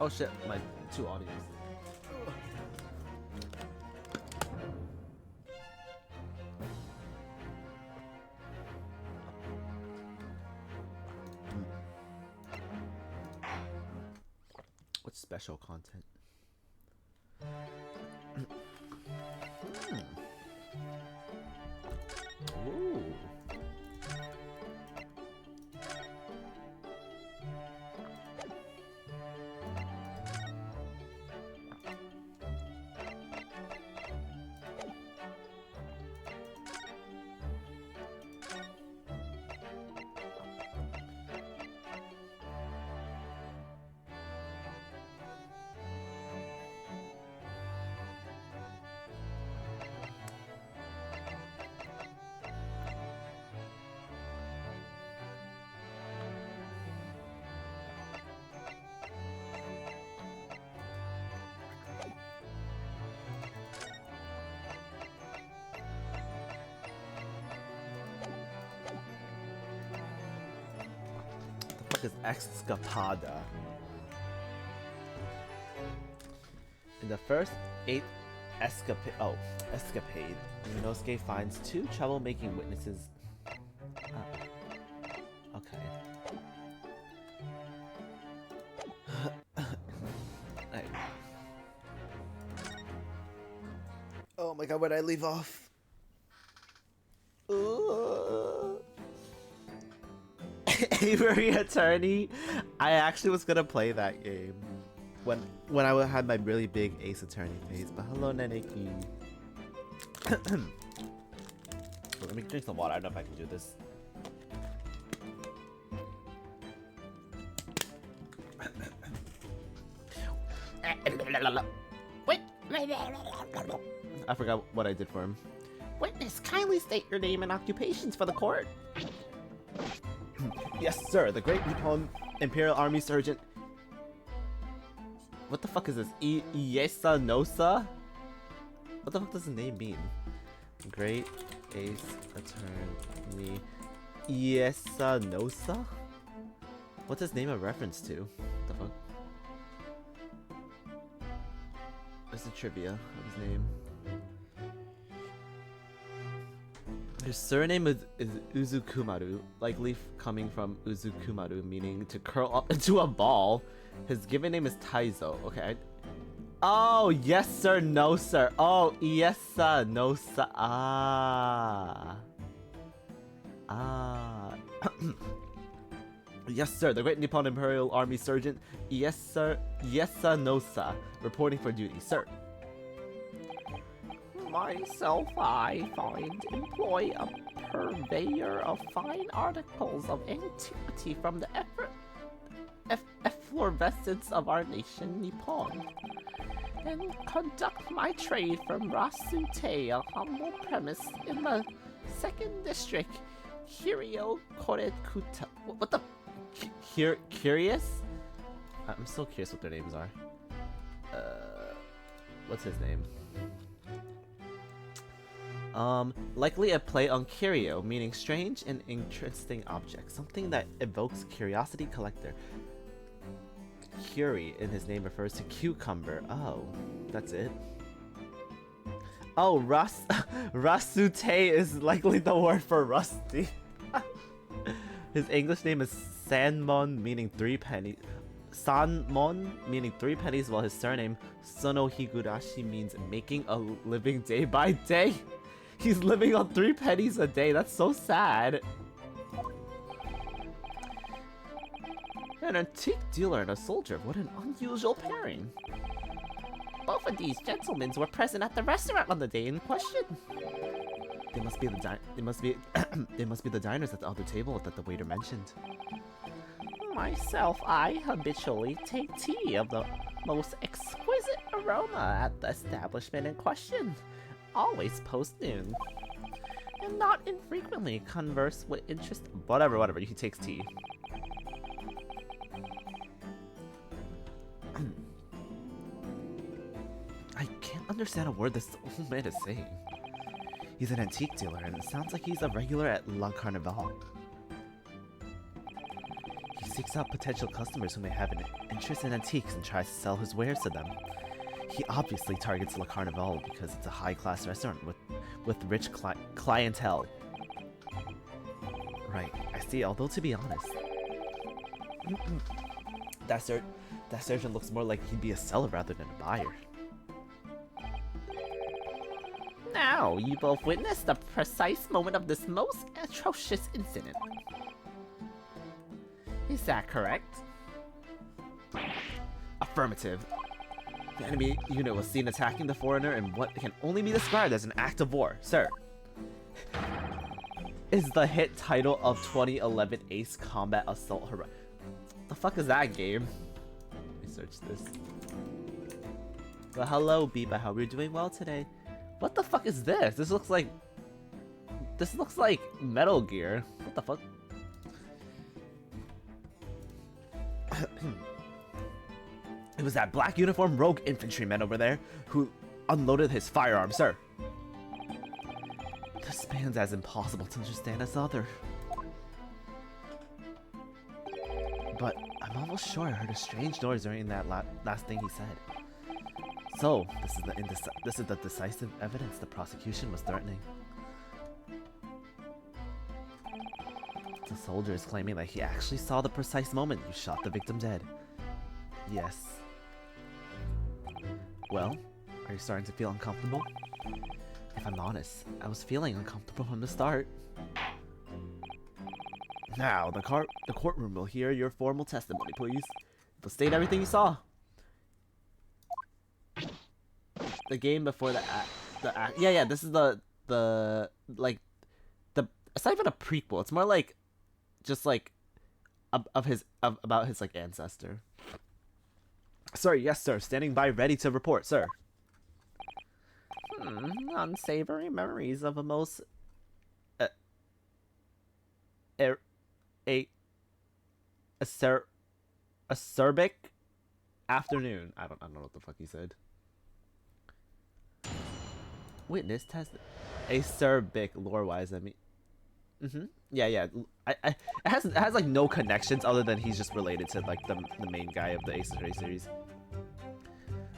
Oh shit, my two audios. What's special content? Ooh. What the fuck is Escapada? In the first 8 escapade, Inosuke finds 2 troublemaking witnesses. Okay. Right. Oh my god, where'd I leave off? Avery Attorney. I actually was gonna play that game when I had my really big Ace Attorney phase. But hello, Neneki. Let me drink some water. I don't know if I can do this. Wait. I forgot what I did for him. Witness, kindly state your name and occupations for the court. Yes, sir. The Great Nippon Imperial Army Sergeant. What the fuck is this? Iesa Nosa? What the fuck does the name mean? Great Ace Attorney Iesa Nosa? What's his name a reference to? What the fuck? What's the trivia of his name? His surname is Uzukumaru, likely coming from Uzukumaru, meaning to curl up into a ball. His given name is Taizo. Okay. Oh, yes sir, no sir. Oh, yes sir, no sir. Ah. Yes sir, the Great Nippon Imperial Army Sergeant. Yes sir, no sir. Reporting for duty, sir. Myself, I employ a purveyor of fine articles of antiquity from the effervescence of our nation, Nippon, and conduct my trade from Rasute, a humble premise in the 2nd district, Kirio Korekuta. What the? Curious? I'm so curious what their names are. What's his name? Likely a play on curio, meaning strange and interesting object, something that evokes curiosity collector. Curie in his name refers to cucumber. Oh, that's it. Oh, Rasute is likely the word for rusty. His English name is Sanmon, meaning 3 pennies. Sanmon, meaning 3 pennies, while his surname Sono Higurashi means making a living day by day. He's living on 3 pennies a day. That's so sad. An antique dealer and a soldier. What an unusual pairing. Both of these gentlemen were present at the restaurant on the day in question. They must be the diners at the other table that the waiter mentioned. Myself, I habitually take tea of the most exquisite aroma at the establishment in question. Always post noon. And not infrequently converse with interest. Whatever, he takes tea. I can't understand a word this old man is saying. He's an antique dealer and it sounds like he's a regular at La Carnival. He seeks out potential customers who may have an interest in antiques and tries to sell his wares to them. He obviously targets Le Carnival because it's a high-class restaurant with rich clientele. Right, I see, although to be honest, that surgeon looks more like he'd be a seller rather than a buyer. Now, you both witnessed the precise moment of this most atrocious incident. Is that correct? Affirmative. The enemy unit was seen attacking the foreigner in what can only be described as an act of war, sir. Is the hit title of 2011 Ace Combat Assault Horizon. The fuck is that game? Let me search this. Well, hello, Beep. I hope you're doing well today. What the fuck is this? This looks like Metal Gear. What the fuck? It was that black uniform rogue infantryman over there who unloaded his firearm, sir. This man's as impossible to understand as other. But I'm almost sure I heard a strange noise during that last thing he said. So, this is the decisive evidence the prosecution was threatening. The soldier is claiming that he actually saw the precise moment you shot the victim dead. Yes. Well, are you starting to feel uncomfortable? If I'm honest, I was feeling uncomfortable from the start. Now, the courtroom will hear your formal testimony, please. You'll state everything you saw. The game before the act. Yeah, this is the it's not even a prequel. It's more like just like about his like ancestor. Sir, yes, sir. Standing by, ready to report, sir. Unsavory memories of a most acerbic afternoon. I don't know what the fuck he said. Witness test acerbic lore-wise. I mean, yeah. It has like no connections other than he's just related to like the main guy of the Ace Attorney series.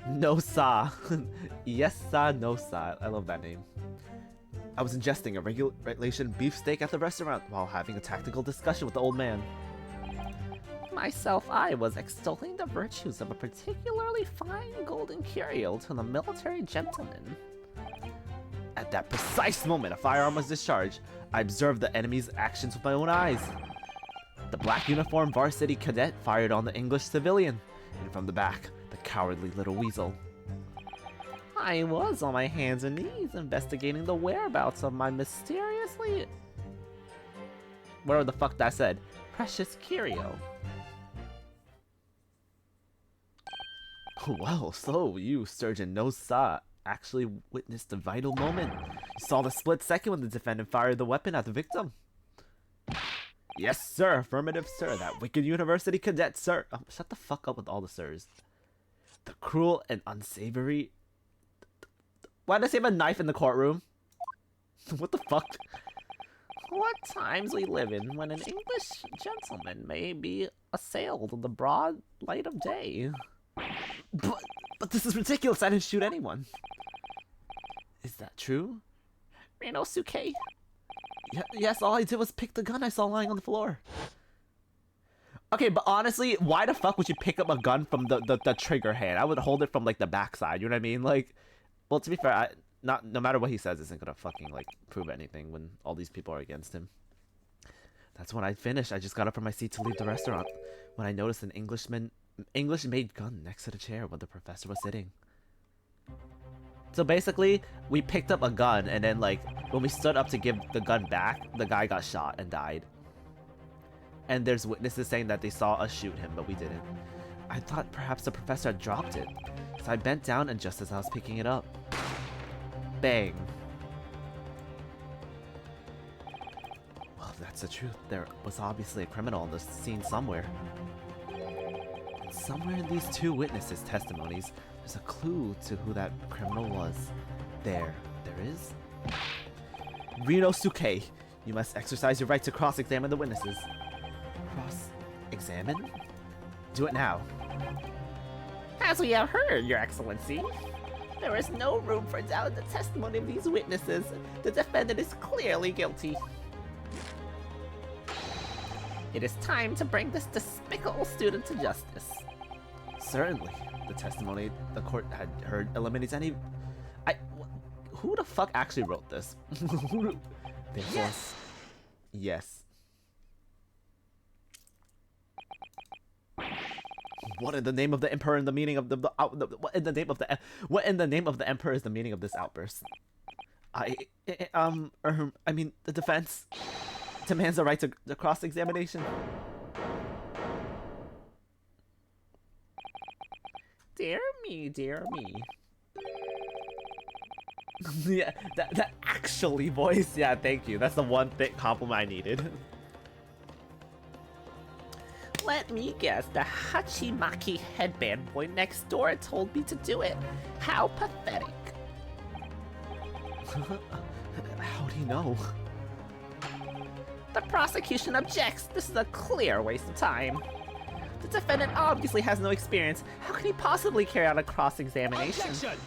No sa. Yes sa, no sa. I love that name. I was ingesting a regulation beefsteak at the restaurant while having a tactical discussion with the old man. Myself, I was extolling the virtues of a particularly fine golden curio to the military gentleman. At that precise moment, a firearm was discharged. I observed the enemy's actions with my own eyes. The black uniformed varsity cadet fired on the English civilian, and from the back, the cowardly little weasel. I was on my hands and knees investigating the whereabouts of my mysteriously... whatever the fuck that said. Precious curio. Well, so you, Surgeon No-Sa, actually witnessed the vital moment. You saw the split second when the defendant fired the weapon at the victim. Yes, sir. Affirmative, sir. That wicked university cadet, sir. Oh, shut the fuck up with all the sirs. The cruel and unsavory... Why does he have a knife in the courtroom? What the fuck? What times we live in when an English gentleman may be assailed in the broad light of day. But this is ridiculous. I didn't shoot anyone. Is that true? Ryunosuke? Yes, all I did was pick the gun I saw lying on the floor. Okay, but honestly, why the fuck would you pick up a gun from the trigger hand? I would hold it from like the backside, you know what I mean? Like, well, to be fair, no matter what he says isn't gonna fucking like prove anything when all these people are against him. That's when I finished. I just got up from my seat to leave the restaurant when I noticed an English-made gun next to the chair where the professor was sitting. So basically, we picked up a gun, and then like when we stood up to give the gun back, the guy got shot and died. And there's witnesses saying that they saw us shoot him, but we didn't. I thought perhaps the professor had dropped it, so I bent down, and just as I was picking it up, bang. Well, that's the truth. There was obviously a criminal on the scene somewhere. And somewhere in these two witnesses' testimonies, there's a clue to who that criminal was. There is? Ryunosuke, you must exercise your right to cross-examine the witnesses. Examine? Do it now. As we have heard, Your Excellency, there is no room for doubt in the testimony of these witnesses. The defendant is clearly guilty. It is time to bring this despicable student to justice. Certainly. The testimony the court had heard eliminates any... Who the fuck actually wrote this? Yes! Yes. What in the name of the emperor and the meaning of what in the name of the what in the name of the emperor is the meaning of this outburst? I mean the defense demands the right to the cross-examination. Dear me, dear me. Yeah, that actually voice. Yeah, thank you. That's the one thick compliment I needed. Let me guess, the Hachimaki headband boy next door told me to do it. How pathetic. How do you know? The prosecution objects. This is a clear waste of time. The defendant obviously has no experience. How can he possibly carry out a cross-examination? Objection!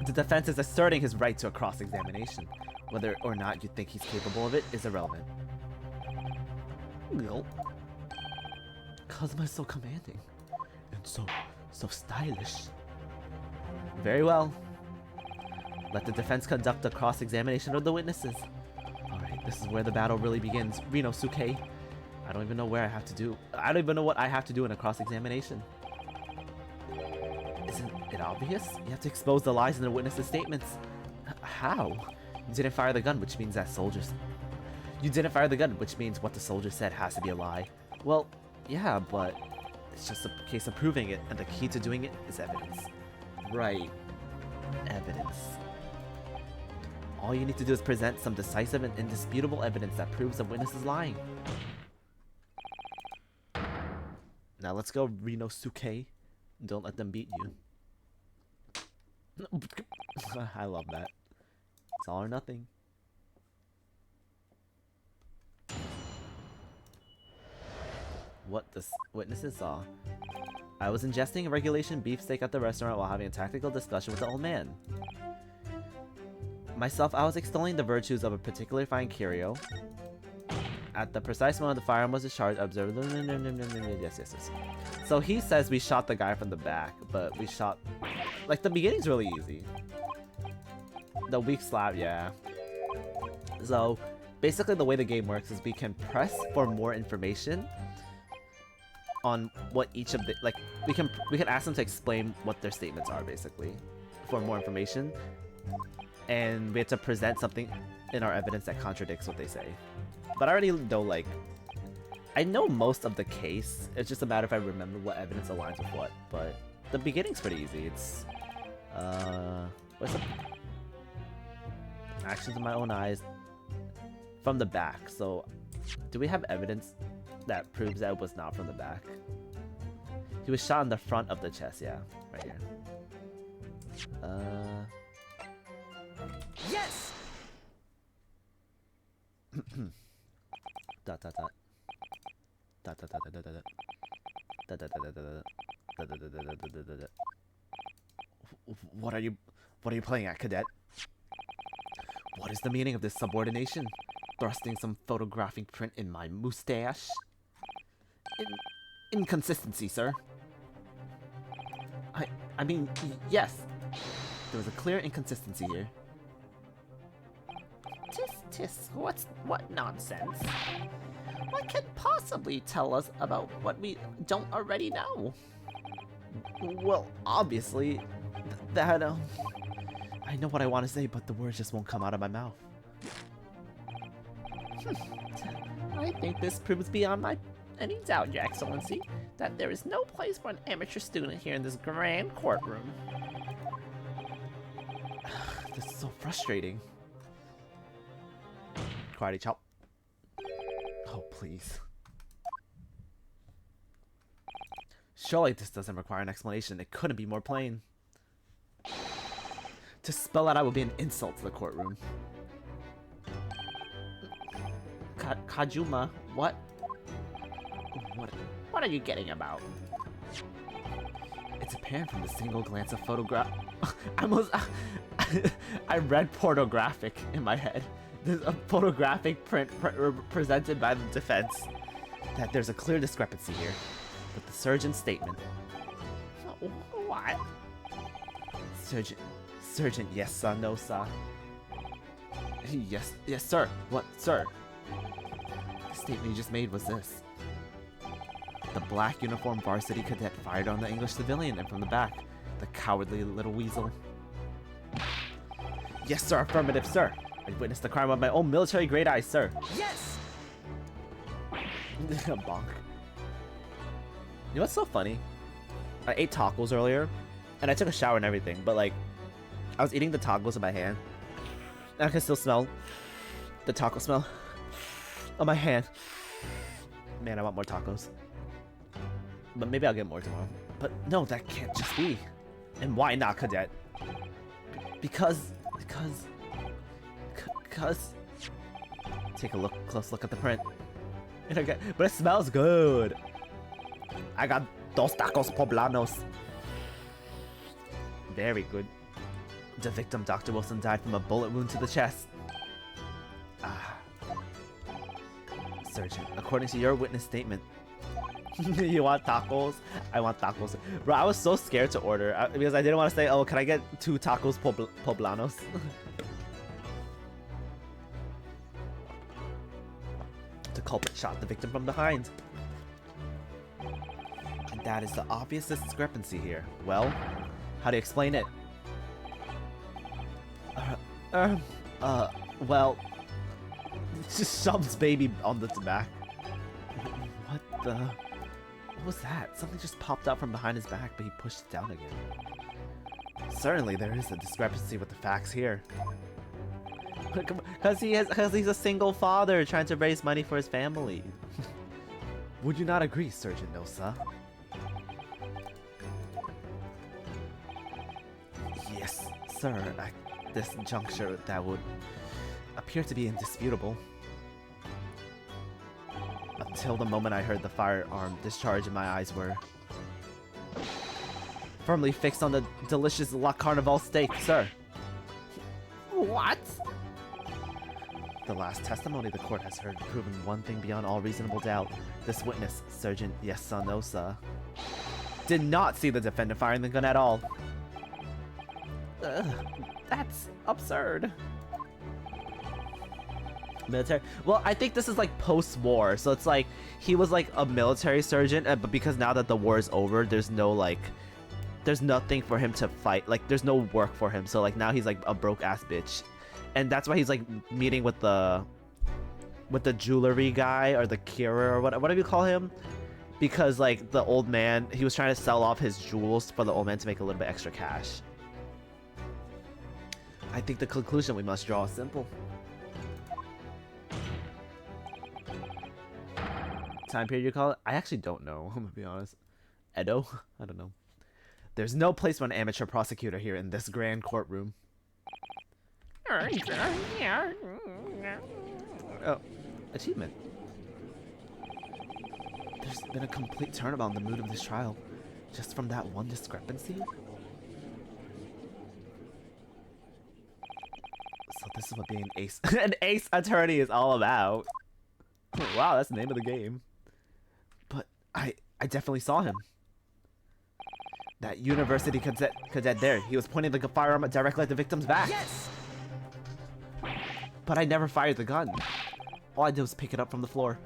The defense is asserting his right to a cross-examination. Whether or not you think he's capable of it is irrelevant. No. Kazuma is so commanding. And so stylish. Very well. Let the defense conduct a cross-examination of the witnesses. Alright, this is where the battle really begins. Rinosuke. I don't even know where I have to do. I don't even know what I have to do in a cross-examination. Isn't it obvious? You have to expose the lies in the witnesses' statements. How? You didn't fire the gun, which means that soldiers... You didn't fire the gun, which means what the soldier said has to be a lie. Well, yeah, but it's just a case of proving it, and the key to doing it is evidence. Right. Evidence. All you need to do is present some decisive and indisputable evidence that proves the witness is lying. Now let's go, Rinosuke. Don't let them beat you. I love that. It's all or nothing. What the witnesses saw. I was ingesting a regulation beefsteak at the restaurant while having a tactical discussion with the old man. Myself, I was extolling the virtues of a particularly fine curio. At the precise moment the firearm was discharged, I observed... Yes. So he says we shot the guy from the back, but we shot... Like, the beginning's really easy. The weak slap, yeah. So, basically the way the game works is we can press for more information on what each of the... Like, we can ask them to explain what their statements are, basically, for more information. And we have to present something in our evidence that contradicts what they say. But I already know, like... I know most of the case. It's just a matter if I remember what evidence aligns with what. But the beginning's pretty easy. It's... What's the... Actions in my own eyes. From the back. So, do we have evidence that proves that it was not from the back? He was shot in the front of the chest, yeah. Right here. Yes! Dot dot dot. Dot dot dot dot dot dot. Dot dot dot dot dot. What are you playing at, cadet? What is the meaning of this subordination? Thrusting some photographic print in my mustache? Inconsistency, sir. I mean, yes. There was a clear inconsistency here. Tis, what nonsense? What can possibly tell us about what we don't already know? Well, obviously, that, I know what I want to say, but the words just won't come out of my mouth. I think this proves beyond any doubt, Your Excellency, that there is no place for an amateur student here in this grand courtroom. This is so frustrating. Karate chop. Oh, please. Surely this doesn't require an explanation. It couldn't be more plain. To spell it out would be an insult to the courtroom. Kajuma, what? What are you getting about? It's apparent from the single glance of photograph. I read pornographic in my head. There's a photographic print presented by the defense that there's a clear discrepancy here with the surgeon's statement. What? Surgeon, yes, sir, no, sir. Yes, sir. What, sir? The statement you just made was this. The black uniformed varsity cadet fired on the English civilian, and from the back, the cowardly little weasel. Yes, sir, affirmative, sir. I witnessed the crime with my own military-grade eyes, sir. Yes! Bonk. You know what's so funny? I ate tacos earlier, and I took a shower and everything, but like, I was eating the tacos in my hand, and I can still smell the taco smell on my hand. Man, I want more tacos. But maybe I'll get more tomorrow. But no, that can't just be. And why not, Cadet? Because... Take a close look at the print. And okay, but it smells good. I got dos tacos poblanos. Very good. The victim, Dr. Wilson, died from a bullet wound to the chest. Surgeon, according to your witness statement. You want tacos? I want tacos. Bro, I was so scared to order because I didn't want to say, oh, can I get 2 tacos poblanos? The culprit shot the victim from behind. And that is the obvious discrepancy here. Well, how do you explain it? Well, just shoves baby on the back. What the? What was that? Something just popped out from behind his back, but he pushed it down again. Certainly, there is a discrepancy with the facts here. Because he's a single father trying to raise money for his family. Would you not agree, Surgeon Nosa? Yes, sir. At this juncture, that would appear to be indisputable. Until the moment I heard the firearm discharge and my eyes were firmly fixed on the delicious La Carnival steak, sir. What? The last testimony the court has heard proven one thing beyond all reasonable doubt. This witness, Surgeon Yasanosa, did not see the defendant firing the gun at all. That's absurd. Military. Well, I think this is like post-war, so it's like he was like a military surgeon, but because now that the war is over, there's no like, there's nothing for him to fight. Like, there's no work for him. So like now he's like a broke ass bitch, and that's why he's like meeting with the jewelry guy or the curer or whatever you call him, because like the old man, he was trying to sell off his jewels for the old man to make a little bit extra cash. I think the conclusion we must draw is simple. Time period you call it? I actually don't know, I'm gonna be honest. Edo? I don't know. There's no place for an amateur prosecutor here in this grand courtroom. Oh, achievement. There's been a complete turnabout in the mood of this trial, just from that one discrepancy? So this is what being an ace attorney is all about. Wow, that's the name of the game. But I definitely saw him. That university cadet there. He was pointing the firearm directly at the victim's back. Yes! But I never fired the gun. All I did was pick it up from the floor.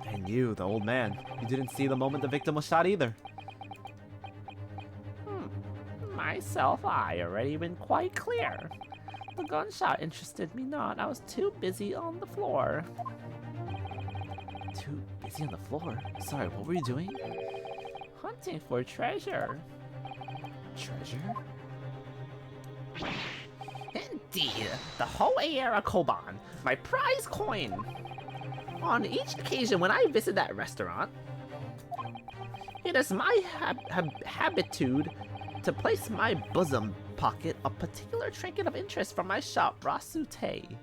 And you, the old man, you didn't see the moment the victim was shot either. Myself, I already been quite clear. The gunshot interested me not. I was too busy on the floor. Too busy on the floor? Sorry, what were you doing? Hunting for treasure. Treasure? Indeed, the Ho'era Koban, my prize coin. On each occasion when I visit that restaurant, it is my habitude to place in my bosom pocket a particular trinket of interest from my shop, Rasute.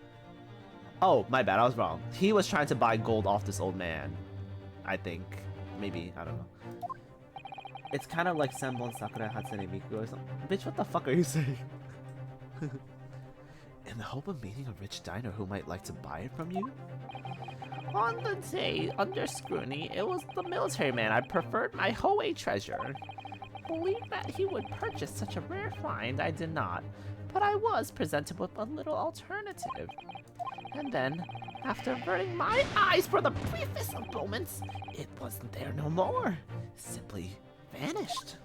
Oh, my bad, I was wrong. He was trying to buy gold off this old man. I think. Maybe, I don't know. It's kind of like Senbon Sakura Hatsune Miku or something. Bitch, what the fuck are you saying? In the hope of meeting a rich diner who might like to buy it from you? On the day under scrutiny, it was the military man I preferred my Hoei treasure. Believed that he would purchase such a rare find, I did not, but I was presented with a little alternative. And then, after averting my eyes for the briefest of moments, it wasn't there no more. Simply vanished.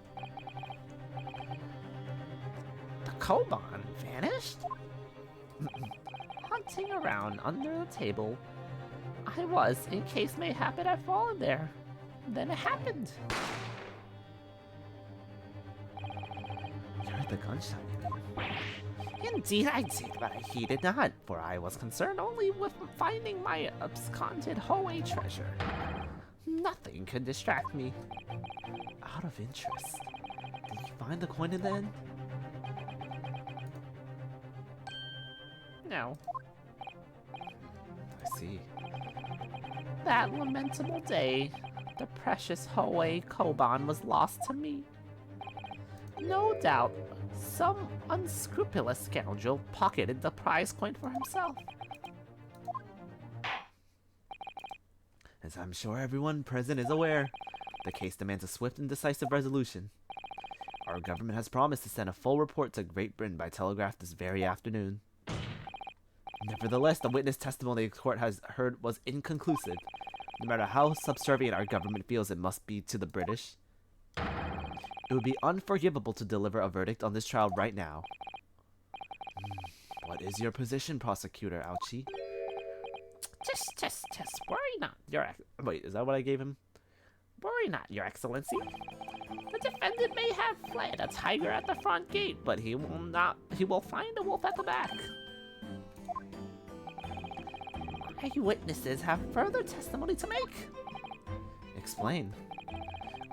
The Koban vanished? Hunting around under the table, I was, in case mayhap it had fallen there. Then it happened. You heard the gunshot, you mean? Indeed I did, but I heeded not, for I was concerned only with finding my absconded Hoei treasure. Nothing could distract me. Out of interest, did you find the coin in the end? No. I see. That lamentable day, the precious Hoei Koban was lost to me. No doubt, some unscrupulous scoundrel pocketed the prize coin for himself. As I'm sure everyone present is aware, the case demands a swift and decisive resolution. Our government has promised to send a full report to Great Britain by telegraph this very afternoon. Nevertheless, the witness testimony the court has heard was inconclusive. No matter how subservient our government feels it must be to the British, it would be unforgivable to deliver a verdict on this trial right now. What is your position, Prosecutor Aochi? Just, worry not, Wait, is that what I gave him? Worry not, Your Excellency. The defendant may have fled a tiger at the front gate, but he will find a wolf at the back. My witnesses have further testimony to make. Explain.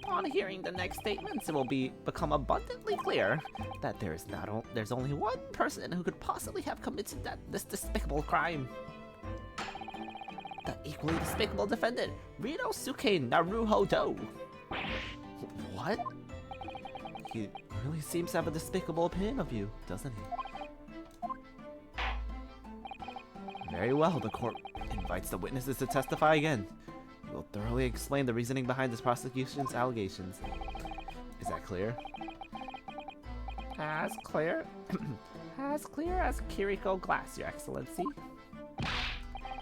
Upon hearing the next statements, it will become abundantly clear that there's only one person who could possibly have committed this despicable crime. The equally despicable defendant, Rinosuke Naruhodo. What? He really seems to have a despicable opinion of you, doesn't he? Very well, the court invites the witnesses to testify again. We will thoroughly explain the reasoning behind this prosecution's allegations. Is that clear? As clear? As clear as Kiriko glass, Your Excellency.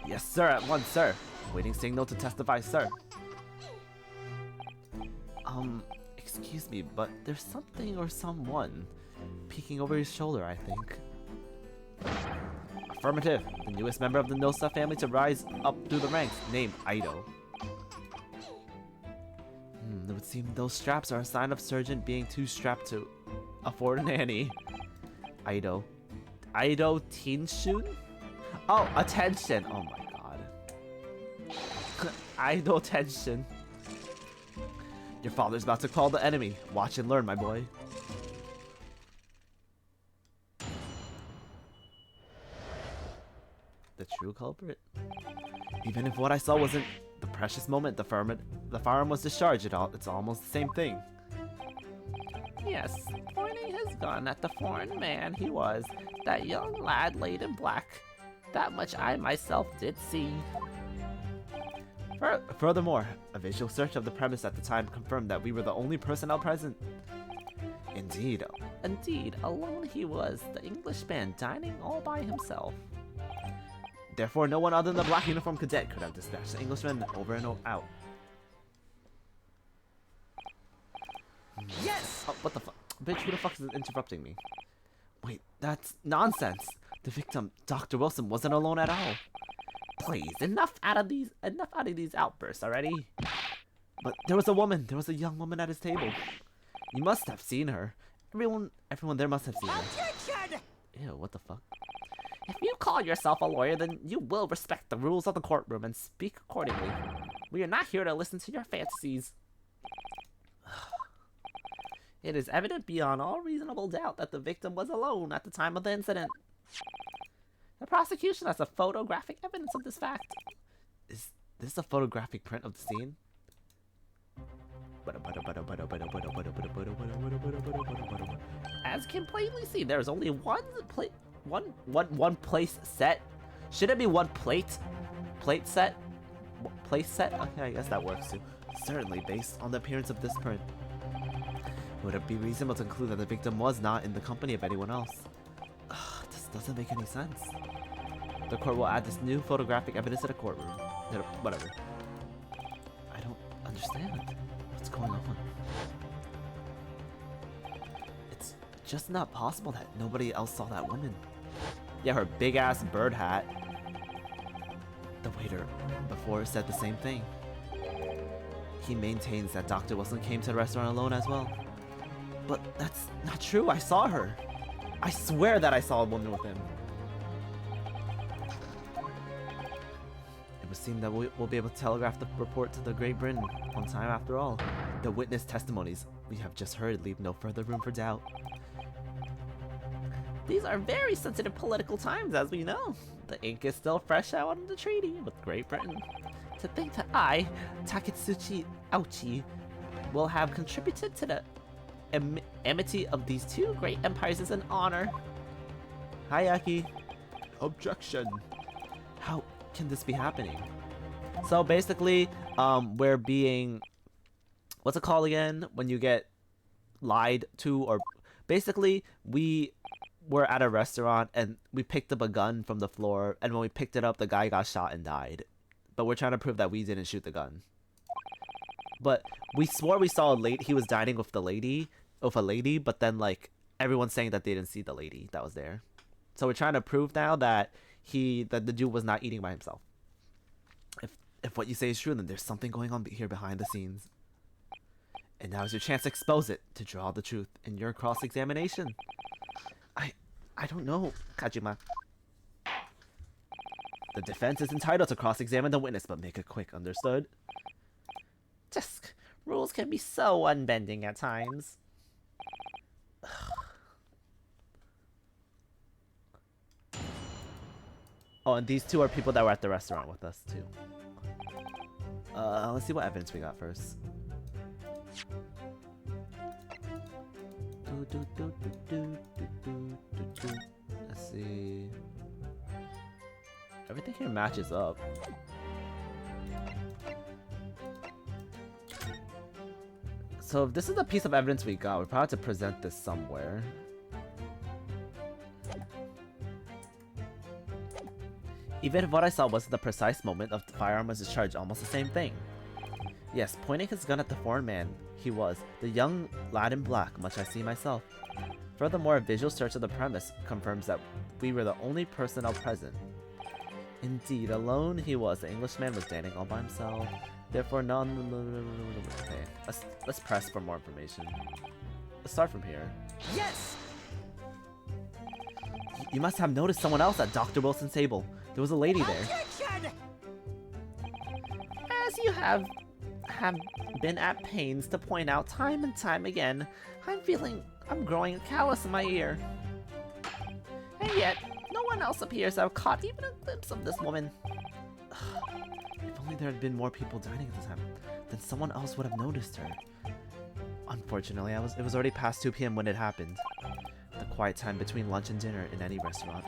Yes, sir, at once, sir. Waiting signal to testify, sir. Excuse me, but there's something or someone peeking over his shoulder, I think. Affirmative. The newest member of the Nosa family to rise up through the ranks, named Aido. It would seem those straps are a sign of Sergeant being too strapped to afford a nanny. Aido. Aido Tinshun? Oh, attention! Oh my god. Aido tension. Your father's about to call the enemy. Watch and learn, my boy. The true culprit? Even if what I saw wasn't the precious moment the firearm was discharged, it's almost the same thing. Yes, pointing his gun at the foreign man he was, that young lad laid in black. That much I myself did see. Furthermore, a visual search of the premise at the time confirmed that we were the only personnel present. Indeed. Indeed, alone he was, the Englishman dining all by himself. Therefore, no one other than the black uniform cadet could have dispatched the Englishman over and out. Yes! Oh, what the fuck? Bitch, who the fuck is interrupting me? Wait, that's nonsense! The victim, Dr. Wilson, wasn't alone at all. Please, enough out of these outbursts already. But there was a young woman at his table. You must have seen her. Everyone there must have seen her. Objection! Ew, what the fuck? If you call yourself a lawyer, then you will respect the rules of the courtroom and speak accordingly. We are not here to listen to your fantasies. It is evident beyond all reasonable doubt that the victim was alone at the time of the incident. The prosecution has a photographic evidence of this fact. Is this a photographic print of the scene? As can plainly see, there is only one place set. Should it be one plate? Plate set? Place set? Okay, I guess that works too. Certainly, based on the appearance of this print, would it be reasonable to conclude that the victim was not in the company of anyone else? This doesn't make any sense. The court will add this new photographic evidence to the courtroom. Whatever. I don't understand. What's going on? It's just not possible that nobody else saw that woman. Yeah, her big ass bird hat. The waiter before said the same thing. He maintains that Dr. Wilson came to the restaurant alone as well. But that's not true. I saw her. I swear that I saw a woman with him. It would seem that we'll be able to telegraph the report to the Great Britain on time after all. The witness testimonies we have just heard leave no further room for doubt. These are very sensitive political times, as we know. The ink is still fresh out on the treaty with Great Britain. To think that I, Taketsuchi Ouchi, will have contributed to the enmity of these two great empires is an honor. Hayaki. Objection. How can this be happening? So basically, we're being, what's it called again? When you get lied to, or basically we were at a restaurant and we picked up a gun from the floor, and when we picked it up, the guy got shot and died. But we're trying to prove that we didn't shoot the gun. But we swore we saw he was dining with a lady, but then like everyone's saying that they didn't see the lady that was there. So we're trying to prove now that the dude was not eating by himself. If what you say is true, then there's something going on here behind the scenes. And now is your chance to expose it, to draw the truth in your cross-examination. I don't know, Kajima. The defense is entitled to cross-examine the witness, but make it quick, understood? Just, rules can be so unbending at times. Oh, and these two are people that were at the restaurant with us, too. Let's see what evidence we got first. Let's see. Everything here matches up. So if this is the piece of evidence we got, we probably have to present this somewhere. Even if what I saw wasn't the precise moment of the firearm was discharged, almost the same thing. Yes, pointing his gun at the foreign man, he was the young lad in black, much I see myself. Furthermore, a visual search of the premise confirms that we were the only personnel present. Indeed, alone he was. The Englishman was standing all by himself. Therefore, okay, let's press for more information. Let's start from here. Yes! You must have noticed someone else at Dr. Wilson's table. There was a lady there. Objection! As you have been at pains to point out time and time again, I'm growing callous in my ear. And yet, no one else appears to have caught even a glimpse of this woman. If only there had been more people dining at the time, then someone else would have noticed her. Unfortunately, it was already past 2 p.m. when it happened. The quiet time between lunch and dinner in any restaurant.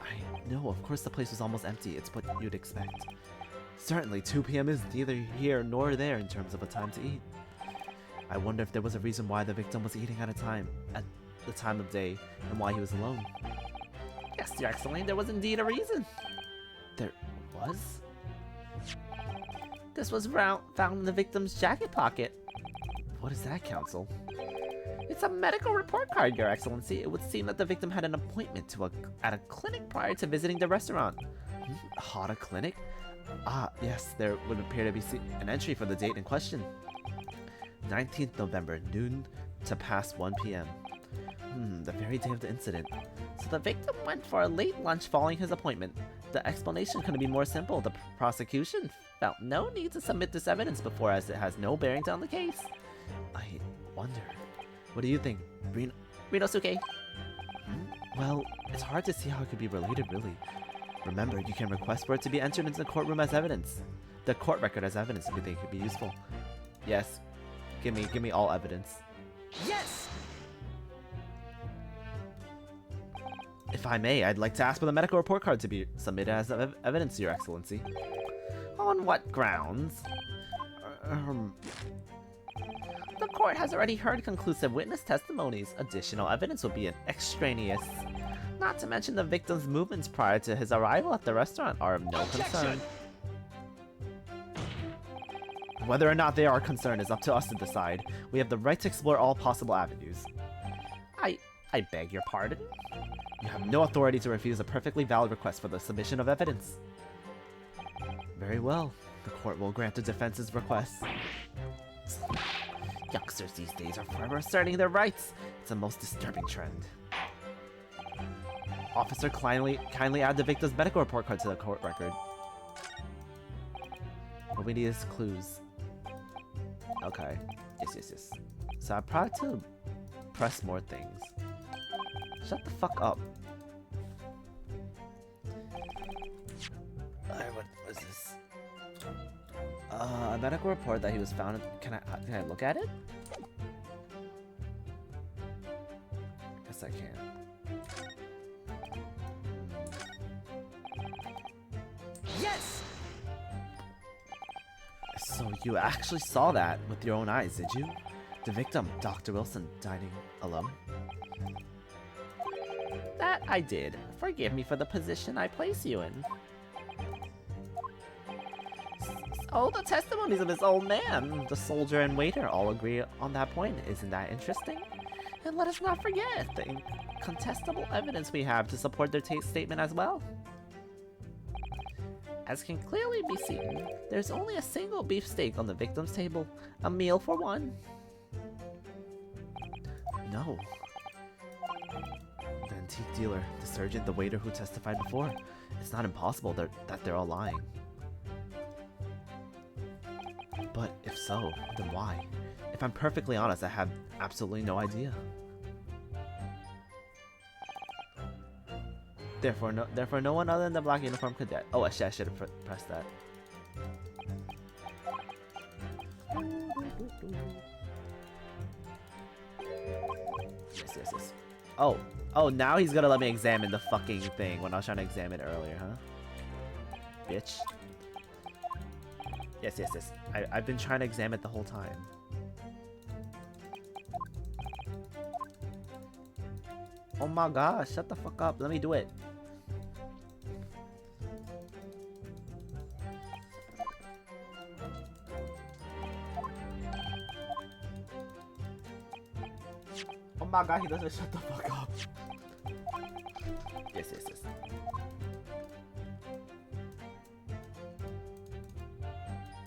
I know, of course the place was almost empty. It's what you'd expect. Certainly, 2 p.m. is neither here nor there in terms of a time to eat. I wonder if there was a reason why the victim was eating at the time of day, and why he was alone. Yes, Your Excellency, there was indeed a reason. There was? This was found in the victim's jacket pocket. What is that, Counsel? It's a medical report card, Your Excellency. It would seem that the victim had an appointment at a clinic prior to visiting the restaurant. Had a clinic? Ah, yes, there would appear to be an entry for the date in question. 19th November, noon to past 1 p.m. The very day of the incident. So the victim went for a late lunch following his appointment. The explanation couldn't be more simple. The prosecution felt no need to submit this evidence before, as it has no bearing on the case. I wonder. What do you think, Rinosuke? Well, it's hard to see how it could be related, really. Remember, you can request for it to be entered into the courtroom as evidence. The court record as evidence if you think it could be useful. Yes. Give me all evidence. Yes! If I may, I'd like to ask for the medical report card to be submitted as evidence, Your Excellency. On what grounds? The court has already heard conclusive witness testimonies. Additional evidence will be extraneous. Not to mention the victim's movements prior to his arrival at the restaurant are of no concern. Whether or not they are concerned is up to us to decide. We have the right to explore all possible avenues. I beg your pardon? You have no authority to refuse a perfectly valid request for the submission of evidence. Very well. The court will grant the defense's request. Youngsters these days are forever asserting their rights. It's a most disturbing trend. Officer, kindly add the victim's medical report card to the court record. What we need is clues. Okay. Yes. So I probably have to press more things. Shut the fuck up. What is this? A medical report that he was found. Can I look at it? Guess I can. Yes! So you actually saw that with your own eyes, did you? The victim, Dr. Wilson, dining alone? That I did. Forgive me for the position I place you in. Oh, the testimonies of this old man, the soldier and waiter all agree on that point. Isn't that interesting? And let us not forget the incontestable evidence we have to support their statement as well. As can clearly be seen, there's only a single beefsteak on the victim's table. A meal for one. No. The antique dealer, the surgeon, the waiter who testified before. It's not impossible that they're all lying. But if so, then why? If I'm perfectly honest, I have absolutely no idea. Therefore, no one other than the black uniform cadet. Oh, I should have pressed that. Yes. Oh, now he's gonna let me examine the fucking thing when I was trying to examine it earlier, huh? Bitch. Yes. I've been trying to examine it the whole time. Oh my gosh, shut the fuck up. Let me do it. Oh my god, he doesn't shut the fuck up. Yes.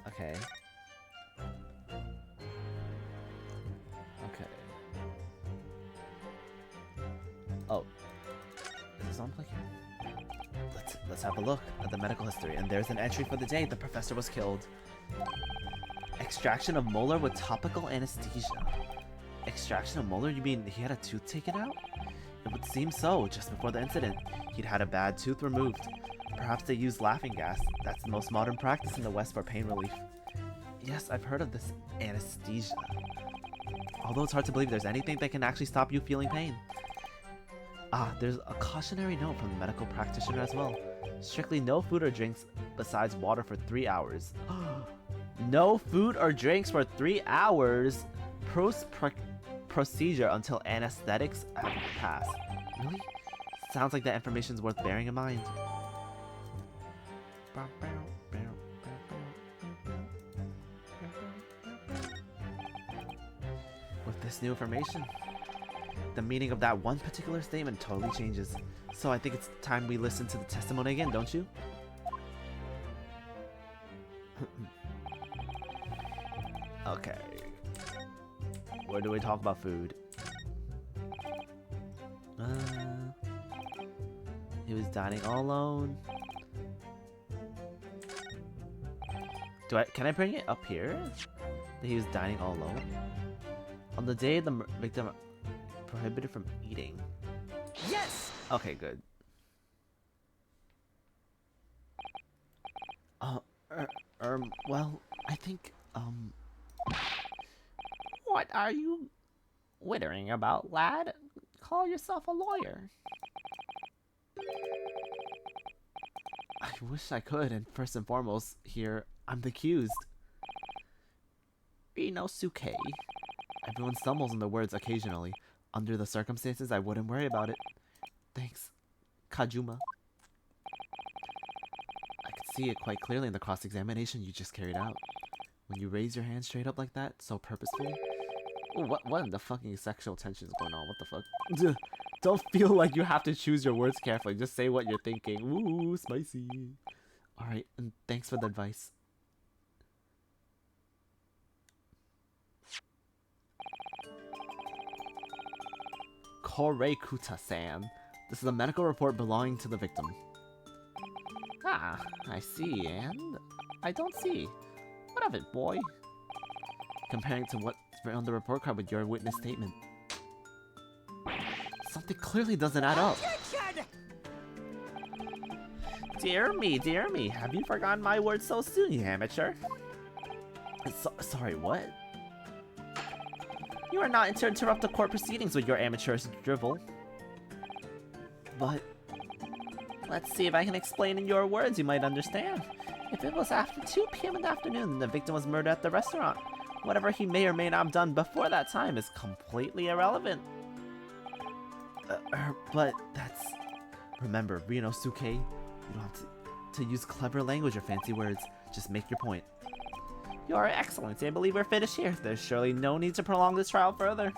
Okay. Oh. Is this on play here? Let's have a look at the medical history. And there's an entry for the day. The professor was killed. Extraction of molar with topical anesthesia. Extraction of molar? You mean he had a tooth taken out? It would seem so. Just before the incident, he'd had a bad tooth removed. Perhaps they used laughing gas. That's the most modern practice in the West for pain relief. Yes, I've heard of this anesthesia. Although it's hard to believe there's anything that can actually stop you feeling pain. Ah, there's a cautionary note from the medical practitioner as well. Strictly no food or drinks besides water for 3 hours. No food or drinks for 3 hours? Procedure until anesthetics have passed. Really? Sounds like that information's worth bearing in mind. With this new information, the meaning of that one particular statement totally changes. So I think it's time we listen to the testimony again, don't you? Okay. Where do we talk about food? He was dining all alone. Can I bring it up here? That he was dining all alone? On the day the victim prohibited from eating. Yes! Okay, good. Well, I think, What are you wittering about, lad? Call yourself a lawyer. I wish I could, and first and foremost, here, I'm the accused. Inosuke. Everyone stumbles on the words occasionally. Under the circumstances, I wouldn't worry about it. Thanks, Kajuma. I could see it quite clearly in the cross-examination you just carried out. When you raise your hand straight up like that, so purposefully. Ooh, what in the fucking sexual tension is going on? What the fuck? Don't feel like you have to choose your words carefully. Just say what you're thinking. Ooh, spicy. Alright, and thanks for the advice. Korekuta-san. This is a medical report belonging to the victim. Ah, I see, and I don't see. What of it, boy? Comparing to what's written on the report card with your witness statement. Something clearly doesn't add up. Dear me, have you forgotten my words so soon, you amateur? Sorry, what? You are not to interrupt the court proceedings with your amateurish drivel. But Let's see if I can explain in your words you might understand. If it was after 2 p.m. in the afternoon and the victim was murdered at the restaurant, whatever he may or may not have done before that time is completely irrelevant. But that's... Remember, Rinosuke, you don't have to use clever language or fancy words. Just make your point. Your Excellency, I believe we're finished here. There's surely no need to prolong this trial further.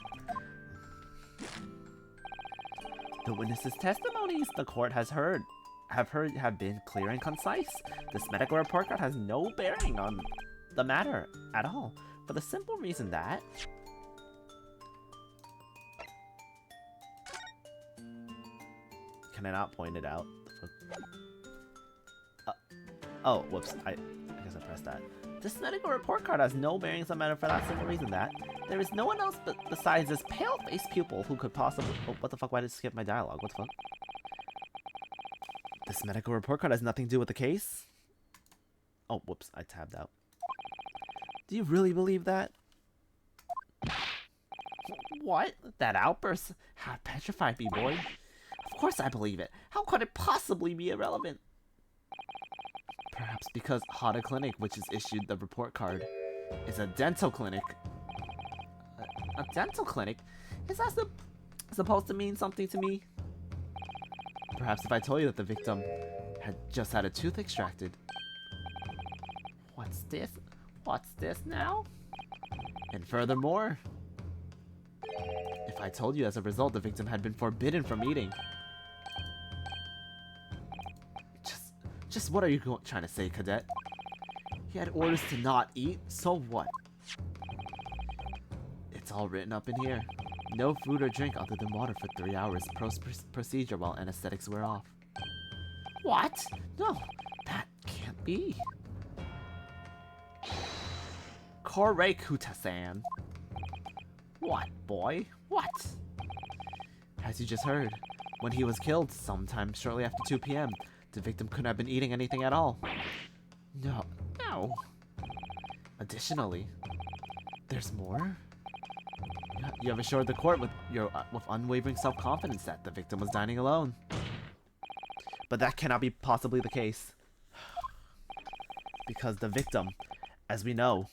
The witnesses' testimonies the court has heard have been clear and concise. This medical report card has no bearing on the matter at all, for the simple reason that... Can I not point it out? Oh, whoops. I guess I pressed that. This medical report card has no bearings on the matter for that simple reason that there is no one else besides this pale-faced pupil who could possibly... Oh, what the fuck? Why did it skip my dialogue? What the fuck? This medical report card has nothing to do with the case? Oh, whoops. I tabbed out. Do you really believe that? What? That outburst had petrified me, boy. Of course I believe it. How could it possibly be irrelevant? Perhaps because Hada Clinic, which has issued the report card, is a dental clinic. A dental clinic? Is that supposed to mean something to me? Perhaps if I told you that the victim had just had a tooth extracted. What's this? What's this now? And furthermore, if I told you as a result the victim had been forbidden from eating. Just what are you trying to say, Cadet? He had orders to not eat, so what? It's all written up in here. No food or drink other than water for 3 hours procedure while anesthetics wear off. What? No, that can't be. Korekuta-san. What, boy? What? As you just heard, when he was killed sometime shortly after 2 p.m., the victim couldn't have been eating anything at all. No. Additionally, there's more. You have assured the court with unwavering self-confidence that the victim was dining alone. But that cannot be possibly the case. Because the victim, as we know,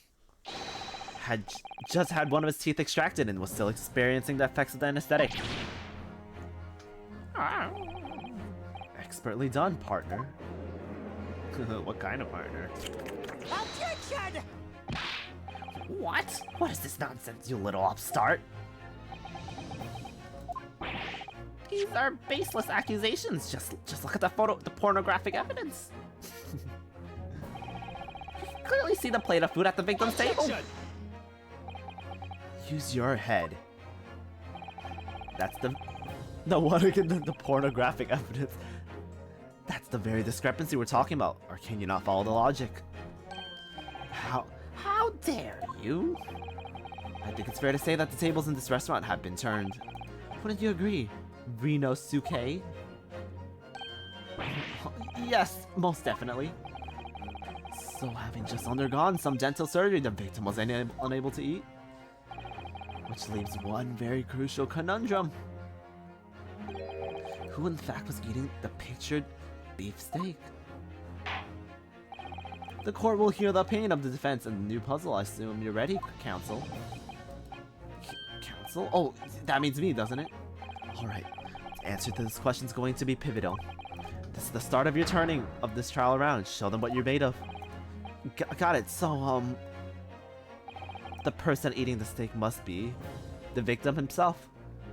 had just had one of his teeth extracted and was still experiencing the effects of the anesthetic. Expertly done, partner. What kind of partner? Objection! What? What is this nonsense, you little upstart? These are baseless accusations. Just look at the pornographic evidence. You clearly see the plate of food at the victim's table. Use your head. That's the what again? The pornographic evidence. That's the very discrepancy we're talking about. Or can you not follow the logic? How dare you? I think it's fair to say that the tables in this restaurant have been turned. Wouldn't you agree, Rinosuke? Yes, most definitely. So, having just undergone some dental surgery, the victim was unable to eat. Which leaves one very crucial conundrum. Who in fact was eating the pictured beefsteak? The court will hear the opinion of the defense and the new puzzle. I assume you're ready, counsel. Counsel? Oh, that means me, doesn't it? Alright, the answer to this question is going to be pivotal. This is the start of your turning of this trial around. Show them what you're made of. Got it. So, the person eating the steak must be the victim himself,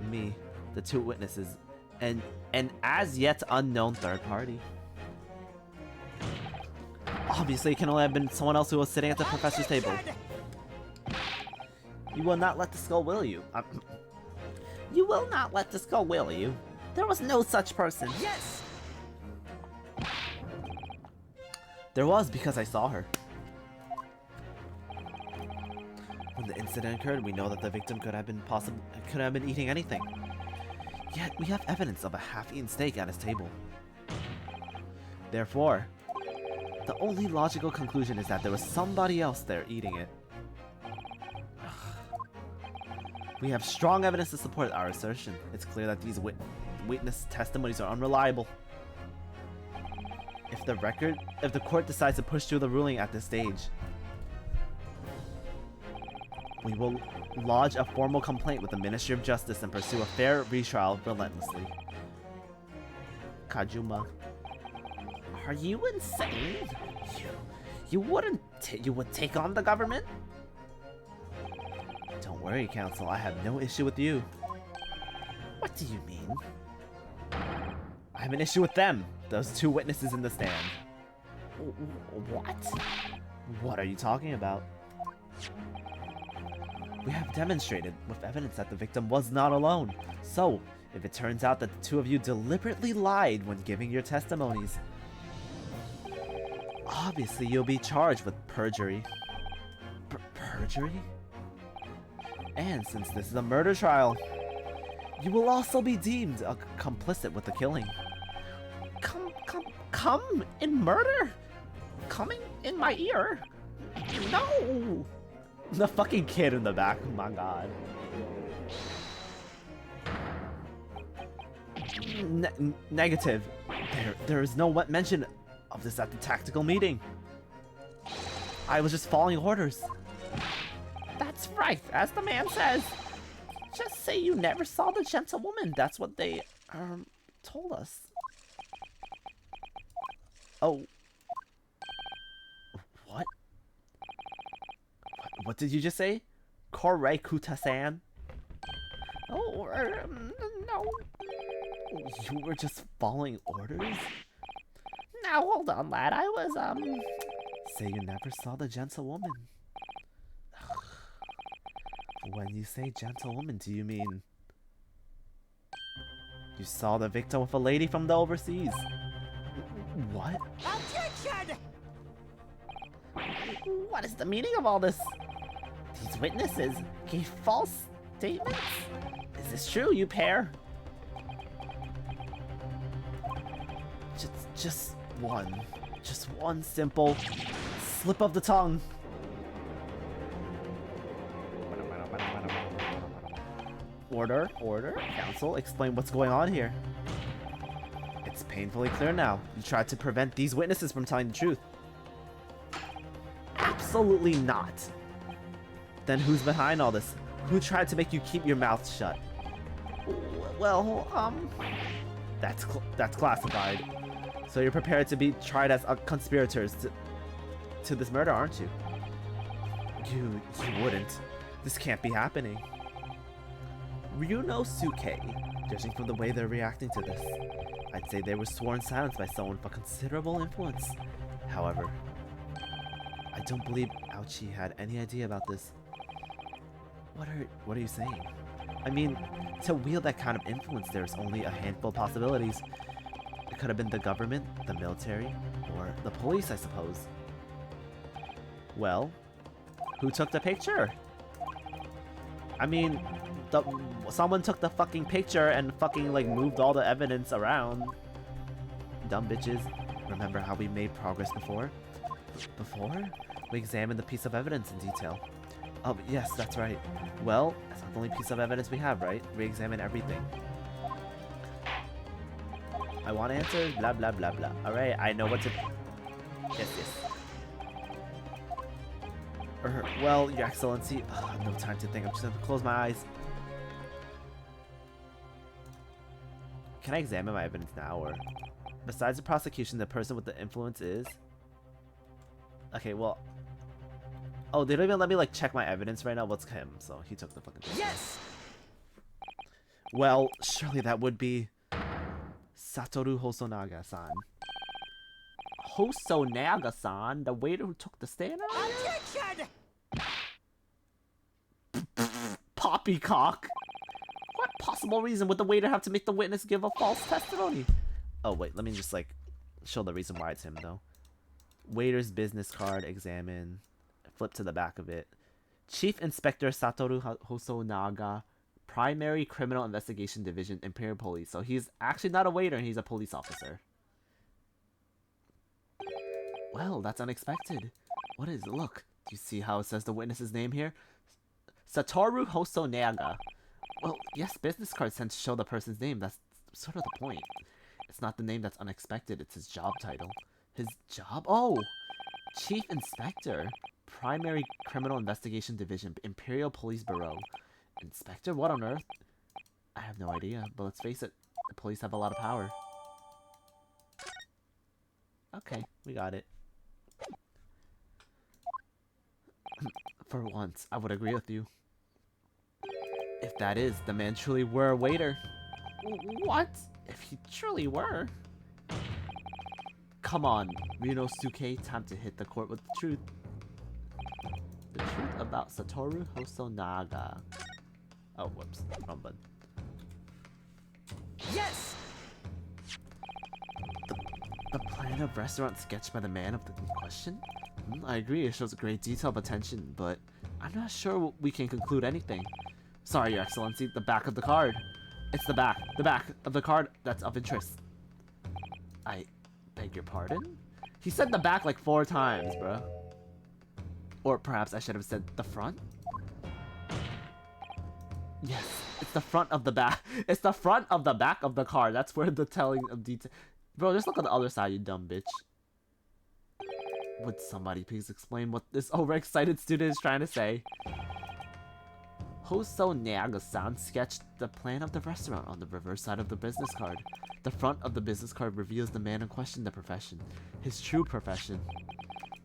me, the two witnesses, and an as yet unknown third party. Obviously, it can only have been someone else who was sitting at the professor's table. You will not let this go, will you? You will not let this go, will you? There was no such person. Yes! There was, because I saw her. When the incident occurred, we know that the victim could have been eating anything. Yet we have evidence of a half-eaten steak at his table. Therefore, the only logical conclusion is that there was somebody else there eating it. We have strong evidence to support our assertion. It's clear that these witness testimonies are unreliable. If the court decides to push through the ruling at this stage, we will lodge a formal complaint with the Ministry of Justice and pursue a fair retrial relentlessly. Kajuma. Are you insane? You would take on the government? Don't worry, counsel. I have no issue with you. What do you mean? I have an issue with them. Those two witnesses in the stand. What? What are you talking about? We have demonstrated with evidence that the victim was not alone. So, if it turns out that the two of you deliberately lied when giving your testimonies, obviously you'll be charged with perjury. Perjury? And since this is a murder trial, you will also be deemed complicit with the killing. Come in murder? Coming in my ear? No! The fucking kid in the back, oh my god. Negative. There is no mention of this at the tactical meeting. I was just following orders. That's right, as the man says. Just say you never saw the gentlewoman. That's what they, told us. Oh. What? What did you just say? Korei Kuta-san? Oh, no. You were just following orders? Now, hold on, lad. I was, Say you never saw the gentlewoman. When you say gentlewoman, do you mean you saw the victim with a lady from the overseas? What? Objection! What is the meaning of all this? These witnesses gave false statements? Is this true, you pair? Just one simple slip of the tongue. Order, counsel, explain what's going on here. It's painfully clear now. You tried to prevent these witnesses from telling the truth. Absolutely not. Then who's behind all this? Who tried to make you keep your mouth shut? Well, That's classified. So you're prepared to be tried as conspirators to this murder, aren't you? You wouldn't. This can't be happening. Ryunosuke, judging from the way they're reacting to this, I'd say they were sworn silence by someone with considerable influence. However, I don't believe Aochi had any idea about this. What are you saying? I mean, to wield that kind of influence, there's only a handful of possibilities. It could have been the government, the military, or the police, I suppose. Well, who took the picture? I mean, someone took the fucking picture and fucking like moved all the evidence around. Dumb bitches. Remember how we made progress before? Before? We examined the piece of evidence in detail. Oh, yes, that's right. Well, that's not the only piece of evidence we have, right? We examined everything. I want answers, blah, blah, blah, blah. Alright, I know what to... Yes, yes. Well, Your Excellency... no time to think. I'm just going to close my eyes. Can I examine my evidence now, or... Besides the prosecution, the person with the influence is... Okay, well... Oh, they don't even let me, like, check my evidence right now. What's him? So, he took the fucking... Yes! Well, surely that would be... Satoru Hosonaga-san. Hosonaga-san, the waiter who took the stand? Objection! Poppycock! What possible reason would the waiter have to make the witness give a false testimony? Oh, wait, let me just, like, show the reason why it's him, though. Waiter's business card, examine. Flip to the back of it. Chief Inspector Satoru Hosonaga, Primary Criminal Investigation Division, Imperial Police. So he's actually not a waiter, he's a police officer. Well, that's unexpected. What is it? Look, do you see how it says the witness's name here? Satoru Hosonaga. Well, yes, business cards tend to show the person's name. That's sort of the point. It's not the name that's unexpected, it's his job title. His job? Oh! Chief Inspector. Primary Criminal Investigation Division, Imperial Police Bureau. Inspector? What on earth? I have no idea, but let's face it, the police have a lot of power. Okay, we got it. For once, I would agree with you. If that is, the man truly were a waiter. What? If he truly were? Come on, Ryunosuke, time to hit the court with the truth. The truth about Satoru Hosonaga. Oh, whoops, wrong button. Yes! The plan of restaurant sketched by the man of the question? I agree, it shows great detail of attention, but I'm not sure we can conclude anything. Sorry, Your Excellency, the back of the card. It's the back of the card that's of interest. I beg your pardon? He said the back like 4 times, bro. Or perhaps I should have said the front? Yes, it's the front of the back. It's the front of the back of the card. That's where the telling of detail... Bro, just look on the other side, you dumb bitch. Would somebody please explain what this overexcited student is trying to say? Hosonaga-san sketched the plan of the restaurant on the reverse side of the business card. The front of the business card reveals the man in question, the profession. His true profession.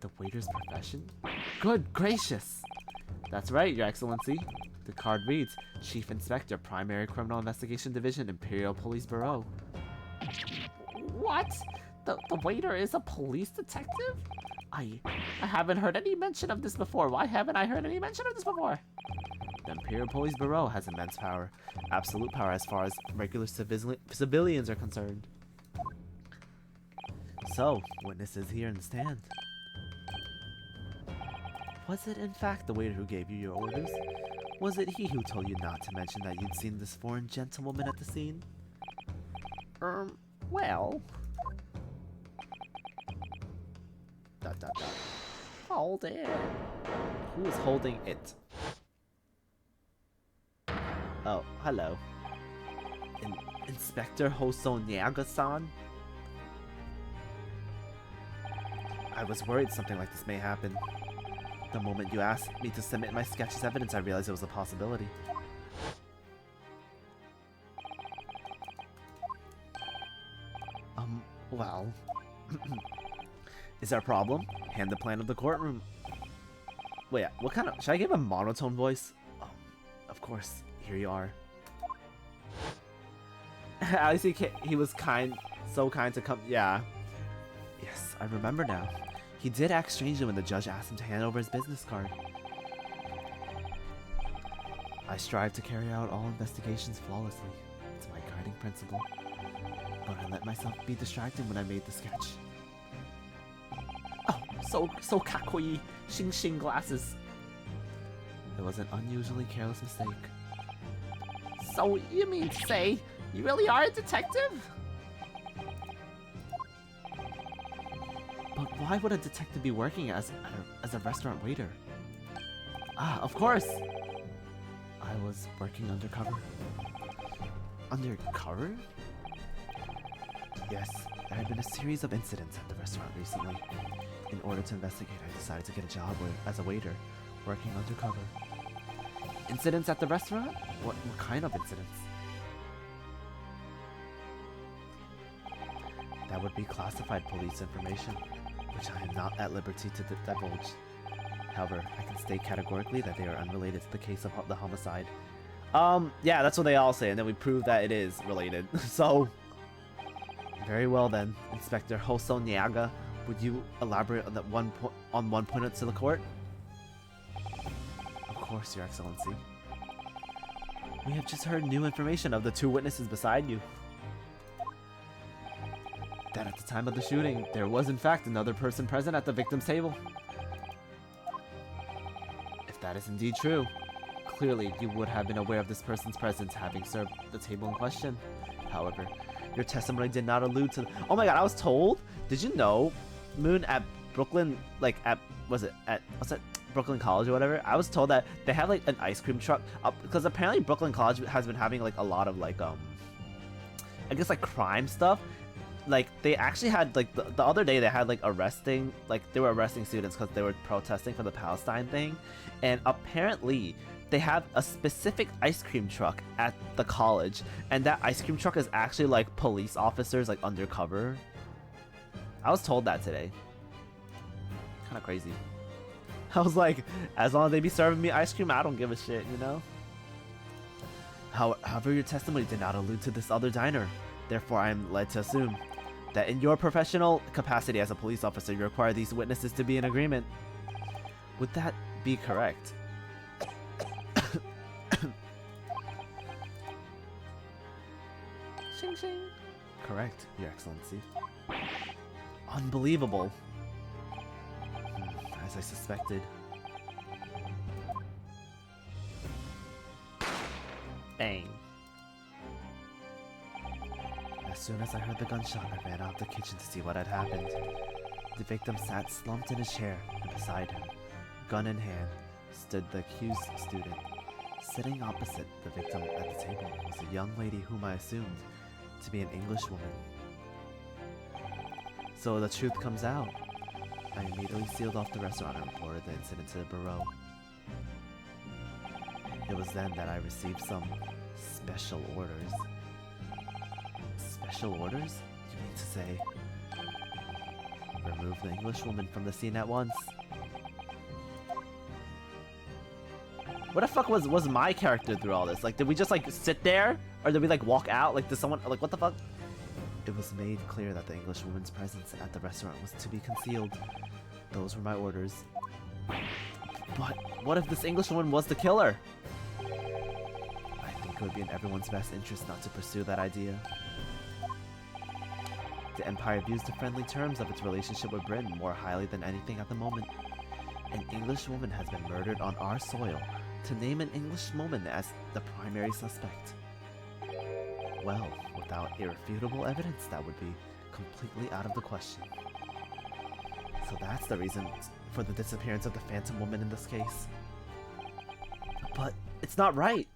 The waiter's profession? Good gracious! That's right, Your Excellency. The card reads, Chief Inspector, Primary Criminal Investigation Division, Imperial Police Bureau. What? The waiter is a police detective? I haven't heard any mention of this before. Why haven't I heard any mention of this before? The Imperial Police Bureau has immense power. Absolute power as far as regular civilians are concerned. So, witness is here in the stand. Was it in fact the waiter who gave you your orders? Was it he who told you not to mention that you'd seen this foreign gentlewoman at the scene? Well... Dot dot dot. Hold it. Who is holding it? Oh, hello. Inspector Hosonaga-san? I was worried something like this may happen. The moment you asked me to submit my sketch as evidence, I realized it was a possibility. Well... Is there a problem? Hand the plan of the courtroom. Wait, what kind of... Should I give a monotone voice? Of course. Here you are. At least he was so kind to come. Yeah. Yes, I remember now. He did act strangely when the judge asked him to hand over his business card. I strive to carry out all investigations flawlessly. It's my guiding principle. But I let myself be distracted when I made the sketch. Oh, so kakoi. Shing glasses. It was an unusually careless mistake. So you mean to say you really are a detective? But Why would a detective be working as a restaurant waiter? Ah, of course! I was working undercover. Undercover? Yes, there had been a series of incidents at the restaurant recently. In order to investigate, I decided to get a job as a waiter, working undercover. Incidents at the restaurant? What kind of incidents? That would be classified police information, which I am not at liberty to divulge. However, I can state categorically that they are unrelated to the case of the homicide. Yeah, that's what they all say, and then we prove that it is related. So, very well then, Inspector Hoso Nyaga, would you elaborate on that one point to the court? Of course, Your Excellency. We have just heard new information of the two witnesses beside you. That at the time of the shooting, there was in fact another person present at the victim's table. If that is indeed true, clearly you would have been aware of this person's presence having served the table in question. However, your testimony did not allude to... Oh my god, I was told? Did you know, Moon, at Brooklyn, like at... what's that? Brooklyn College or whatever? I was told that they have like an ice cream truck. Because apparently Brooklyn College has been having like a lot of like, I guess like crime stuff. Like they actually had like the other day they had like arresting, like they were arresting students because they were protesting for the Palestine thing. And apparently they have a specific ice cream truck at the college, and that ice cream truck is actually like police officers like undercover. I was told that today. Kind of crazy. I was like, as long as they be serving me ice cream, I don't give a shit, you know? However, your testimony did not allude to this other diner. Therefore, I am led to assume that in your professional capacity as a police officer, you require these witnesses to be in agreement. Would that be correct? Shing shing. Correct, Your Excellency. Unbelievable. As I suspected. Bang. As soon as I heard the gunshot, I ran out of the kitchen to see what had happened. The victim sat slumped in his chair, and beside him, gun in hand, stood the accused student. Sitting opposite the victim at the table was a young lady whom I assumed to be an English woman. So the truth comes out. I immediately sealed off the restaurant and reported the incident to the bureau. It was then that I received some special orders. Special orders? You mean to say, remove the English woman from the scene at once? What the fuck was my character through all this? Like, did we just like sit there? Or did we like walk out? Like, did someone, like, what the fuck? It was made clear that the English woman's presence at the restaurant was to be concealed. Those were my orders. But what if this English woman was the killer? I think it would be in everyone's best interest not to pursue that idea. The Empire views the friendly terms of its relationship with Britain more highly than anything at the moment. An English woman has been murdered on our soil. To name an English woman as the primary suspect, well, without irrefutable evidence, that would be completely out of the question. So that's the reason for the disappearance of the Phantom Woman in this case. But it's not right!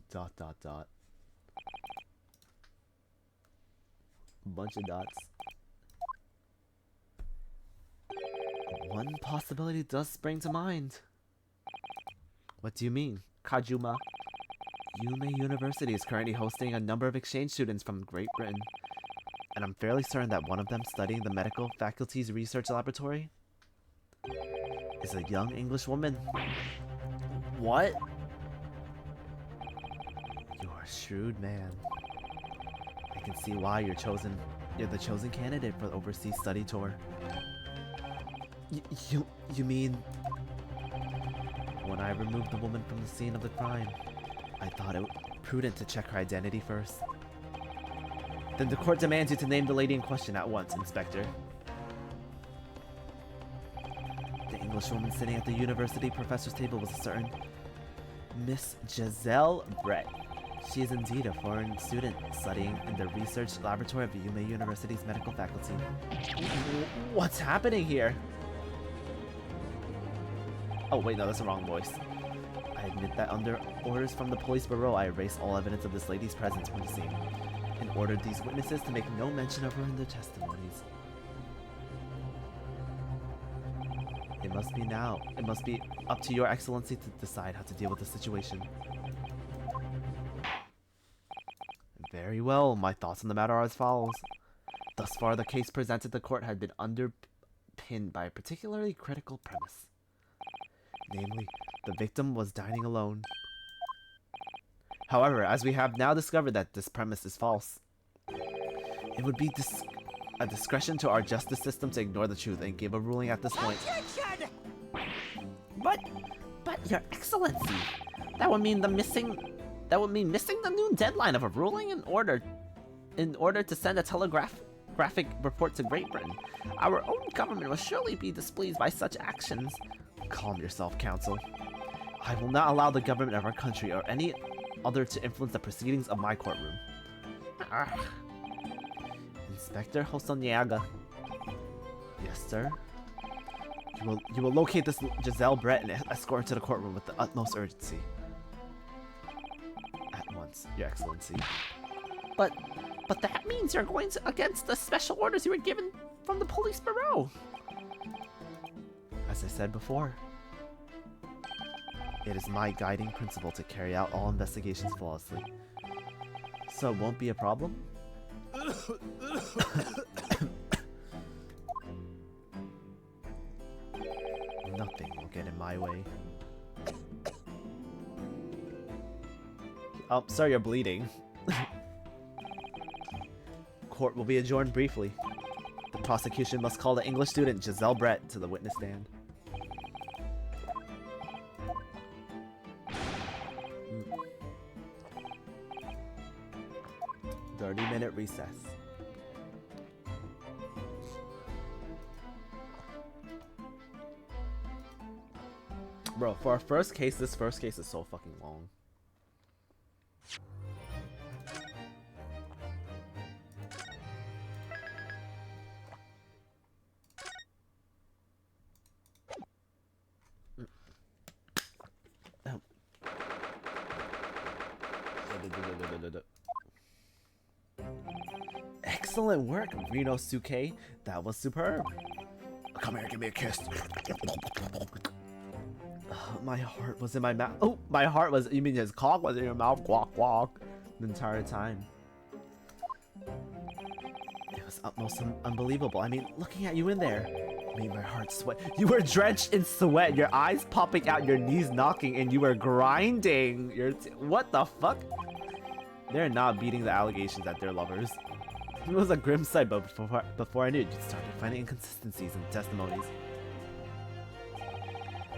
Dot dot dot. Bunch of dots. One possibility does spring to mind. What do you mean, Kajuma? Yume University is currently hosting a number of exchange students from Great Britain, and I'm fairly certain that one of them studying the medical faculty's research laboratory is a young English woman. What? You're a shrewd man. I can see why you're the chosen candidate for the overseas study tour. You mean... When I removed the woman from the scene of the crime, I thought it prudent to check her identity first. Then the court demands you to name the lady in question at once, Inspector. The English woman sitting at the university professor's table was a certain Miss Giselle Brett. She is indeed a foreign student studying in the research laboratory of the Yume University's medical faculty. What's happening here? Oh wait, no, that's the wrong voice. I admit that under orders from the police bureau, I erased all evidence of this lady's presence from the scene, and ordered these witnesses to make no mention of her in their testimonies. It must be up to your excellency to decide how to deal with the situation. Very well, my thoughts on the matter are as follows. Thus far, the case presented to court had been underpinned by a particularly critical premise. Namely, the victim was dining alone. However, as we have now discovered that this premise is false, it would be a discretion to our justice system to ignore the truth and give a ruling at this point. But Your Excellency, that would mean missing the noon deadline of a ruling in order to send a telegraphic report to Great Britain. Our own government will surely be displeased by such actions. Calm yourself, Counsel. I will not allow the government of our country or any other to influence the proceedings of my courtroom. Inspector Hosoniaga. Yes, sir? You will locate this Giselle Brett and escort her to the courtroom with the utmost urgency. At once, Your Excellency. But that means you're going against the special orders you were given from the police bureau. As I said before, it is my guiding principle to carry out all investigations flawlessly. So it won't be a problem? Nothing will get in my way. Oh, sorry, you're bleeding. Court will be adjourned briefly. The prosecution must call the English student Giselle Brett to the witness stand. 30-minute recess. Bro, for our first case, this first case is so fucking long. Excellent work, Rinosuke. That was superb. Come here, give me a kiss. My heart was in my mouth. Oh, my heart was. You mean his cock was in your mouth? Quack, quack. The entire time. It was utmost unbelievable. I mean, looking at you in there made my heart sweat. You were drenched in sweat, your eyes popping out, your knees knocking, and you were grinding. What the fuck? They're not beating the allegations at their lovers. It was a grim sight, but before I knew it, you started finding inconsistencies in testimonies.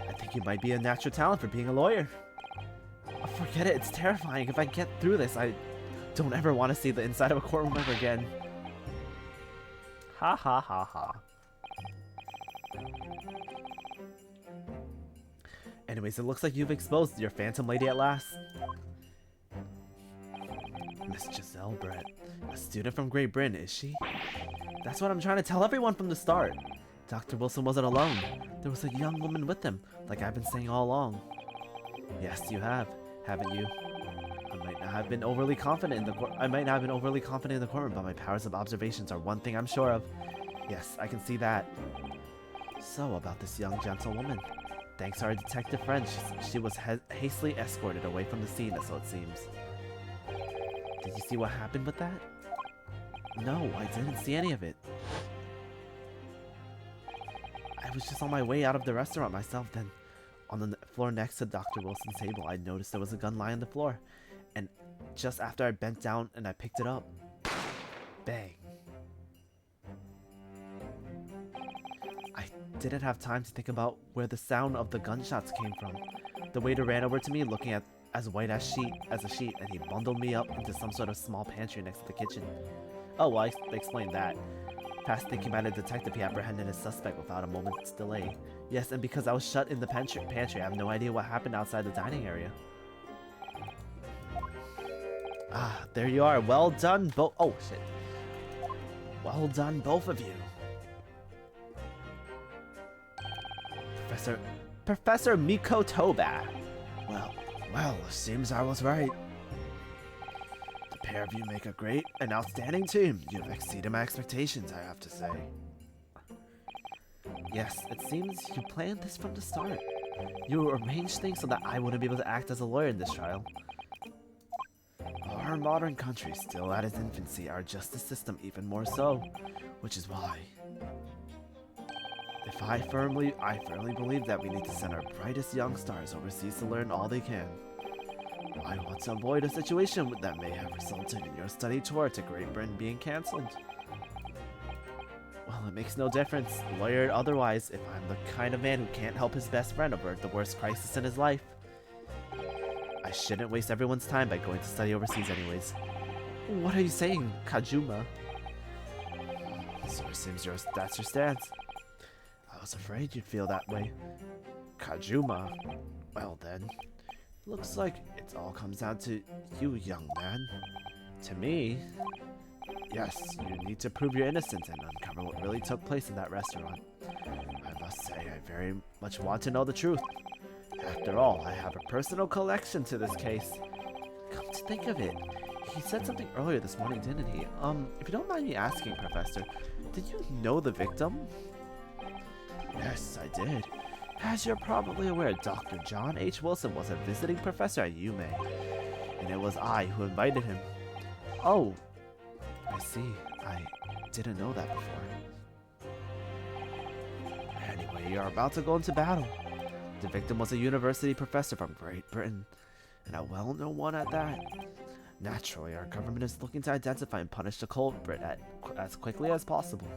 I think you might be a natural talent for being a lawyer. Forget it, it's terrifying. If I get through this, I don't ever want to see the inside of a courtroom ever again. Ha ha ha ha. Anyways, it looks like you've exposed your phantom lady at last. Miss Giselle Brett, a student from Great Britain, is she? That's what I'm trying to tell everyone from the start. Dr. Wilson wasn't alone. There was a young woman with him, like I've been saying all along. Yes, you have, haven't you? I might not have been overly confident in the courtroom, but my powers of observations are one thing I'm sure of. Yes, I can see that. So, about this young gentlewoman. Thanks to our detective friend, she was hastily escorted away from the scene, so it seems. Did you see what happened with that? No, I didn't see any of it. I was just on my way out of the restaurant myself, then on the floor next to Dr. Wilson's table, I noticed there was a gun lying on the floor. And just after I bent down and I picked it up, bang. I didn't have time to think about where the sound of the gunshots came from. The waiter ran over to me looking at as white as a sheet, and he bundled me up into some sort of small pantry next to the kitchen. Oh, well, I explained that. Fast thinking by the detective, he apprehended his suspect without a moment's delay. Yes, and because I was shut in the pantry, I have no idea what happened outside the dining area. Ah, there you are. Well done, oh, shit. Well done, both of you. Professor Miko Toba. Well, seems I was right. The pair of you make a great and outstanding team. You've exceeded my expectations, I have to say. Yes, it seems you planned this from the start. You arranged things so that I wouldn't be able to act as a lawyer in this trial. Our modern country is still at its infancy, our justice system even more so, which is why I firmly believe that we need to send our brightest young stars overseas to learn all they can. I want to avoid a situation that may have resulted in your study tour to Great Britain being cancelled. Well, it makes no difference, lawyer or otherwise, if I'm the kind of man who can't help his best friend avert the worst crisis in his life. I shouldn't waste everyone's time by going to study overseas anyways. What are you saying, Kajuma? So it seems that's your stance. I was afraid you'd feel that way. Kajuma? Well then, looks like it all comes down to you, young man. To me? Yes, you need to prove your innocence and uncover what really took place in that restaurant. I must say, I very much want to know the truth. After all, I have a personal connection to this case. Come to think of it, he said something earlier this morning, didn't he? If you don't mind me asking, Professor, did you know the victim? Yes, I did. As you're probably aware, Dr. John H. Wilson was a visiting professor at UMA, and it was I who invited him. Oh, I see. I didn't know that before. Anyway, you're about to go into battle. The victim was a university professor from Great Britain, and a well-known one at that. Naturally, our government is looking to identify and punish the culprit as quickly as possible.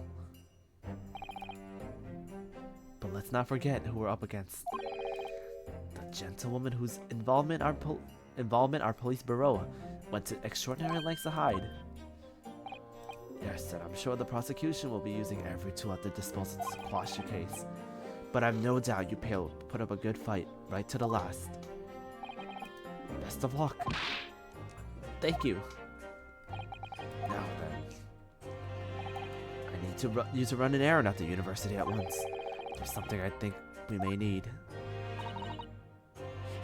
But let's not forget who we're up against. The gentlewoman whose involvement our police bureau went to extraordinary lengths to hide. Yes, and I'm sure the prosecution will be using every tool at their disposal to quash your case. But I've no doubt you put up a good fight, right to the last. Best of luck. Thank you. Now then, I need you to run an errand at the university at once. There's something I think we may need.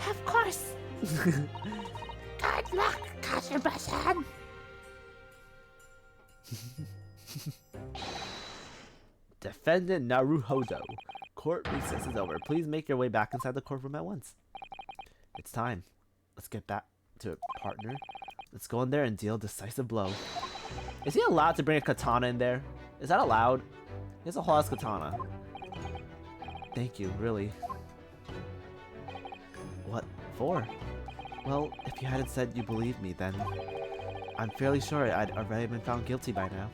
Of course. Good luck, Kajuma-san. Defendant Naruhodo. Court recess is over. Please make your way back inside the courtroom at once. It's time. Let's get back to it, partner. Let's go in there and deal a decisive blow. Is he allowed to bring a katana in there? Is that allowed? He has a whole ass katana. Thank you, really. What for? Well, if you hadn't said you believed me, then I'm fairly sure I'd already been found guilty by now.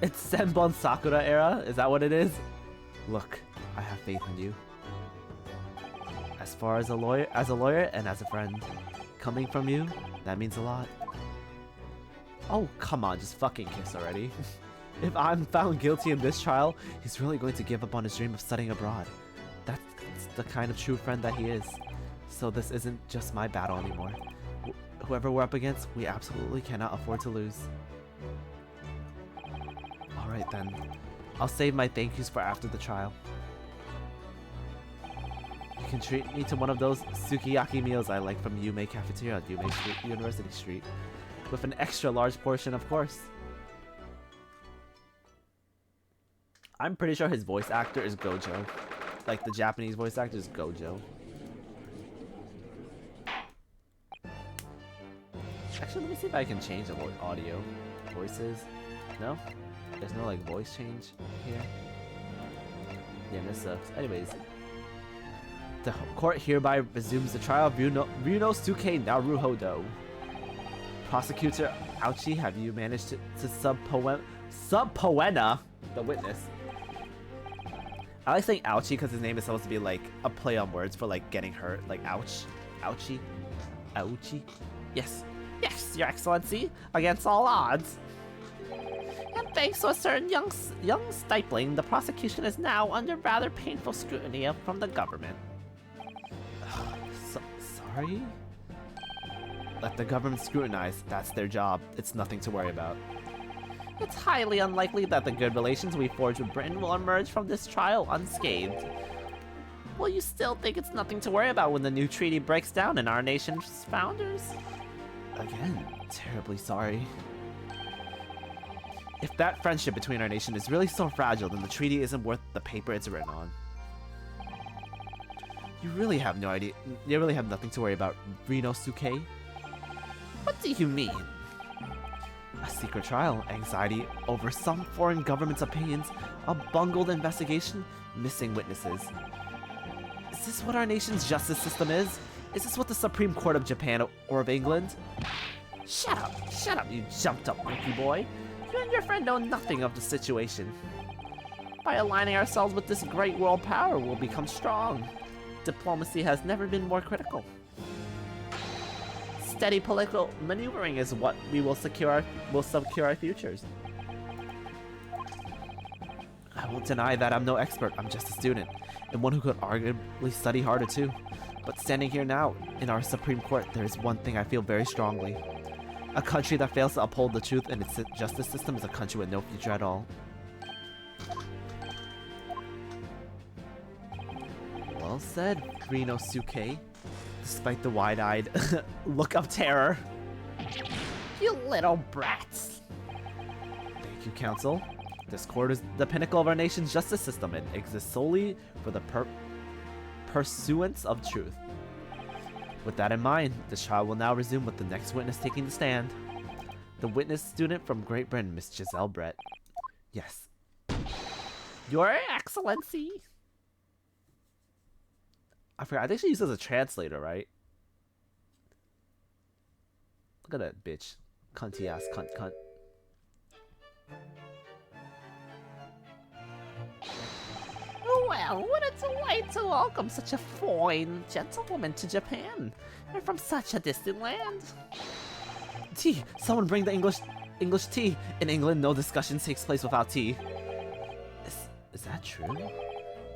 It's Senbon Sakura era? Is that what it is? Look, I have faith in you. As far as a lawyer and as a friend, coming from you, that means a lot. Oh, come on, just fucking kiss already. If I'm found guilty in this trial, he's really going to give up on his dream of studying abroad. That's the kind of true friend that he is. So this isn't just my battle anymore. Whoever we're up against, we absolutely cannot afford to lose. Alright then. I'll save my thank yous for after the trial. You can treat me to one of those sukiyaki meals I like from Yume Cafeteria at Yume University Street. With an extra large portion, of course. I'm pretty sure his voice actor is Gojo. Like, the Japanese voice actor is Gojo. Actually, let me see if I can change the audio. Voices. No? There's no, like, voice change here. Yeah, this sucks. Anyways. The court hereby resumes the trial of Ryunosuke Naruhodo. Prosecutor Ouchi, have you managed to subpoena the witness? I like saying Ouchie because his name is supposed to be like a play on words for like getting hurt, like ouch, Ouchie, Ouchie. Yes, Your Excellency, against all odds. And thanks to a certain young Stipling, the prosecution is now under rather painful scrutiny from the government. Sorry? Let the government scrutinize. That's their job. It's nothing to worry about. It's highly unlikely that the good relations we forge with Britain will emerge from this trial unscathed. Will you still think it's nothing to worry about when the new treaty breaks down and our nation's founders? Again, terribly sorry. If that friendship between our nation is really so fragile, then the treaty isn't worth the paper it's written on. You really have no idea. You really have nothing to worry about, Rinosuke. What do you mean? A secret trial, anxiety over some foreign government's opinions, a bungled investigation, missing witnesses. Is this what our nation's justice system is? Is this what the Supreme Court of Japan or of England? Shut up, you jumped up monkey boy. You and your friend know nothing of the situation. By aligning ourselves with this great world power, we'll become strong. Diplomacy has never been more critical. Steady political maneuvering is what will secure our futures. I won't deny that I'm no expert. I'm just a student, and one who could arguably study harder too. But standing here now, in our Supreme Court, there is one thing I feel very strongly. A country that fails to uphold the truth in its justice system is a country with no future at all. Well said, Rinosuke. Despite the wide-eyed look of terror. You little brats. Thank you, Council. This court is the pinnacle of our nation's justice system and exists solely for the pursuance of truth. With that in mind, the trial will now resume with the next witness taking the stand. The witness student from Great Britain, Miss Giselle Brett. Yes. Your Excellency. I forgot, I think she uses a translator, right? Look at that bitch. Cunty ass, cunt. Well, what a delight to welcome such a fine gentlewoman to Japan, and from such a distant land. Tea! Someone bring the English tea! In England, no discussion takes place without tea. Is that true?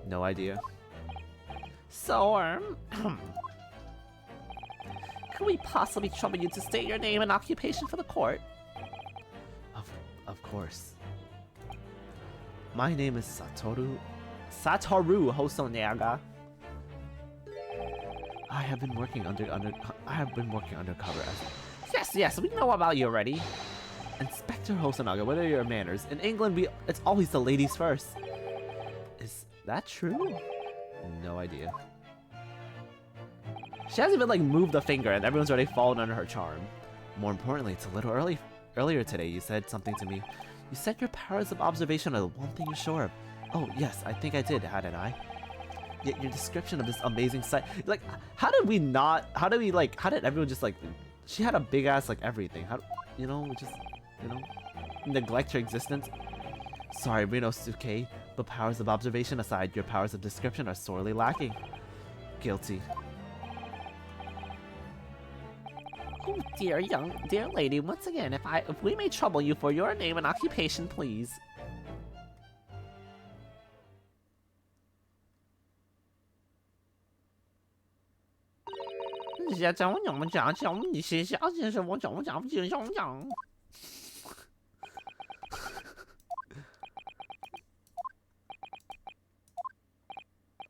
No idea. So, can we possibly trouble you to state your name and occupation for the court? Of course. My name is Satoru Hosonaga. I have been working undercover as Yes, we know about you already. Inspector Hosonaga. What are your manners? In England, it's always the ladies first. Is that true? No idea. She hasn't even like moved a finger and everyone's already fallen under her charm. More importantly, it's a little earlier today you said something to me. You said your powers of observation are the one thing you're sure of. Oh yes, I think I did, hadn't I? Yet your description of this amazing sight, like, how did everyone just like, she had a big ass like everything. How, neglect her existence? Sorry, Rinosuke, but powers of observation aside, your powers of description are sorely lacking. Guilty. Oh dear lady, once again, if we may trouble you for your name and occupation, please.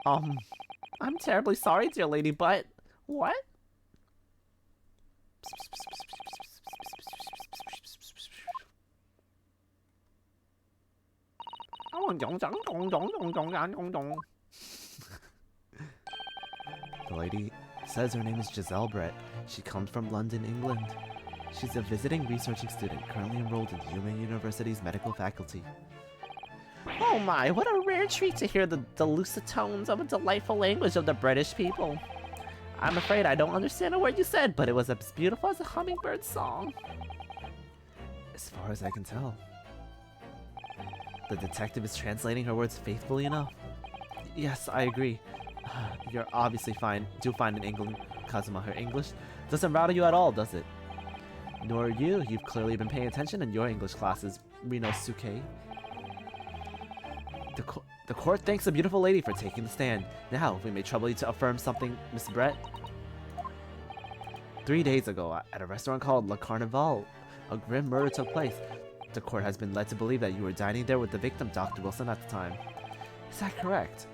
I'm terribly sorry, dear lady, but what? The lady says her name is Giselle Brett. She comes from London, England. She's a visiting researching student currently enrolled in UMA University's medical faculty. Oh my, what a rare treat to hear the delusive tones of a delightful language of the British people. I'm afraid I don't understand a word you said, but it was as beautiful as a hummingbird's song. As far as I can tell. The detective is translating her words faithfully enough. Yes, I agree. You're obviously do fine in England, Kazuma. Her English doesn't rattle you at all, does it? Nor you. You've clearly been paying attention in your English classes, Rinosuke. The court thanks the beautiful lady for taking the stand. Now, we may trouble you to affirm something, Miss Brett. 3 days ago, at a restaurant called Le Carnival, a grim murder took place. The court has been led to believe that you were dining there with the victim, Dr. Wilson, at the time. Is that correct?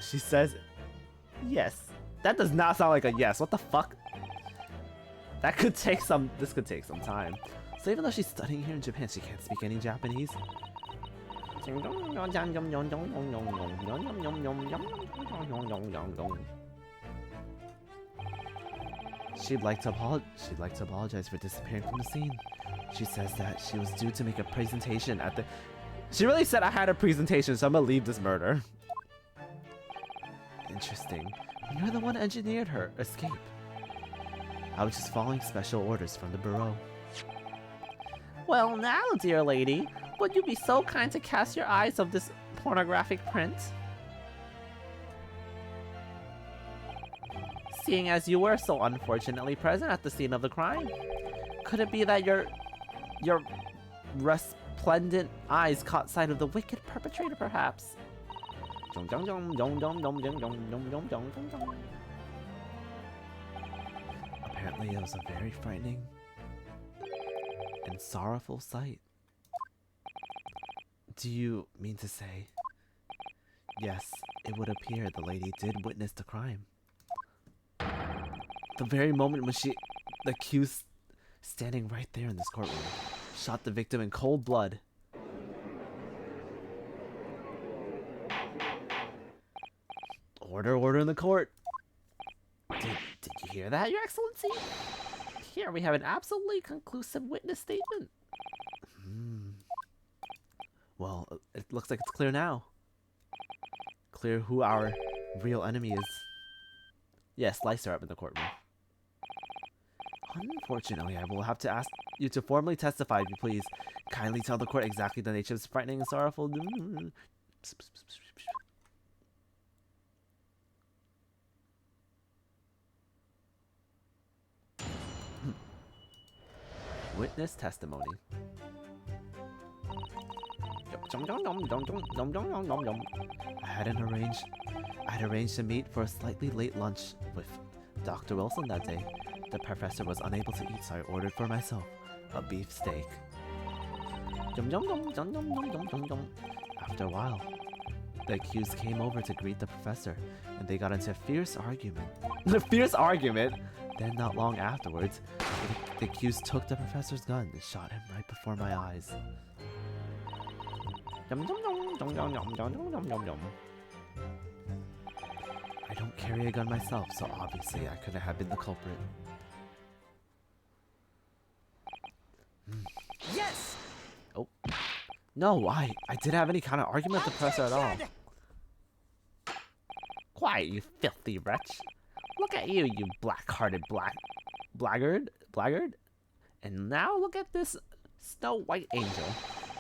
She says, yes. That does not sound like a yes. What the fuck? This could take some time. So even though she's studying here in Japan, she can't speak any Japanese. She'd like to apologize for disappearing from the scene. She says that she was due to make a presentation at the... She really said I had a presentation, so I'm gonna leave this murder. Interesting. You're the one who engineered her escape. I was just following special orders from the bureau. Well now, dear lady, would you be so kind to cast your eyes of this pornographic print? Seeing as you were so unfortunately present at the scene of the crime, could it be that your resplendent eyes caught sight of the wicked perpetrator, perhaps? Apparently it was a very frightening and sorrowful sight. Do you mean to say? Yes, it would appear the lady did witness the crime. The very moment when the accused, standing right there in this courtroom, shot the victim in cold blood. Order in the court. Did you hear that, Your Excellency? Here we have an absolutely conclusive witness statement. Well, it looks like it's clear now. Clear who our real enemy is. Yes, lice are up in the courtroom. Unfortunately, I will have to ask you to formally testify, if you please. Kindly tell the court exactly the nature of this frightening and sorrowful... Witness testimony. I had arranged to meet for a slightly late lunch with Dr. Wilson that day. The professor was unable to eat, so I ordered for myself a beef steak. After a while, the accused came over to greet the professor, and they got into a fierce argument. A fierce argument? Then, not long afterwards, the accused took the professor's gun and shot him right before my eyes. I don't carry a gun myself, so obviously I couldn't have been the culprit. Yes! Oh. No, I didn't have any kind of argument with the professor at all. Quiet, you filthy wretch. Look at you, you black-hearted blackguard. And now look at this Snow White angel.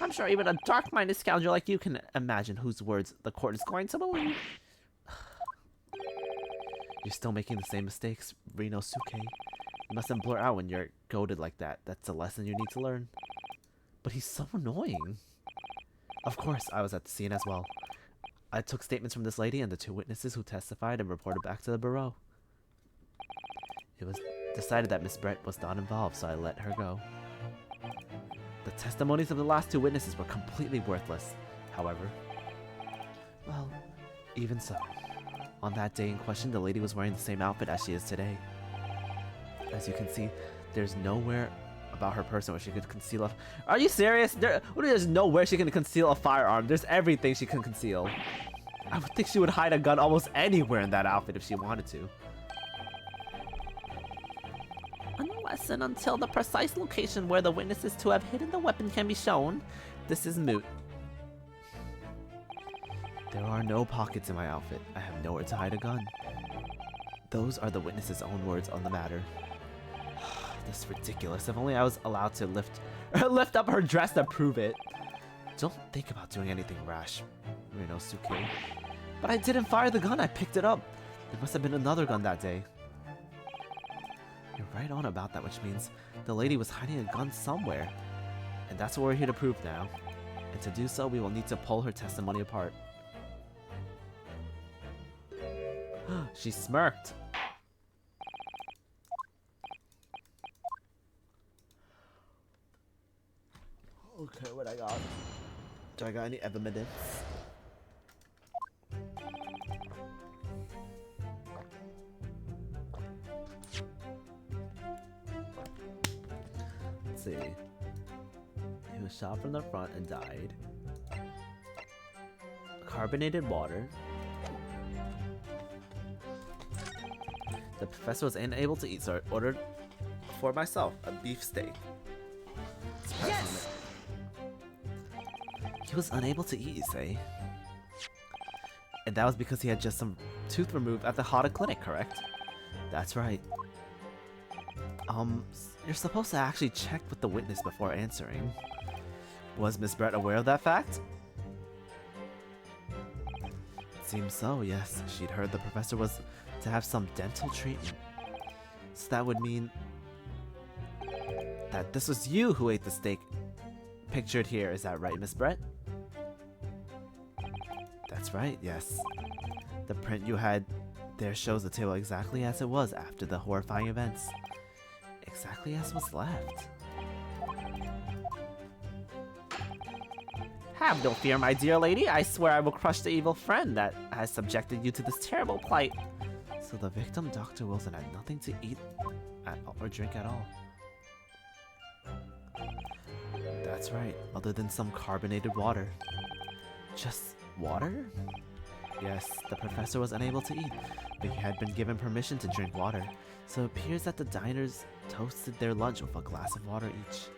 I'm sure even a dark-minded scoundrel like you can imagine whose words the court is going to believe. You're still making the same mistakes, Rinosuke. You mustn't blurt out when you're goaded like that. That's a lesson you need to learn. But he's so annoying. Of course, I was at the scene as well. I took statements from this lady and the two witnesses who testified and reported back to the bureau. It was decided that Miss Brett was not involved, so I let her go. The testimonies of the last two witnesses were completely worthless, however. Well, even so. On that day in question, the lady was wearing the same outfit as she is today. As you can see, there's nowhere about her person where she could conceal a... Are you serious? There's nowhere she can conceal a firearm. There's everything she can conceal. I would think she would hide a gun almost anywhere in that outfit if she wanted to. Unless and until the precise location where the witnesses to have hidden the weapon can be shown, this is moot. There are no pockets in my outfit. I have nowhere to hide a gun. Those are the witnesses' own words on the matter. This is ridiculous. If only I was allowed to lift up her dress to prove it. Don't think about doing anything rash, Rinosuke. But I didn't fire the gun. I picked it up. There must have been another gun that day. You're right on about that, which means the lady was hiding a gun somewhere. And that's what we're here to prove now. And to do so, we will need to pull her testimony apart. She smirked. Okay, what I got? Do I got any evidence? Let's see. He was shot from the front and died. Carbonated water. The professor was unable to eat, so I ordered for myself a beef steak. Yes! He was unable to eat, you say? And that was because he had just some tooth removed at the Hada clinic, correct? That's right. You're supposed to actually check with the witness before answering. Was Miss Brett aware of that fact? It seems so, yes. She'd heard the professor was to have some dental treatment. So that would mean that this was you who ate the steak pictured here, is that right, Miss Brett? That's right, yes. The print you had there shows the table exactly as it was after the horrifying events. Exactly as was left. Have no fear, my dear lady. I swear I will crush the evil friend that has subjected you to this terrible plight. So the victim, Dr. Wilson, had nothing to eat or drink at all. That's right, other than some carbonated water. Just water? Yes, the professor was unable to eat, but he had been given permission to drink water, so it appears that the diners toasted their lunch with a glass of water each.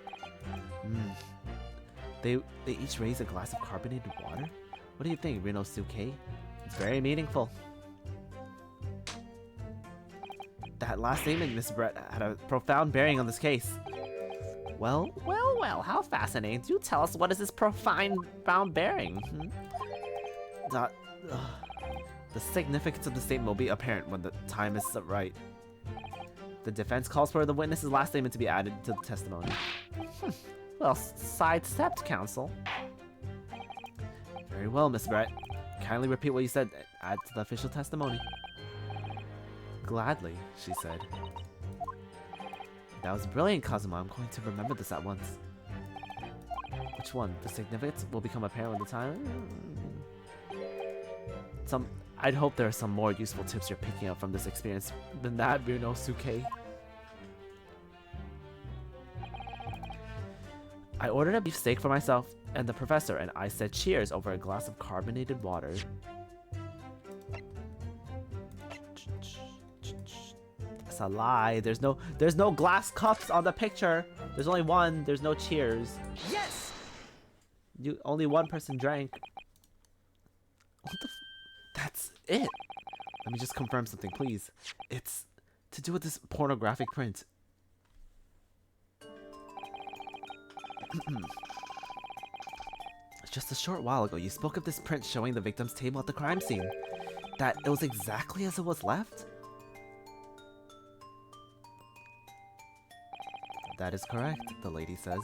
They each raised a glass of carbonated water? What do you think, Rinosuke? It's very meaningful. That last statement, Miss Brett, had a profound bearing on this case. Well, how fascinating. Do tell us, what is this profound bearing? The significance of the statement will be apparent when the time is right. The defense calls for the witness's last statement to be added to the testimony. Well, sidestepped, counsel. Very well, Miss Brett. Kindly repeat what you said. Add to the official testimony. Gladly, she said. That was brilliant, Kazuma. I'm going to remember this at once. Which one? The significance will become apparent with the time? I'd hope there are some more useful tips you're picking up from this experience than that, Rinosuke. I ordered a beef steak for myself and the professor, and I said cheers over a glass of carbonated water. That's a lie. There's no glass cups on the picture. There's only one. There's no cheers. Yes! Only one person drank. What the That's it. Let me just confirm something, please. It's to do with this pornographic print. Just a short while ago, you spoke of this print showing the victim's table at the crime scene. That it was exactly as it was left? That is correct, the lady says.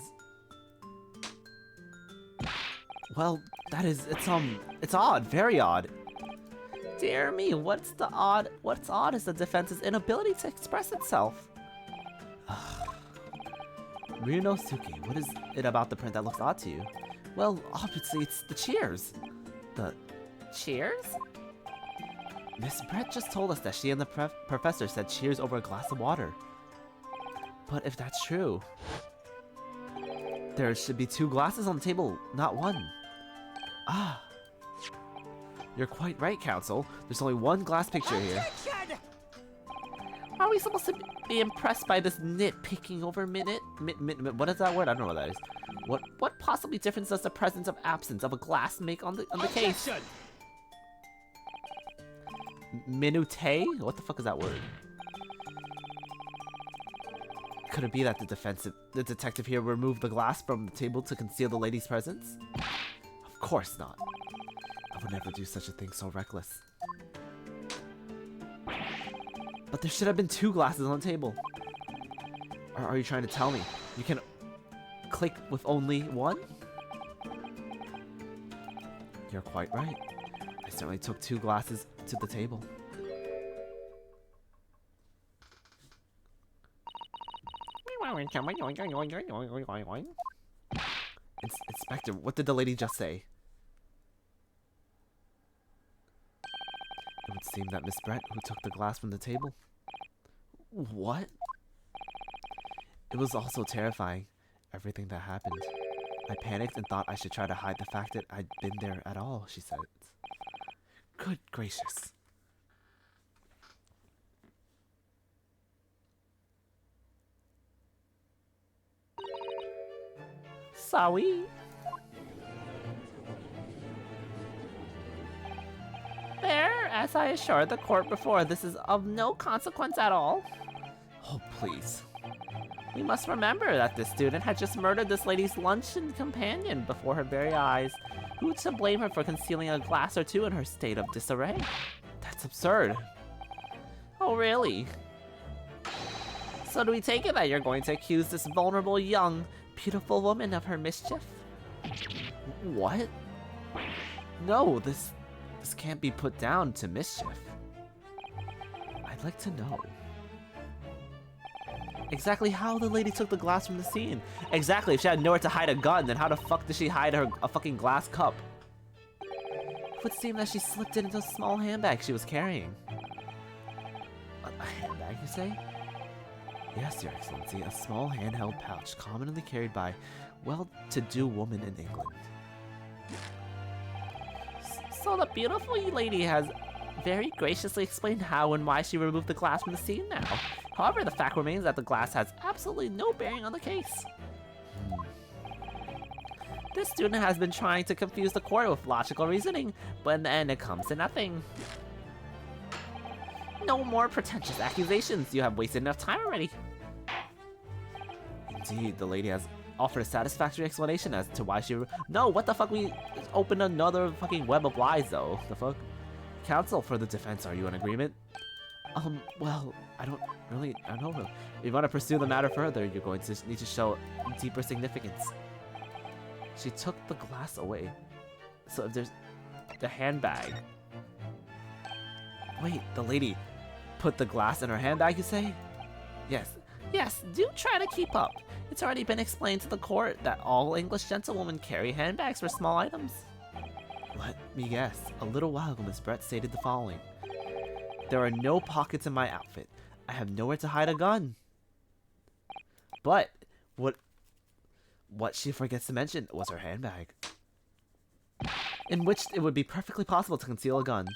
Well, it's odd, very odd. Dear me, what's odd is the defense's inability to express itself. Rinosuke, what is it about the print that looks odd to you? Well, obviously it's the cheers. The cheers? Miss Brett just told us that she and the professor said cheers over a glass of water. But if that's true, there should be 2 glasses on the table, not 1. Ah. You're quite right, Counsel. There's only 1 glass picture here. Are we supposed to be impressed by this nitpicking over minute? What is that word? I don't know what that is. What possibly difference does the presence of absence of a glass make on the case? Minute? What the fuck is that word? Could it be that the detective here removed the glass from the table to conceal the lady's presence? Of course not. I would never do such a thing so reckless. But there should have been 2 glasses on the table. Or are you trying to tell me you can click with only one? You're quite right. I certainly took 2 glasses to the table. Inspector, what did the lady just say? It would seem that Miss Brett, who took the glass from the table. What? It was also terrifying, everything that happened. I panicked and thought I should try to hide the fact that I'd been there at all, she said. Good gracious. Sorry. There, as I assured the court before, this is of no consequence at all. Oh, please. We must remember that this student had just murdered this lady's luncheon companion before her very eyes. Who's to blame her for concealing a glass or two in her state of disarray? That's absurd. Oh, really? So do we take it that you're going to accuse this vulnerable, young, beautiful woman of her mischief? What? No, this can't be put down to mischief. I'd like to know exactly how the lady took the glass from the scene. Exactly, if she had nowhere to hide a gun, then how the fuck did she hide a fucking glass cup? It would seem that she slipped it into a small handbag she was carrying. A handbag, you say? Yes, Your Excellency, a small handheld pouch commonly carried by well-to-do women in England. So the beautiful lady has very graciously explained how and why she removed the glass from the scene now. However, the fact remains that the glass has absolutely no bearing on the case. This student has been trying to confuse the court with logical reasoning, but in the end it comes to nothing. No more pretentious accusations. You have wasted enough time already. Indeed, the lady has offered a satisfactory explanation as to why she... No, what the fuck? We opened another fucking web of lies, though. The fuck? Counsel for the defense, are you in agreement? Well, I don't know. If you want to pursue the matter further, you're going to need to show deeper significance. She took the glass away. So if there's... the handbag. Wait, the lady put the glass in her handbag, you say? Yes. Yes, do try to keep up. It's already been explained to the court that all English gentlewomen carry handbags for small items. Let me guess. A little while ago, Miss Brett stated the following. There are no pockets in my outfit. I have nowhere to hide a gun. But what she forgets to mention was her handbag, in which it would be perfectly possible to conceal a gun.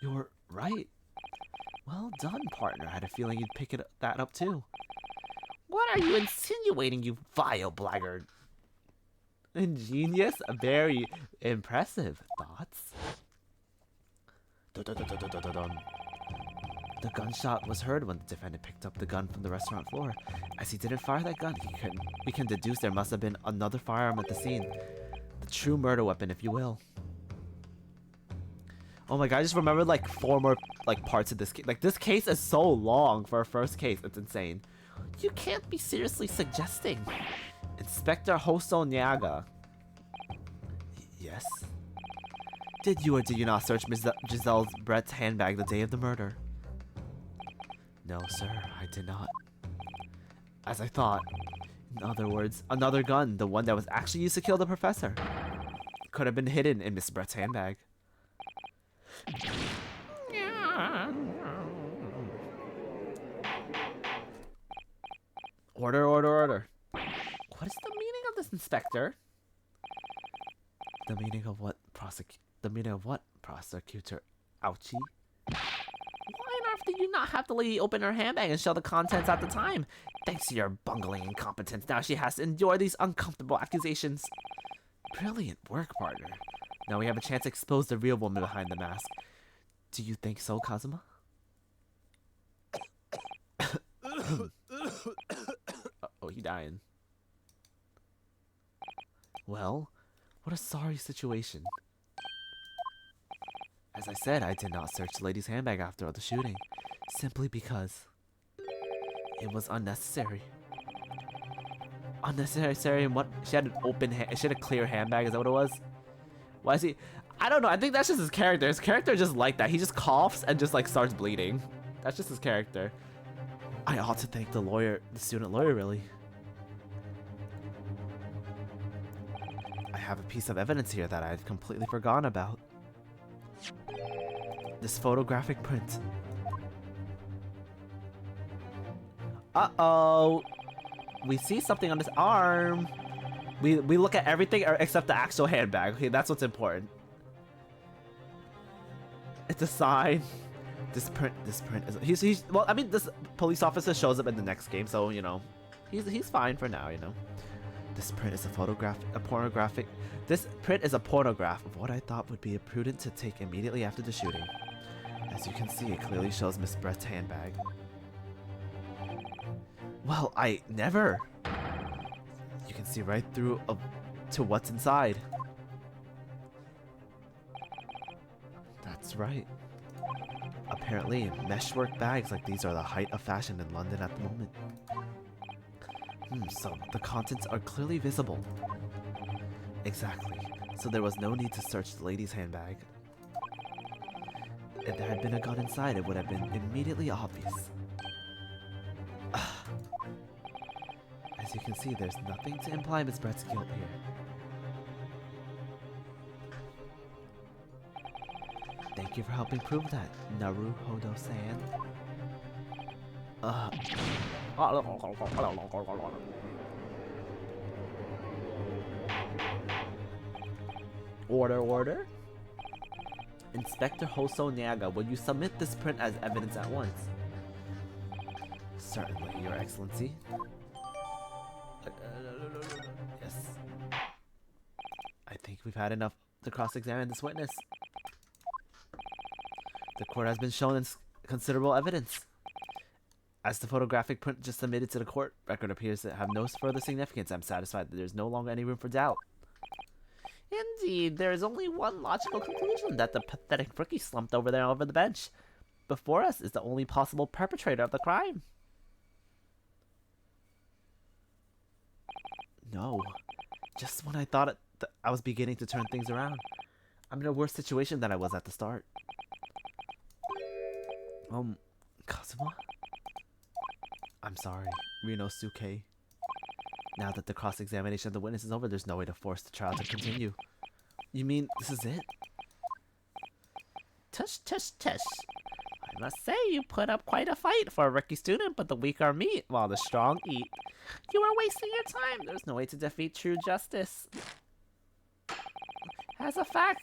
You're right. Well done, partner. I had a feeling you'd pick that up too. What are you insinuating, you vile blackguard? Ingenious, very impressive. Thoughts? The gunshot was heard when the defendant picked up the gun from the restaurant floor. As he didn't fire that gun, we can deduce there must have been another firearm at the scene. The true murder weapon, if you will. Oh my god, I just remembered like 4 more like parts of this case. Like, this case is so long for a first case. It's insane. You can't be seriously suggesting. Inspector Hoso Nyaga. Yes? Did you or did you not search Ms. Giselle Brett's handbag the day of the murder? No, sir, I did not. As I thought. In other words, another gun, the one that was actually used to kill the professor, could have been hidden in Miss Brett's handbag. Order, order, order. What is the meaning of this, Inspector? The meaning of what, prosecutor? Ouchie? Why on earth did you not have the lady open her handbag and show the contents at the time? Thanks to your bungling incompetence, now she has to endure these uncomfortable accusations. Brilliant work, partner. Now we have a chance to expose the real woman behind the mask. Do you think so, Kazuma? Oh, he dying. Well, what a sorry situation. As I said, I did not search the lady's handbag after the shooting, simply because it was unnecessary. Unnecessary and what? She had an open hand. She had a clear handbag. Is that what it was? Why is he? I don't know. I think that's just his character. His character just like that. He just coughs and just like starts bleeding. That's just his character. I ought to thank the lawyer, the student lawyer, really. I have a piece of evidence here that I've completely forgotten about. This photographic print. Uh-oh. We see something on his arm. We look at everything except the actual handbag. Okay, that's what's important. It's a sign. This print is he's well, I mean, this police officer shows up in the next game, so you know, he's fine for now, you know. This print is a pornographic. This print is a pornograph of what I thought would be prudent to take immediately after the shooting. As you can see, it clearly shows Miss Brett's handbag. Well, I never. You can see right through to what's inside. That's right. Apparently, meshwork bags like these are the height of fashion in London at the moment. So the contents are clearly visible. Exactly. So there was no need to search the lady's handbag. If there had been a gun inside, it would have been immediately obvious. As you can see, there's nothing to imply Miss Brett's guilt here. Thank you for helping prove that, Naruhodo-san. Order. Inspector Hoso Nyaga, will you submit this print as evidence at once? Certainly, Your Excellency. Yes. I think we've had enough to cross-examine this witness. The court has been shown considerable evidence. As the photographic print just submitted to the court record appears to have no further significance, I'm satisfied that there's no longer any room for doubt. Indeed, there is only one logical conclusion, that the pathetic rookie slumped over there over the bench before us is the only possible perpetrator of the crime. No. Just when I thought I was beginning to turn things around. I'm in a worse situation than I was at the start. Kazuma? I'm sorry, Ryunosuke. Now that the cross-examination of the witness is over, there's no way to force the trial to continue. You mean this is it? Tush. I must say you put up quite a fight for a rookie student, but the weak are meat while the strong eat. You are wasting your time. There's no way to defeat true justice. As a fact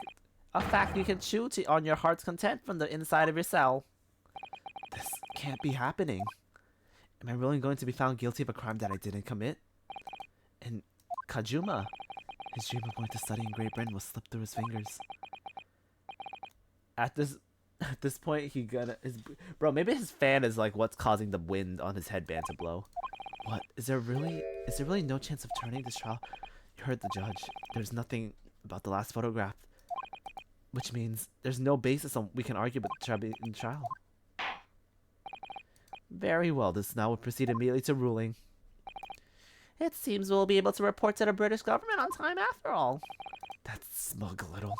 you can chew on your heart's content from the inside of your cell. This can't be happening. Am I really going to be found guilty of a crime that I didn't commit? And Kajuma, his dream of going to study in Great Britain will slip through his fingers. At this point, bro, maybe his fan is like what's causing the wind on his headband to blow. What? Is there really no chance of turning this trial? You heard the judge. There's nothing about the last photograph, which means there's no basis on we can argue about the trial. Very well. This now will proceed immediately to ruling. It seems we'll be able to report to the British government on time after all. That's smug a little.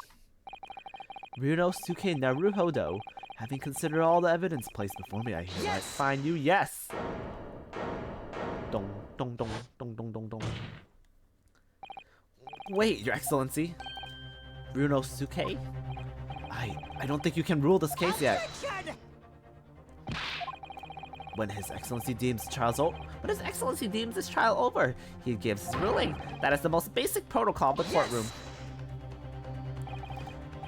Ryunosuke Naruhodo, having considered all the evidence placed before me, I hereby find you yes. Dong. Wait, Your Excellency. Ryunosuke? I don't think you can rule this case yet. When His Excellency deems this trial over, he gives his ruling. That is the most basic protocol of the courtroom.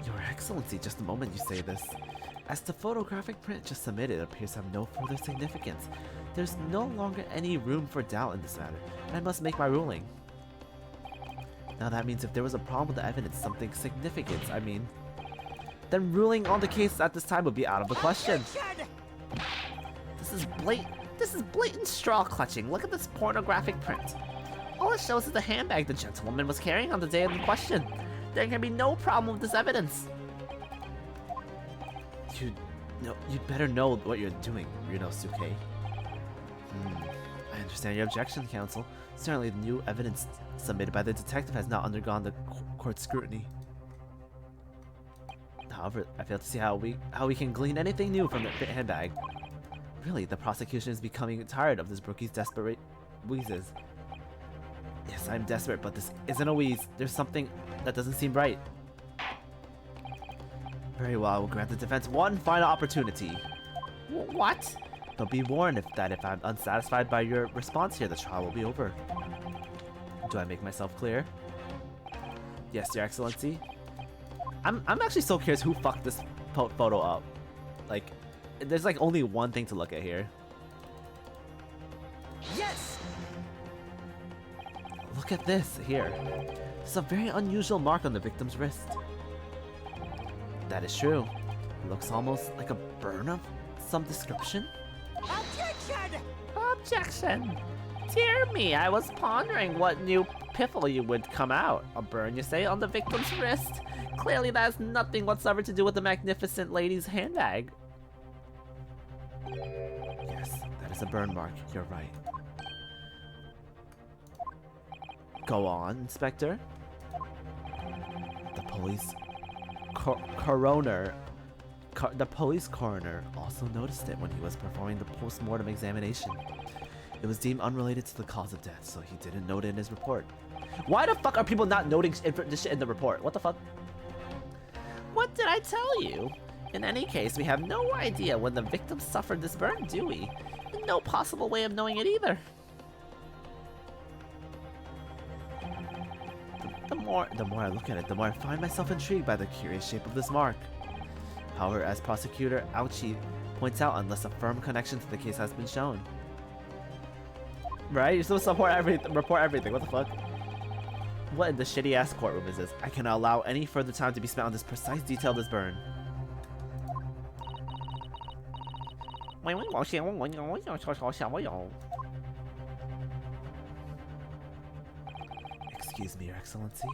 Your Excellency, just a moment you say this. As the photographic print just submitted appears to have no further significance, there's no longer any room for doubt in this matter, and I must make my ruling. Now that means if there was a problem with the evidence, something significant, then ruling on the case at this time would be out of the question. This is blatant straw clutching. Look at this pornographic print. All it shows is the handbag the gentlewoman was carrying on the day of the question. There can be no problem with this evidence. You'd better know what you're doing, Ryunosuke. I understand your objection, counsel. Certainly, the new evidence submitted by the detective has not undergone the court scrutiny. However, I fail to see how we can glean anything new from the handbag. Really, the prosecution is becoming tired of this rookie's desperate wheezes. Yes, I'm desperate, but this isn't a wheeze. There's something that doesn't seem right. Very well, I will grant the defense one final opportunity. What? But be warned that if I'm unsatisfied by your response here, the trial will be over. Do I make myself clear? Yes, Your Excellency. I'm actually so curious who fucked this photo up. Like, there's like only one thing to look at here. Yes! Look at this here. It's a very unusual mark on the victim's wrist. That is true. It looks almost like a burn of some description. Objection! Objection! Dear me, I was pondering what new piffle you would come out. A burn, you say, on the victim's wrist? Clearly that has nothing whatsoever to do with the magnificent lady's handbag. Yes, that is a burn mark. You're right. Go on, Inspector. The police coroner also noticed it when he was performing the post-mortem examination. It was deemed unrelated to the cause of death, so he didn't note it in his report. Why the fuck are people not noting this shit in the report? What the fuck? What did I tell you? In any case, we have no idea when the victim suffered this burn, do we? And no possible way of knowing it either. The more I look at it, the more I find myself intrigued by the curious shape of this mark. However, as Prosecutor Ouchi points out, unless a firm connection to the case has been shown. Right? You're supposed to report everything. What the fuck? What in the shitty ass courtroom is this? I cannot allow any further time to be spent on this precise detail of this burn. Excuse me, Your Excellency.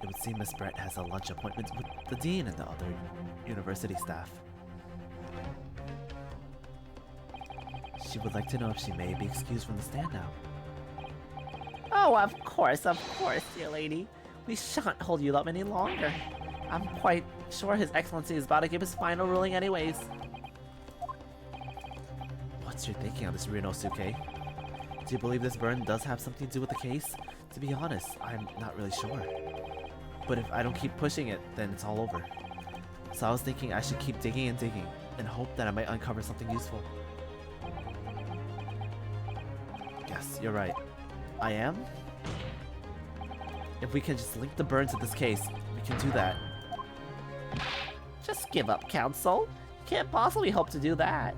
It would seem Miss Brett has a lunch appointment with the dean and the other university staff. She would like to know if she may be excused from the stand now. Oh, of course, dear lady. We shan't hold you up any longer. I'm quite sure His Excellency is about to give his final ruling anyways. What's your thinking on this, Ryunosuke? Do you believe this burn does have something to do with the case? To be honest, I'm not really sure. But if I don't keep pushing it, then it's all over. So I was thinking I should keep digging and digging, and hope that I might uncover something useful. Yes, you're right. I am? If we can just link the burn to this case, we can do that. Just give up, counsel. You can't possibly hope to do that.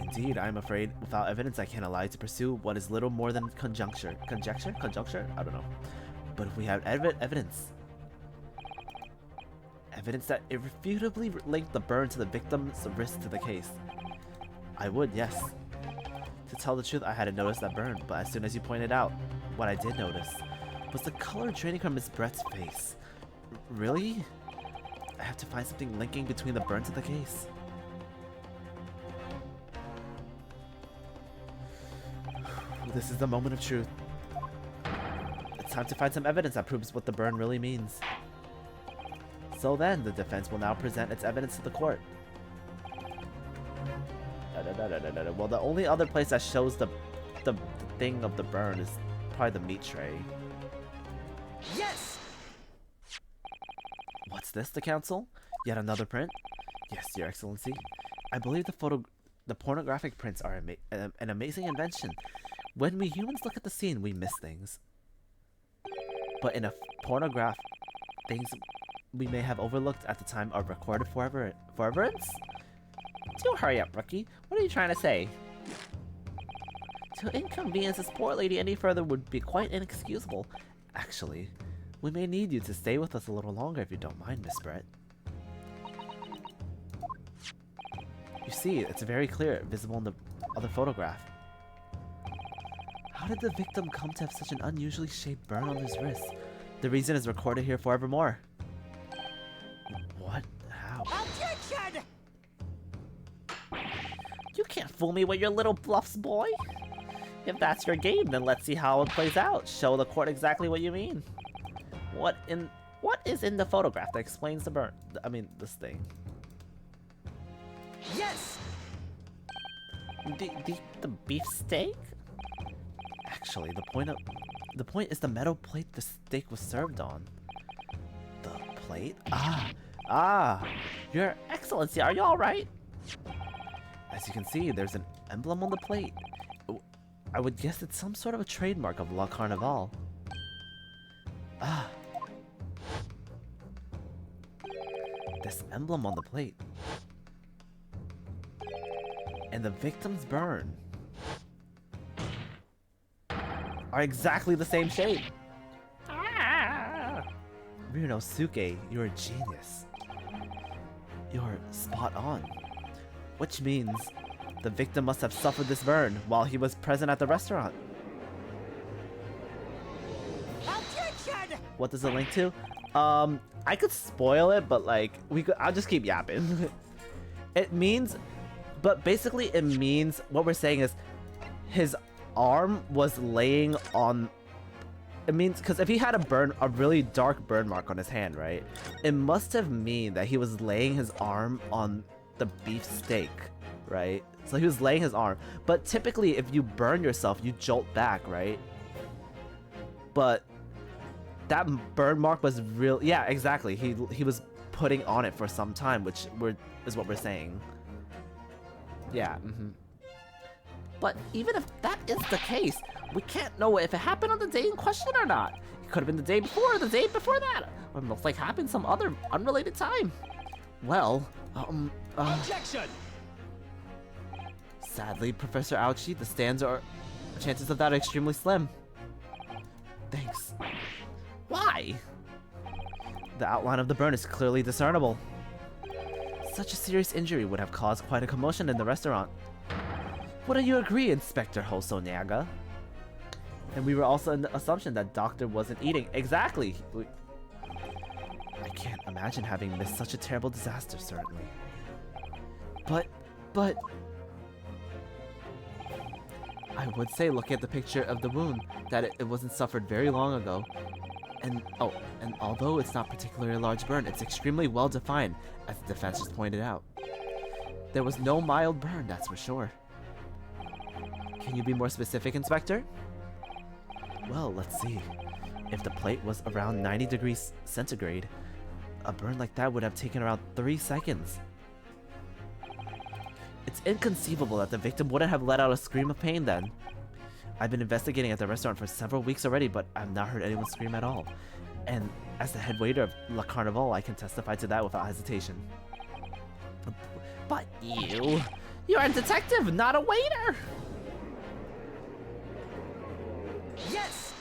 Indeed, I'm afraid without evidence I can't allow you to pursue what is little more than conjecture. Conjecture? Conjecture? I don't know. But if we have evidence that irrefutably linked the burn to the victim's wrist to the case, I would, yes. To tell the truth, I hadn't noticed that burn, but as soon as you pointed out, what I did notice was the color draining from Miss Brett's face. Really? I have to find something linking between the burn to the case. This is the moment of truth. It's time to find some evidence that proves what the burn really means. So then, the defense will now present its evidence to the court. Well, the only other place that shows the thing of the burn is probably the meat tray. Yes! What's this, the council? Yet another print? Yes, Your Excellency. I believe the pornographic prints are an amazing invention. When we humans look at the scene, we miss things. But in a pornograph, things we may have overlooked at the time are recorded forever. Foreverance? Do hurry up, rookie. What are you trying to say? To inconvenience this poor lady any further would be quite inexcusable. Actually, we may need you to stay with us a little longer if you don't mind, Miss Brett. You see, it's very clear, visible in the other photograph. How did the victim come to have such an unusually shaped burn on his wrist? The reason is recorded here forevermore. What? How? Objection! You can't fool me with your little bluffs, boy. If that's your game, then let's see how it plays out. Show the court exactly what you mean. What is in the photograph that explains the burn? I mean, this thing. Yes! The beefsteak? Actually, the point is the metal plate the steak was served on. The plate? Your Excellency, are you alright? As you can see, there's an emblem on the plate. I would guess it's some sort of a trademark of La Carnival. This emblem on the plate. And the victim's burn are exactly the same shape. Ryunosuke, you're a genius. You're spot on. Which means the victim must have suffered this burn while he was present at the restaurant. Objection! What does it link to? I could spoil it, but like I'll just keep yapping. It means, but basically it means what we're saying is his arm was laying on. It means because if he had a really dark burn mark on his hand, right? It must have mean that he was laying his arm on the beef steak, right? So he was laying his arm. But typically, if you burn yourself, you jolt back, right? But that burn mark was real. Yeah, exactly. He was putting on it for some time, which is what we're saying. Yeah. But even if that is the case, we can't know if it happened on the day in question or not. It could have been the day before or the day before that. Or most likely happened some other unrelated time. Well, Objection! sadly, Professor Ouchie, the chances of that are extremely slim. Thanks. Why? The outline of the burn is clearly discernible. Such a serious injury would have caused quite a commotion in the restaurant. Wouldn't you agree, Inspector Hosonaga? And we were also in the assumption that Doctor wasn't eating. Exactly! I can't imagine having missed such a terrible disaster, certainly. But... I would say, looking at the picture of the wound, that it wasn't suffered very long ago. And although it's not particularly a large burn, it's extremely well defined, as the defense just pointed out. There was no mild burn, that's for sure. Can you be more specific, Inspector? Well, let's see. If the plate was around 90 degrees centigrade, a burn like that would have taken around 3 seconds. It's inconceivable that the victim wouldn't have let out a scream of pain then. I've been investigating at the restaurant for several weeks already, but I've not heard anyone scream at all. And as the head waiter of La Carnival, I can testify to that without hesitation. But you're a detective, not a waiter! Yes!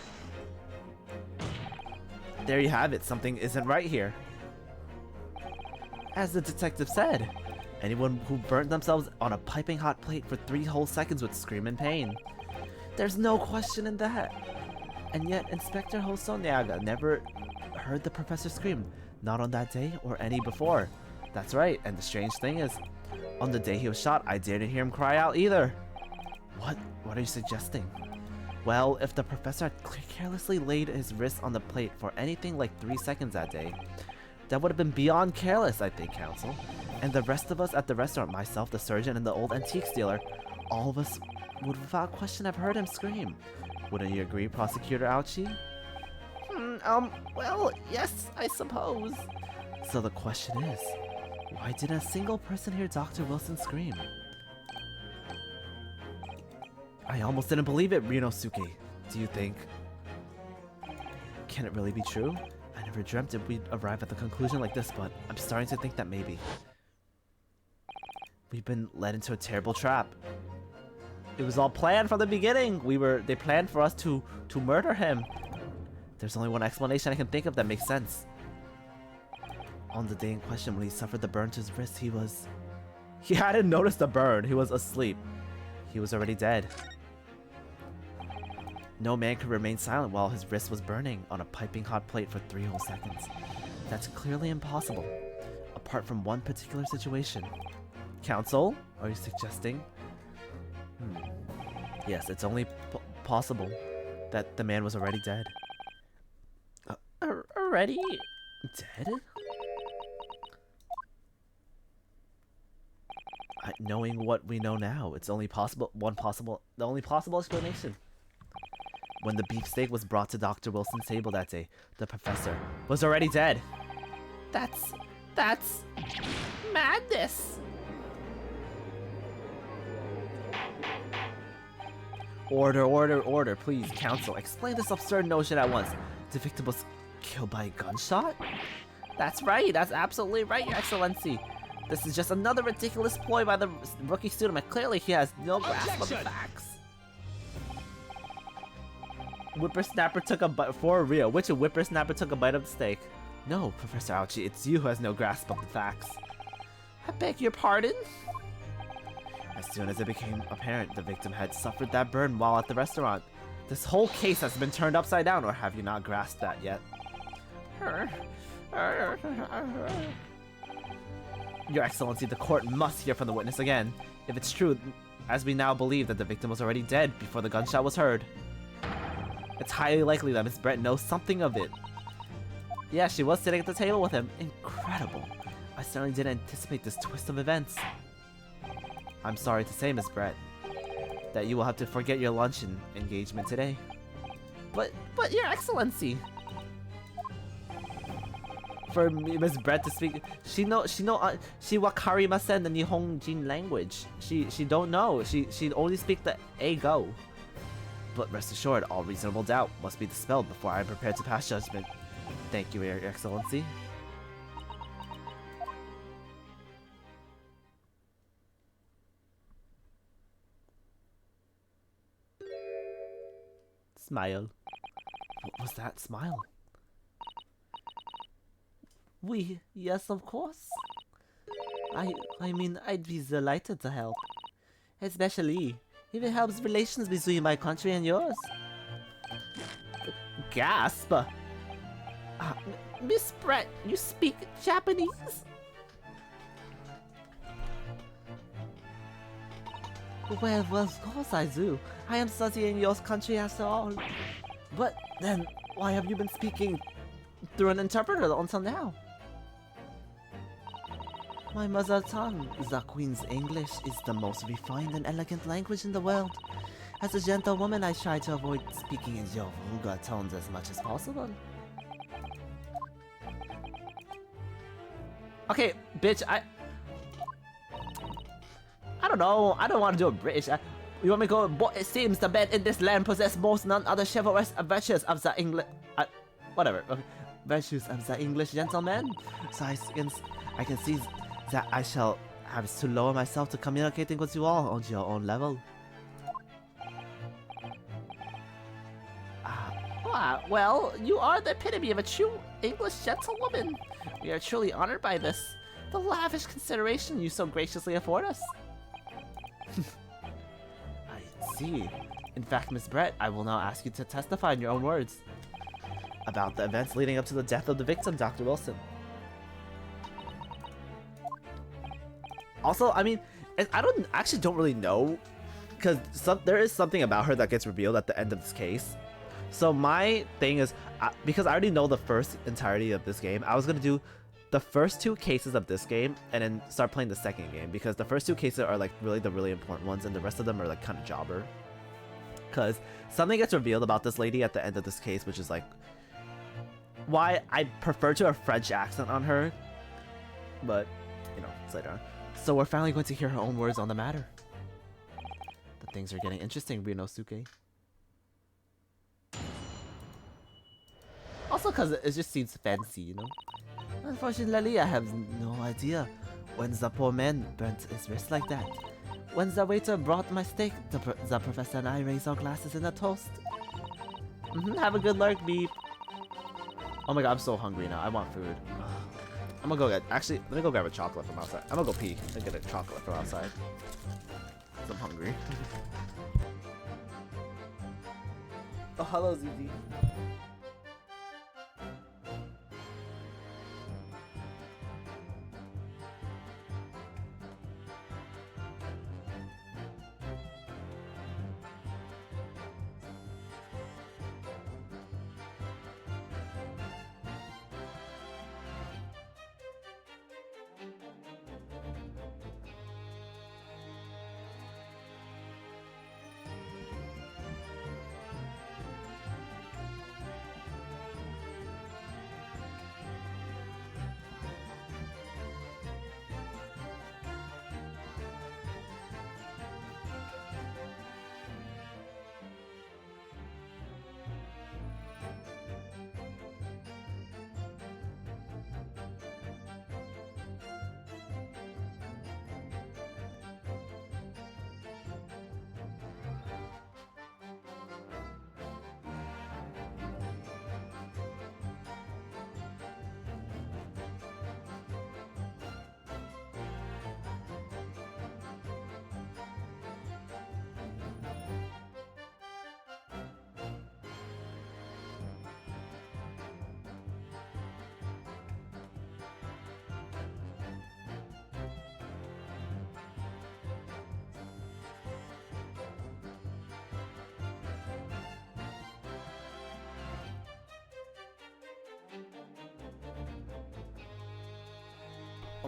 There you have it, something isn't right here. As the detective said, anyone who burnt themselves on a piping hot plate for 3 whole seconds would scream in pain. There's no question in that. And yet, Inspector Hosonaga never heard the professor scream, not on that day or any before. That's right, and the strange thing is, on the day he was shot, I didn't hear him cry out either. What are you suggesting? Well, if the professor had carelessly laid his wrist on the plate for anything like 3 seconds that day, that would have been beyond careless, I think, Counsel. And the rest of us at the restaurant, myself, the surgeon, and the old antiques dealer, all of us would without question have heard him scream. Wouldn't you agree, Prosecutor Ouchie? Well, yes, I suppose. So the question is, why didn't a single person hear Dr. Wilson scream? I almost didn't believe it, Ryunosuke. Do you think? Can it really be true? I never dreamt that we'd arrive at the conclusion like this, but I'm starting to think that maybe we've been led into a terrible trap. It was all planned from the beginning. They planned for us to murder him. There's only one explanation I can think of that makes sense. On the day in question, when he suffered the burn to his wrist, he hadn't noticed the burn. He was asleep. He was already dead. No man could remain silent while his wrist was burning on a piping hot plate for 3 whole seconds. That's clearly impossible, apart from one particular situation. Counsel, are you suggesting? Yes, it's only possible that the man was already dead. Already? Dead? Knowing what we know now, it's only possible, the only possible explanation. When the beefsteak was brought to Dr. Wilson's table that day, the professor was already dead. That's madness. Order, please, counsel. Explain this absurd notion at once. The victim was killed by a gunshot? That's right. That's absolutely right, Your Excellency. This is just another ridiculous ploy by the rookie student, but clearly he has no grasp of the Objection! facts. Whippersnapper took a bite for real. Which whippersnapper took a bite of the steak? No, Professor Ouchie, it's you who has no grasp of the facts. I beg your pardon? As soon as it became apparent the victim had suffered that burn while at the restaurant, this whole case has been turned upside down, or have you not grasped that yet? Your Excellency, the court must hear from the witness again. If it's true, as we now believe that the victim was already dead before the gunshot was heard, it's highly likely that Miss Brett knows something of it. Yeah, she was sitting at the table with him. Incredible. I certainly didn't anticipate this twist of events. I'm sorry to say, Miss Brett, that you will have to forget your luncheon engagement today. But Your Excellency. For Miss Brett to speak, she wakarimasen the Nihonjin language. She don't know. She only speak the Eigo. But rest assured, all reasonable doubt must be dispelled before I am prepared to pass judgment. Thank you, Your Excellency. Smile. What was that smile? Yes, of course. I mean, I'd be delighted to help. Especially if it helps relations between my country and yours. Gasp! Miss Brett, you speak Japanese? Well, of course I do. I am studying your country after all. But then, why have you been speaking through an interpreter until now? My mother tongue, the Queen's English, is the most refined and elegant language in the world. As a gentlewoman, I try to avoid speaking in your vulgar tones as much as possible. Okay, bitch, I don't know. I don't want to do a British. You want me to go? But it seems the men in this land possess most none other chivalrous virtues of the English. Whatever. Okay. Virtues of the English gentleman. So I can see that I shall have to lower myself to communicating with you all on your own level. Well, you are the epitome of a true English gentlewoman. We are truly honored by this, the lavish consideration you so graciously afford us. I see. In fact, Miss Brett, I will now ask you to testify in your own words about the events leading up to the death of the victim, Dr. Wilson. Also, I mean, I don't really know, because there is something about her that gets revealed at the end of this case. So my thing is, because I already know the first entirety of this game, I was gonna do the first two cases of this game and then start playing the second game, because the first two cases are like really the really important ones, and the rest of them are like kind of jobber. Because something gets revealed about this lady at the end of this case, which is like why I prefer to have a French accent on her, but you know, it's later on. So we're finally going to hear her own words on the matter. The things are getting interesting, Ryunosuke. Also because it just seems fancy, you know? Unfortunately, I have no idea when the poor man burnt his wrist like that. When the waiter brought my steak, the professor and I raised our glasses in a toast. Have a good lurk, beep. Oh my god, I'm so hungry now. I want food. I'm gonna go get, actually, let me go grab a chocolate from outside. I'm gonna go pee and get a chocolate from outside. 'Cause I'm hungry. Oh, hello, ZZ.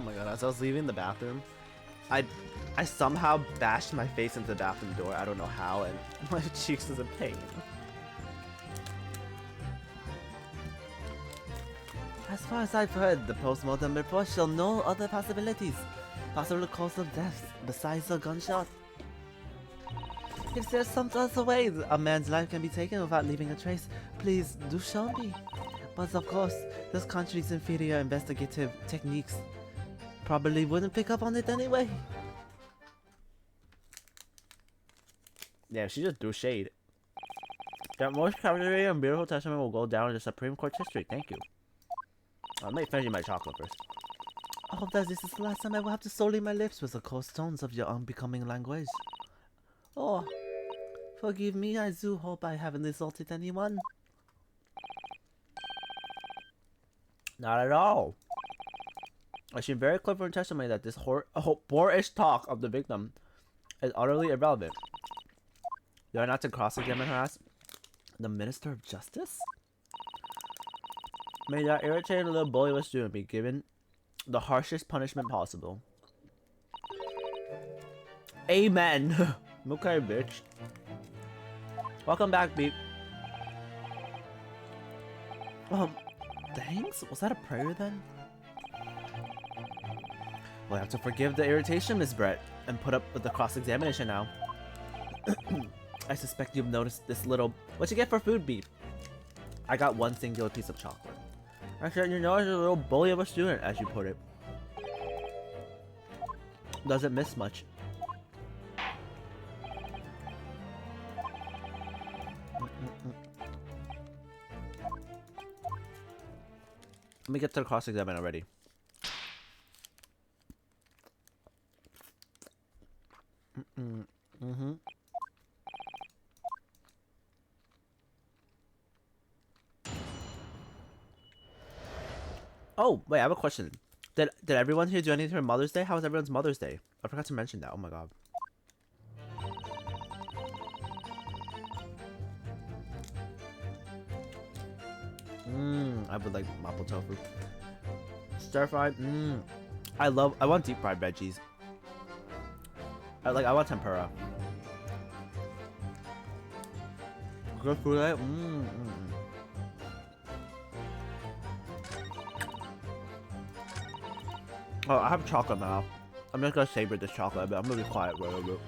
my god, as I was leaving the bathroom, I somehow bashed my face into the bathroom door. I don't know how, and my cheeks is in pain. As far as I've heard, the post-mortem report show no other possibilities. Possible cause of death besides a gunshot. If there's some other way a man's life can be taken without leaving a trace, please do show me. But of course, this country's inferior investigative techniques probably wouldn't pick up on it anyway. Yeah, she just threw shade. That most captivating and beautiful testament will go down in the Supreme Court's history. Thank you. Let me finish my chocolate first. I hope that this is the last time I will have to sully my lips with the coarse tones of your unbecoming language. Oh, forgive me, I do hope I haven't insulted anyone. Not at all. I seem very clear from testimony that this boorish talk of the victim is utterly irrelevant. You are not to cross-examine her as the Minister of Justice? May that irritating little bully of a student be given the harshest punishment possible. Amen. Okay, bitch. Welcome back, Beep. Thanks? Was that a prayer then? We'll have to forgive the irritation, Miss Brett, and put up with the cross-examination now. I suspect you've noticed this little... What you get for food, Beep? I got one singular piece of chocolate. I said you noticed a little bully of a student, as you put it. Doesn't miss much. Let me get to the cross-examine already. Oh, wait, I have a question. Did everyone here do anything for Mother's Day? How was everyone's Mother's Day? I forgot to mention that. Oh my god. I would like mapo tofu. Stir fried. I want deep fried veggies. I want tempura. Good food, right? Oh, I have chocolate now. I'm just gonna savor this chocolate, but I'm gonna be quiet for a little bit.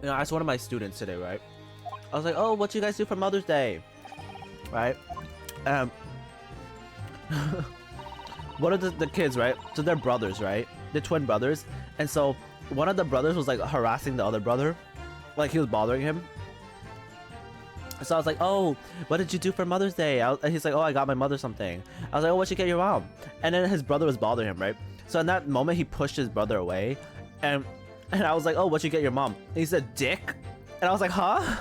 You know, I asked one of my students today, right? I was like, oh, what you guys do for Mother's Day? Right? One of the kids, right? So they're brothers, right? They're twin brothers. And so one of the brothers was like harassing the other brother. Like he was bothering him. So I was like, oh, what did you do for Mother's Day? And he's like, oh, I got my mother something. I was like, oh, what'd you get your mom? And then his brother was bothering him, right? So in that moment, he pushed his brother away. And I was like, oh, what'd you get your mom? And he said, dick. And I was like, huh?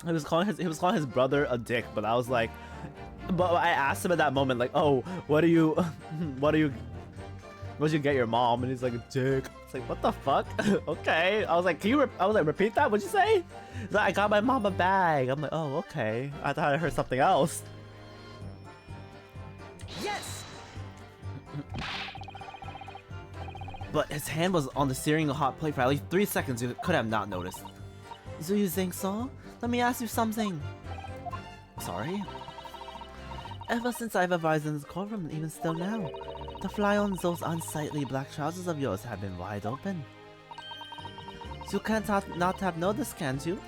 He was calling his brother a dick, but I was like, but I asked him at that moment, like, oh, what'd you get your mom? And he's like, a dick. It's like, what the fuck? Okay. I was like, repeat that? What'd you say? He's like, I got my mom a bag. I'm like, oh, okay. I thought I heard something else. Yes. But his hand was on the searing hot plate for at least 3 seconds. You could have not noticed. Do you think so? Let me ask you something. Sorry? Ever since I've arrived in this courtroom, even still now, the fly on those unsightly black trousers of yours have been wide open. You can't not have noticed, can't you?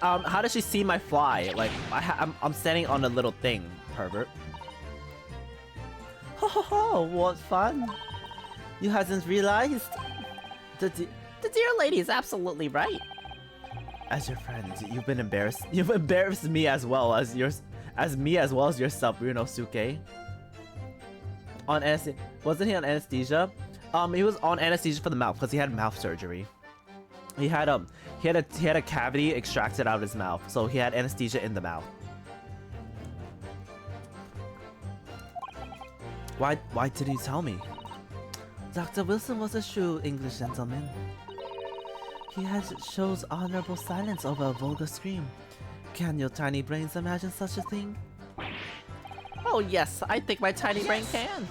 How does she see my fly? Like, I'm standing on a little thing, pervert. Ho ho ho, what fun! You hasn't realized? The dear lady is absolutely right. As your friend, you've been embarrassed. You've embarrassed me as well as yourself, Ryunosuke. On anesthesia, wasn't he on anesthesia? He was on anesthesia for the mouth because he had mouth surgery. He had a cavity extracted out of his mouth, so he had anesthesia in the mouth. Why didn't you tell me? Dr. Wilson was a true English gentleman. He shows honorable silence over a vulgar scream. Can your tiny brains imagine such a thing? Oh yes, I think my tiny brain can.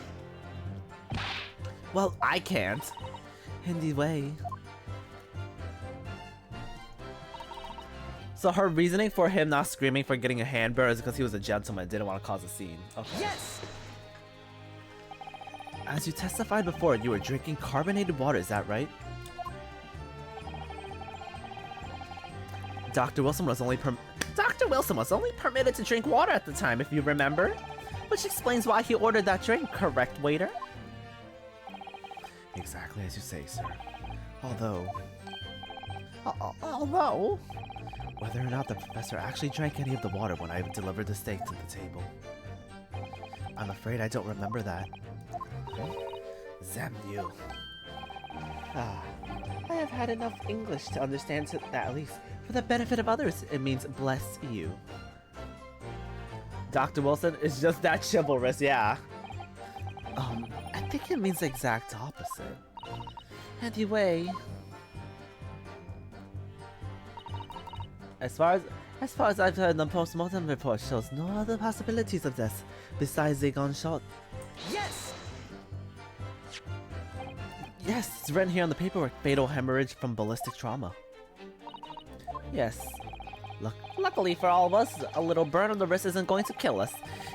Well, I can't. Anyway. So her reasoning for him not screaming for getting a hand burn is because he was a gentleman and didn't want to cause a scene. Okay. Yes! As you testified before, you were drinking carbonated water, is that right? Dr. Wilson was only permitted to drink water at the time, if you remember. Which explains why he ordered that drink, correct, waiter? Exactly as you say, sir. Although, whether or not the professor actually drank any of the water when I delivered the steak to the table, I'm afraid I don't remember that. Damn you. I have had enough English to understand that at least for the benefit of others, it means bless you. Dr. Wilson is just that chivalrous, yeah. I think it means the exact opposite. Anyway, as far as I've heard, the post-mortem report shows no other possibilities of death besides a gunshot. Yes! Yes, it's written here on the paperwork. Fatal hemorrhage from ballistic trauma. Yes. Luckily for all of us, a little burn on the wrist isn't going to kill us.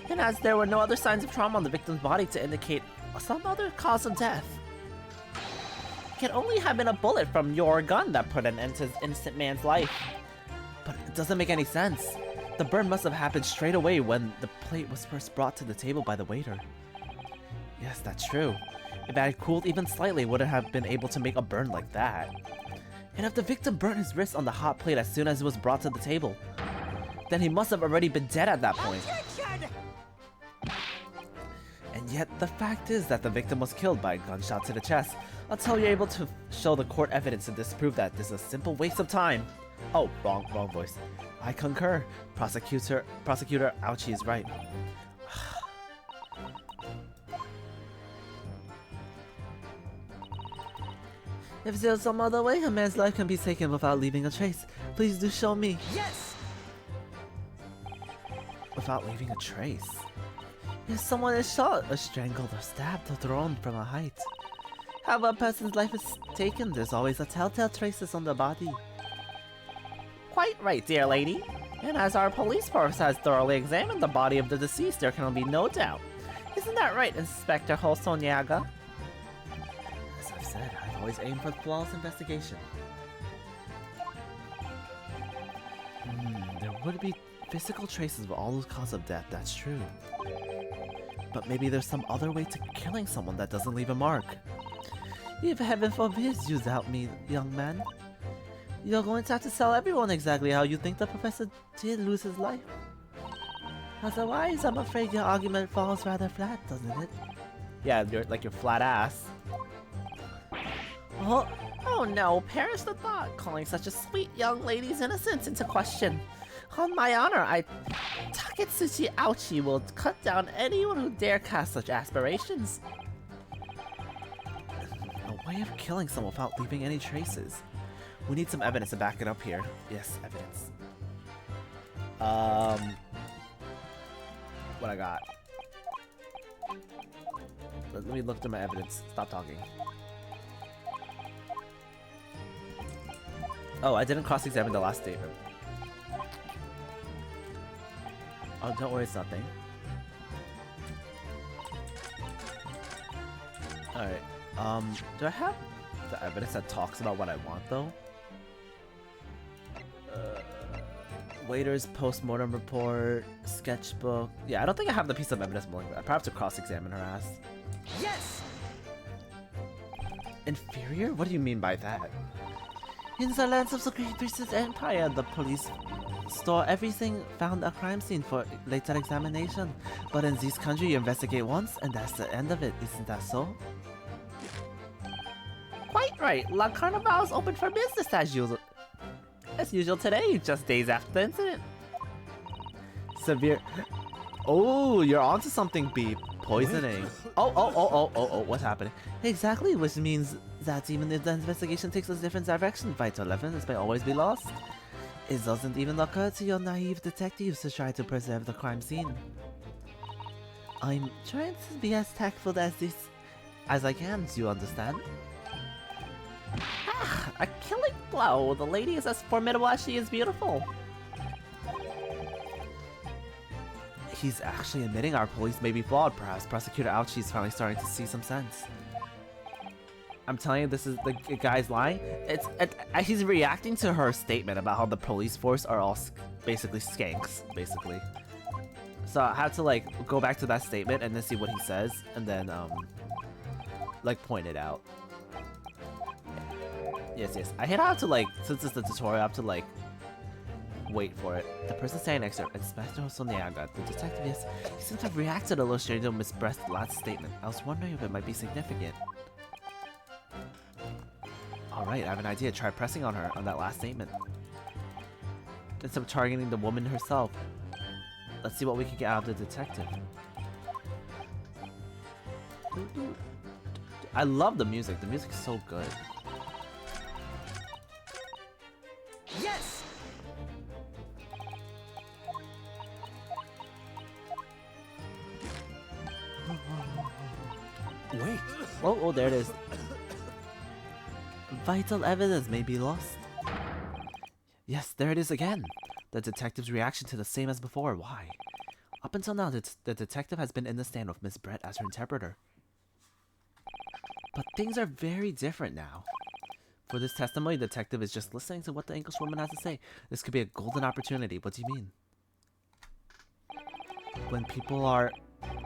And as there were no other signs of trauma on the victim's body to indicate some other cause of death. It can only have been a bullet from your gun that put an end to this innocent man's life. But it doesn't make any sense. The burn must have happened straight away when the plate was first brought to the table by the waiter. Yes, that's true. If it had cooled even slightly, would it have been able to make a burn like that? And if the victim burnt his wrist on the hot plate as soon as it was brought to the table, then he must have already been dead at that point. Objection! And yet, the fact is that the victim was killed by a gunshot to the chest until you're able to show the court evidence to disprove that this is a simple waste of time. Oh, wrong voice. I concur. Prosecutor Ouchie is right. If there's some other way a man's life can be taken without leaving a trace, please do show me. Yes! Without leaving a trace? If someone is shot, or strangled, or stabbed, or thrown from a height, however a person's life is taken, there's always a telltale traces on the body. Quite right, dear lady. And as our police force has thoroughly examined the body of the deceased, there can be no doubt. Isn't that right, Inspector Holsonyaga? As I've said, I've always aimed for flawless investigation. There would be physical traces of all those causes of death, that's true. But maybe there's some other way to killing someone that doesn't leave a mark. If heaven forbids you doubt me, young man, you're going to have to tell everyone exactly how you think the professor did lose his life. Otherwise, I'm afraid your argument falls rather flat, doesn't it? Yeah, you're like your flat ass. Oh no, perish the thought, calling such a sweet young lady's innocence into question. On my honor, Taketsuchi Ouchie will cut down anyone who dare cast such aspirations. A way of killing someone without leaving any traces. We need some evidence to back it up here. Yes, evidence. What I got? Let me look through my evidence. Stop talking. Oh, I didn't cross-examine the last statement. Oh, don't worry, it's nothing. Alright, do I have the evidence that talks about what I want, though? Waiter's post-mortem report, sketchbook. Yeah, I don't think I have the piece of evidence more. I probably have to cross-examine her ass. Yes! Inferior? What do you mean by that? In the lands of the Great British Empire, the police store everything found a crime scene for later examination. But in this country, you investigate once, and that's the end of it. Isn't that so? Quite right. La Carnival is open for business as usual. As usual today, just days after the incident. Severe. Oh, you're onto something, Beep. poisoning. What's happening? Exactly, which means that even if the investigation takes a different direction, Vital Evidence may always be lost. It doesn't even occur to your naive detectives to try to preserve the crime scene. I'm trying to be as tactful as I can, do you understand? A killing blow. The lady is as formidable as she is beautiful. He's actually admitting our police may be flawed. Perhaps Prosecutor Ouchie is finally starting to see some sense. I'm telling you, this is the guy's lying. He's reacting to her statement about how the police force are all basically skanks, basically. So I have to like go back to that statement and then see what he says, and then like point it out. Yes. I have to like, since it's the tutorial, I have to like wait for it. The person standing next to her, Inspector Hosoniaga, the detective, yes, he seems to have reacted a little strangely to Miss Brett's last statement. I was wondering if it might be significant. Alright, I have an idea. Try pressing on her on that last statement. Instead of targeting the woman herself. Let's see what we can get out of the detective. I love the music. The music is so good. Yes! Wait. Oh, there it is. Vital evidence may be lost. Yes, there it is again. The detective's reaction to the same as before. Why? Up until now, the detective has been in the stand with Miss Brett as her interpreter. But things are very different now. For this testimony, the detective is just listening to what the English woman has to say. This could be a golden opportunity. What do you mean? When people are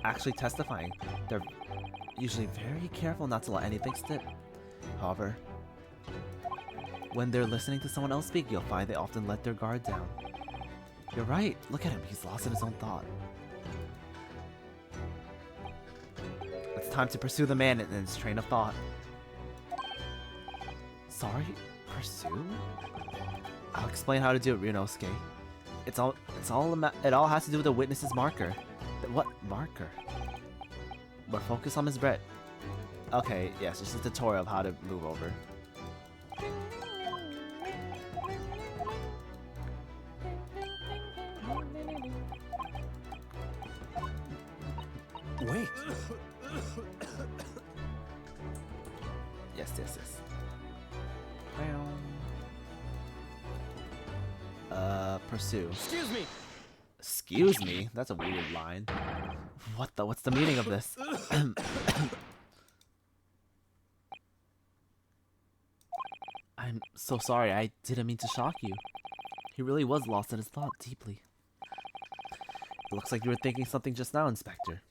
actually testifying, they're usually very careful not to let anything slip. However, when they're listening to someone else speak, you'll find they often let their guard down. You're right. Look at him. He's lost in his own thought. It's time to pursue the man in his train of thought. Sorry? Pursue? I'll explain how to do it, Ryunosuke. It all has to do with the witness's marker. What marker? We're focused on Miss Brett. Okay, yes, just a tutorial of how to move over. Wait. Yes. Pursue. Excuse me. Excuse me? That's a weird line. What's the meaning of this? I'm so sorry, I didn't mean to shock you. He really was lost in his thought deeply. It looks like you were thinking something just now, Inspector.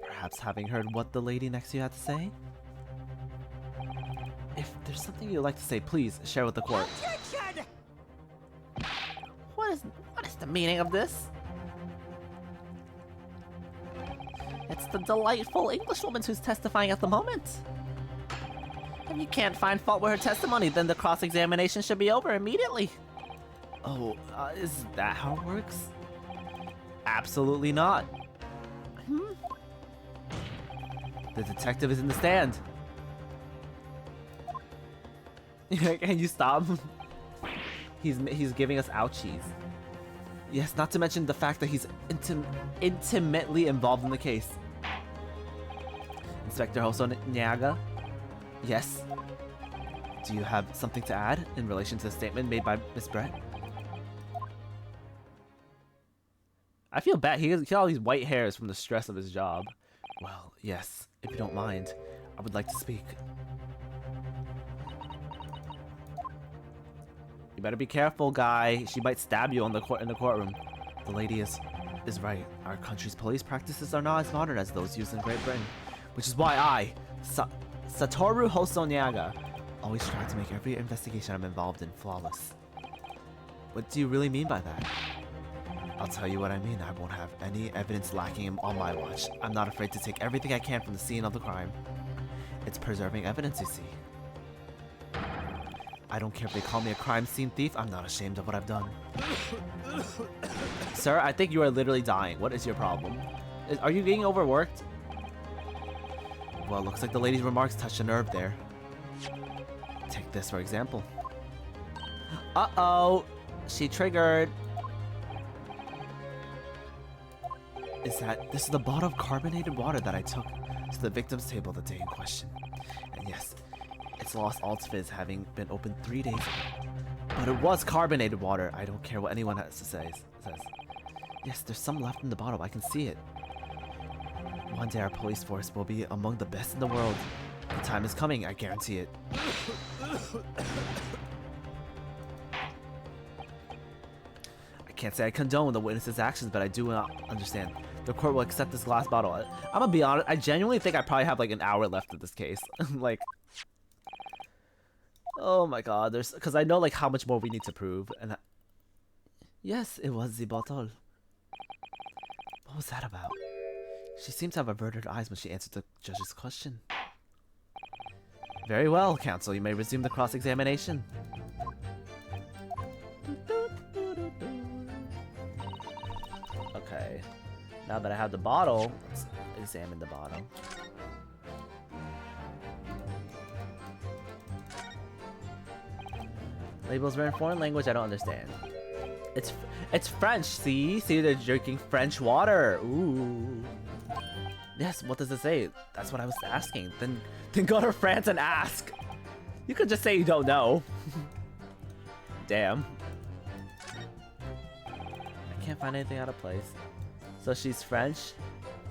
Perhaps having heard what the lady next to you had to say? If there's something you'd like to say, please share with the court. Objection! What is the meaning of this? It's the delightful Englishwoman who's testifying at the moment. If you can't find fault with her testimony, then the cross-examination should be over immediately. Oh, is that how it works? Absolutely not. The detective is in the stand. Can you stop? He's giving us ouchies. Yes, not to mention the fact that he's intimately involved in the case. Inspector Hosoniaga? Yes? Do you have something to add in relation to the statement made by Miss Brett? I feel bad. He has all these white hairs from the stress of his job. Well, yes, if you don't mind, I would like to speak. You better be careful, guy. She might stab you in the courtroom. The lady is right. Our country's police practices are not as modern as those used in Great Britain, which is why I, Satoru Hosoniaga, always try to make every investigation I'm involved in flawless. What do you really mean by that? I'll tell you what I mean. I won't have any evidence lacking on my watch. I'm not afraid to take everything I can from the scene of the crime. It's preserving evidence, you see. I don't care if they call me a crime scene thief. I'm not ashamed of what I've done. Sir, I think you are literally dying. What is your problem? Are you getting overworked? Well, looks like the lady's remarks touched a nerve there. Take this for example. Uh-oh! She triggered. This is the bottle of carbonated water that I took to the victim's table the day in question. And yes, it's lost all its fizz, having been opened 3 days ago. But it was carbonated water. I don't care what anyone has to say. Says. Yes, there's some left in the bottle. I can see it. One day our police force will be among the best in the world. The time is coming, I guarantee it. I can't say I condone the witness's actions, but I do not understand. The court will accept this glass bottle. I'm gonna be honest, I genuinely think I probably have like an hour left of this case. Like, oh my god, because I know like how much more we need to prove. And yes, it was the bottle. What was that about? She seemed to have averted her eyes when she answered the judge's question. Very well, counsel. You may resume the cross-examination. Okay. Now that I have the bottle, let's examine the bottle. Labels written in foreign language I don't understand. It's French, see? See, they're drinking French water. Ooh. Yes, what does it say? That's what I was asking. Then go to France and ask. You could just say you don't know. Damn. I can't find anything out of place. So she's French.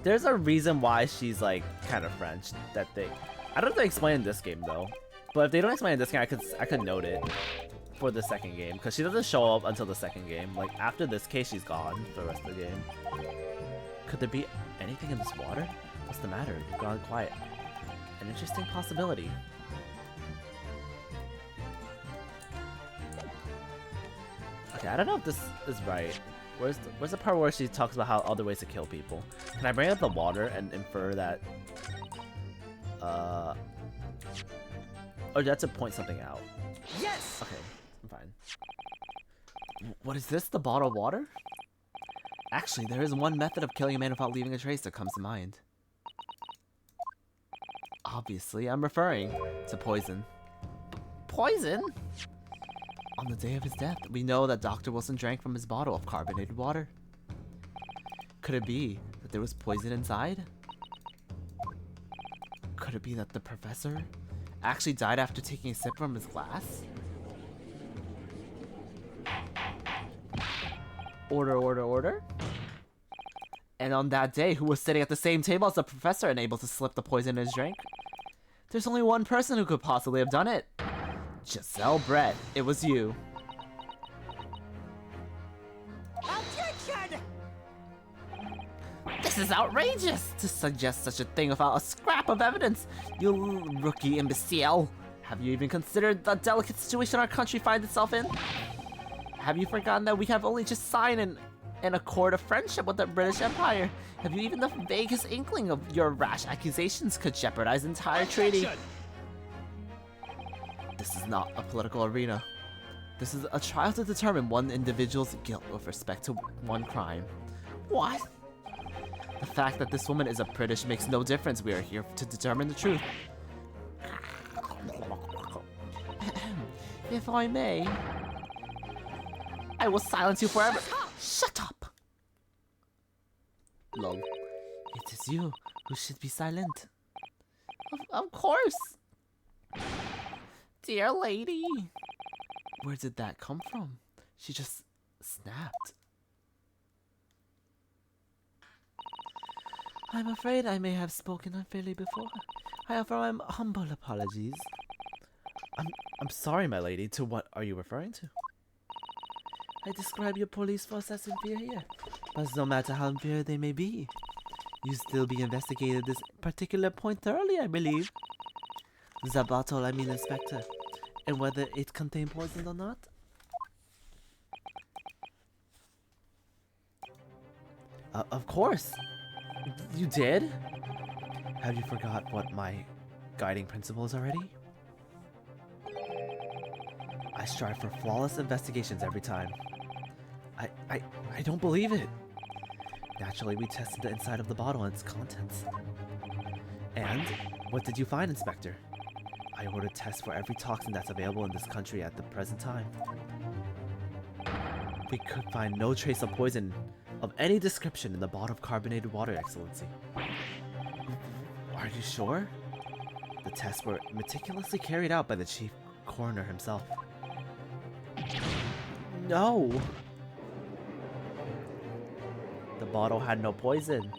There's a reason why she's like kind of French. I don't have to explain in this game though. But if they don't explain in this game, I could note it for the second game, because she doesn't show up until the second game. Like after this case, she's gone for the rest of the game. Could there be anything in this water? What's the matter? You've gone quiet. An interesting possibility. Okay, I don't know if this is right. Where's the part where she talks about how other ways to kill people? Can I bring up the water and infer that? Or do I have to point something out? Yes! Okay, I'm fine. What is this? The bottle of water? Actually, there is one method of killing a man without leaving a trace that comes to mind. Obviously, I'm referring to poison. Poison? On the day of his death, we know that Dr. Wilson drank from his bottle of carbonated water. Could it be that there was poison inside? Could it be that the professor actually died after taking a sip from his glass? Order, order, order. And on that day, who was sitting at the same table as the professor and able to slip the poison in his drink? There's only one person who could possibly have done it. Giselle Brett, it was you. Objection! This is outrageous! To suggest such a thing without a scrap of evidence, you rookie imbecile. Have you even considered the delicate situation our country finds itself in? Have you forgotten that we have only just signed an accord of friendship with the British Empire? Have you even the vaguest inkling of your rash accusations could jeopardize the entire treaty? This is not a political arena. This is a trial to determine one individual's guilt with respect to one crime. What? The fact that this woman is a British makes no difference. We are here to determine the truth. If I may, I will silence you forever. Shut up! Lol. It is you who should be silent. Of course! Dear lady. Where did that come from? She just snapped. I'm afraid I may have spoken unfairly before. I offer my humble apologies. I'm sorry, my lady. To what are you referring to? I describe your police force as inferior, but no matter how inferior they may be, you still be investigated this particular point thoroughly, I believe. The bottle, I mean, Inspector, and whether it contained poison or not. Of course. You did? Have you forgot what my guiding principle is already? I strive for flawless investigations every time. I don't believe it. Naturally, we tested the inside of the bottle and its contents. And what did you find, Inspector? I ordered tests for every toxin that's available in this country at the present time. We could find no trace of poison of any description in the bottle of carbonated water, Excellency. Are you sure? The tests were meticulously carried out by the chief coroner himself. No! The bottle had no poison.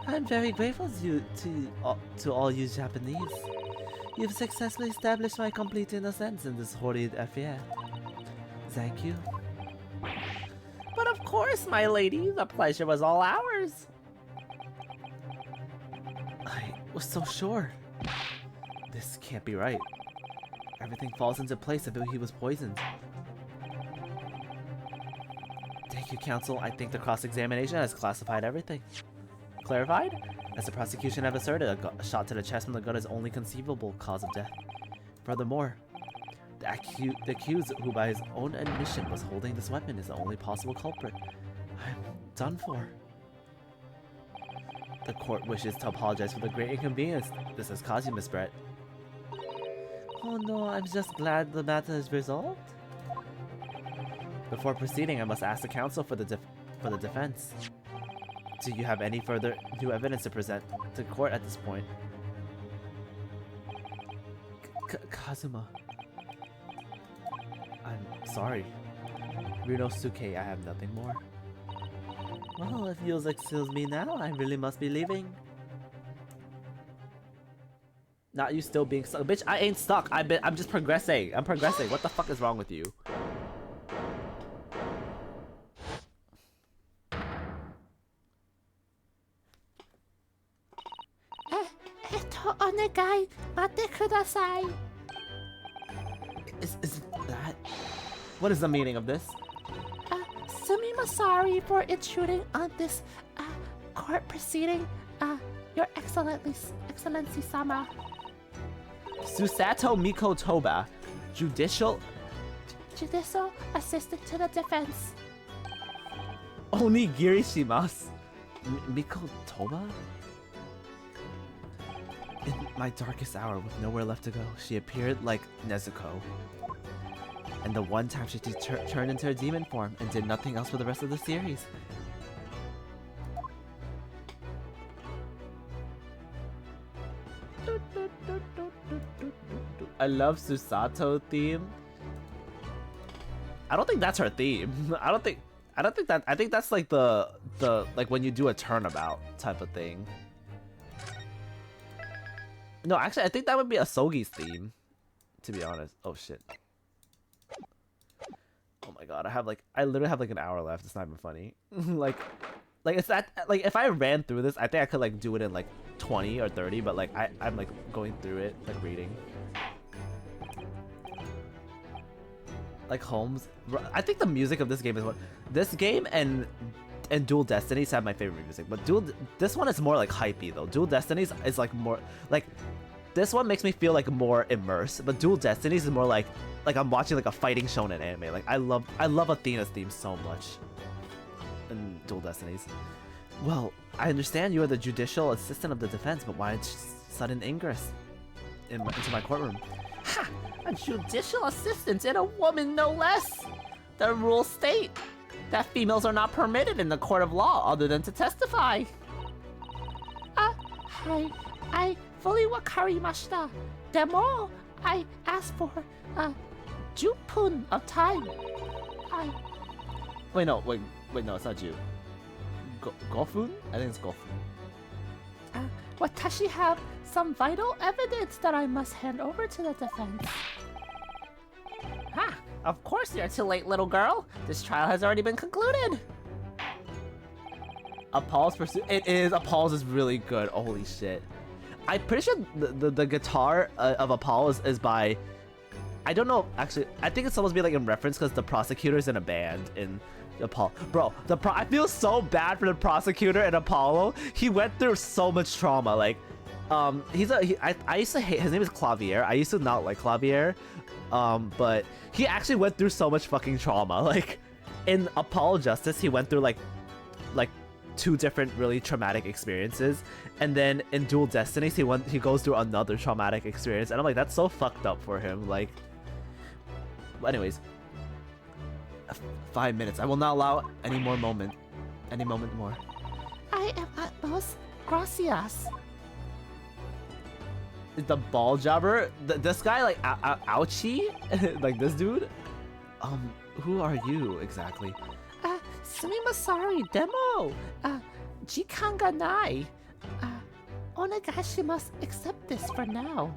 I'm very grateful to all you Japanese. You've successfully established my complete innocence in this horrid affair. Thank you. But of course, my lady, the pleasure was all ours. I was so sure. This can't be right. Everything falls into place if he was poisoned. Thank you, counsel. I think the cross-examination has classified everything. Clarified? As the prosecution have asserted, a shot to the chest from the gun is only conceivable cause of death. Furthermore, the accused, who by his own admission was holding this weapon, is the only possible culprit. I'm done for. The court wishes to apologize for the great inconvenience this has caused you, Miss Brett. Oh no, I'm just glad the matter is resolved. Before proceeding, I must ask the counsel for the defense. Do you have any further new evidence to present to court at this point? Kazuma. I'm sorry. Ryunosuke, I have nothing more. Well, if you'll excuse me now, I really must be leaving. Not you still being stuck. Bitch, I ain't stuck. I'm just progressing. I'm progressing. What the fuck is wrong with you? Is that? What is the meaning of this? Sumimasen for intruding on this court proceeding, Your Excellency Sama. Susato Miko Toba, judicial Assistant to the defense. Onigiri shimasu. Miko Toba? In my darkest hour, with nowhere left to go, she appeared like Nezuko. And the one time she turned into her demon form and did nothing else for the rest of the series. I love Susato theme. I don't think that's her theme. I think that's like the like when you do a turnabout type of thing. No, actually I think that would be Asogi's theme, to be honest. Oh shit. Oh my god, I literally have like an hour left. It's not even funny. like it's that, like if I ran through this, I think I could like do it in like 20 or 30, but like I'm like going through it, like reading. Like Holmes, I think the music of this game is what this game and Dual Destinies have my favorite music, but this one is more like hypey though. Dual Destinies is like more like, this one makes me feel like more immersed, but Dual Destinies is more like I'm watching like a fighting shonen anime. Like I love Athena's theme so much in Dual Destinies. Well, I understand you are the judicial assistant of the defense, but why sudden ingress into my courtroom? Ha! A judicial assistant and a woman, no less! The rules state that females are not permitted in the court of law other than to testify. I fully wakarimashita. Demo, I asked for, Jupun of time. Wait, no, it's not you. Gofun? I think it's Gofun. Watashi have some vital evidence that I must hand over to the defense. Ha! Of course you're too late, little girl. This trial has already been concluded. Apollo's Pursuit. It is. Apollo's is really good. Holy shit. I'm pretty sure the guitar of Apollo's is by, I don't know, actually, I think it's supposed to be like in reference because the prosecutor's in a band in Apollo. Bro, I feel so bad for the prosecutor in Apollo. He went through so much trauma. Like, I used to hate, his name is Clavier. I used to not like Clavier. But he actually went through so much fucking trauma. Like, in Apollo Justice, he went through like two different really traumatic experiences, and then in Dual Destinies he goes through another traumatic experience, and I'm like, that's so fucked up for him. Like, anyways, 5 minutes. I will not allow any moment more. I am at most gracias. The ball jobber, this guy, like ouchie, like this dude. Who are you exactly? Sumimasaru demo. Jikanga nai. Onagashi must accept this for now.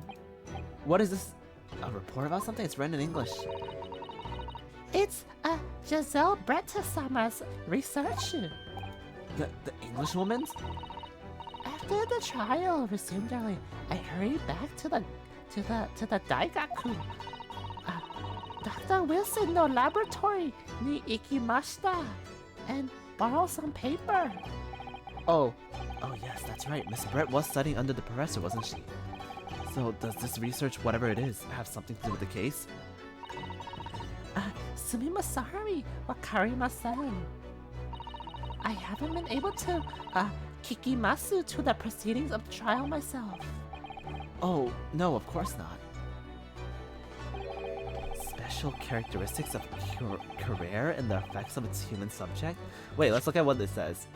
What is this? A report about something? It's written in English. It's Giselle Bretta-sama's research. The English woman's? After the trial resumed early, I hurried back to the Daigaku. Dr. Wilson no laboratory ni ikimashita and borrow some paper. Oh yes, that's right. Miss Brett was studying under the professor, wasn't she? So does this research, whatever it is, have something to do with the case? Sumimasaru wakarimasen. I haven't been able to kikimasu to the proceedings of the trial myself. Oh, no, of course not. Special characteristics of career and the effects of its human subject? Wait, let's look at what this says.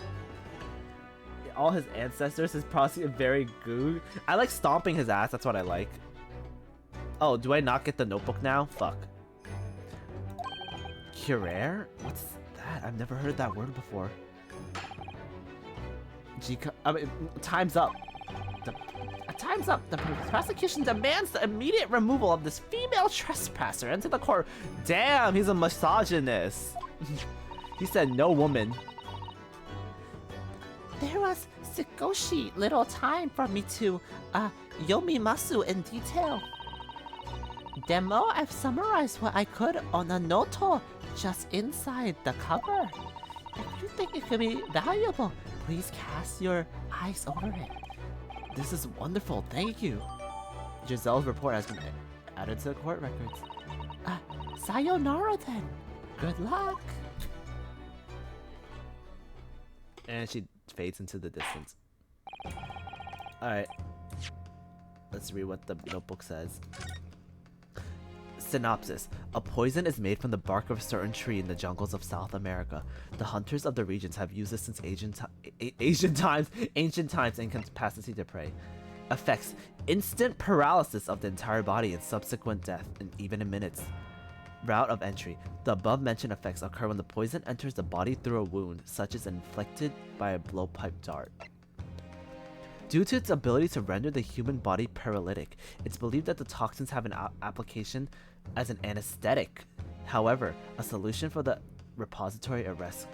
All his ancestors is probably very goo. I like stomping his ass, that's what I like. Oh, do I not get the notebook now? Fuck. Career? What's that? I've never heard that word before. Time's up. Time's up. The prosecution demands the immediate removal of this female trespasser into the court. Damn, he's a misogynist. He said no woman. There was Sugoshi little time for me to yomimasu in detail. Demo, I've summarized what I could on a noto just inside the cover. If you think it could be valuable, please cast your eyes over it. This is wonderful, thank you. Giselle's report has been added to the court records. Sayonara then. Good luck. And she fades into the distance. Alright. Let's read what the notebook says. Synopsis. A poison is made from the bark of a certain tree in the jungles of South America. The hunters of the regions have used it since ancient times in capacity to prey. Effects. Instant paralysis of the entire body and subsequent death, and even in minutes. Route of entry. The above-mentioned effects occur when the poison enters the body through a wound, such as inflicted by a blowpipe dart. Due to its ability to render the human body paralytic, it's believed that the toxins have an application as an anesthetic. However, a solution for the respiratory arrest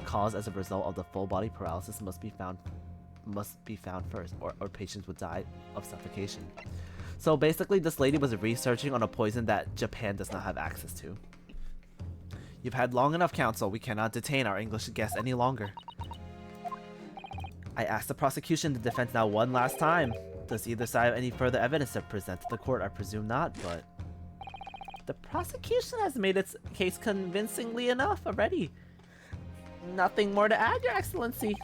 caused as a result of the full body paralysis must be found first, or patients would die of suffocation. So basically, this lady was researching on a poison that Japan does not have access to. You've had long enough, counsel. We cannot detain our English guest any longer. I asked the prosecution and the defense now one last time. Does either side have any further evidence to present to the court? I presume not, but... The prosecution has made its case convincingly enough already. Nothing more to add, Your Excellency.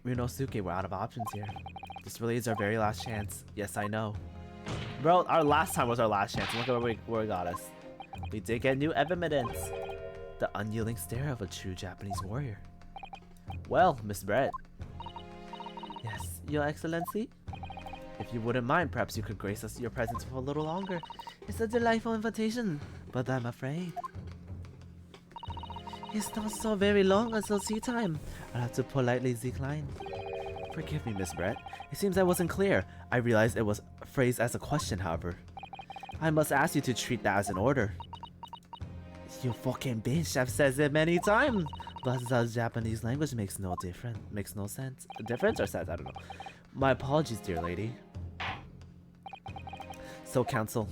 Ryunosuke, we're out of options here. This really is our very last chance. Yes, I know. Bro, our last time was our last chance. Look at where it got us. We did get new evidence. The unyielding stare of a true Japanese warrior. Well, Miss Brett. Yes, Your Excellency? If you wouldn't mind, perhaps you could grace us your presence for a little longer. It's a delightful invitation, but I'm afraid it's not so very long until tea time. I'll have to politely decline. Forgive me, Miss Brett. It seems I wasn't clear. I realized it was phrased as a question, however. I must ask you to treat that as an order. You fucking bitch, I've said it many times. But the Japanese language makes no sense. Difference or sense? I don't know. My apologies, dear lady. So, counsel,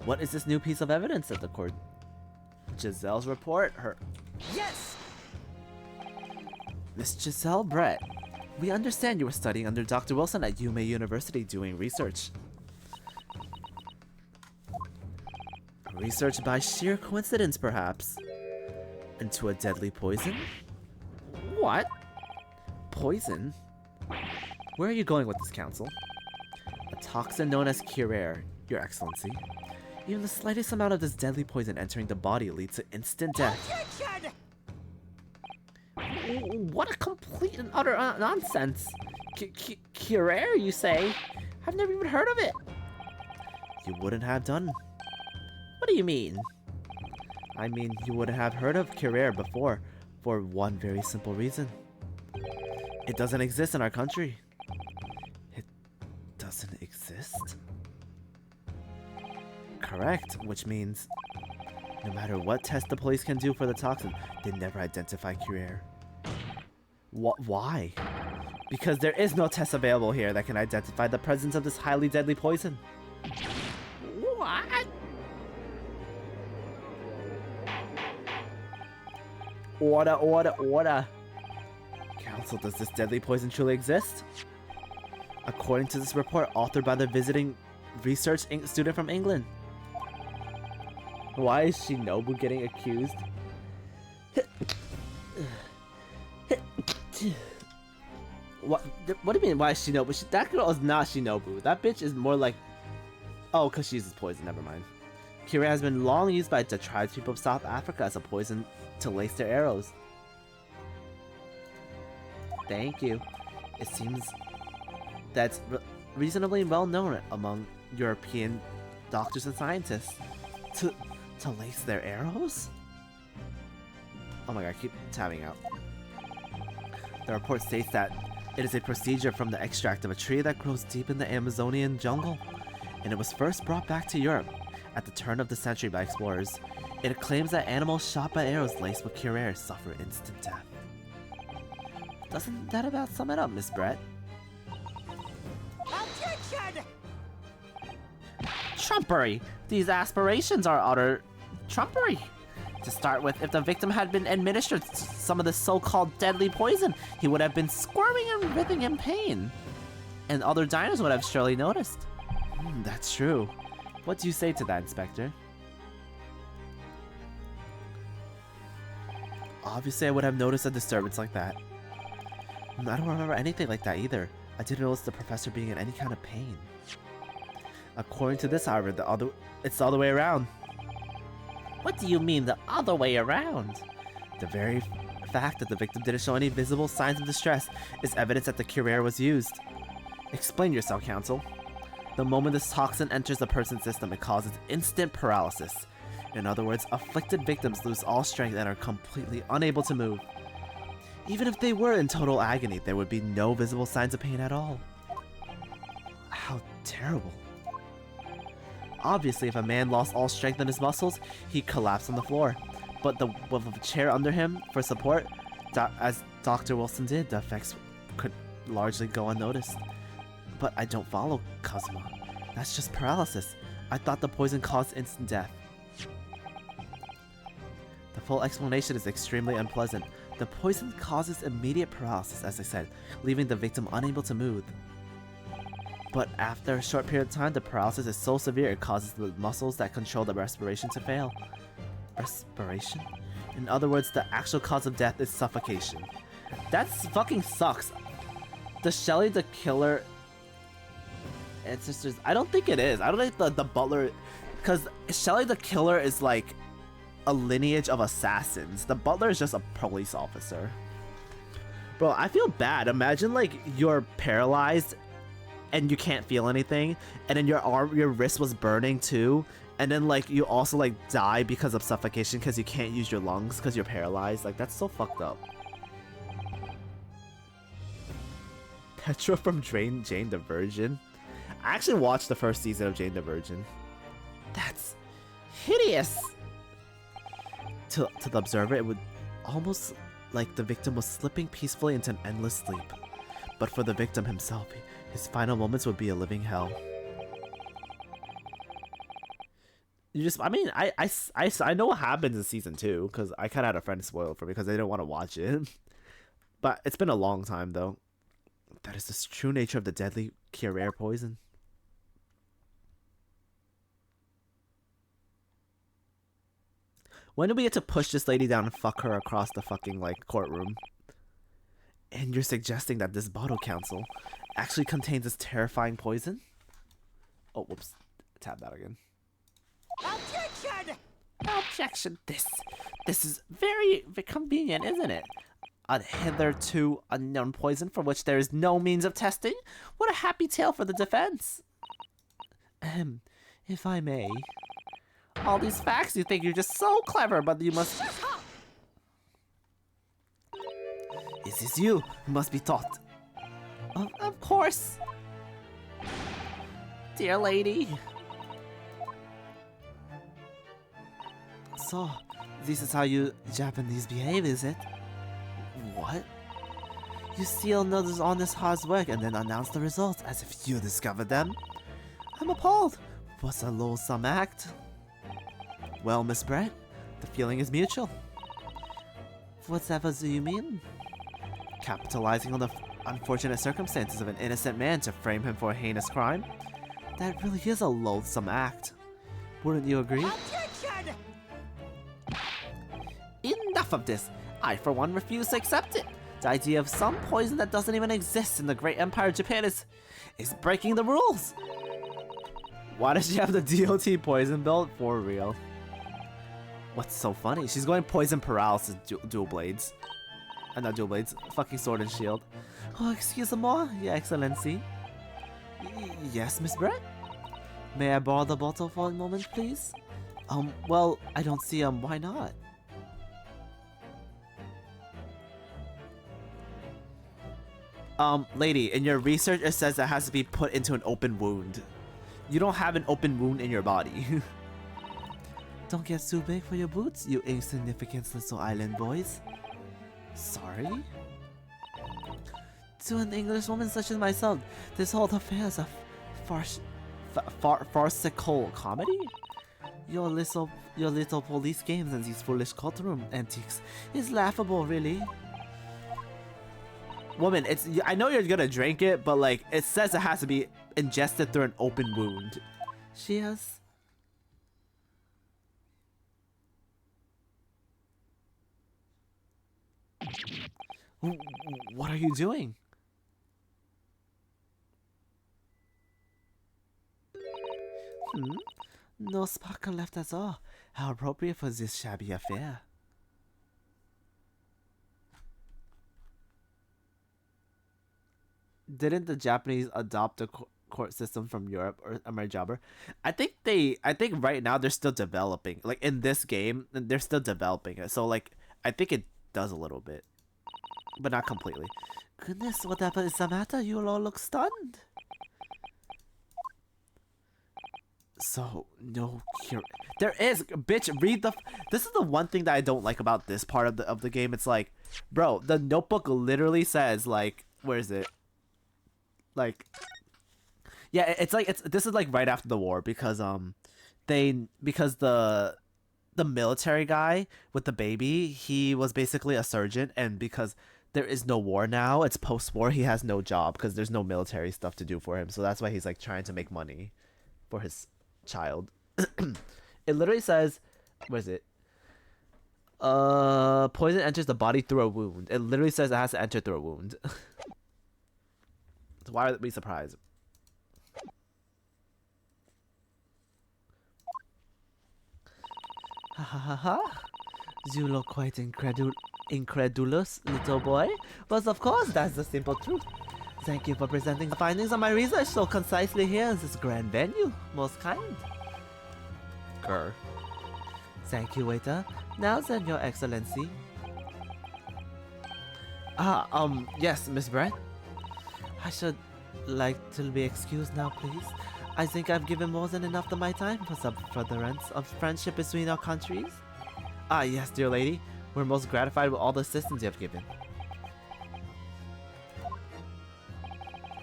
what is this new piece of evidence at the court? Giselle's report, Yes! Miss Giselle Brett, we understand you were studying under Dr. Wilson at Yume University doing research. Research by sheer coincidence, perhaps. into a deadly poison? What? Poison? Where are you going with this, Council? A toxin known as Curare, Your Excellency. Even the slightest amount of this deadly poison entering the body leads to instant death. Objection! What a complete and utter nonsense. Curare, you say? I've never even heard of it. You wouldn't have done. What do you mean? I mean, you wouldn't have heard of Curare before, for one very simple reason. It doesn't exist in our country. It doesn't exist? Correct, which means no matter what test the police can do for the toxin, they never identify Curare. Why? Because there is no test available here that can identify the presence of this highly deadly poison. What? Order. Council, does this deadly poison truly exist? According to this report authored by the visiting research student from England. Why is Shinobu getting accused? What do you mean, why is Shinobu? That girl is not Shinobu. That bitch is more like... Oh, because she uses poison, never mind. Curare has been long used by the tribespeople of South Africa as a poison to lace their arrows. Thank you. It seems that's reasonably well known among European doctors and scientists. To lace their arrows? Oh my god, I keep tabbing out. The report states that it is a procedure from the extract of a tree that grows deep in the Amazonian jungle, and it was first brought back to Europe at the turn of the century by explorers. It claims that animals shot by arrows laced with Curare suffer instant death. Doesn't that about sum it up, Miss Brett? Objection! Trumpery! These aspirations are utter trumpery. To start with, if the victim had been administered some of the so-called deadly poison, he would have been squirming and writhing in pain. And other diners would have surely noticed. That's true. What do you say to that, Inspector? Obviously, I would have noticed a disturbance like that. I don't remember anything like that either. I didn't notice the professor being in any kind of pain. According to this, however, it's the other way around. What do you mean, the other way around? The very fact that the victim didn't show any visible signs of distress is evidence that the Curare was used. Explain yourself, Counsel. The moment this toxin enters a person's system, it causes instant paralysis. In other words, afflicted victims lose all strength and are completely unable to move. Even if they were in total agony, there would be no visible signs of pain at all. How terrible. Obviously, if a man lost all strength in his muscles, he'd collapse on the floor. But with a chair under him for support, as Dr. Wilson did, the effects could largely go unnoticed. But I don't follow, Kazuma. That's just paralysis. I thought the poison caused instant death. The full explanation is extremely unpleasant. The poison causes immediate paralysis, as I said, leaving the victim unable to move. But after a short period of time, the paralysis is so severe it causes the muscles that control the respiration to fail. Respiration? In other words, the actual cause of death is suffocation. That fucking sucks. Does Shelly the Killer ancestors? I don't think it is. I don't think the butler, because Shelly the Killer is like a lineage of assassins. The butler is just a police officer. Bro, I feel bad. Imagine like you're paralyzed and you can't feel anything, and then your wrist was burning too, and then like you also like die because of suffocation because you can't use your lungs because you're paralyzed. Like, that's so fucked up. Petra from Jane the Virgin. I actually watched the first season of Jane the Virgin. That's hideous. To the observer, it would almost like the victim was slipping peacefully into an endless sleep. But for the victim himself, his final moments would be a living hell. I mean, I know what happens in season 2 because I kind of had a friend spoil it for me because they didn't want to watch it. But it's been a long time though. That is the true nature of the deadly Curare poison. When do we get to push this lady down and fuck her across the fucking, like, courtroom? And you're suggesting that this bottle council actually contains this terrifying poison? Oh, whoops. Tab that again. Objection! Objection. This is very convenient, isn't it? A hitherto unknown poison for which there is no means of testing? What a happy tale for the defense. If I may. All these facts, you think you're just so clever, but you must... Is this you? You must be taught. Of course. Dear lady. So, this is how you Japanese behave, is it? What? You steal another's honest hard work and then announce the results as if you discovered them? I'm appalled. What's a loathsome act? Well, Miss Brett, the feeling is mutual. Whatever do you mean? Capitalizing on the unfortunate circumstances of an innocent man to frame him for a heinous crime? That really is a loathsome act. Wouldn't you agree? Objection! Enough of this! I, for one, refuse to accept it. The idea of some poison that doesn't even exist in the great empire of Japan is breaking the rules. Why does she have the DOT poison belt? For real. What's so funny? She's going poison paralysis dual blades. Not dual blades. Fucking sword and shield. Oh, excuse-moi, Your Excellency. Yes, Miss Brett? May I borrow the bottle for a moment, please? Well, I don't see, why not? Lady, in your research it says it has to be put into an open wound. You don't have an open wound in your body. Don't get too big for your boots, you insignificant little island boys. Sorry? To an English woman such as myself, this whole affair is a farcical comedy? Your little police games and these foolish courtroom antics is laughable, really. Woman, I know you're gonna drink it, but like, it says it has to be ingested through an open wound. Cheers. What are you doing? No sparkle left at all. How appropriate for this shabby affair. Didn't the Japanese adopt a court system from Europe or Amerijabber? I think right now they're still developing. Like in this game, they're still developing it. So like, I think it does a little bit, but not completely. Goodness, whatever is the matter? You all look stunned. So no cure. There is, bitch. Read the. This is the one thing that I don't like about this part of the game. It's like, bro, the notebook literally says like, where is it? Like, yeah, this is like right after the war because the military guy with the baby, he was basically a surgeon, and because there is no war now, it's post-war, he has no job because there's no military stuff to do for him. So that's why he's like trying to make money for his child. It literally says, where is it? Poison enters the body through a wound. It literally says it has to enter through a wound. So why are we surprised? Ha ha ha ha. You look quite incredulous, little boy. But of course, that's the simple truth. Thank you for presenting the findings of my research so concisely here in this grand venue. Most kind. Grr. Thank you, waiter. Now then, Your Excellency. Yes, Miss Brett? I should like to be excused now, please. I think I've given more than enough of my time for some furtherance of friendship between our countries. Ah, yes, dear lady. We're most gratified with all the assistance you have given.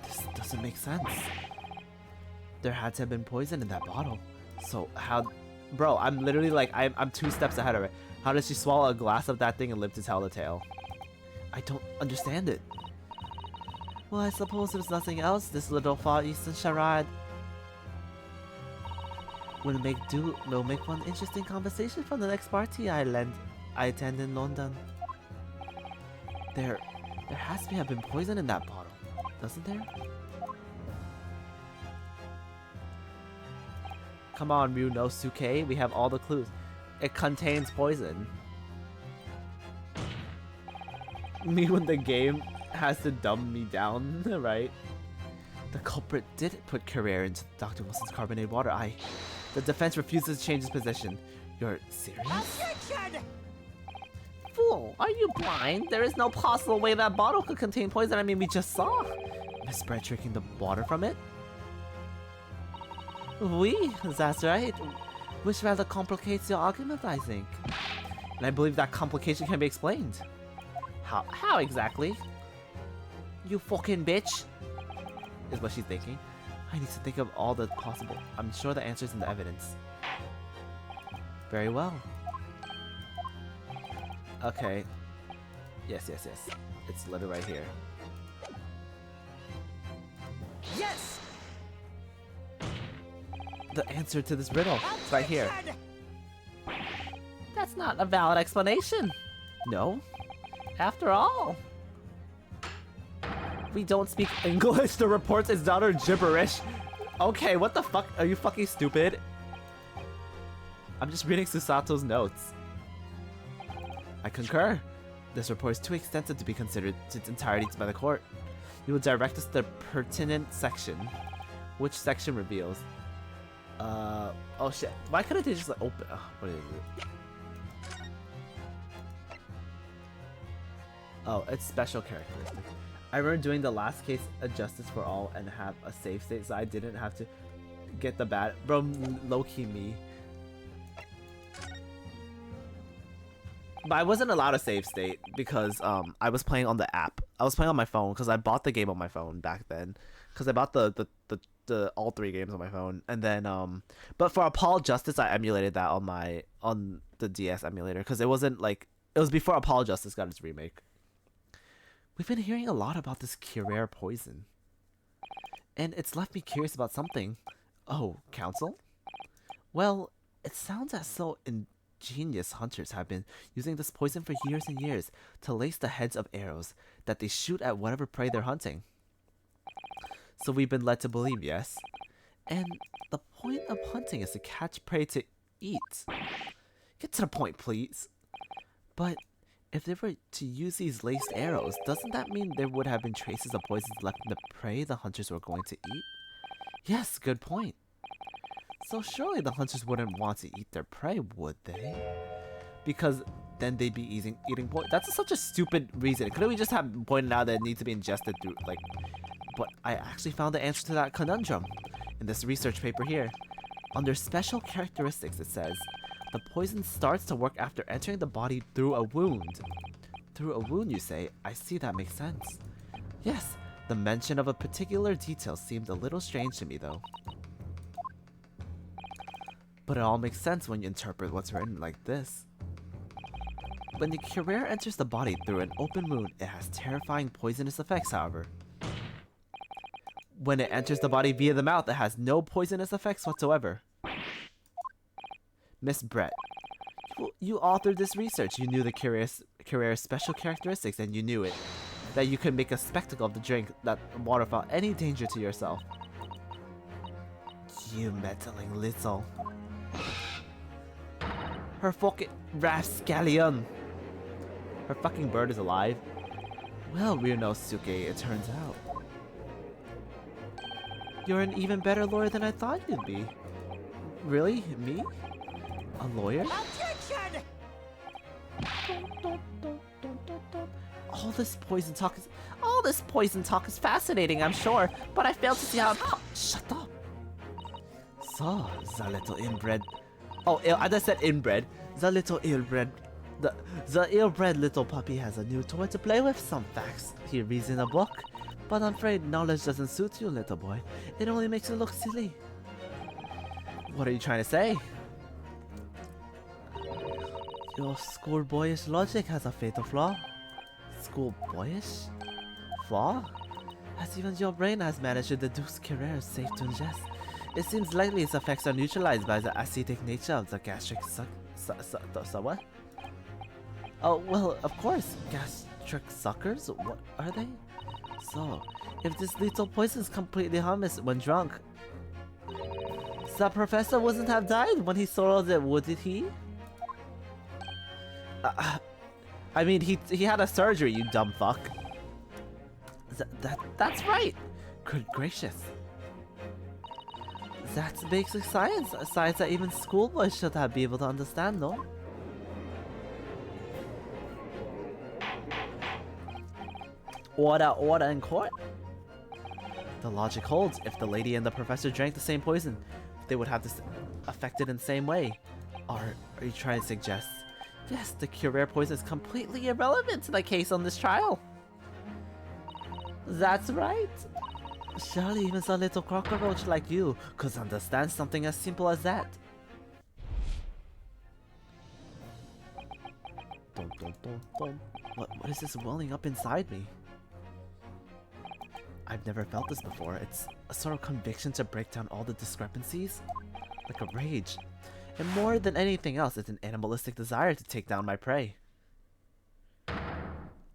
This doesn't make sense. There had to have been poison in that bottle. So how... Bro, I'm literally like, I'm 2 steps ahead of it. How did she swallow a glass of that thing and live to tell the tale? I don't understand it. Well, I suppose there's nothing else, this little Far Eastern charade. We'll make one interesting conversation for the next party I attend in London. There has to have been poison in that bottle, doesn't there? Come on, Ryunosuke, we have all the clues. It contains poison. Me when the game has to dumb me down, right? The culprit did put Carrere into Dr. Wilson's carbonated water. The defense refuses to change its position. You're serious? Objection! Fool, are you blind? There is no possible way that bottle could contain poison. I mean, we just saw. Miss Brett drinking the water from it? Oui, that's right. Which rather complicates your argument, I think. And I believe that complication can be explained. How exactly? You fucking bitch. Is what she's thinking. I need to think of all the possible. I'm sure the answer's in the evidence. Very well. Okay. Yes. It's literally right here. Yes! The answer to this riddle. It's right here. Objection! That's not a valid explanation. No? After all, We don't speak English. The reports is utter gibberish. Okay, what the fuck? Are you fucking stupid? I'm just reading Susato's notes. I concur. This report is too extensive to be considered to its entirety by the court. You will direct us to the pertinent section. Which section reveals? Oh shit. Why couldn't they just like open? What is it? Oh, it's special characteristics. I remember doing the last case a justice for all and have a save state, so I didn't have to get the bad. Bro, low-key me. But I wasn't allowed a save state because I was playing on the app. I was playing on my phone because I bought the game on my phone back then. Because I bought the all 3 games on my phone, and then but for Apollo Justice I emulated that on the DS emulator because it wasn't like it was before Apollo Justice got its remake. We've been hearing a lot about this Carrere poison, and it's left me curious about something. Oh, Council? Well, it sounds as though ingenious hunters have been using this poison for years and years to lace the heads of arrows that they shoot at whatever prey they're hunting. So we've been led to believe, yes? And the point of hunting is to catch prey to eat. Get to the point, please. But if they were to use these laced arrows, doesn't that mean there would have been traces of poisons left in the prey the hunters were going to eat? Yes, good point. So surely the hunters wouldn't want to eat their prey, would they? Because then they'd be eating poison. That's such a stupid reason. Couldn't we just have pointed out that it needs to be ingested through, like... But I actually found the answer to that conundrum in this research paper here. Under special characteristics, it says, the poison starts to work after entering the body through a wound. Through a wound, you say? I see, that makes sense. Yes, the mention of a particular detail seemed a little strange to me, though. But it all makes sense when you interpret what's written like this. When the Carrere enters the body through an open wound, it has terrifying poisonous effects, however. When it enters the body via the mouth, it has no poisonous effects whatsoever. Miss Brett, you authored this research. You knew the Carrere's special characteristics, and you knew it. That you could make a spectacle of the drink, that water without any danger to yourself. You meddling little... Her fucking rascallion! Her fucking bird is alive. Well, Ryunosuke, it turns out. You're an even better lawyer than I thought you'd be. Really? Me? A lawyer? Objection! all this poison talk is fascinating, I'm sure, but I fail to see how. Shut up. So, the little inbred. Oh, I just said inbred. The little ill-bred. The ill-bred little puppy has a new toy to play with. Some facts he reads in a book. But I'm afraid knowledge doesn't suit you, little boy. It only makes you look silly. What are you trying to say? Your schoolboyish logic has a fatal flaw. Schoolboyish? Flaw? As even your brain has managed to deduce Carrere is safe to ingest. It seems likely its effects are neutralized by the acidic nature of the gastric what? Oh, well, of course, gastric suckers? What are they? So, if this lethal poison is completely harmless when drunk, the professor wouldn't have died when he swallowed it, would he? I mean, he had a surgery, you dumb fuck. That's right. Good gracious. That's basic science, science that even schoolboys should have be able to understand, no? Order in court. The logic holds. If the lady and the professor drank the same poison, they would have this affected in the same way. Are you trying to suggest? Yes, the Cuirassier poison is completely irrelevant to the case on this trial. That's right. Surely even a little cockroach like you could understand something as simple as that. What is this welling up inside me? I've never felt this before. It's a sort of conviction to break down all the discrepancies. Like a rage. And more than anything else, it's an animalistic desire to take down my prey.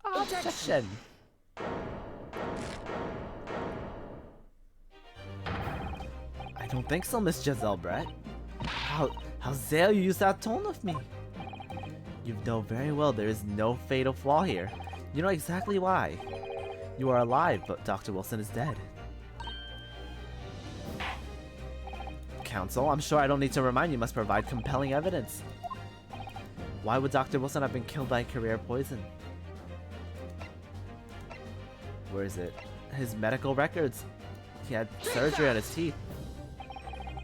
Objection! I don't think so, Miss Giselle Brett. How dare you use that tone of me? You know very well there is no fatal flaw here. You know exactly why. You are alive, but Dr. Wilson is dead. Counsel, I'm sure I don't need to remind you must provide compelling evidence. Why would Dr. Wilson have been killed by Cuirassier poison? Where is it? His medical records. He had surgery on his teeth.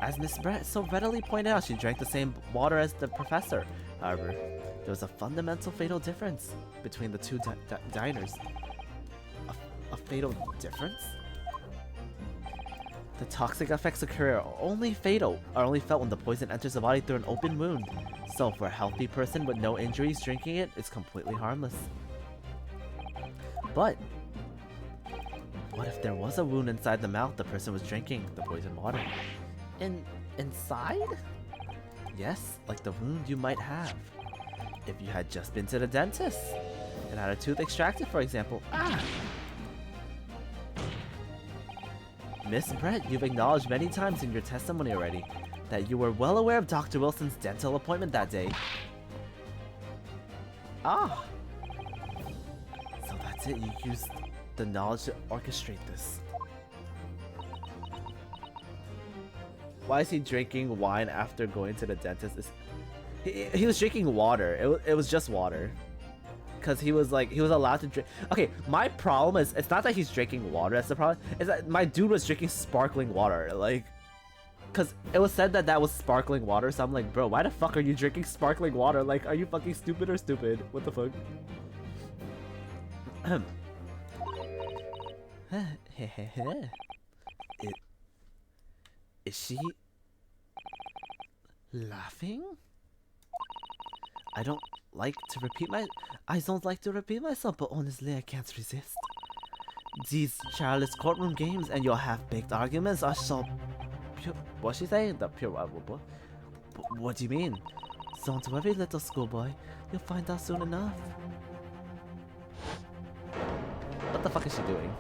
As Miss Brett so readily pointed out, she drank the same water as the professor. However, there was a fundamental fatal difference between the two diners. A fatal difference? The toxic effects of Cuirassier are only felt when the poison enters the body through an open wound. So for a healthy person with no injuries, drinking it is completely harmless. But what if there was a wound inside the mouth the person was drinking the poison water? Inside? Yes, like the wound you might have if you had just been to the dentist and had a tooth extracted, for example. Miss Brett, you've acknowledged many times in your testimony already that you were well aware of Dr. Wilson's dental appointment that day. So that's it, you used the knowledge to orchestrate this. Why is he drinking wine after going to the dentist? He was drinking water. It was just water. Because he was allowed to drink. Okay, my problem is, it's not that he's drinking water, that's the problem. It's that my dude was drinking sparkling water. Like, because it was said that was sparkling water, so I'm like, bro, why the fuck are you drinking sparkling water? Like, are you fucking stupid or stupid? What the fuck? Is she laughing? I don't like to repeat myself, but honestly, I can't resist. These childish courtroom games and your half-baked arguments are so pure. What's she saying? The pure. What do you mean? Don't worry, little schoolboy. You'll find out soon enough. What the fuck is she doing?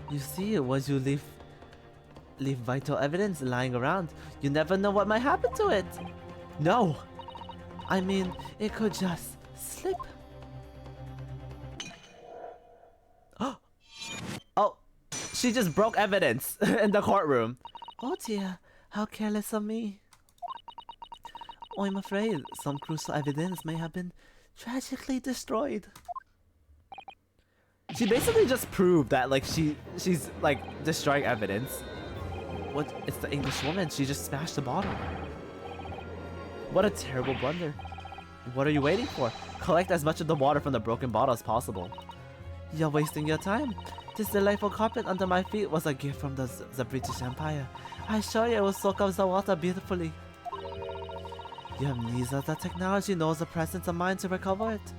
You see, once you leave vital evidence lying around, you never know what might happen to it. No! I mean, it could just slip. Oh! She just broke evidence in the courtroom. Oh dear, how careless of me. Oh, I'm afraid some crucial evidence may have been tragically destroyed. She basically just proved that, like, she's like destroying evidence. What? It's the English woman. She just smashed the bottle. What a terrible blunder. What are you waiting for? Collect as much of the water from the broken bottle as possible. You're wasting your time. This delightful carpet under my feet was a gift from the British Empire. I assure you it will soak up the water beautifully. Your amnesia, the technology knows the presence of mind to recover it.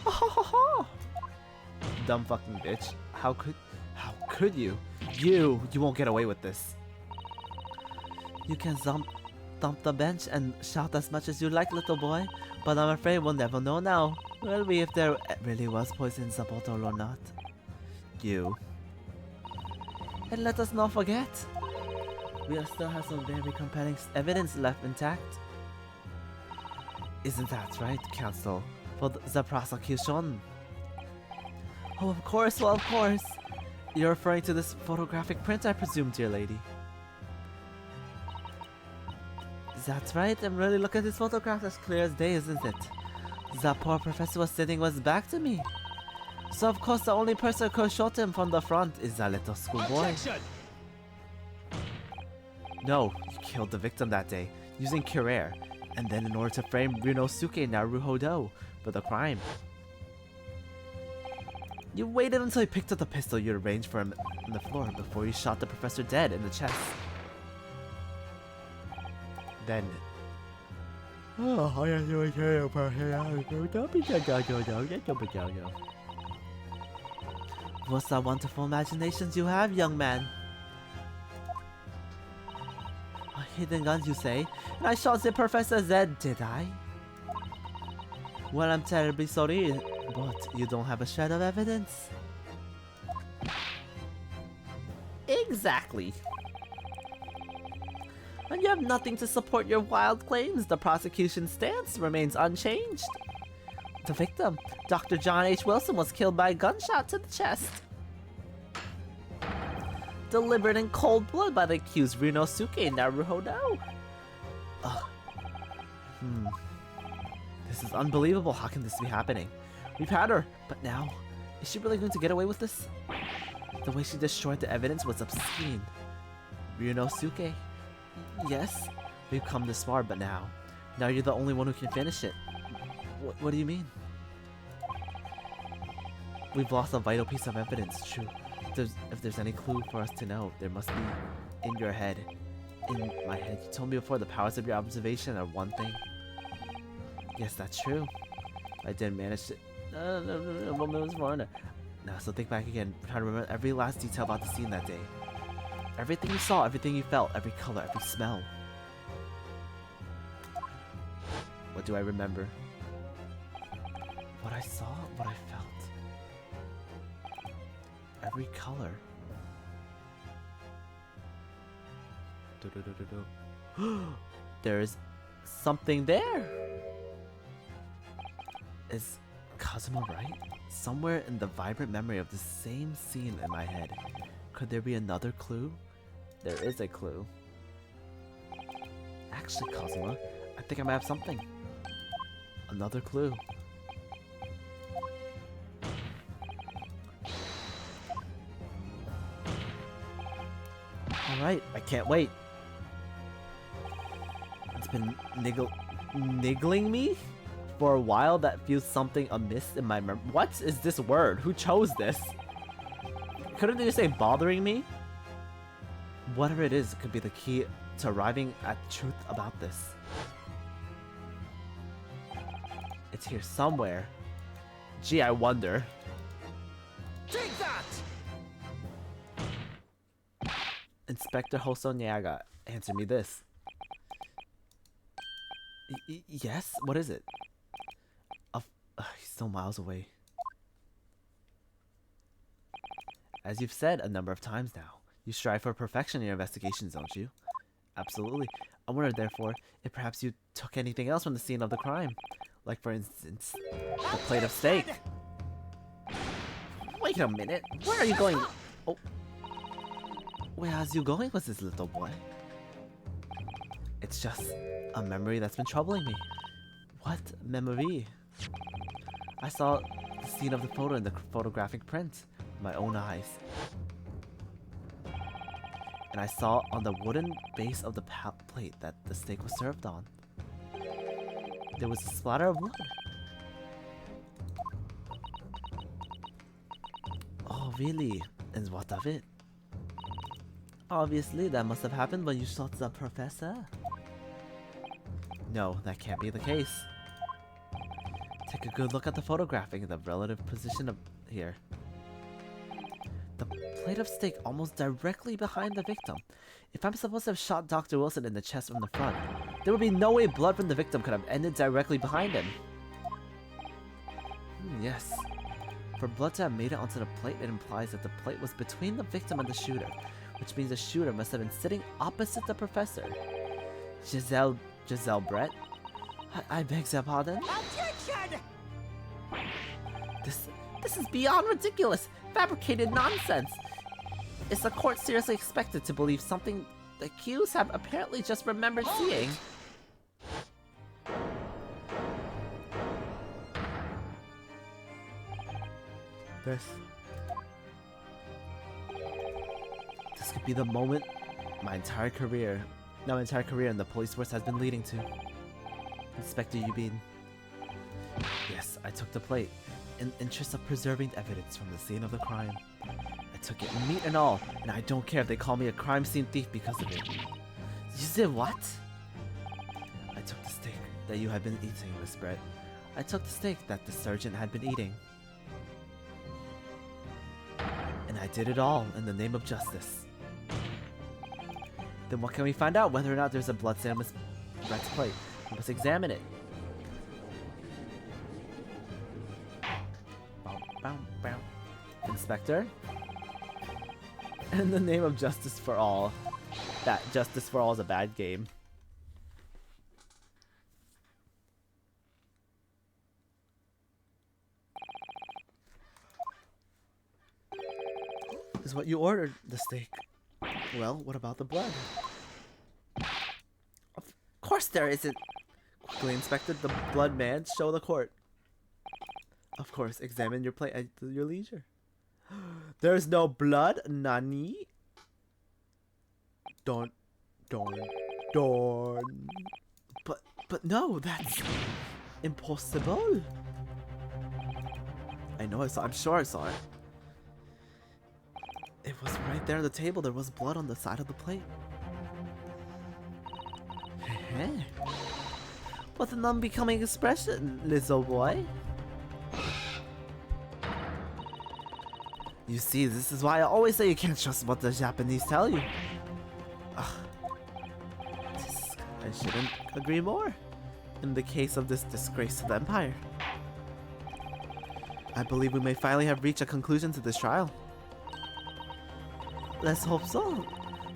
Oh, ho, ho, ho. Dumb fucking bitch. How could you? You won't get away with this. You can thump the bench and shout as much as you like, little boy, but I'm afraid we'll never know now, will we, if there really was poison in the bottle or not? You. And let us not forget, we still have some very compelling evidence left intact. Isn't that right, Counsel? For the prosecution. Oh, of course, well, of course. You're referring to this photographic print, I presume, dear lady. That's right, and really look at this photograph as clear as day, isn't it? The poor professor was sitting with his back to me. So of course the only person who could shot him from the front is a little schoolboy. Objection! No, you killed the victim that day, using Curer, and then in order to frame Ryunosuke Naruhodo for the crime. You waited until he picked up the pistol you arranged for him on the floor before you shot the professor dead in the chest. Then... What a wonderful imaginations you have, young man. Hidden guns, you say? And I shot the Professor Z, did I? Well, I'm terribly sorry, but you don't have a shred of evidence. Exactly. And you have nothing to support your wild claims. The prosecution's stance remains unchanged. The victim, Dr. John H. Wilson, was killed by a gunshot to the chest. Delivered in cold blood by the accused Ryunosuke Naruhodo. This is unbelievable. How can this be happening? We've had her, but now, is she really going to get away with this? The way she destroyed the evidence was obscene. Ryunosuke, yes, we've come this far, but now you're the only one who can finish it. What do you mean? We've lost a vital piece of evidence, true. If there's any clue for us to know, there must be in your head. In my head. You told me before the powers of your observation are one thing. Yes, that's true. I didn't manage to... Now, so think back again. Try to remember every last detail about the scene that day. Everything you saw, everything you felt, every color, every smell. What do I remember? What I saw, what I felt. Every color. There's something there! Is Kazuma right? Somewhere in the vibrant memory of the same scene in my head. Could there be another clue? There is a clue. Actually, Kazuma, I think I might have something. Another clue. Alright, I can't wait. It's been niggling me for a while. That feels something amiss in my memory. What is this word? Who chose this? Couldn't they just say bothering me? Whatever it is, it could be the key to arriving at truth about this. It's here somewhere. Gee, I wonder. Take that! Inspector Hoso Nyaga, answer me this. Yes? What is it? He's still miles away. As you've said a number of times now, you strive for perfection in your investigations, don't you? Absolutely. I wonder, therefore, if perhaps you took anything else from the scene of the crime. Like, for instance, the plate of steak. Wait a minute. Where are you going? Oh. Where are you going with this little boy? It's just a memory that's been troubling me. What memory? I saw the scene of the photo in the photographic print with my own eyes. And I saw on the wooden base of the plate that the steak was served on. There was a splatter of blood. Oh, really? And what of it? Obviously, that must have happened when you shot the professor. No, that can't be the case. Take a good look at the photographing and the relative position of here. The plate of steak almost directly behind the victim. If I'm supposed to have shot Dr. Wilson in the chest from the front, there would be no way blood from the victim could have ended directly behind him. Yes. For blood to have made it onto the plate, it implies that the plate was between the victim and the shooter, which means the shooter must have been sitting opposite the professor. Giselle Brett? I beg your pardon? Objection! This is beyond ridiculous! Fabricated nonsense! Is the court seriously expected to believe something the accused have apparently just remembered seeing? This could be the moment my entire career in the police force has been leading to. Inspector Yubin. Yes, I took the plate in the interest of preserving evidence from the scene of the crime. I took it, meat and all, and I don't care if they call me a crime scene thief because of it. You said what? I took the steak that you had been eating, Miss Brett. I took the steak that the sergeant had been eating. And I did it all in the name of justice. Then what can we find out? Whether or not there's a blood stain on Miss Brett's plate. We must examine it. Bow, bow, bow. Inspector? In the name of justice for all. That justice for all is a bad game. This is what you ordered, the steak. Well, what about the blood? Of course there isn't. Quickly inspected the blood man. Show the court. Of course, examine your plate at your leisure. There's no blood, nani? Don't. But no, that's impossible. I know I saw. I'm sure I saw it. It was right there on the table. There was blood on the side of the plate. What an unbecoming expression, little boy. You see, this is why I always say you can't trust what the Japanese tell you. I shouldn't agree more. In the case of this disgrace to the Empire. I believe we may finally have reached a conclusion to this trial. Let's hope so.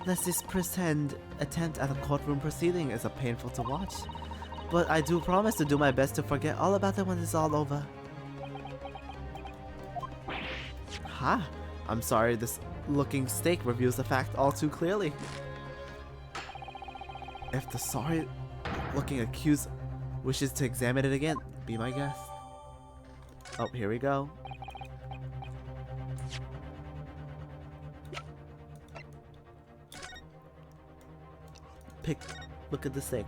Let's this pretend attempt at a courtroom proceeding is a painful to watch. But I do promise to do my best to forget all about it when it's all over. Ha! I'm sorry, this looking steak reveals the fact all too clearly. If the sorry looking accused wishes to examine it again, be my guest. Oh, here we go. Look at the steak.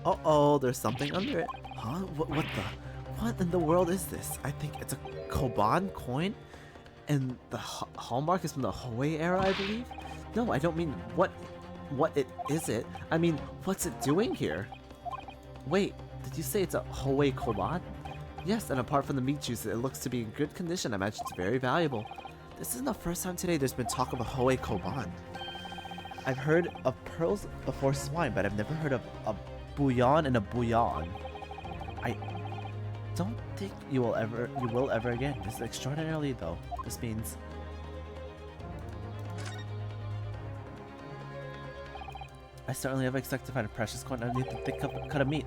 Uh-oh, there's something under it. Huh? What in the world is this? I think it's a Koban coin, and the hallmark is from the Hoei era, I believe. No, I don't mean what is it? I mean, what's it doing here? Wait, did you say it's a Hoei Koban? Yes, and apart from the meat juice, it looks to be in good condition. I imagine it's very valuable. This isn't the first time today there's been talk of a Hoei Koban. I've heard of pearls before swine, but I've never heard of a bouillon and a bouillon. I don't think you will ever again. This is extraordinarily though. This means I certainly never expected to find a precious coin underneath the thick cut of meat.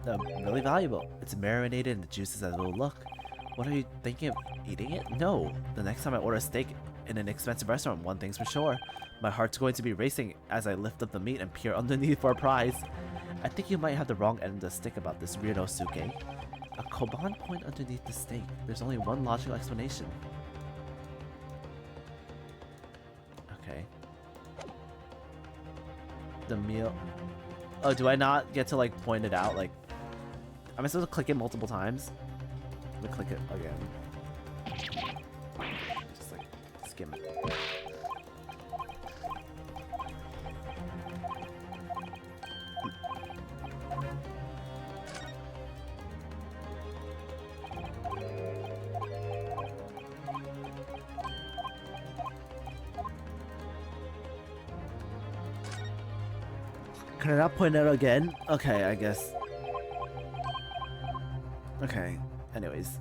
Really valuable. It's marinated and the juices as it will look. What are you thinking of eating it? No. The next time I order a steak in an expensive restaurant, one thing's for sure. My heart's going to be racing as I lift up the meat and peer underneath for a prize. I think you might have the wrong end of the stick about this Ryunosuke. A Koban point underneath the steak. There's only one logical explanation. Okay. The meal. Oh, do I not get to like point it out? Like, am I supposed to click it multiple times? Let me click it again. Just like skim it. Can I not point out again? Okay, I guess. Okay, anyways.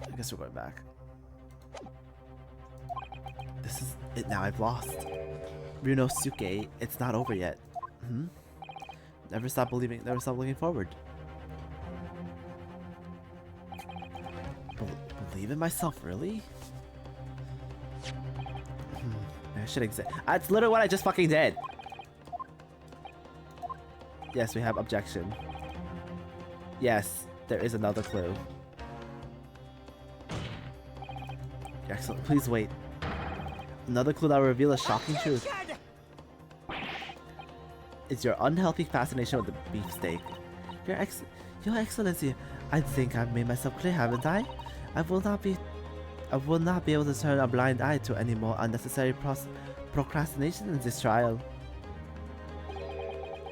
I guess we're going back. This is it now, I've lost. Ryunosuke, it's not over yet. Hmm? Never stop believing, never stop looking forward. Believe in myself, really? I should exit. That's literally what I just fucking did! Yes, we have objection. Yes, there is another clue. Excellent, please wait. Another clue that will reveal a shocking truth. It's your unhealthy fascination with the beefsteak. Your Excellency, I think I've made myself clear, haven't I? I will not be able to turn a blind eye to any more unnecessary procrastination in this trial.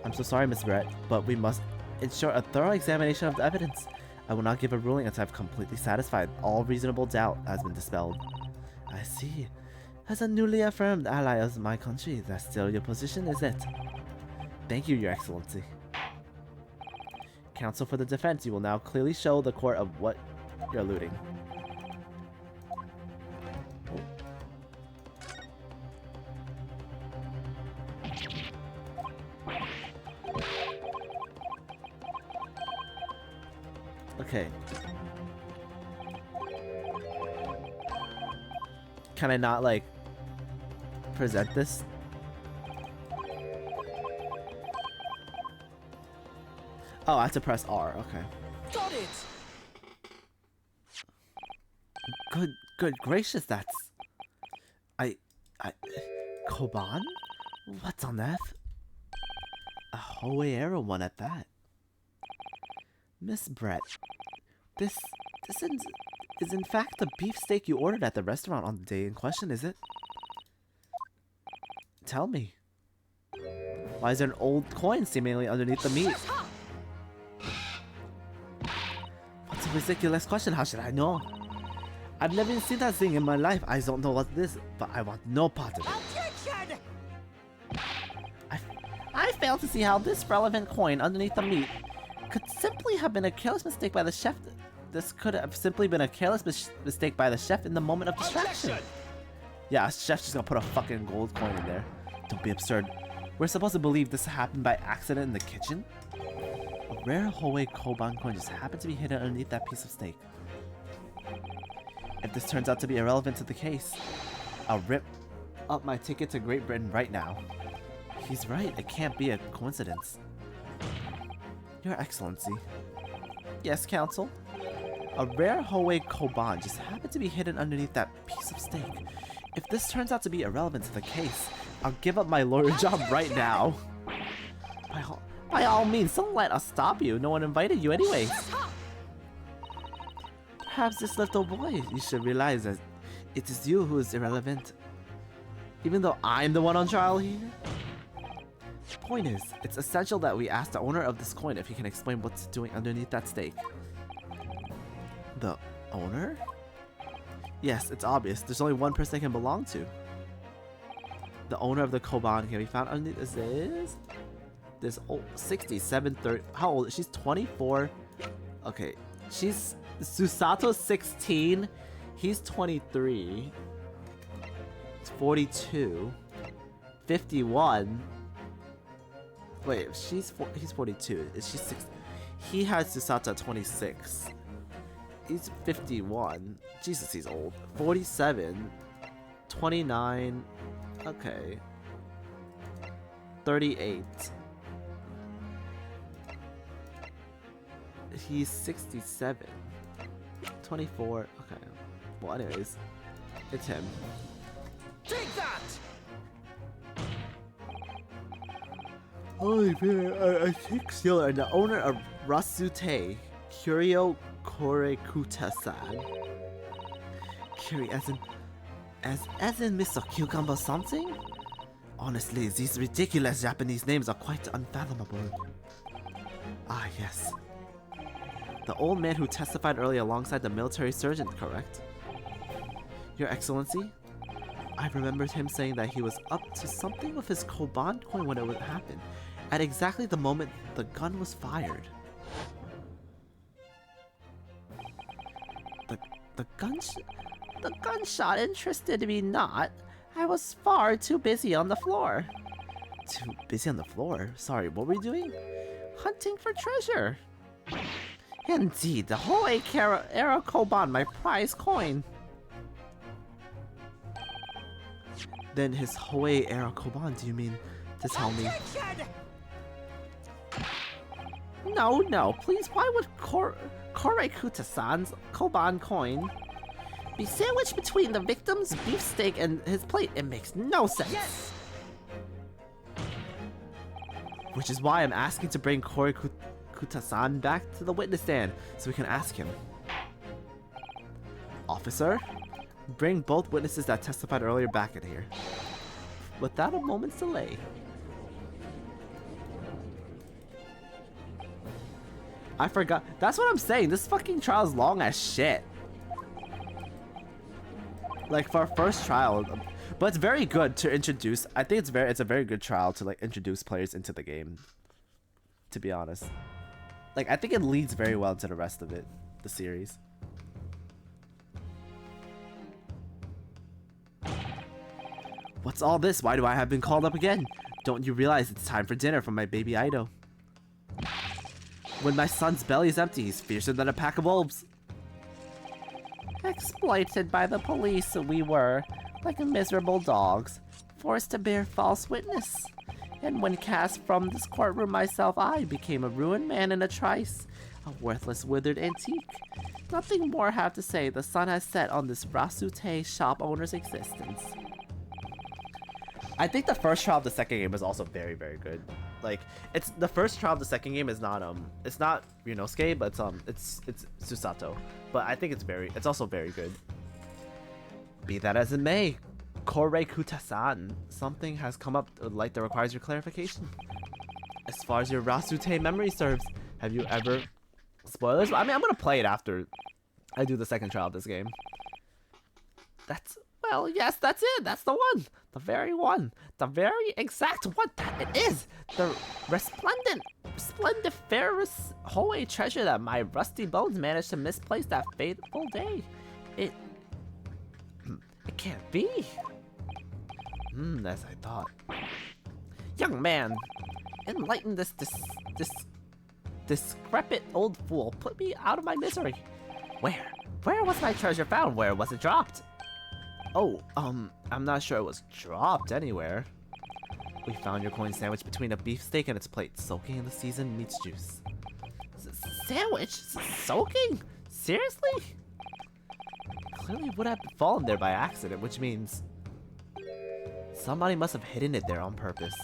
I'm so sorry, Miss Brett, but we must ensure a thorough examination of the evidence. I will not give a ruling until I've completely satisfied all reasonable doubt has been dispelled. I see. As a newly affirmed ally of my country, that's still your position, is it? Thank you, Your Excellency. Counsel for the defense, you will now clearly show the court of what you're alluding. Okay. Can I not, like, present this? Oh, I have to press R, okay. Got it! Good gracious, that's... Koban? What's on that? A Hoei one at that. Miss Brett, this is in fact the beefsteak you ordered at the restaurant on the day in question, is it? Tell me. Why is there an old coin seemingly underneath the meat? What's a ridiculous question? How should I know? I've never even seen that thing in my life. I don't know what it is, but I want no part of it. I fail to see how this relevant coin underneath the meat could simply have been a careless mistake by the chef. This could have simply been a careless mistake by the chef in the moment of distraction. Yeah, chef's just gonna put a fucking gold coin in there. Don't be absurd. We're supposed to believe this happened by accident in the kitchen? A rare Hoei Koban coin just happened to be hidden underneath that piece of steak. If this turns out to be irrelevant to the case, I'll rip up my ticket to Great Britain right now. He's right, it can't be a coincidence. Your Excellency. Yes, Counsel? A rare Hoei Koban just happened to be hidden underneath that piece of steak. If this turns out to be irrelevant to the case, I'll give up my lawyer job right now. By all means, don't let us stop you. No one invited you anyways. Perhaps this little boy, you should realize that it is you who is irrelevant. Even though I'm the one on trial here. Point is, it's essential that we ask the owner of this coin if he can explain what's doing underneath that steak. The owner? Yes, it's obvious. There's only one person it can belong to. The owner of the Koban can be found underneath this old 67, 30. How old? She's 24. Okay, she's Susato's 16. He's 23. It's 42. 51. Wait, he's 42. Is she 6? He has Susato at 26. He's 51. Jesus, he's old. 47. 29. Okay. 38. He's 67. 24. Okay. Well, anyways. It's him. Take that! Holy man, I think so. And the owner of Rasute, Kurio Korekuta-san. Kuri as in Mr. Cucumber something? Honestly, these ridiculous Japanese names are quite unfathomable. Ah, yes. The old man who testified earlier alongside the military surgeon, correct? Your Excellency? I remembered him saying that he was up to something with his Koban coin when it would happen, at exactly the moment the gun was fired. The gunshot interested me not. I was far too busy on the floor. Too busy on the floor? Sorry, what were you doing? Hunting for treasure. Indeed, the Hoei Era Koban, my prize coin. Then his Hoei Era Koban, do you mean to tell me? No, please, why would Korekuta-san's Koban coin be sandwiched between the victim's beefsteak and his plate? It makes no sense. Yes! Which is why I'm asking to bring Korekuta-san back to the witness stand so we can ask him. Officer, bring both witnesses that testified earlier back in here. Without a moment's delay. I forgot. That's what I'm saying. This fucking trial is long as shit. Like for our first trial, but it's very good to introduce. I think it's a very good trial to like introduce players into the game. To be honest, like I think it leads very well into the rest of it, the series. What's all this? Why do I have been called up again? Don't you realize it's time for dinner from my baby Ido? When my son's belly is empty, he's fiercer than a pack of wolves. Exploited by the police, we were, like miserable dogs, forced to bear false witness. And when cast from this courtroom myself, I became a ruined man in a trice, a worthless, withered antique. Nothing more have to say. The sun has set on this Rasute shop owner's existence. I think the first trial of the second game is also very, very good. Like, it's the first trial of the second game is not it's not Ryunosuke, but it's Susato. But I think it's also very good. Be that as it may, Korekuta-san, something has come up like that requires your clarification. As far as your Rasute memory serves, have you ever spoilers? I mean, I'm gonna play it after I do the second trial of this game. Well, yes, that's it. That's the one. The very one. The very exact one. That it is. The splendiferous Hoei treasure that my rusty bones managed to misplace that fateful day. It can't be. As I thought. Young man, enlighten this decrepit old fool. Put me out of my misery. Where was my treasure found? Where was it dropped? Oh, I'm not sure it was dropped anywhere. We found your coin sandwiched between a beefsteak and its plate, soaking in the seasoned meat's juice. Sandwich? Soaking? Seriously? Clearly would have fallen there by accident, which means somebody must have hidden it there on purpose.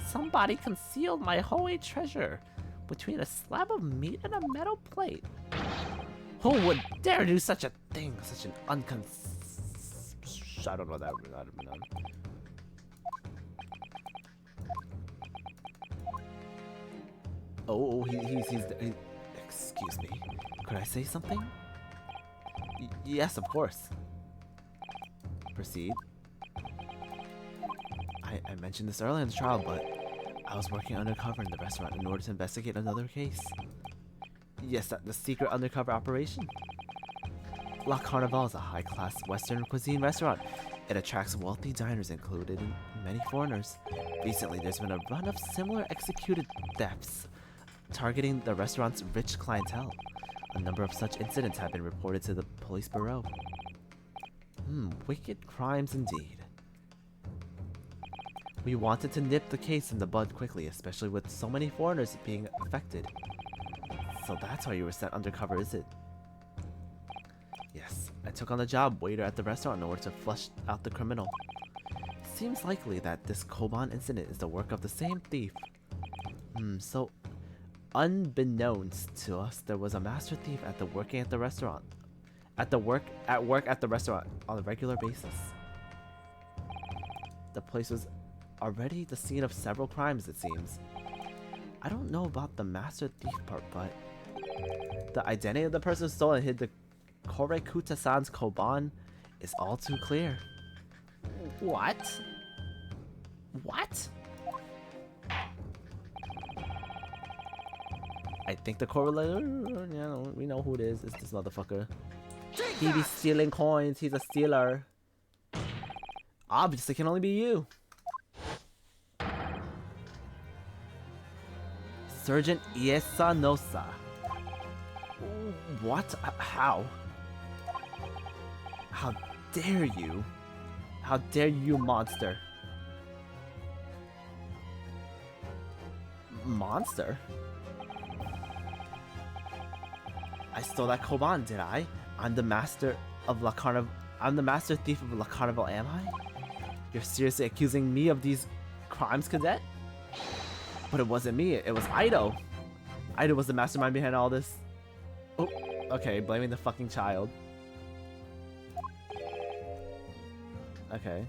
Somebody concealed my Hoei treasure between a slab of meat and a metal plate. Who would dare do such a thing? Such an I don't know that. Oh, he's excuse me. Could I say something? Yes, of course. Proceed. I mentioned this earlier in the trial, but I was working undercover in the restaurant in order to investigate another case. Yes, the secret undercover operation. La Carnival is a high-class Western cuisine restaurant. It attracts wealthy diners, including many foreigners. Recently, there's been a run of similar executed thefts targeting the restaurant's rich clientele. A number of such incidents have been reported to the police bureau. Wicked crimes indeed. We wanted to nip the case in the bud quickly, especially with so many foreigners being affected. So that's why you were sent undercover, is it? Yes, I took on the job waiter at the restaurant in order to flush out the criminal. It seems likely that this Koban incident is the work of the same thief. So unbeknownst to us, there was a master thief working at the restaurant. At work at the restaurant on a regular basis. The place was already the scene of several crimes, it seems. I don't know about the master thief part, but the identity of the person who stole and hid the Korekuta-san's Koban is all too clear. What? I think the correlator. Yeah, we know who it is. It's this motherfucker. Take He be that! stealing coins. He's a stealer. Obviously, can only be you. Sergeant Iesa Nosa. What? How? How dare you? How dare you, monster? Monster? I stole that Koban, did I? I'm the master of La Carnival. I'm the master thief of La Carnival, am I? You're seriously accusing me of these crimes, cadet? But it wasn't me, it was Ido. Ido was the mastermind behind all this. Oh, okay, blaming the fucking child. Okay.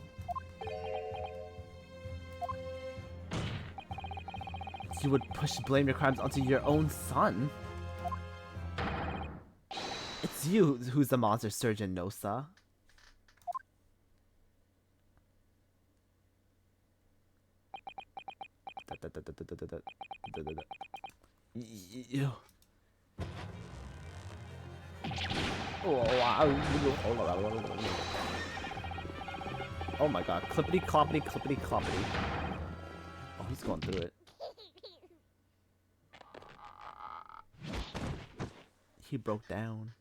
You would blame your crimes onto your own son? It's you who's the monster, Surgeon Nosa. You. Oh my god, clippity cloppity clippity cloppity. Oh, he's going through it. He broke down.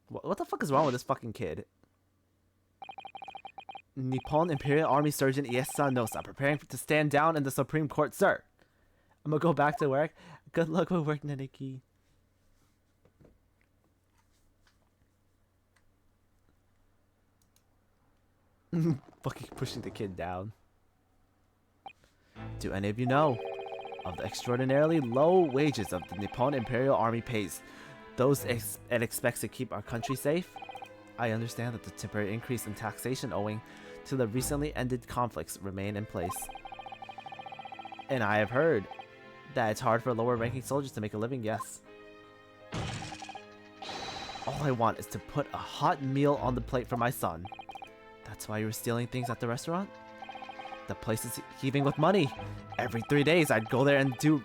What the fuck is wrong with this fucking kid? Nippon Imperial Army Surgeon Iesa Nosa, preparing to stand down in the Supreme Court, sir. I'm gonna go back to work. Good luck with work, Neneki. Fucking pushing the kid down. Do any of you know of the extraordinarily low wages of the Nippon Imperial Army pays those it expects to keep our country safe? I understand that the temporary increase in taxation owing to the recently ended conflicts remain in place. And I have heard that it's hard for lower-ranking soldiers to make a living, yes. All I want is to put a hot meal on the plate for my son. That's why you were stealing things at the restaurant? The place is heaving with money. Every 3 days, I'd go there and do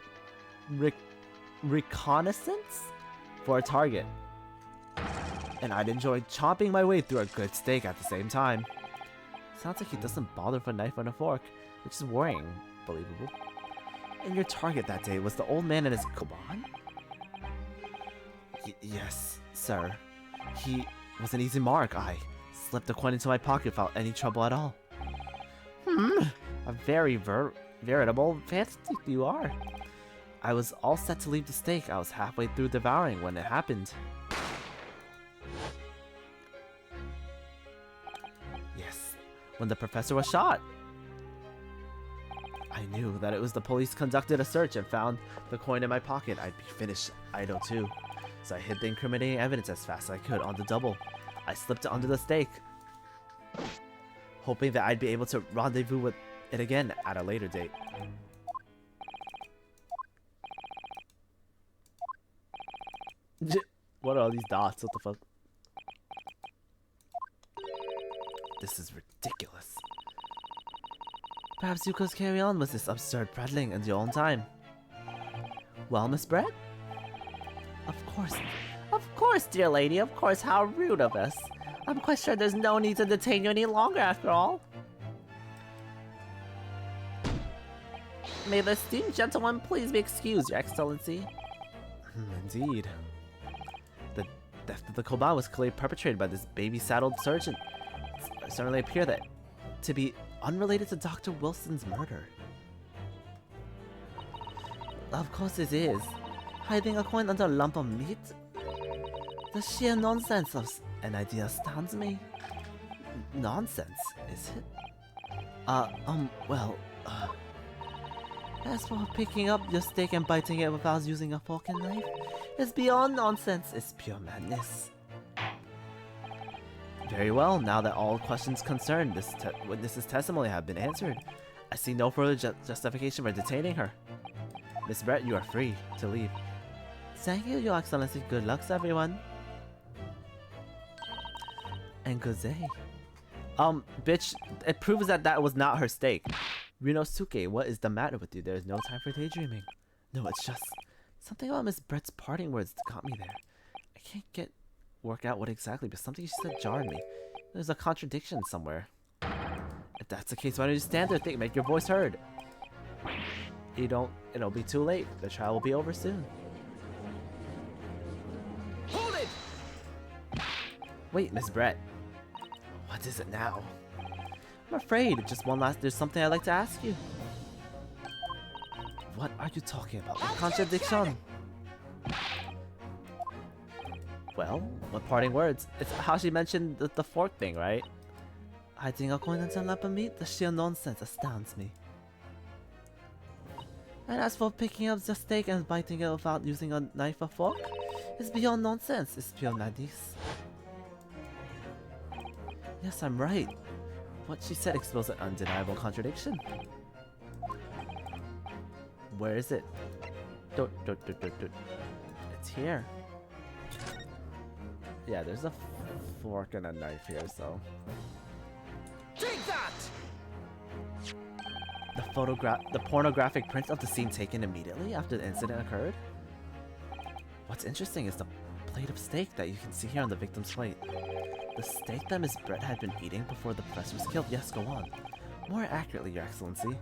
reconnaissance for a target. And I'd enjoy chopping my way through a good steak at the same time. Sounds like he doesn't bother with a knife and a fork, which is worrying. Believable. And your target that day was the old man and his Koban? Yes, sir. He was an easy mark. I slipped a coin into my pocket without any trouble at all. A very veritable fancy you are. I was all set to leave the steak. I was halfway through devouring when it happened. Yes, when the professor was shot. I knew that it was the police conducted a search and found the coin in my pocket. I'd be finished, Ido too. So I hid the incriminating evidence as fast as I could on the double. I slipped it under the steak, hoping that I'd be able to rendezvous with it again at a later date. What are all these dots? What the fuck? This is ridiculous. Perhaps you could carry on with this absurd prattling in your own time. Well, Miss Brett? Of course, dear lady, of course, how rude of us. I'm quite sure there's no need to detain you any longer after all. May the esteemed gentleman please be excused, Your Excellency. Indeed. The theft of the Koban was clearly perpetrated by this baby-saddled surgeon. It certainly appeared that to be unrelated to Dr. Wilson's murder. Of course it is. Hiding a coin under a lump of meat? The sheer nonsense of an idea astounds me. Nonsense, is it? As for picking up your steak and biting it without using a fork and knife, it's beyond nonsense, it's pure madness. Very well, now that all questions concerned this witness's testimony have been answered, I see no further justification for detaining her. Miss Brett, you are free to leave. Thank you, Your Excellency. Good luck, everyone. And good day. Bitch, it proves that that was not her steak. Rinosuke, what is the matter with you? There is no time for daydreaming. No, it's just something about Miss Brett's parting words that got me there. I can't work out what exactly, but something she said jarred me. There's a contradiction somewhere. If that's the case, why don't you stand there, make your voice heard? It'll be too late. The trial will be over soon. Hold it! Wait, Miss Brett. What is it now? I'm afraid. There's something I'd like to ask you. What are you talking about? What contradiction? Well, what parting words? It's how she mentioned the fork thing, right? Hiding a coin until lap of meat? The sheer nonsense astounds me. And as for picking up the steak and biting it without using a knife or fork, it's beyond nonsense. It's pure madness. Yes, I'm right. What she said exposed an undeniable contradiction. Where is it? It's here. Yeah, there's a fork and a knife here, so. Take that! The pornographic print of the scene taken immediately after the incident occurred? What's interesting is the plate of steak that you can see here on the victim's plate. The steak that Miss Brett had been eating before the professor was killed. Yes, go on. More accurately, Your Excellency.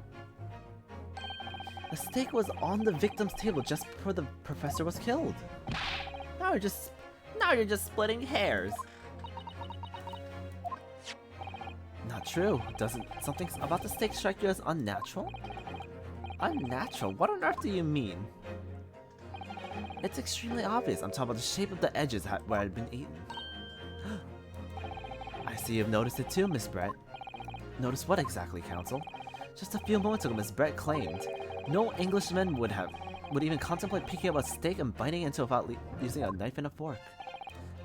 The steak was on the victim's table just before the professor was killed. Now you're just splitting hairs. Not true. Doesn't something about the steak strike you as unnatural? Unnatural? What on earth do you mean? It's extremely obvious. I'm talking about the shape of the edges where it had been eaten. I see you've noticed it too, Miss Brett. Noticed what exactly, Counsel? Just a few moments ago, Miss Brett claimed no Englishman would even contemplate picking up a steak and biting into it without using a knife and a fork.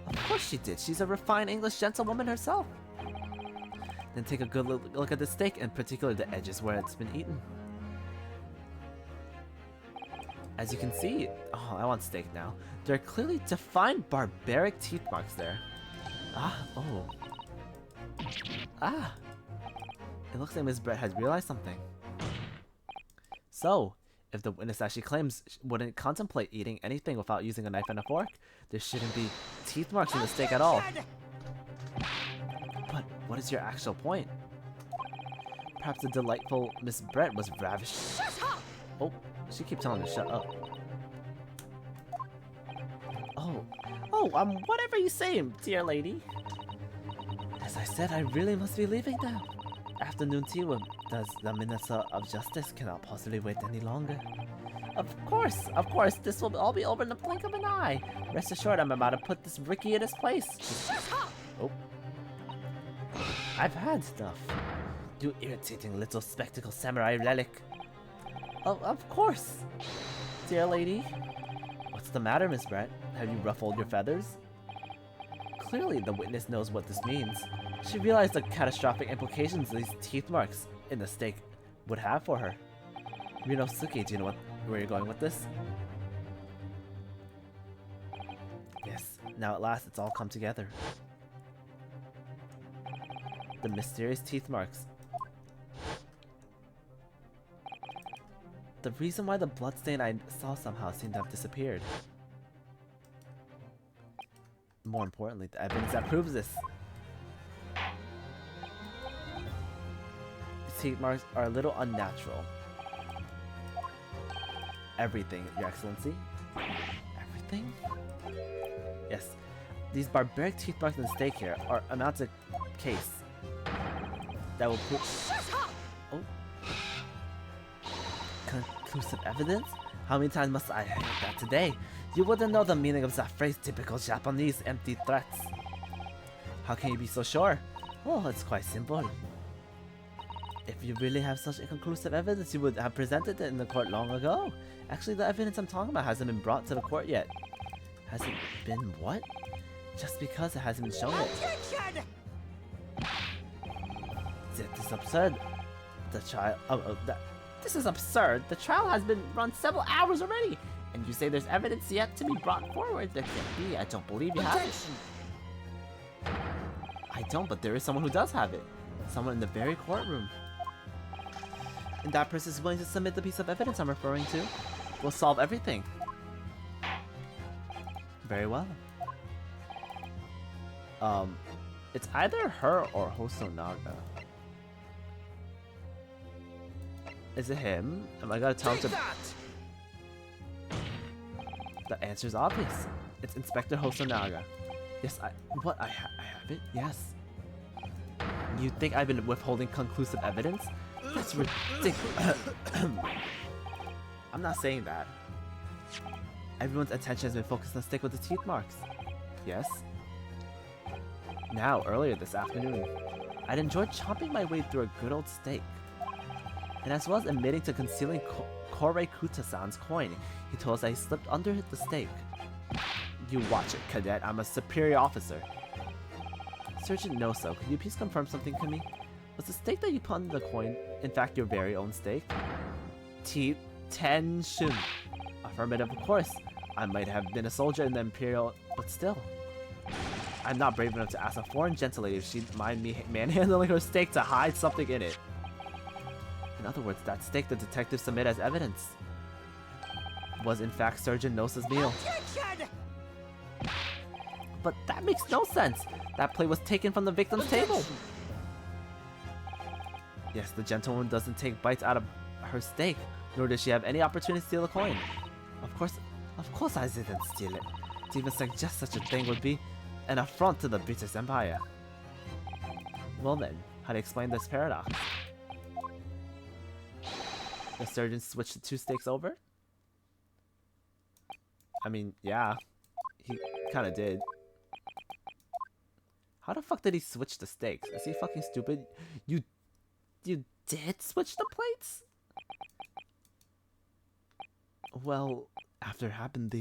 Of course she did. She's a refined English gentlewoman herself. Then take a good look at the steak, in particular the edges where it's been eaten. As you can see, oh, I want steak now. There are clearly defined barbaric teeth marks there. It looks like Miss Brett has realized something. So, if the witness actually claims she wouldn't contemplate eating anything without using a knife and a fork, there shouldn't be teeth marks in the steak at all. But what is your actual point? Perhaps the delightful Miss Brett was ravished. Oh, she keeps telling me to shut up. Whatever you say, dear lady. As I said, I really must be leaving now. Afternoon tea with the Minister of Justice cannot possibly wait any longer. Of course, this will all be over in the blink of an eye. Rest assured, I'm about to put this Ricky in his place. Oh. I've had stuff. You irritating little spectacle samurai relic. Of course, dear lady. What's the matter, Miss Brett? Have you ruffled your feathers? Clearly, the witness knows what this means. She realized the catastrophic implications these teeth marks in the steak would have for her. Ryunosuke, do you know where you're going with this? Yes, now at last it's all come together. The mysterious teeth marks. The reason why the bloodstain I saw somehow seemed to have disappeared. More importantly, the evidence that proves this. These teeth marks are a little unnatural. Everything, Your Excellency. Everything? Yes. These barbaric teeth marks in the steak here are amount to case that will prove. Oh. Conclusive evidence? How many times must I hear that today? You wouldn't know the meaning of that phrase, typical Japanese empty threats. How can you be so sure? Well, it's quite simple. If you really have such conclusive evidence, you would have presented it in the court long ago. Actually, the evidence I'm talking about hasn't been brought to the court yet. Hasn't been what? Just because it hasn't been shown yet. This is absurd. The trial. This is absurd. The trial has been run several hours already, and you say there's evidence yet to be brought forward. There can't be. I don't believe you have it. I don't, but there is someone who does have it. Someone in the very courtroom. And that person is willing to submit the piece of evidence I'm referring to. will solve everything. Very well. It's either her or Hosonaga. Is it him? Am I gonna tell him Take to? that! The answer's obvious. It's Inspector Hosonaga. Yes, I have it? Yes. You think I've been withholding conclusive evidence? That's ridiculous. I'm not saying that. Everyone's attention has been focused on the stick with the teeth marks. Yes? Now, earlier this afternoon, I'd enjoyed chomping my way through a good old steak. And as well as admitting to concealing Korei Kuta-san's coin, he told us that he slipped under the steak. You watch it, cadet. I'm a superior officer. Sergeant Noso, could you please confirm something to me? Was the steak that you put under the coin, in fact, your very own steak? Tenshun. Affirmative, of course. I might have been a soldier in the Imperial, but still. I'm not brave enough to ask a foreign gentlelady if she'd mind me manhandling her steak to hide something in it. In other words, that steak the detective submitted as evidence was in fact Surgeon Nosa's meal. Attention! But that makes no sense! That plate was taken from the victim's table! Yes, the gentlewoman doesn't take bites out of her steak, nor does she have any opportunity to steal the coin. Of course I didn't steal it. To even suggest such a thing would be an affront to the British Empire. Well then, how to explain this paradox? The surgeon switched the two steaks over? I mean, yeah. He kinda did. How the fuck did he switch the steaks? Is he fucking stupid? You did switch the plates? Well, after it happened,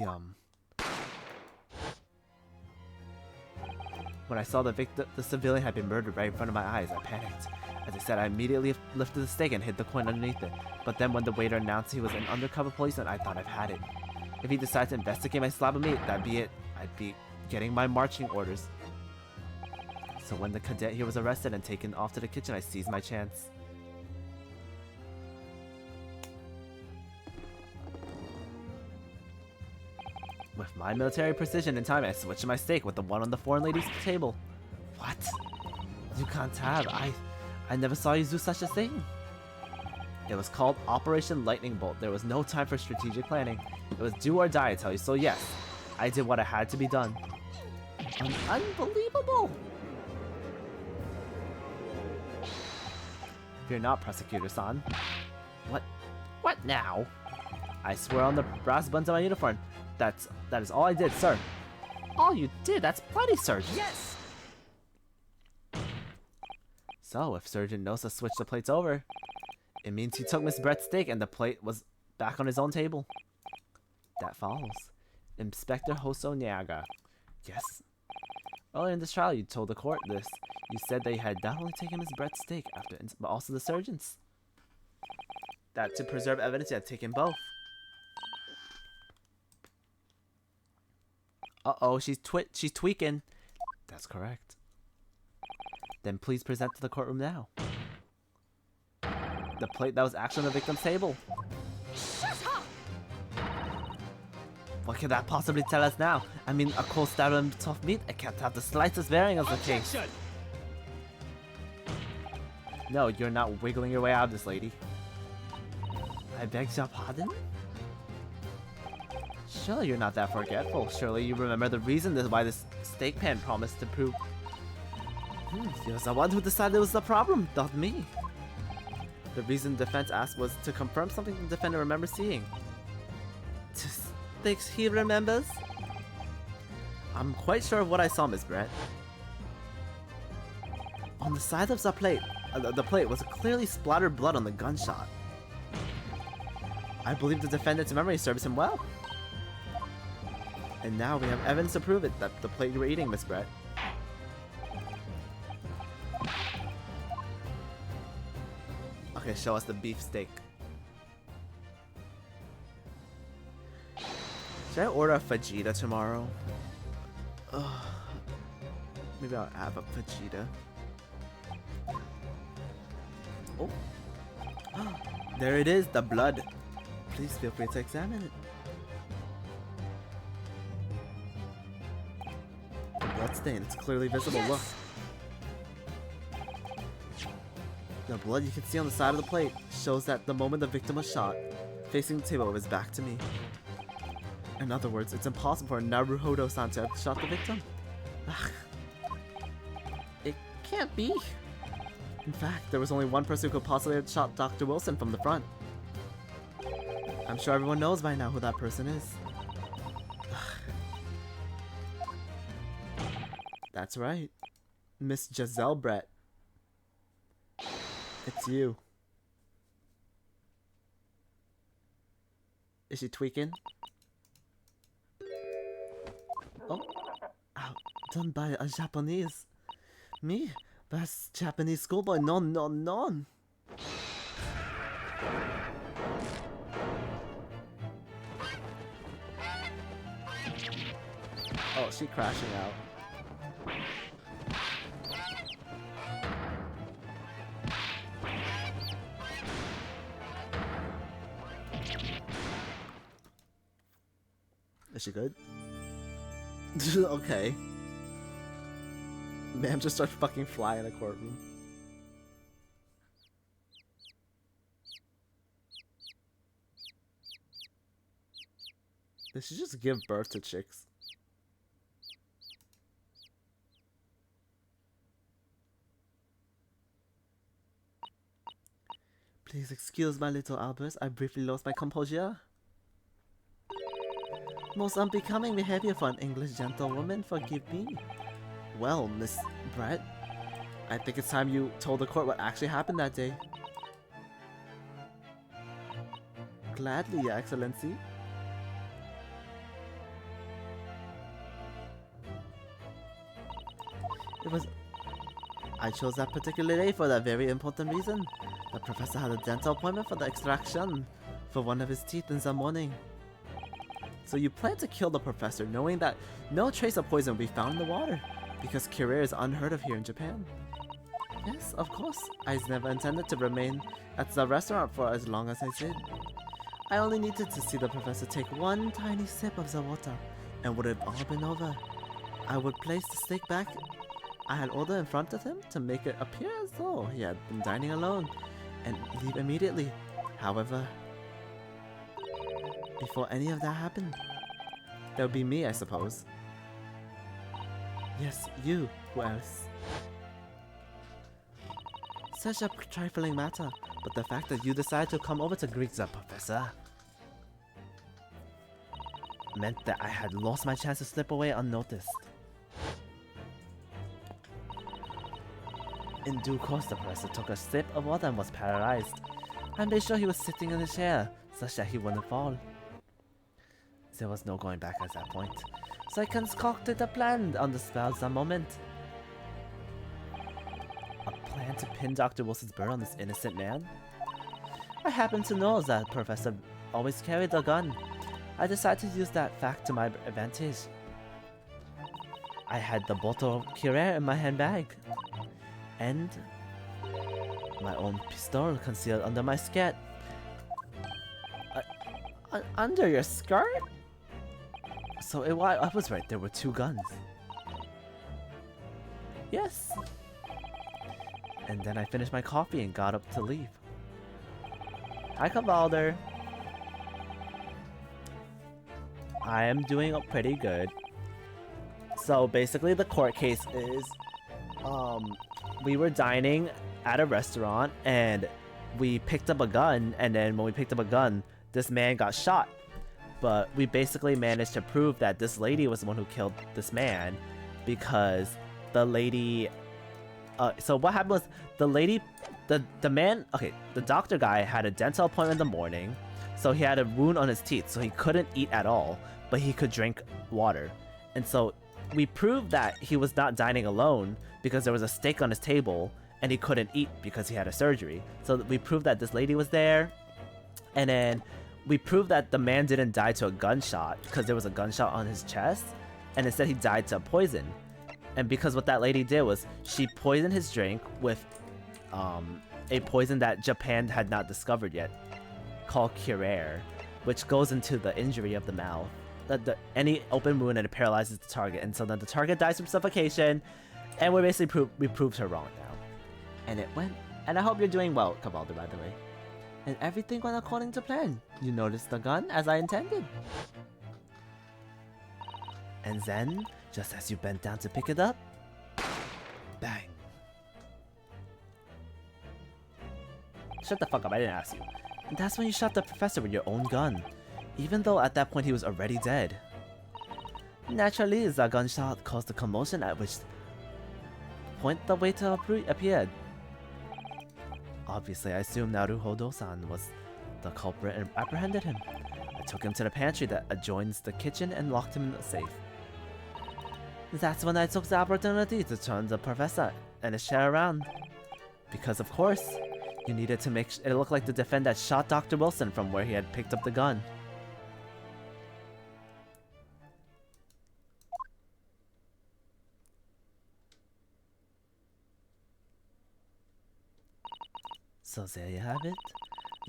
when I saw the civilian had been murdered right in front of my eyes, I panicked. As I said, I immediately lifted the steak and hid the coin underneath it. But then when the waiter announced he was an undercover policeman, I thought I've had it. If he decides to investigate my slab of meat, that'd be it. I'd be getting my marching orders. So when the cadet here was arrested and taken off to the kitchen, I seized my chance. With my military precision and time, I switched my steak with the one on the foreign lady's table. What? You can't have. I never saw you do such a thing. It was called Operation Lightning Bolt. There was no time for strategic planning. It was do or die, I tell you. So yes, I did what I had to be done. Unbelievable! Fear not, Prosecutor-san. What now? I swear on the brass buttons of my uniform. That is all I did, sir. All you did? That's plenty, Sergeant. Yes! So, if Sergeant Nosa switched the plates over, it means he took Miss Brett's steak and the plate was back on his own table. That follows. Inspector Hosonaga. Yes? Earlier in this trial, you told the court this. You said they had not only taken Miss Brett's steak, but also the surgeon's. That to preserve evidence, you had taken both. Uh-oh, she's tweaking. That's correct. Then please present to the courtroom now. The plate that was actually on the victim's table. Shut up! What can that possibly tell us now? I mean, a cold stab of tough meat, it can't have the slightest bearing on the case. Objection! No, you're not wiggling your way out of this, lady. I beg your pardon? Surely you're not that forgetful. Surely you remember the reason why this steak pan promised to prove... You're the one who decided it was the problem, not me. The reason defense asked was to confirm something the defendant remembers seeing. Thinks he remembers? I'm quite sure of what I saw, Miss Brett. On the side of the plate was clearly splattered blood on the gunshot. I believe the defendant's memory serves him well. And now we have evidence to prove it, that the plate you were eating, Miss Brett. Okay, show us the beef steak. Should I order a fajita tomorrow? Ugh. Maybe I'll have a fajita. Oh. There it is, the blood. Please feel free to examine it. The bloodstain, it's clearly visible, look. The blood you can see on the side of the plate shows that the moment the victim was shot, facing the table with his back to me. In other words, it's impossible for Naruhodo-san to have shot the victim. Ugh. It can't be. In fact, there was only one person who could possibly have shot Dr. Wilson from the front. I'm sure everyone knows by now who that person is. Ugh. That's right. Miss Giselle Brett. It's you. Is she tweaking? Oh. Ow. Done by a Japanese. Me? Best Japanese schoolboy. No. Oh, she crashing out. Is she good? Okay. Ma'am just started fucking flying in a courtroom. They should just give birth to chicks. Please excuse my little outburst. I briefly lost my composure. Most unbecoming behavior for an English gentlewoman, forgive me. Well, Miss Brett, I think it's time you told the court what actually happened that day. Gladly, Your Excellency. I chose that particular day for that very important reason. The professor had a dental appointment for the extraction for one of his teeth in the morning. So you plan to kill the professor knowing that no trace of poison will be found in the water, because Curie is unheard of here in Japan. Yes, of course. I never intended to remain at the restaurant for as long as I did. I only needed to see the professor take one tiny sip of the water, and would have all been over. I would place the steak back I had ordered in front of him to make it appear as though he had been dining alone, and leave immediately. However, before any of that happened, that would be me, I suppose. Yes, you. Who else? Such a trifling matter, but the fact that you decided to come over to greet the professor meant that I had lost my chance to slip away unnoticed. In due course, the professor took a sip of water and was paralyzed. I made sure he was sitting in a chair, such that he wouldn't fall. There was no going back at that point, so I concocted a plan on the spur of the moment. A plan to pin Dr. Wilson's burn on this innocent man? I happen to know that Professor always carried a gun. I decided to use that fact to my advantage. I had the bottle of Curie in my handbag, and my own pistol concealed under my skirt. Under your skirt? So I was right, there were two guns. Yes. And then I finished my coffee and got up to leave. Hi, Cavalder. I am doing pretty good. So basically the court case is, we were dining at a restaurant and we picked up a gun, and then when we picked up a gun, this man got shot. But we basically managed to prove that this lady was the one who killed this man, because the lady, so what happened was the lady, the man, okay, the doctor guy had a dental appointment in the morning, so he had a wound on his teeth, so he couldn't eat at all, but he could drink water. And so we proved that he was not dining alone because there was a steak on his table and he couldn't eat because he had a surgery. So we proved that this lady was there, and then we proved that the man didn't die to a gunshot because there was a gunshot on his chest, and instead he died to poison. And because what that lady did was she poisoned his drink with a poison that Japan had not discovered yet, called Curie. which goes into the injury of the mouth. Any open wound and it paralyzes the target, and so then the target dies from suffocation, and we basically we proved her wrong now. And it went. And I hope you're doing well, Cabaldo, by the way. And everything went according to plan. You noticed the gun as I intended. And then, just as you bent down to pick it up, bang. Shut the fuck up, I didn't ask you. And that's when you shot the professor with your own gun, even though at that point he was already dead. Naturally, the gunshot caused a commotion, at which point the waiter appeared. Obviously, I assumed Naruhodo-san was the culprit and apprehended him. I took him to the pantry that adjoins the kitchen and locked him in the safe. That's when I took the opportunity to turn the professor and his chair around. Because of course, you needed to make it look like the defendant shot Dr. Wilson from where he had picked up the gun. So there you have it.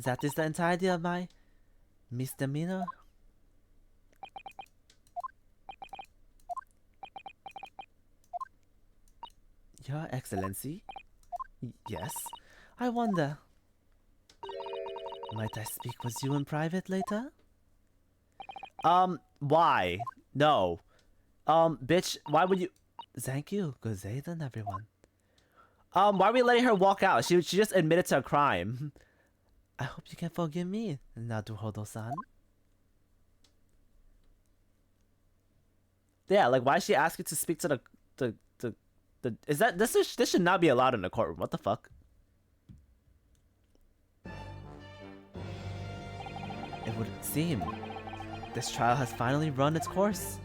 That is the entirety of my misdemeanor. Your Excellency? Yes? I wonder. Might I speak with you in private later? Why? No. Bitch, why would you... Thank you. Good day then, everyone. Why are we letting her walk out? She just admitted to a crime. I hope you can forgive me, Naruhodo-san. Yeah, like, why is she asking to speak to the is that this should not be allowed in the courtroom? What the fuck? It would seem this trial has finally run its course.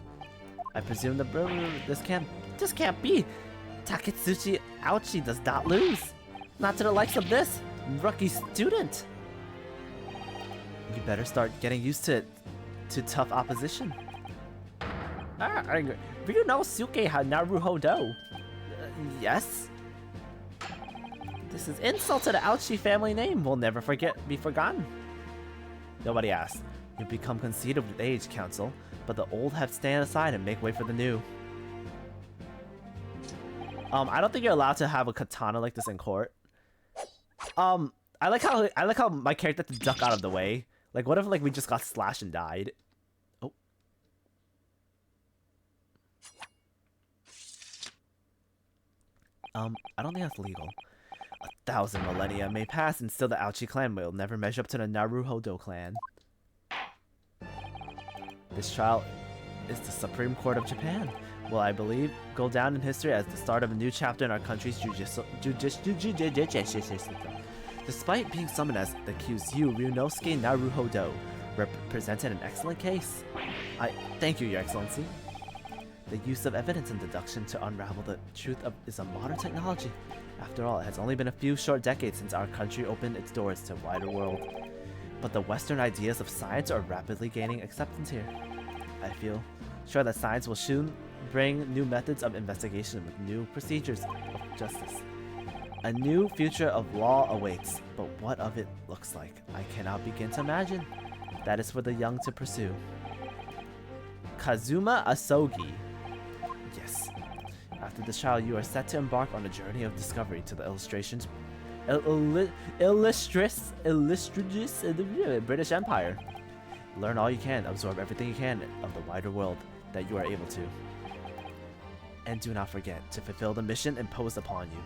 I presume this can't be. Taketsuchi Ouchi does not lose. Not to the likes of this rookie student. You better start getting used to tough opposition. Ryunosuke Naruhodo. Yes? This is insult to the Ouchi family name. Will never be forgotten. Nobody asked. You become conceited with age, counsel, but the old have to stand aside and make way for the new. I don't think you're allowed to have a katana like this in court. I like how my character had to duck out of the way. Like, what if like we just got slashed and died? Oh. I don't think that's legal. 1,000 millennia may pass and still the Ouchi clan will never measure up to the Naruhodo clan. This trial is the Supreme Court of Japan. Will, I believe, go down in history as the start of a new chapter in our country's judicial system. Despite being summoned as the accused, you, Ryunosuke Naruhodo, represented an excellent case. I thank you, Your Excellency. The use of evidence and deduction to unravel the truth is a modern technology. After all, it has only been a few short decades since our country opened its doors to a wider world. But the Western ideas of science are rapidly gaining acceptance here. I feel sure that science will soon bring new methods of investigation with new procedures of justice. A new future of law awaits, but what of it looks like, I cannot begin to imagine. That is for the young to pursue. Kazuma Asogi. Yes. After this trial, you are set to embark on a journey of discovery to the illustrious British Empire. Learn all you can, absorb everything you can of the wider world that you are able to. And do not forget to fulfill the mission imposed upon you.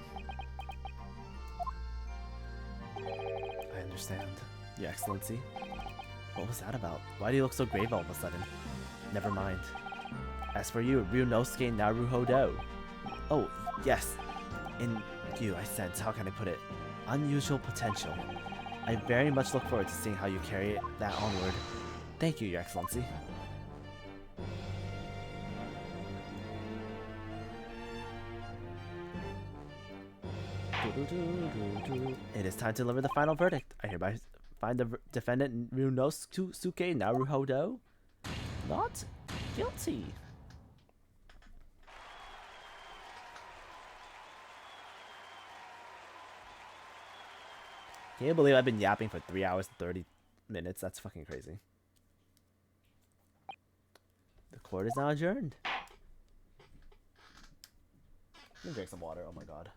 I understand, Your Excellency. What was that about? Why do you look so grave all of a sudden? Never mind. As for you, Ryunosuke Naruhodo. Oh, yes. In you, I sense, how can I put it? Unusual potential. I very much look forward to seeing how you carry that onward. Thank you, Your Excellency. It is time to deliver the final verdict. I hereby find the defendant Ryunosuke Naruhodo not guilty. Can you believe I've been yapping for 3 hours and 30 minutes? That's fucking crazy. Court is now adjourned. Let me drink some water. Oh my god.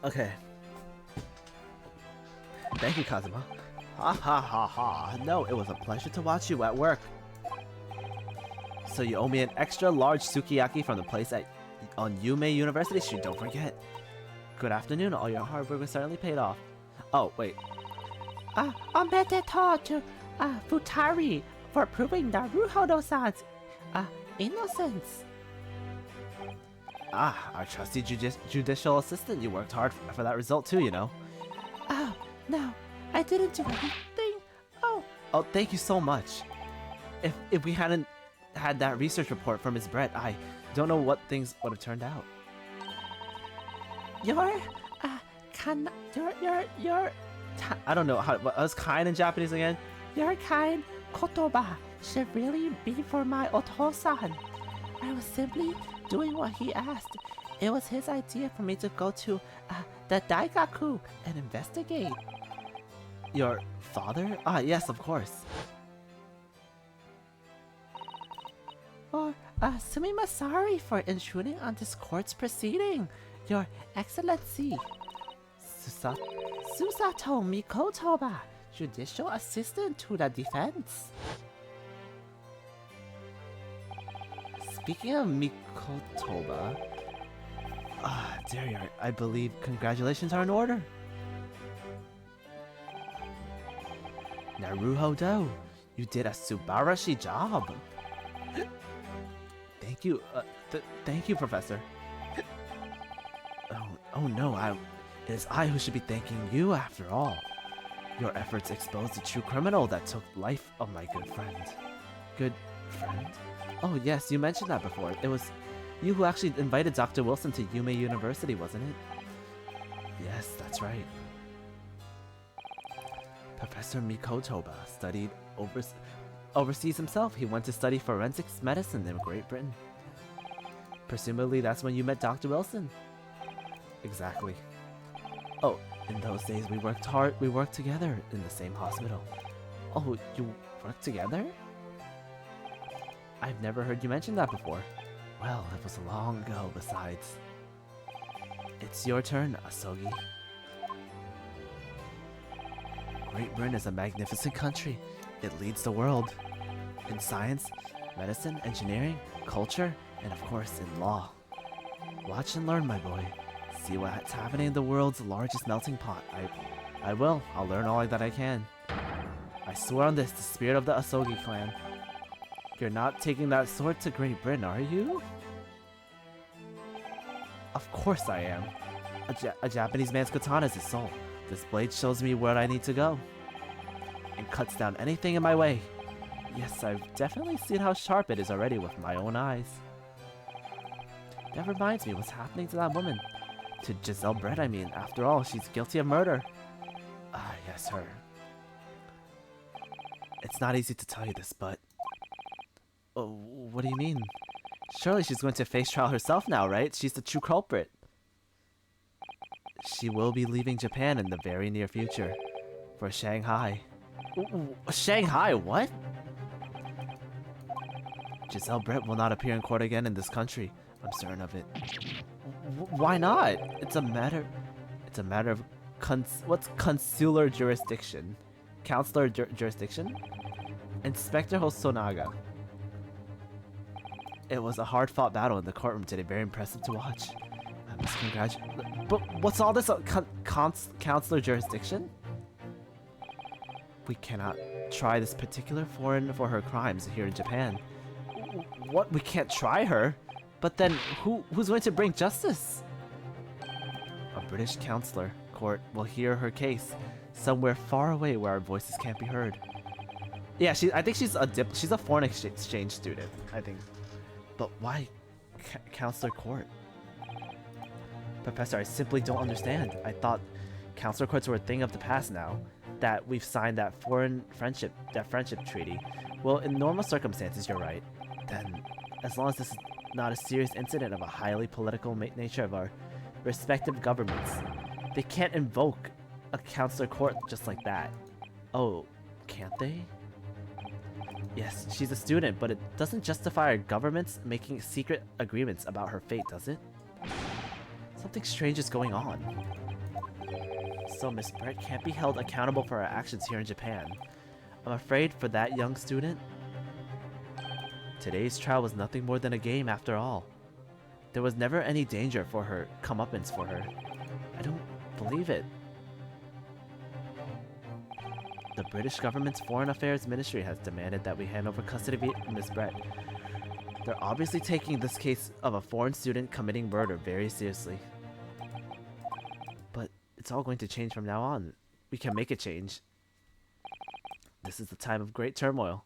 Okay. Thank you, Kazuma. Ha ha ha ha. No, it was a pleasure to watch you at work. So you owe me an extra large sukiyaki from the place on Yume University Street, don't forget. Good afternoon, all your hard work was certainly paid off. Oh, wait. Omedetou to Futari for proving Naruhodo-san's innocence. Ah, our trusty judicial assistant. You worked hard for that result too, you know. Oh, no, I didn't do anything. Oh, Thank you so much. If we hadn't had that research report from Ms. Brett, I don't know what things would have turned out. I don't know what was kind in Japanese again. Your kind kotoba should really be for my Oto-san. I was simply doing what he asked. It was his idea for me to go to the Daigaku and investigate. Your father? Ah, yes, of course. Or, sumimasari for intruding on this court's proceeding. Your Excellency. Susato Mikotoba, Judicial Assistant to the Defense. Speaking of Mikotoba, Darius, I believe congratulations are in order. Naruhodo, you did a subarashi job. Thank you, thank you, Professor. Oh no, it is I who should be thanking you after all. Your efforts exposed the true criminal that took life of my good friend. Good friend? Oh yes, you mentioned that before. It was you who actually invited Dr. Wilson to Yume University, wasn't it? Yes, that's right. Professor Mikotoba studied overseas himself. He went to study forensics medicine in Great Britain. Presumably that's when you met Dr. Wilson. Exactly. Oh, in those days we worked hard. We worked together in the same hospital. Oh, you worked together? I've never heard you mention that before. Well, it was long ago besides. It's your turn, Asogi. Great Britain is a magnificent country. It leads the world. In science, medicine, engineering, culture, and of course in law. Watch and learn, my boy. See what's happening in the world's largest melting pot. I will. I'll learn all that I can. I swear on this, the spirit of the Asogi clan. You're not taking that sword to Great Britain, are you? Of course I am. A Japanese man's katana is his soul. This blade shows me where I need to go. And cuts down anything in my way. Yes, I've definitely seen how sharp it is already with my own eyes. That reminds me what's happening to that woman. To Giselle Brett, I mean. After all, she's guilty of murder. Ah, yes, her. It's not easy to tell you this, but... Oh, what do you mean? Surely she's going to face trial herself now, right? She's the true culprit. She will be leaving Japan in the very near future. For Shanghai. Shanghai, what? Giselle Brett will not appear in court again in this country. I'm certain of it. Why not? It's a matter of what's consular jurisdiction? Counselor jurisdiction? Inspector Hosonaga. It was a hard-fought battle in the courtroom today, very impressive to watch. I must congratulate. But what's all this counselor jurisdiction? We cannot try this particular foreign for her crimes here in Japan. What? We can't try her? But then who's going to bring justice? A British counselor court will hear her case somewhere far away where our voices can't be heard. Yeah, I think she's a foreign exchange student, I think. But why counselor court? Professor, I simply don't understand. I thought counselor courts were a thing of the past now. that we've signed that friendship treaty. Well, in normal circumstances, you're right. Then, as long as this is not a serious incident of a highly political nature of our respective governments, they can't invoke a consular court just like that. Oh, can't they? Yes, she's a student, but it doesn't justify our governments making secret agreements about her fate, does it? Something strange is going on. So Miss Brett can't be held accountable for her actions here in Japan. I'm afraid for that young student, today's trial was nothing more than a game after all. There was never any danger for her, comeuppance for her. I don't believe it. The British government's Foreign Affairs Ministry has demanded that we hand over custody of Miss Brett. They're obviously taking this case of a foreign student committing murder very seriously. But it's all going to change from now on. We can make a change. This is the time of great turmoil.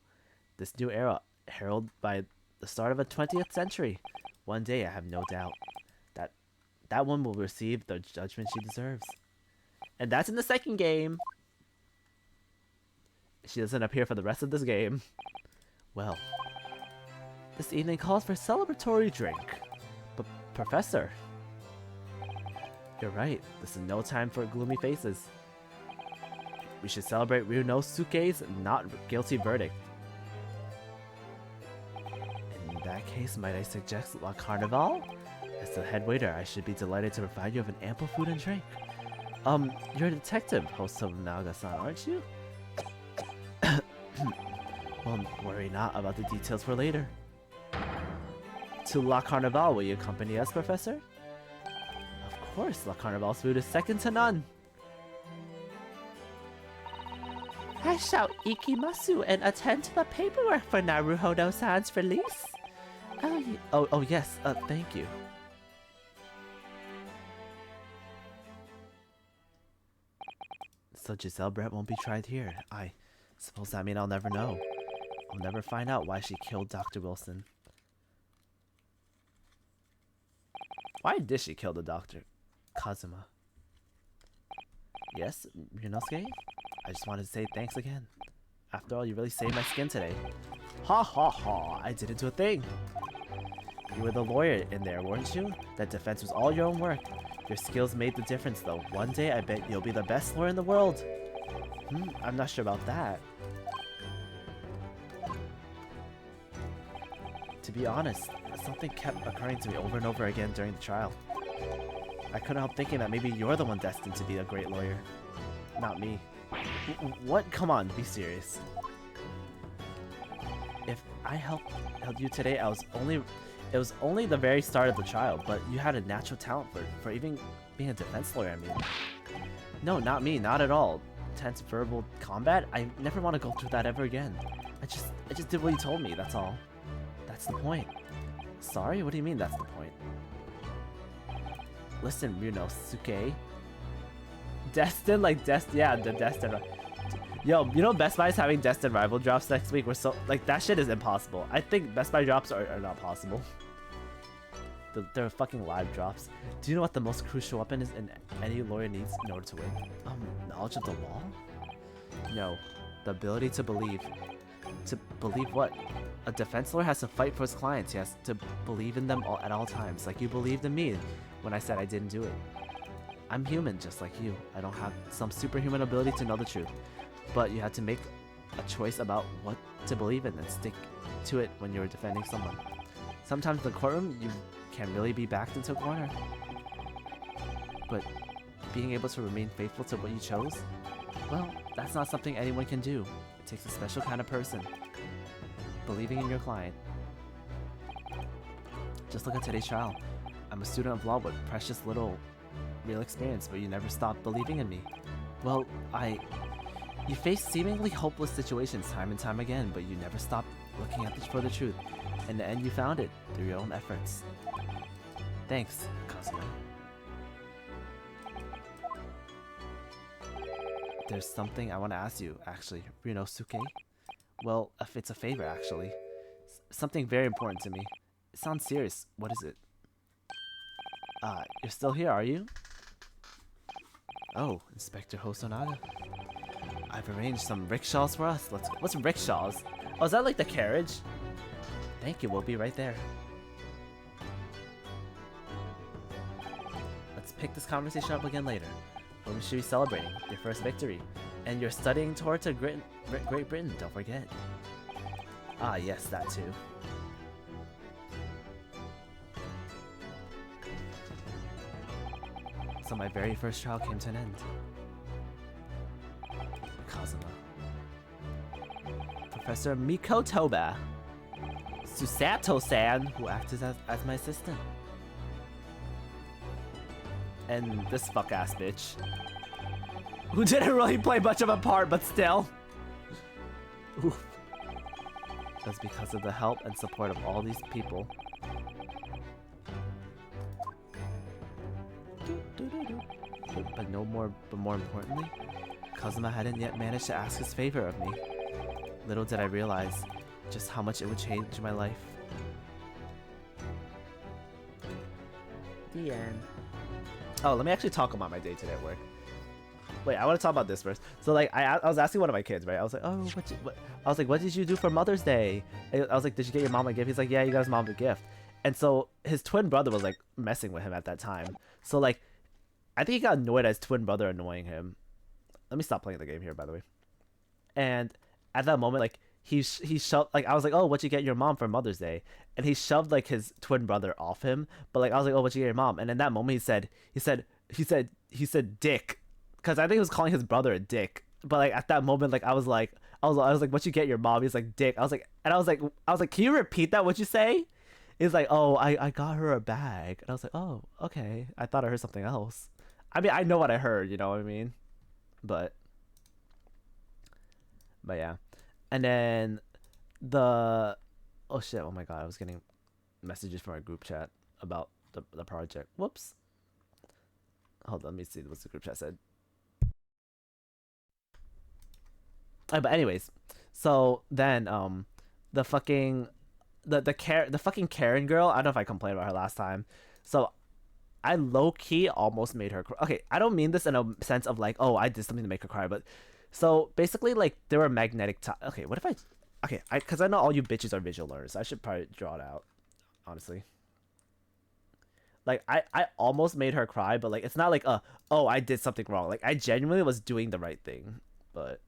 This new era, heralded by the start of a 20th century. One day, I have no doubt, that one will receive the judgment she deserves. And that's in the second game. She doesn't appear for the rest of this game. Well, this evening calls for a celebratory drink. But Professor, you're right. This is no time for gloomy faces. We should celebrate Ryunosuke's not guilty verdict. In that case, might I suggest La Carnival? As the head waiter, I should be delighted to provide you with an ample food and drink. You're a detective, Hosonaga-san, aren't you? Well, worry not about the details for later. To La Carnival, will you accompany us, Professor? Of course, La Carnival's food is second to none. I shall ikimasu and attend to the paperwork for Naruhodo-san's release. Oh, yes, thank you. So Giselle Brett won't be tried here. I suppose that means I'll never know. I'll never find out why she killed Dr. Wilson. Why did she kill the doctor? Kazuma. Yes, Ryunosuke? I just wanted to say thanks again. After all, you really saved my skin today. Ha ha ha, I didn't do a thing. You were the lawyer in there, weren't you? That defense was all your own work. Your skills made the difference though. One day I bet you'll be the best lawyer in the world. I'm not sure about that. To be honest, something kept occurring to me over and over again during the trial. I couldn't help thinking that maybe you're the one destined to be a great lawyer. Not me. What? Come on, be serious. If I helped you today, it was only the very start of the trial, but you had a natural talent for even being a defense lawyer, I mean. No, not me, not at all. Tense verbal combat? I never want to go through that ever again. I just did what you told me, that's all. That's the point. Sorry? What do you mean that's the point? Listen, Ryunosuke. Destin, like yeah, the Destin. Yo, you know Best Buy is having Destin Rival drops next week. We're so, like, that shit is impossible. I think Best Buy drops are not possible. They're fucking live drops. Do you know what the most crucial weapon is in any lawyer needs in order to win? Knowledge of the law? No. The ability to believe. To believe what? A defense lawyer has to fight for his clients. He has to believe in them at all times. Like you believed in me when I said I didn't do it. I'm human just like you. I don't have some superhuman ability to know the truth. But you had to make a choice about what to believe in and stick to it when you're defending someone. Sometimes in the courtroom, you can really be backed into a corner. But being able to remain faithful to what you chose, well, that's not something anyone can do. It takes a special kind of person. Believing in your client. Just look at today's trial. I'm a student of law with precious little real experience, but you never stopped believing in me. Well, you faced seemingly hopeless situations time and time again, but you never stopped looking for the truth. In the end, you found it through your own efforts. Thanks, Kazuma. There's something I want to ask you, actually, Ryunosuke. Well, if it's a favor, actually. Something very important to me. It sounds serious. What is it? You're still here, are you? Oh, Inspector Hosonaga. I've arranged some rickshaws for us. Let's go. What's rickshaws? Oh, is that like the carriage? Thank you, we'll be right there. Let's pick this conversation up again later. When we should be celebrating your first victory. And you're studying towards a Great Britain, don't forget. Ah, yes, that too. So my very first trial came to an end. Kazuma. Professor Miko Toba. Susato-san, who acted as my assistant. And this fuck-ass bitch. Who didn't really play much of a part, but still. Oof. Just because of the help and support of all these people. But more importantly, Kazuma hadn't yet managed to ask his favor of me. Little did I realize just how much it would change my life. The end. Oh, let me actually talk about my day today at work. Wait, I want to talk about this first. So like, I was asking one of my kids, right? I was like, oh, what did you do for Mother's Day? I was like, did you get your mom a gift? He's like, yeah, you got his mom a gift. And so his twin brother was like messing with him at that time. So like, I think he got annoyed at his twin brother annoying him. Let me stop playing the game here, by the way. And at that moment, like he shoved, like I was like, oh, what'd you get your mom for Mother's Day? And he shoved like his twin brother off him. But like I was like, oh, what'd you get your mom? And in that moment, he said dick, because I think he was calling his brother a dick. But like at that moment, like I was like, what'd you get your mom? He's like, dick. I was like, can you repeat that? What'd you say? He's like, oh, I got her a bag. And I was like, oh, okay. I thought I heard something else. I mean, I know what I heard, you know what I mean? But yeah. And then oh shit, oh my god, I was getting messages from our group chat about the project. Whoops. Hold on, let me see what the group chat said. But anyways, so then the fucking Karen girl, I don't know if I complained about her last time. So I low-key almost made her cry. Okay, I don't mean this in a sense of like, oh, I did something to make her cry, but so basically like there were magnetic okay, what if because I know all you bitches are visual learners. I should probably draw it out, honestly. Like I almost made her cry, but like it's not like oh, I did something wrong. Like I genuinely was doing the right thing. But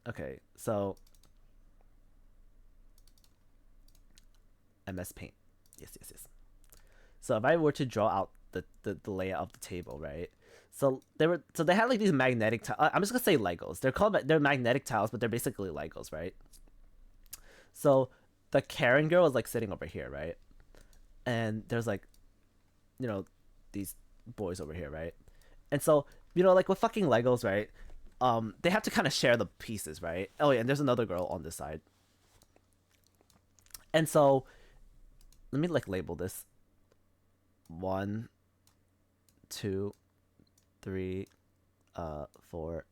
okay, so MS Paint. Yes. So if I were to draw out the layout of the table, right? So they had like these magnetic tiles. I'm just gonna say Legos. They're magnetic tiles, but they're basically Legos, right? So the Karen girl is like sitting over here, right? And there's like, you know, these boys over here, right? And so, you know, like with fucking Legos, right? They have to kind of share the pieces, right? Oh yeah, and there's another girl on this side. And so, let me like label this. 1, 2, 3, 4,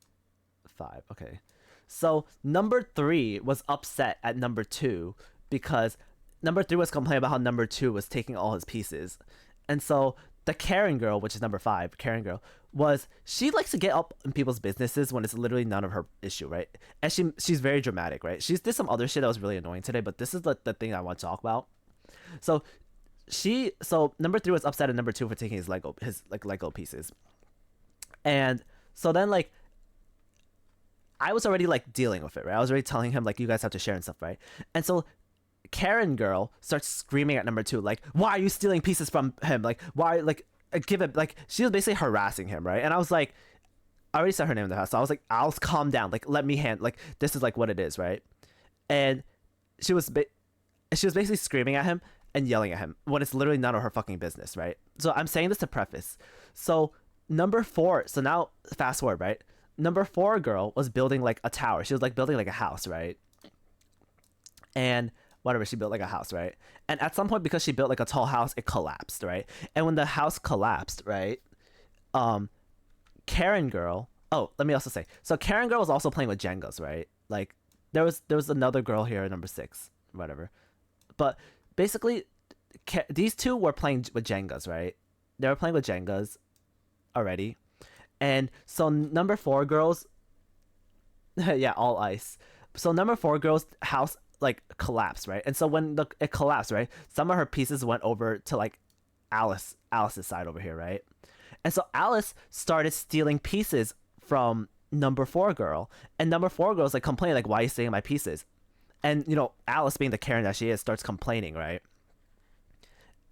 5. Okay. So number 3 was upset at number 2 because number 3 was complaining about how number 2 was taking all his pieces. And so the Karen girl, which is number 5, Karen girl, she likes to get up in people's businesses when it's literally none of her issue, right? And she's very dramatic, right? She's did some other shit that was really annoying today, but this is the thing I want to talk about. So number 3 was upset at number 2 for taking his Lego pieces. And so then like I was already like dealing with it, right? I was already telling him like you guys have to share and stuff, right? And so Karen girl starts screaming at number 2, like, why are you stealing pieces from him? Like, why, like, give it, like, she was basically harassing him, right? And I was like, I already said her name in the house, so I was like, I'll calm down, like, let me like, this is like what it is, right? And she was basically screaming at him and yelling at him when it's literally none of her fucking business, right? So I'm saying this to preface. So number 4, so now fast forward, right? Number 4 girl was building like a tower. She was like building like a house, right? And whatever, she built like a house, right? And at some point, because she built like a tall house, it collapsed, right? And when the house collapsed, right, Karen girl, oh, let me also say, so Karen girl was also playing with Jengas, right? Like there was another girl here, number 6, whatever. But basically, these two were playing with Jengas, right? They were playing with Jengas already. And so number 4 girls Yeah, all ice. So number 4 girl's house like collapsed, right? And so when it collapsed, right, some of her pieces went over to like Alice's side over here, right? And so Alice started stealing pieces from number 4 girl, and number 4 girl's like complaining like, why are you stealing my pieces? And you know, Alice, being the Karen that she is, starts complaining, right?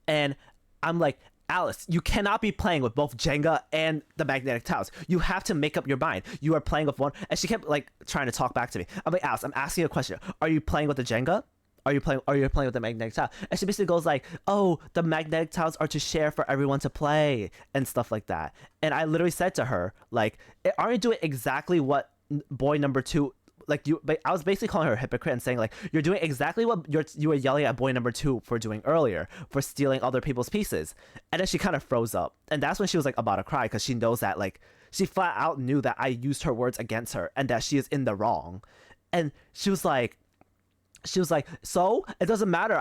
And I'm like, Alice, you cannot be playing with both Jenga and the magnetic tiles. You have to make up your mind. You are playing with one. And she kept like trying to talk back to me. I'm like, Alice, I'm asking you a question. Are you playing with the Jenga? Are you playing with the magnetic tile? And she basically goes like, oh, the magnetic tiles are to share for everyone to play and stuff like that. And I literally said to her, like, aren't you doing exactly what boy number 2, like you, I was basically calling her a hypocrite and saying like, you're doing exactly what you were yelling at boy number 2 for doing earlier, for stealing other people's pieces. And then she kind of froze up, and that's when she was like about to cry, because she knows that like she flat out knew that I used her words against her and that she is in the wrong. And she was like, so it doesn't matter,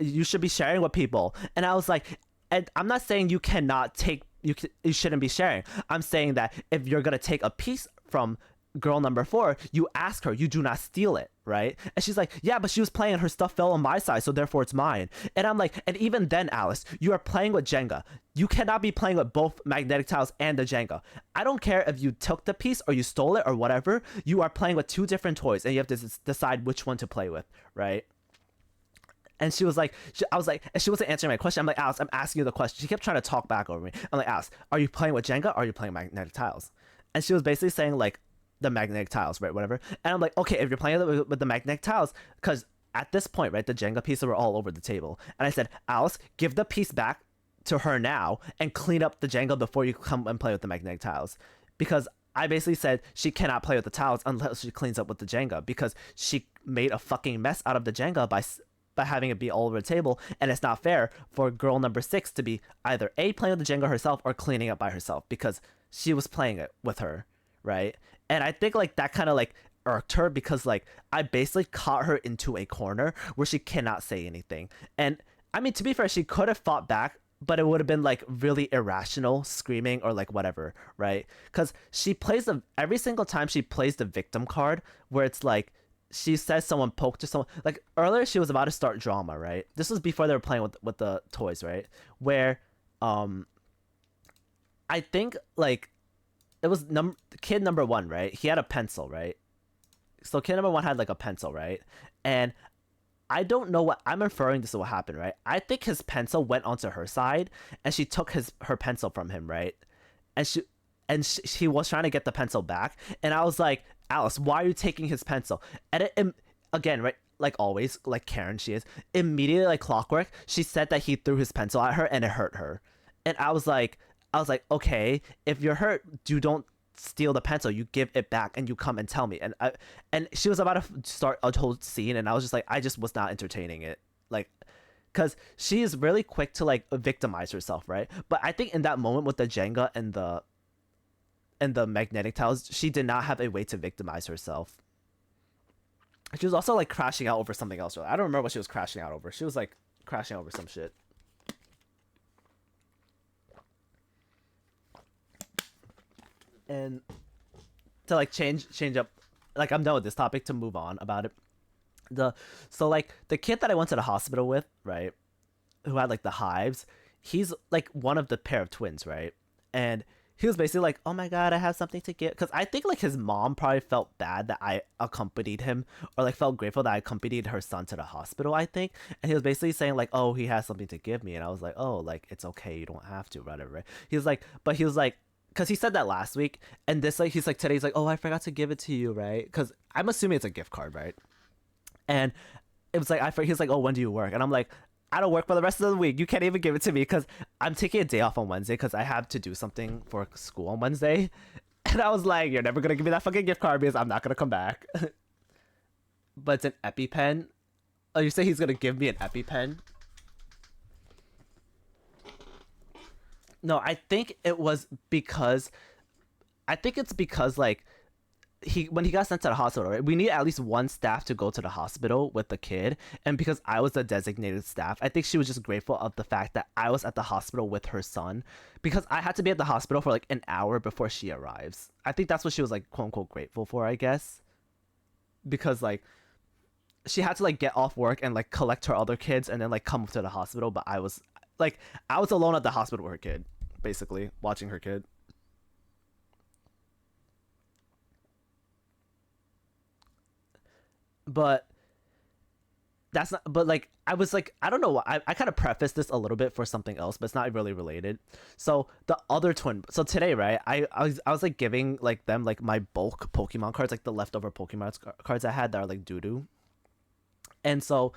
you should be sharing with people. And I was like, and I'm not saying you cannot take, you shouldn't be sharing. I'm saying that if you're gonna take a piece from girl number 4, you ask her, you do not steal it, right? And she's like, yeah, but she was playing and her stuff fell on my side, so therefore it's mine. And I'm like, and even then, Alice, you are playing with Jenga. You cannot be playing with both magnetic tiles and the Jenga. I don't care if you took the piece or you stole it or whatever, you are playing with 2 different toys and you have to decide which one to play with, right? And she was like, and she wasn't answering my question. I'm like, Alice, I'm asking you the question. She kept trying to talk back over me. I'm like, Alice, are you playing with Jenga or are you playing magnetic tiles? And she was basically saying like, the magnetic tiles, right, whatever. And I'm like, okay, if you're playing with the magnetic tiles, because at this point, right, the Jenga pieces were all over the table. And I said, Alice, give the piece back to her now and clean up the Jenga before you come and play with the magnetic tiles. Because I basically said she cannot play with the tiles unless she cleans up with the Jenga, because she made a fucking mess out of the Jenga by having it be all over the table, and it's not fair for girl number 6 to be either A, playing with the Jenga herself or cleaning up by herself, because she was playing it with her, right? And I think like that kind of like irked her, because like I basically caught her into a corner where she cannot say anything. And I mean, to be fair, she could have fought back, but it would have been like really irrational screaming or like whatever, right? Because she plays every single time she plays the victim card, where it's like she says someone poked her, someone like earlier she was about to start drama, right? This was before they were playing with the toys, right? Where I think like it was kid number 1, right? He had a pencil, right? So kid number 1 had like a pencil, right? And I don't know what I'm inferring this is what happened, right? I think his pencil went onto her side and she took her pencil from him, right? And she was trying to get the pencil back, and I was like, Alice, why are you taking his pencil? And again, right, like always, like Karen she is, immediately like clockwork, she said that he threw his pencil at her and it hurt her. And I was like, okay, if you're hurt, you don't steal the pencil, you give it back and you come and tell me. And she was about to start a whole scene, and I was just like, I just was not entertaining it, like, because she is really quick to like victimize herself, right? But I think in that moment with the Jenga and the magnetic tiles, she did not have a way to victimize herself. She was also like crashing out over something else. I don't remember what she was crashing out over. She was like crashing over some shit. And to like change up, like I'm done with this topic, to move on about it. So like the kid that I went to the hospital with, right, who had like the hives, he's like one of the pair of twins, right? And he was basically like, oh my god, I have something to give, because I think like his mom probably felt bad that I accompanied him, or like felt grateful that I accompanied her son to the hospital, I think. And he was basically saying like, oh, he has something to give me. And I was like, oh, like it's okay, you don't have to, whatever, right? He was like, because he said that last week, and this like he's like today he's like, oh, I forgot to give it to you, right? Because I'm assuming it's a gift card, right? And it was like he's like, oh, when do you work? And I'm like, I don't work for the rest of the week. You can't even give it to me, because I'm taking a day off on Wednesday because I have to do something for school on Wednesday. And I was like, you're never gonna give me that fucking gift card because I'm not gonna come back. But it's an EpiPen. Oh, you say he's gonna give me an EpiPen? No, I think it's because like when he got sent to the hospital, right? We need at least one staff to go to the hospital with the kid, and because I was the designated staff, I think she was just grateful of the fact that I was at the hospital with her son, because I had to be at the hospital for like an hour before she arrives. I think that's what she was like quote unquote grateful for, I guess. because like she had to like get off work and like collect her other kids and then like come to the hospital, but I was alone at the hospital with her kid, basically watching her kid. But that's not, but like I was like, I don't know why, I kind of prefaced this a little bit for something else, but it's not really related. So the other twin, so today, right, I was like giving like them like my bulk Pokemon cards, like the leftover Pokemon cards I had that are like doo-doo. And so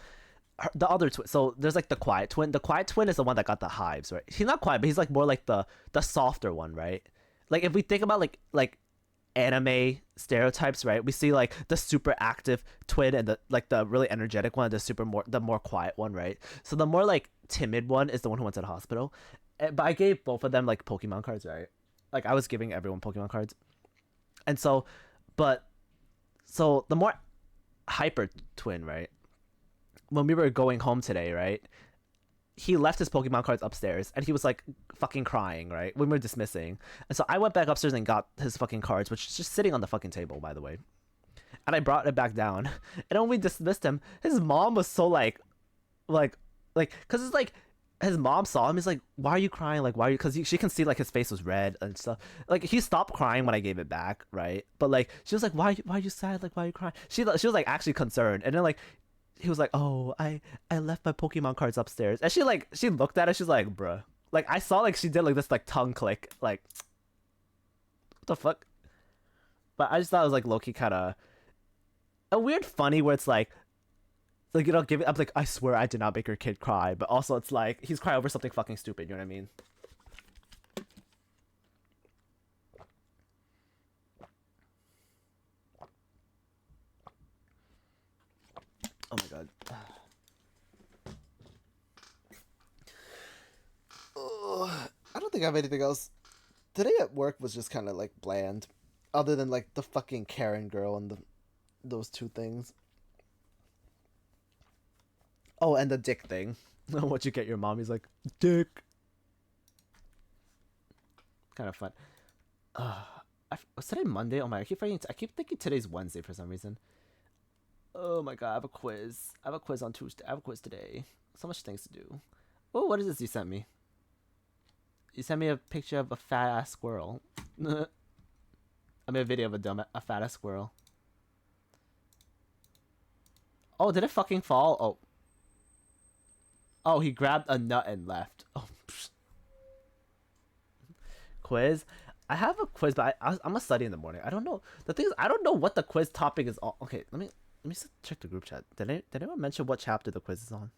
the other twin, so there's like the quiet twin. The quiet twin is the one that got the hives, right? He's not quiet, but he's like more like the softer one, right? Like if we think about like anime stereotypes, right? We see like the super active twin and the really energetic one, the more quiet one, right? So the more like timid one is the one who went to the hospital. But I gave both of them like Pokemon cards, right? Like I was giving everyone Pokemon cards. And so the more hyper twin, right? When we were going home today, right? He left his Pokemon cards upstairs and he was like fucking crying, right? When we were dismissing. And so I went back upstairs and got his fucking cards, which is just sitting on the fucking table, by the way. And I brought it back down. And when we dismissed him, his mom was so like, cause it's like, his mom saw him. He's like, "Why are you crying? Like, why are you?" Because she can see like his face was red and stuff. Like he stopped crying when I gave it back, right? But like she was like, "Why are you sad? Like, why are you crying?" She was like actually concerned. And then like he was like, "Oh, I left my Pokemon cards upstairs." And she looked at it. She's like, "Bruh." Like I saw like she did like this like tongue click. Like, what the fuck? But I just thought it was like low key kind of a weird funny where it's like you know, give it up like, I swear I did not make your kid cry, but also it's like he's crying over something fucking stupid, you know what I mean? Oh my god. I don't think I have anything else. Today at work was just kind of like bland, other than like the fucking Karen girl and those two things. Oh, and the dick thing. What you get your mom? He's like, dick. Kind of fun. Was today Monday? Oh my! I keep thinking today's Wednesday for some reason. Oh my god! I have a quiz. I have a quiz on Tuesday. I have a quiz today. So much things to do. Oh, what is this you sent me? You sent me a picture of a fat ass squirrel. I made a video of a fat ass squirrel. Oh, did it fucking fall? Oh. Oh, he grabbed a nut and left. Oh. Quiz? I have a quiz, but I'm gonna study in the morning. I don't know. The thing is, I don't know what the quiz topic is on. Okay, let me check the group chat. Did anyone mention what chapter the quiz is on?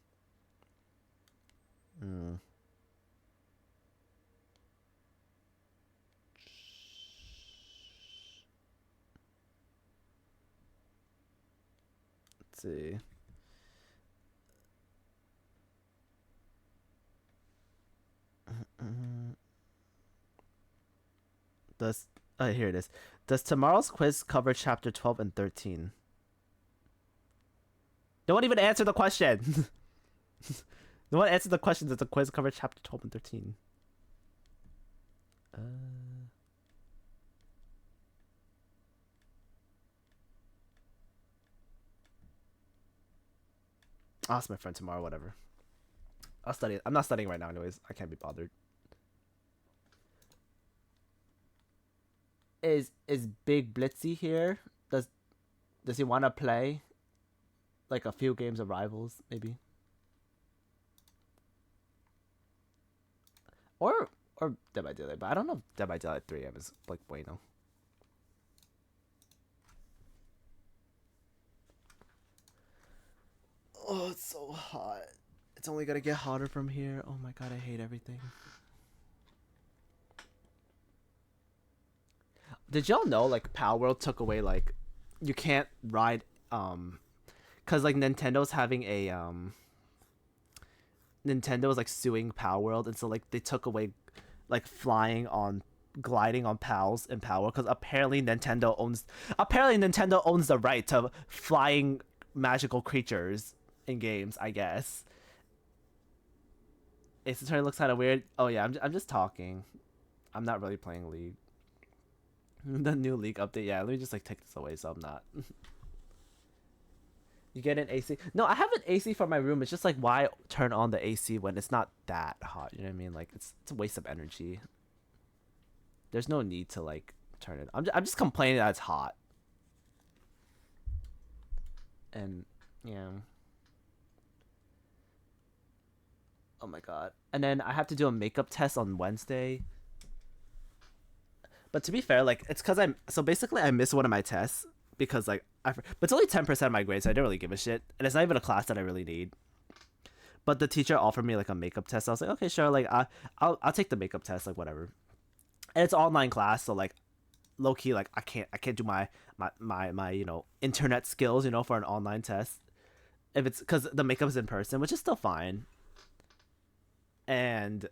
Let's see. Here it is. Does tomorrow's quiz cover chapter 12 and 13? No one even answered the question. No one answered the question. Does the quiz cover chapter 12 and 13? I'll ask my friend tomorrow, whatever. I'll study. I'm not studying right now anyways. I can't be bothered. Is Big Blitzy here? Does he want to play like a few games of Rivals maybe? Or Dead by Daylight, but I don't know if Dead by Daylight 3M is like bueno. Oh, it's so hot. It's only gonna get hotter from here. Oh my god, I hate everything. Did y'all know like Power World took away like you can't ride cuz like Nintendo's having a Nintendo is like suing Power World, and so like they took away like gliding on pals in Power, because apparently Nintendo owns the right to flying magical creatures in games, I guess. Ace Attorney looks kind of weird. Oh yeah, I'm just talking. I'm not really playing League. The new League update. Yeah, let me just like take this away so I'm not. You get an AC? No, I have an AC for my room. It's just like, why turn on the AC when it's not that hot? You know what I mean? Like it's a waste of energy. There's no need to like turn it. I'm just complaining that it's hot. And yeah. Oh my god. And then I have to do a makeup test on Wednesday. But to be fair, like it's because so basically I missed one of my tests because like but it's only 10% of my grade, so I don't really give a shit. And it's not even a class that I really need. But the teacher offered me like a makeup test. I was like, okay, sure, like I'll take the makeup test, like whatever. And it's online class, so like low key, like I can't do my you know, internet skills, you know, for an online test. If it's because the makeup is in person, which is still fine. And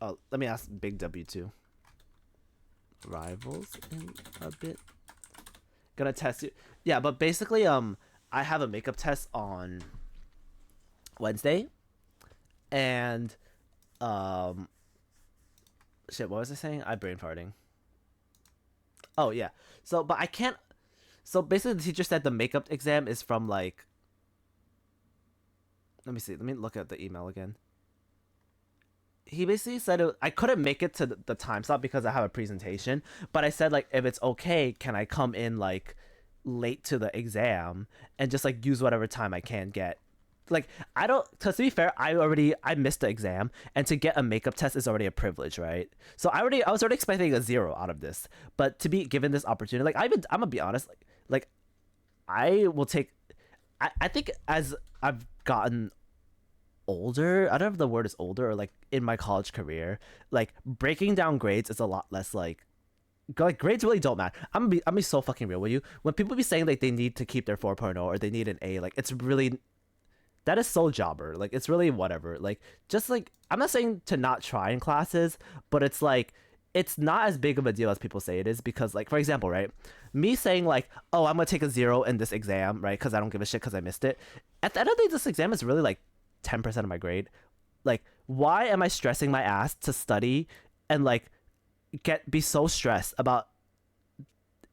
oh, let me ask Big W too. Rivals in a bit. Gonna test you. Yeah, but basically, I have a makeup test on Wednesday, and shit. What was I saying? I brain farting. Oh yeah. So, but I can't. So basically, the teacher said the makeup exam is from like. Let me see. Let me look at the email again. He basically said I couldn't make it to the time slot because I have a presentation, but I said like, if it's okay, can I come in like late to the exam and just like use whatever time I can get. Like I don't, to be fair, I missed the exam, and to get a makeup test is already a privilege, right? So I was already expecting a 0 out of this, but to be given this opportunity, like I'm gonna be honest, like I will take. I think as I've gotten older, I don't know if the word is older or like in my college career, like breaking down grades is a lot less like grades really don't matter. I'm gonna be so fucking real with you. When people be saying like they need to keep their 4.0 or they need an A, like it's really, that is so jobber. Like it's really whatever. Like just like, I'm not saying to not try in classes, but it's like it's not as big of a deal as people say it is, because like, for example, right, me saying like, oh, I'm gonna take a 0 in this exam, right, because I don't give a shit because I missed it, at the end of the day this exam is really like 10% of my grade. Like why am I stressing my ass to study and like be so stressed about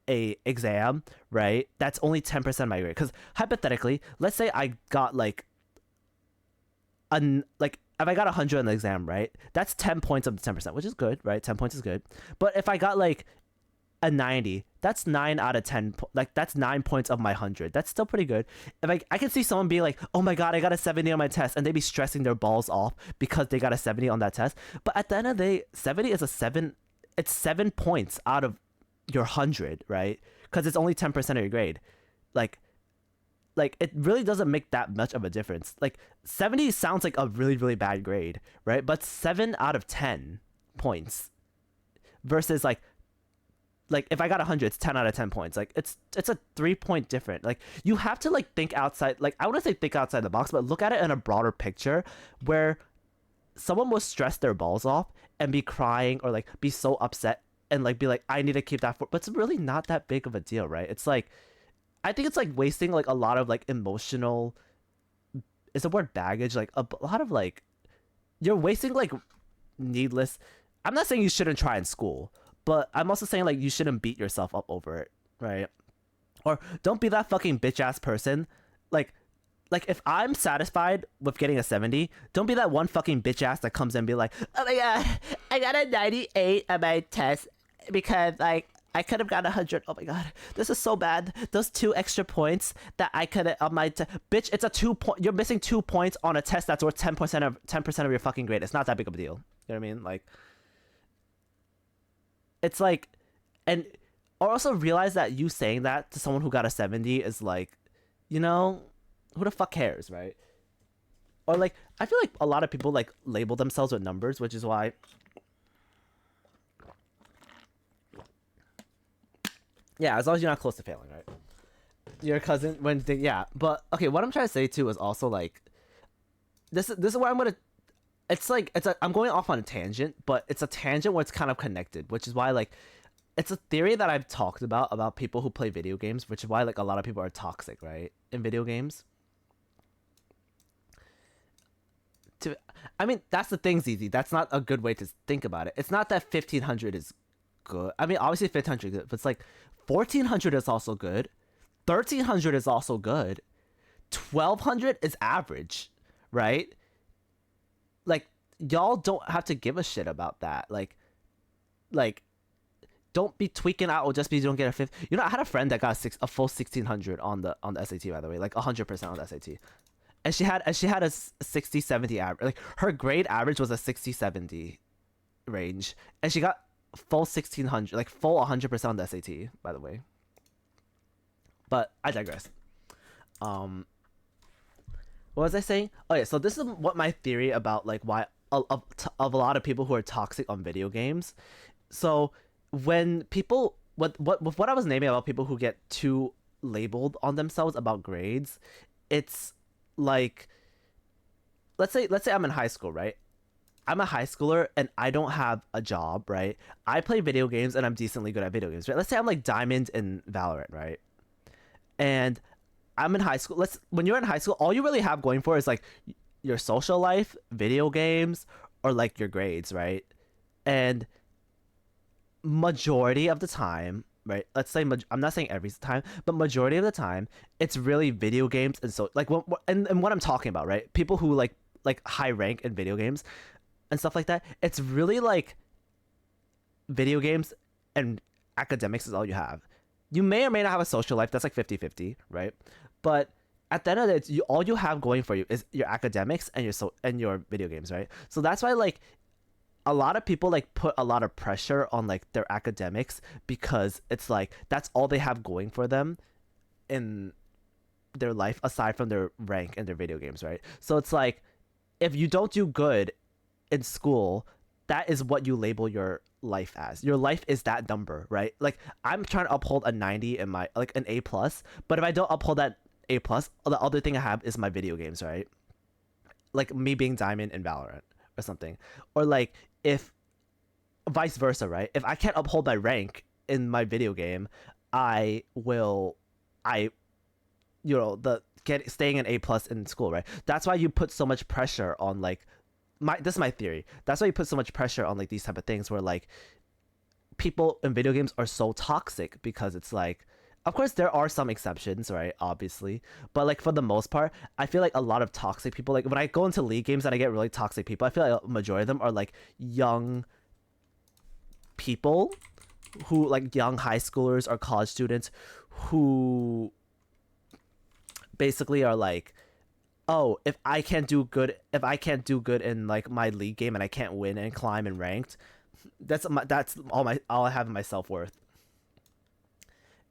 a exam, right, that's only 10% of my grade? Because hypothetically, let's say I got like like if I got 100 on the exam, right, that's 10 points of the 10%, which is good, right? 10 points is good. But if I got like a 90, that's 9 out of 10, like that's 9 points of my 100. That's still pretty good. If I can see someone being like, oh my god, I got a 70 on my test, and they be stressing their balls off because they got a 70 on that test. But at the end of the day, 70 is it's 7 points out of your 100, right? Because it's only 10% of your grade. Like it really doesn't make that much of a difference. Like 70 sounds like a really, really bad grade, right? But 7 out of 10 points versus like if I got 100, it's 10 out of 10 points. Like it's a 3-point difference. Like you have to like think outside, like I wouldn't say think outside the box, but look at it in a broader picture where someone will stress their balls off and be crying or like be so upset and like be like, I need to keep that but it's really not that big of a deal, right? It's like, I think it's like wasting like a lot of like emotional, is the word baggage, like a lot of like, you're wasting like needless. I'm not saying you shouldn't try in school, but I'm also saying like you shouldn't beat yourself up over it, right? Or don't be that fucking bitch ass person. Like if I'm satisfied with getting a 70, don't be that one fucking bitch ass that comes in and be like, oh my god, I got a 98 on my test because like I could have got 100. Oh my god, this is so bad. Those 2 extra points that I could have on my bitch. It's a 2 point. You're missing 2 points on a test that's worth 10% of your fucking grade. It's not that big of a deal. You know what I mean? Like, it's like, and also realize that you saying that to someone who got a 70 is like, you know, who the fuck cares, right? Or like, I feel like a lot of people like label themselves with numbers, which is why. Yeah, as long as you're not close to failing, right? Your cousin, yeah. But okay, what I'm trying to say too is also like, this is where I'm gonna. It's like I'm going off on a tangent, but it's a tangent where it's kind of connected, which is why like, it's a theory that I've talked about people who play video games, which is why like a lot of people are toxic, right, in video games. I mean, that's the thing, ZZ. That's not a good way to think about it. It's not that 1500 is good. I mean, obviously 1500 is good, but it's like 1400 is also good. 1300 is also good. 1200 is average, right? Like y'all don't have to give a shit about that. Like don't be tweaking out or just because you don't get a fifth. You know, I had a friend that got a full 1600 on the SAT, by the way, like 100% on the SAT. And she had a 60-70 average. Like her grade average was a 60-70 range, and she got full 1600, like full 100% on the SAT, by the way. But I digress. What was I saying? Oh yeah, so this is what my theory about like why of a lot of people who are toxic on video games. So when people what I was naming about people who get too labeled on themselves about grades, it's like let's say I'm in high school, right? I'm a high schooler and I don't have a job, right? I play video games and I'm decently good at video games, right? Let's say I'm like diamond in Valorant, right? And I'm in high school. When you're in high school, all you really have going for is like your social life, video games, or like your grades, right? And majority of the time, right? Let's say I'm not saying every time, but majority of the time, it's really video games and so like and what I'm talking about, right? People who like high rank in video games and stuff like that. It's really like video games and academics is all you have. You may or may not have a social life. That's like 50-50, right? But at the end of the day, all you have going for you is your academics and your video games, right? So that's why like a lot of people like put a lot of pressure on like their academics because it's like that's all they have going for them in their life aside from their rank and their video games, right? So it's like if you don't do good in school, that is what you label your life as. Your life is that number, right? Like I'm trying to uphold a 90 in my like an A plus, but if I don't uphold that A plus, the other thing I have is my video games, right? Like me being diamond in Valorant or something, or like if vice versa, right? If I can't uphold my rank in my video game, staying an A plus in school, right? That's why you put so much pressure on like this is my theory. That's why you put so much pressure on like these type of things where like people in video games are so toxic because it's like, of course there are some exceptions, right? Obviously, but like for the most part, I feel like a lot of toxic people, like when I go into league games and I get really toxic people, I feel like a majority of them are like young people who like young high schoolers or college students who basically are like, oh, if I can't do good in like my league game and I can't win and climb and ranked, that's all I have in my self-worth.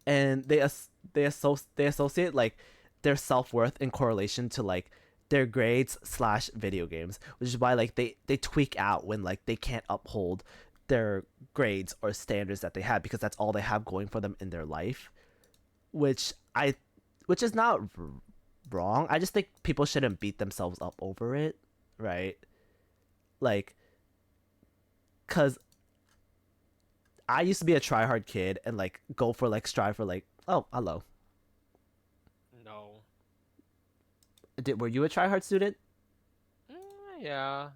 And they associate like their self-worth in correlation to like their grades / video games, which is why like they tweak out when like they can't uphold their grades or standards that they have because that's all they have going for them in their life, which is not wrong. I just think people shouldn't beat themselves up over it, right? Like, cause I used to be a tryhard kid and like strive for like, oh, hello. No. Were you a tryhard student? Yeah.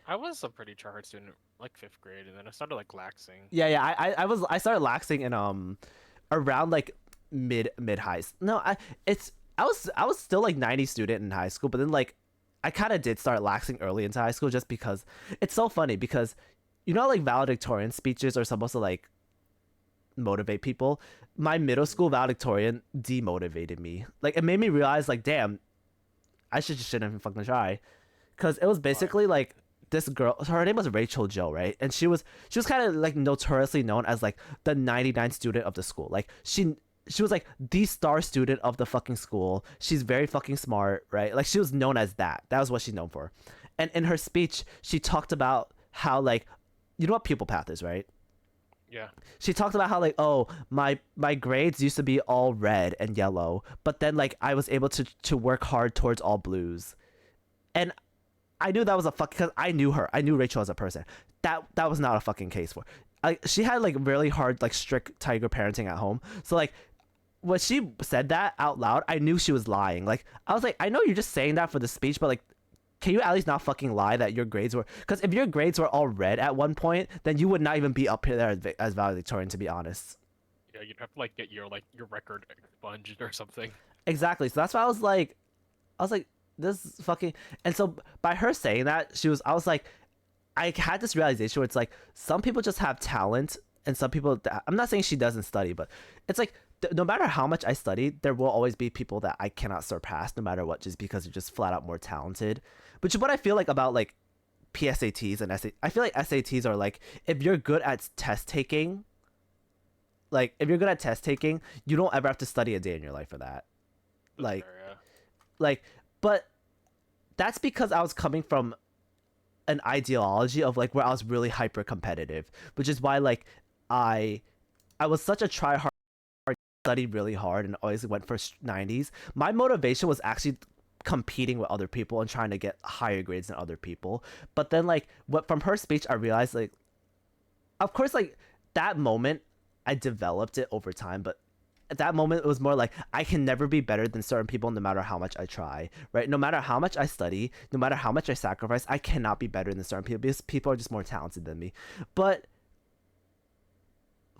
I was a pretty tryhard student, like 5th grade, and then I started like laxing. Yeah. I started laxing in around like mid highs. No, I was still like 90 student in high school, but then like I kind of did start laxing early into high school just because it's so funny because you know like valedictorian speeches are supposed to like motivate people. My middle school valedictorian demotivated me. Like it made me realize like, damn, I shouldn't even fucking try, because it was basically like this girl, her name was Rachel Joe, right? And she was kind of like notoriously known as like the 99 student of the school. Like she was like the star student of the fucking school. She's very fucking smart, right? Like she was known as that. That was what she's known for. And in her speech, she talked about how like, you know what pupil path is, right? Yeah. She talked about how like, oh, my grades used to be all red and yellow, but then like I was able to work hard towards all blues. And I knew that was a fuck, because I knew her. I knew Rachel as a person. That was not a fucking case for. Like she had like really hard like strict tiger parenting at home. So like when she said that out loud, I knew she was lying. Like I was like, I know you're just saying that for the speech, but like, can you at least not fucking lie that your grades were? Because if your grades were all red at one point, then you would not even be up here there as valedictorian, to be honest. Yeah, you'd have to like get your record expunged or something. Exactly. So that's why I was like, I was like, this is fucking. And so by her saying that, I was like, I had this realization where it's like some people just have talent, and some people. I'm not saying she doesn't study, but it's like no matter how much I study, there will always be people that I cannot surpass, no matter what, just because they're just flat out more talented. Which is what I feel like about like PSATs and SAT. I feel like SATs are like if you're good at test taking. Like if you're good at test taking, you don't ever have to study a day in your life for that. That's Like, fair, yeah. like, but that's because I was coming from an ideology of like where I was really hyper competitive, which is why like I was such a try hard, studied really hard, and always went for 90s. My motivation was actually competing with other people and trying to get higher grades than other people. But then like what from her speech, I realized like, of course, like that moment I developed it over time, but at that moment it was more like I can never be better than certain people no matter how much I try, right? No matter how much I study, no matter how much I sacrifice, I cannot be better than certain people because people are just more talented than me. But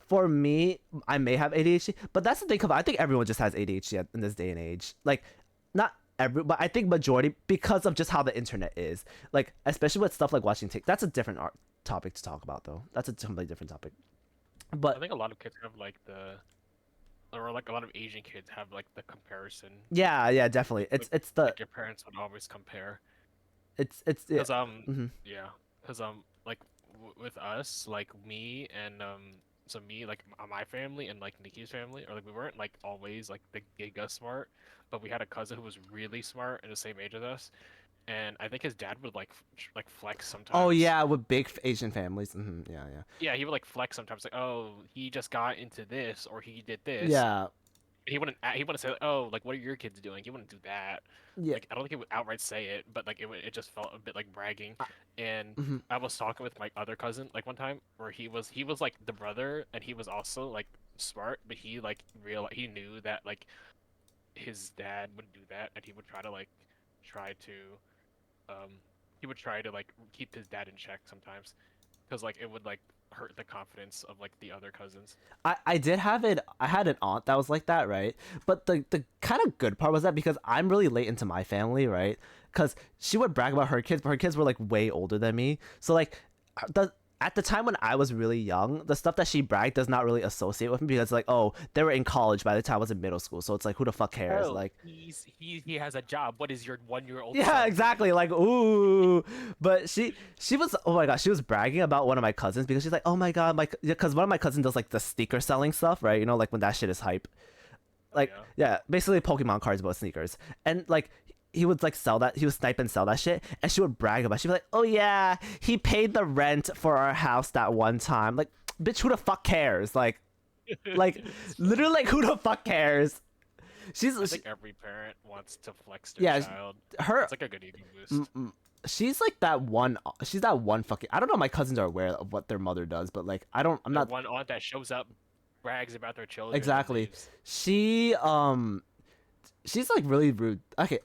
for me, I may have ADHD, but that's the thing about I think everyone just has ADHD in this day and age. Like not every, but I think majority because of just how the internet is. Like especially with stuff like watching TikTok. That's a different topic to talk about though. That's a completely different topic. But I think a lot of kids have like or like a lot of Asian kids have like the comparison. yeah, definitely. It's the Like your parents would always compare. it's yeah. Cause Mhm. yeah, cause like with us, like me and so me like my family and like Nikki's family, or like we weren't like always like the giga smart, but we had a cousin who was really smart and the same age as us, and I think his dad would like like flex sometimes. Oh yeah, with big Asian families. Yeah. Yeah, he would like flex sometimes, like, oh, he just got into this or he did this. Yeah. He wouldn't say, like, oh, like what are your kids doing? He wouldn't do that. Yeah. Like I don't think he would outright say it, but like it just felt a bit like bragging. And Mhm. I was talking with my other cousin like one time where he was like the brother and he was also like smart, but he knew that like his dad would do that and he would try to um he would try to like keep his dad in check sometimes because like it would like hurt the confidence of like the other cousins. I did have it. I had an aunt that was like that, right? But the kind of good part was that because I'm really late into my family, right? Because she would brag about her kids, but her kids were like way older than me. So like the at the time when I was really young, the stuff that she bragged does not really associate with me because like, oh, they were in college by the time I was in middle school. So it's like, who the fuck cares? Like, he has a job. What is your 1-year-old? yeah, son? exactly. Like, ooh, but she was, oh my gosh, she was bragging about one of my cousins because she's like, oh my god, because one of my cousins does like the sneaker selling stuff, right? You know, like when that shit is hype. Like, yeah, basically Pokemon cards about sneakers, and like he would like sell that, he would snipe and sell that shit, and she would brag about it. She'd be like, oh yeah, he paid the rent for our house that one time. Like, bitch, who the fuck cares? Like literally, like who the fuck cares? I think every parent wants to flex their Yeah, child. her It's like a good ego boost. she's like that one, she's that one fucking, I don't know if my cousins are aware of what their mother does, but like I'm The not one aunt that shows up, brags about their children. and exactly. leaves. She's like really rude. Okay,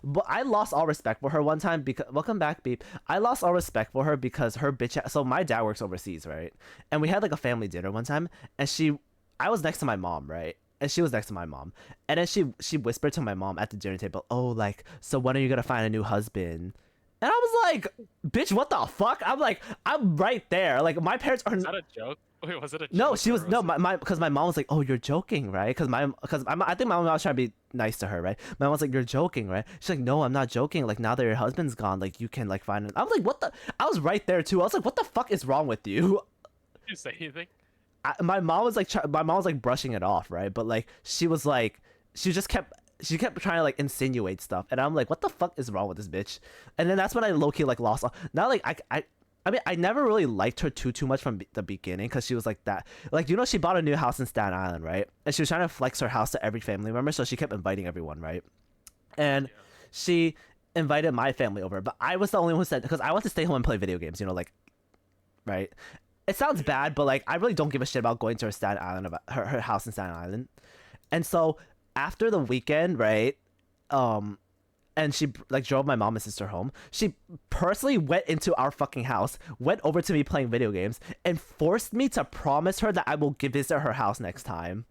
but I lost all respect for her one time because welcome back, beep. I lost all respect for her because her bitch. So my dad works overseas, right? And we had like a family dinner one time, and I was next to my mom, right? And she was next to my mom, and then she whispered to my mom at the dinner table, "Oh, like, so when are you gonna find a new husband?" And I was like, "Bitch, what the fuck?" I'm like, I'm right there. Like my parents are. Is that a joke? Wait, was it a joke? No, she or was no it- my because my mom was like, "Oh, you're joking, right?" Because I think my mom was trying to be nice to her, right? My mom was like, "You're joking, right?" She's like, "No, I'm not joking. Like now that your husband's gone, like you can like find it." I was like, "What the?" I was right there too. I was like, "What the fuck is wrong with you?" Did you say anything? My mom was like, my mom was like brushing it off, right? But like she was like, she kept trying to like insinuate stuff, and I'm like, "What the fuck is wrong with this bitch?" And then that's when I low key like lost. Not like I mean, I never really liked her too much from the beginning because she was like that. Like, you know, she bought a new house in Staten Island, right? And she was trying to flex her house to every family member, so she kept inviting everyone, right? And she invited my family over, but I was the only one who said, because I want to stay home and play video games, you know, like, right? It sounds bad, but like, I really don't give a shit about going to her Staten Island, about her house in Staten Island. And so after the weekend, right? And she like drove my mom and sister home. She personally went into our fucking house, went over to me playing video games, and forced me to promise her that I will visit her house next time.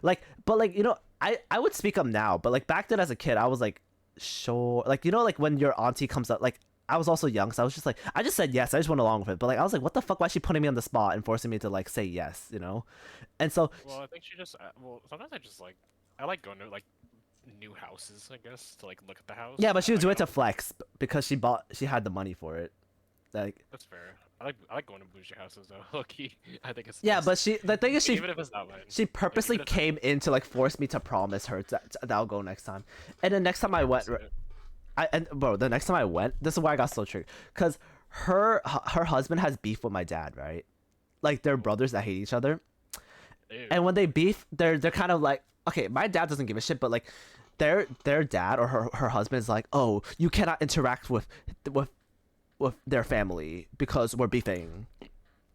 Like, but like, you know, I would speak up now, but like back then as a kid, I was like, sure. Like, you know, like when your auntie comes up, like, I was also young, so I was just like, I just said yes. I just went along with it. But like, I was like, what the fuck? Why is she putting me on the spot and forcing me to like say yes? You know? And so Well, I think she just. Well, sometimes I just like. I like going to like new houses, I guess, to like look at the house. yeah, but she was Like, doing I it to don't- flex because she had the money for it. Like, That's fair. I like going to bougie houses though. Low key, I think it's. yeah, nice. but the thing is, even if it's not mine. she purposely even if- came in to like force me to promise her that I'll go next time. And then next time I went, the next time I went, this is why I got so triggered, because her husband has beef with my dad, right? Like they're brothers that hate each other, Ew. and when they beef, they're kind of like, okay, my dad doesn't give a shit, but like their dad or her husband is like, oh, you cannot interact with their family because we're beefing.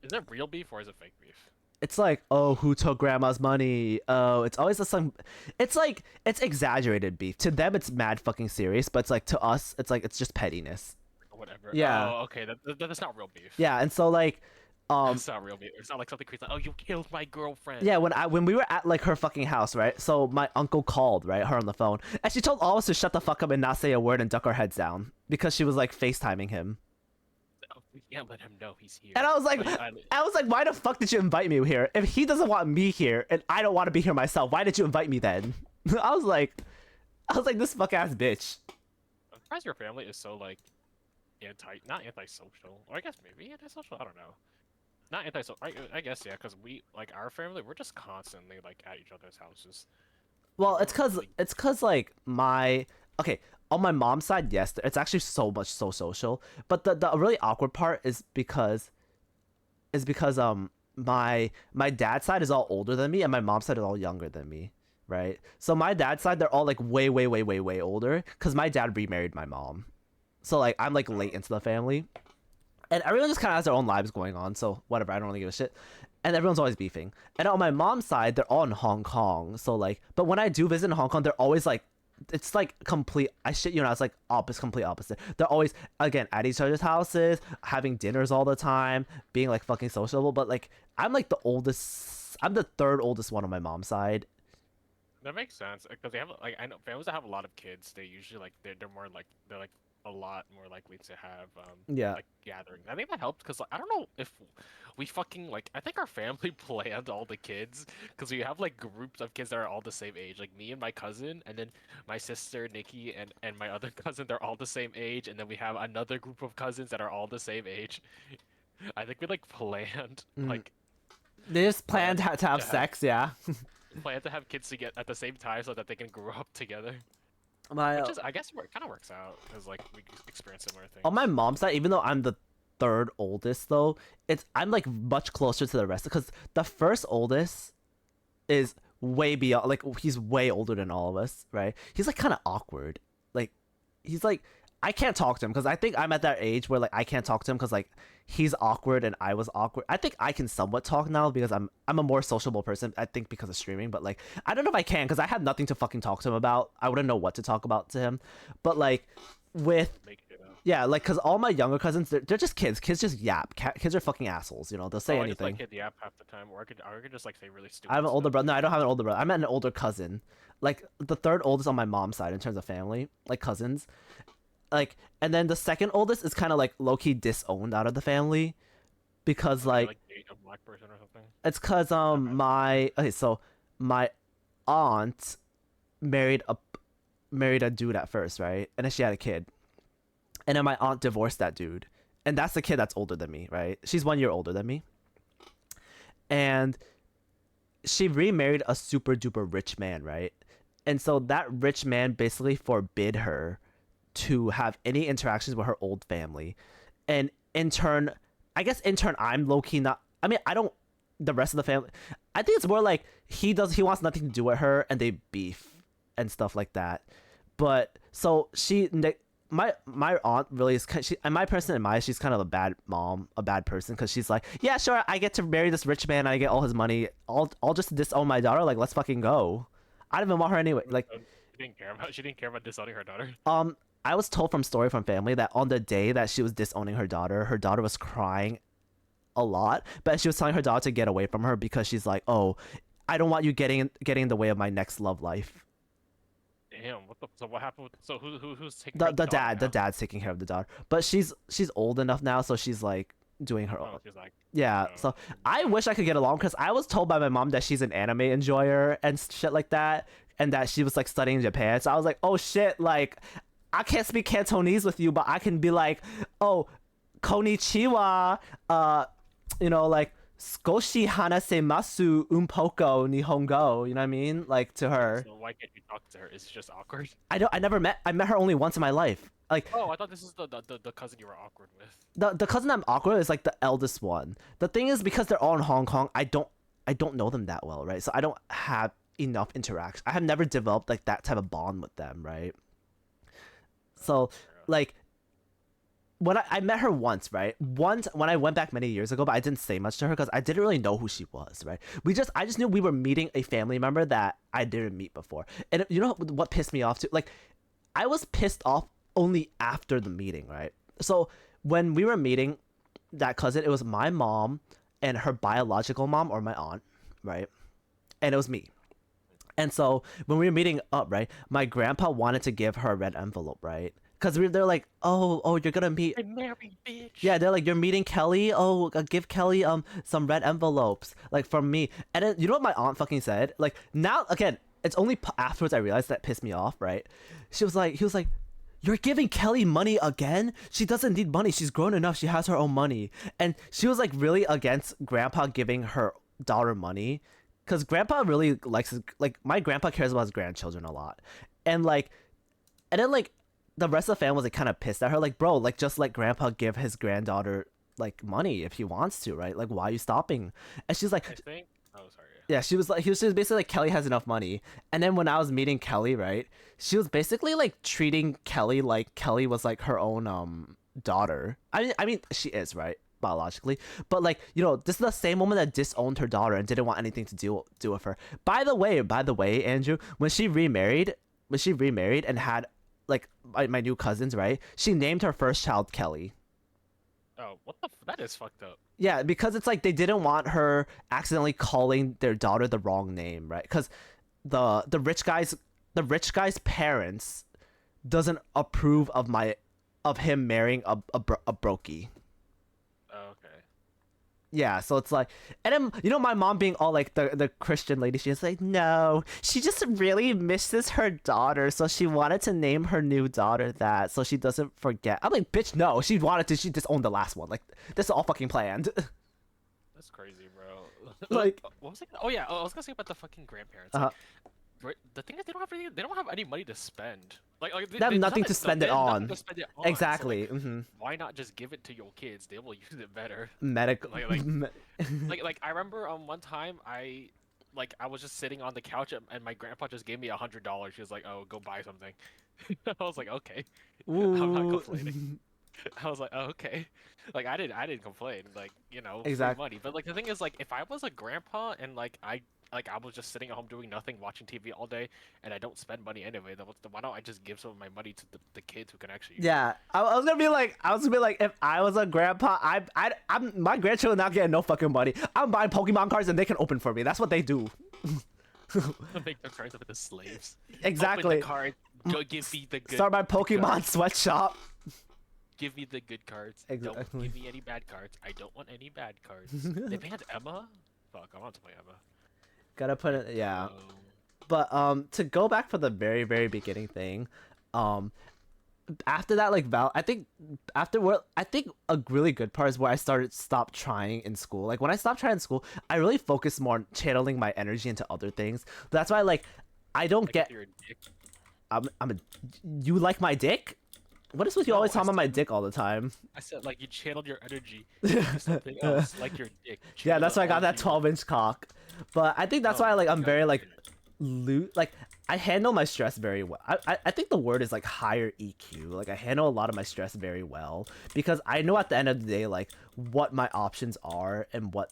Is it real beef or is it fake beef? It's like, oh, who took grandma's money? Oh, it's always some. It's like it's exaggerated beef. To them, it's mad fucking serious, but it's like to us, it's like it's just pettiness. Or whatever. Yeah. Oh, okay. That's not real beef. Yeah, and so like, It's not real beef. It's not like something crazy. Like, oh, you killed my girlfriend. yeah, when we were at like her fucking house, right? So my uncle called, right, her on the phone, and she told all of us to shut the fuck up and not say a word and duck our heads down because she was like FaceTiming him. Oh, we can't let him know he's here. And I was like, why the fuck did you invite me here? If he doesn't want me here and I don't want to be here myself, why did you invite me then? I was like, this fuck ass bitch. I'm surprised your family is so like not antisocial, or I guess maybe antisocial. I don't know. Not antisocial. I guess yeah, because we like our family, we're just constantly like at each other's houses. Well, it's cause like on my mom's side, yes, it's actually so social. But the really awkward part is because my dad's side is all older than me and my mom's side is all younger than me, right? So my dad's side, they're all like way older because my dad remarried my mom. So like I'm like late into the family. And everyone just kind of has their own lives going on, so whatever, I don't really give a shit. And everyone's always beefing. And on my mom's side, they're all in Hong Kong. So like, but when I do visit in Hong Kong, they're always like, it's like complete, I shit you know, it's like complete opposite. They're always, again, at each other's houses, having dinners all the time, being like fucking sociable. But like, I'm like I'm the third oldest one on my mom's side. That makes sense because they have like I know families that have a lot of kids. They usually like they're more like they're like a lot more likely to have Yeah. like gatherings. I think that helped because like, I don't know if we fucking like I think our family planned all the kids because we have like groups of kids that are all the same age, like me and my cousin, and then my sister Nikki and my other cousin. They're all the same age, and then we have another group of cousins that are all the same age. I think we like planned like They just planned to have Yeah. sex, yeah. planned to have kids to get at the same time so that they can grow up together. My Which is, I guess, it kind of works out because like we experience similar things. on my mom's side, even though I'm the third oldest, though, I'm like much closer to the rest because the first oldest is way beyond. Like he's way older than all of us, right? He's like kind of awkward. Like he's like I can't talk to him because I think I'm at that age where like I can't talk to him because like he's awkward and I was awkward. I think I can somewhat talk now because I'm a more sociable person. I think because of streaming, but like I don't know if I can because I have nothing to fucking talk to him about. I wouldn't know what to talk about to him. But like with Make it up. yeah, like because all my younger cousins, they're just kids. Kids just yap. Kids are fucking assholes. You know, they'll say I just anything. like hit the app half the time, or I could just like say really stupid. I have an older stuff. brother. No, I don't have an older brother. I'm an older cousin, like the third oldest on my mom's side in terms of family, like cousins. Like, and then the second oldest is kind of like low key disowned out of the family, because Like, like date a black person or something. it's cause so my aunt married a dude at first, right? And then she had a kid, and then my aunt divorced that dude, and that's the kid that's older than me, right? She's 1 year older than me, and she remarried a super duper rich man, right? And so that rich man basically forbid her to have any interactions with her old family. And in turn, I'm low key not. I mean, I don't. The rest of the family, I think it's more like he wants nothing to do with her, and they beef and stuff like that. But so my aunt really is. And my person in my, she's kind of a bad mom, a bad person, because she's like, yeah, sure, I get to marry this rich man, I get all his money. I'll just disown my daughter. Like, let's fucking go. I don't even want her anyway. Like, She didn't care about disowning her daughter. I was told from story from family that on the day that she was disowning her daughter was crying a lot, but she was telling her daughter to get away from her because she's like, oh, I don't want you getting in the way of my next love life. Damn. Damn, what the? So what happened? So who's taking The care of the daughter dad the now? dad's taking care of the daughter, but she's old enough now, so she's like doing her own. Oh, she's like, Yeah, oh, so I wish I could get along because I was told by my mom that she's an anime enjoyer and shit like that, and that she was like studying Japan. So I was like, oh shit, like I can't speak Cantonese with you, but I can be like, oh, konnichiwa, like skoshi hanasemasu un poco nihongo. You know what I mean? Like to her. so why can't you talk to her? Is it just awkward? I met her only once in my life. Like Oh, I thought this is the cousin you were awkward with. the cousin I'm awkward with is like the eldest one. The thing is because they're all in Hong Kong, I don't know them that well, right? So I don't have enough interaction. I have never developed like that type of bond with them, right? So like when I met her once, right? Once when I went back many years ago, but I didn't say much to her because I didn't really know who she was, right? I just knew we were meeting a family member that I didn't meet before. And you know what pissed me off too? Like I was pissed off only after the meeting, right? So when we were meeting that cousin, it was my mom and her biological mom or my aunt, right? And it was me. And so when we were meeting up, right, my grandpa wanted to give her a red envelope, right? Because they're like, oh, you're gonna meet. I'm married, bitch. Yeah, they're like, you're meeting Kelly. Oh, give Kelly some red envelopes, like from me. And then you know what my aunt fucking said? Like now again, it's only afterwards I realized that pissed me off, right? He was like, you're giving Kelly money again? She doesn't need money. She's grown enough. She has her own money. And she was like really against grandpa giving her daughter money. Because grandpa really likes, like, my grandpa cares about his grandchildren a lot. And then the rest of the family was like kind of pissed at her. Like, bro, like just let grandpa give his granddaughter like money if he wants to, right? Like, why are you stopping? And she's like, I think. Oh, sorry. yeah, she was just basically like Kelly has enough money. And then when I was meeting Kelly, right, she was basically like treating Kelly like Kelly was like her own daughter. I mean she is, right, biologically, but like, you know, this is the same woman that disowned her daughter and didn't want anything to do with her. By the way, Andrew, when she remarried and had like my new cousins, right, she named her first child Kelly. Oh, what the? That is fucked up. Yeah, because it's like they didn't want her accidentally calling their daughter the wrong name, right? Because the rich guy's parents doesn't approve of him marrying a brokey. Oh, okay. Yeah, so it's like, and then you know my mom being all like the Christian lady, she's like, no, she just really misses her daughter, so she wanted to name her new daughter that, so she doesn't forget. I'm like, bitch, no, she disowned the last one. Like, this is all fucking planned. That's crazy, bro. Like, what was it? Oh yeah, I was gonna say about the fucking grandparents. Uh-huh. Like, the thing is, they don't have any money to spend. Like They have nothing to spend it on. So, exactly. like, why not just give it to your kids? They will use it better. Medical. Like I remember one time I was just sitting on the couch and my grandpa just gave me $100. He was like, "Oh, go buy something." I was like, "Okay." I'm not complaining. I was like, "Oh, okay." Like I didn't complain. Like, you know, free Exactly. money. But like the thing is, like if I was a grandpa and I was just sitting at home doing nothing, watching TV all day, and I don't spend money anyway, then why don't I just give some of my money to the kids who can actually use it? Yeah, I was gonna be like, if I was a grandpa, I'm my grandchildren not getting no fucking money. I'm buying Pokemon cards and they can open for me. That's what they do. Make their cards up into slaves. Exactly. Open the card. Go give me the good. Start my the good Pokemon cards. sweatshop. Give me the good cards. Exactly. Don't give me any bad cards. I don't want any bad cards. They banned Emma. Fuck, I want to play Emma. Gotta put it, yeah. Oh. But to go back for the very very beginning thing, after that, like I think a really good part is where I stopped trying in school. Like when I stopped trying in school, I really focused more on channeling my energy into other things. That's why like I don't Like get. if you're a dick. You like my dick? What is with you No, always I talking about my said- dick all the time? I said like you channeled your energy into something else, like your dick. Yeah, that's why I Channel got that all 12-inch cock. But I think that's Oh why like my I'm God. very like like I handle my stress very well. I think the word is like higher EQ. Like I handle a lot of my stress very well because I know at the end of the day like what my options are and what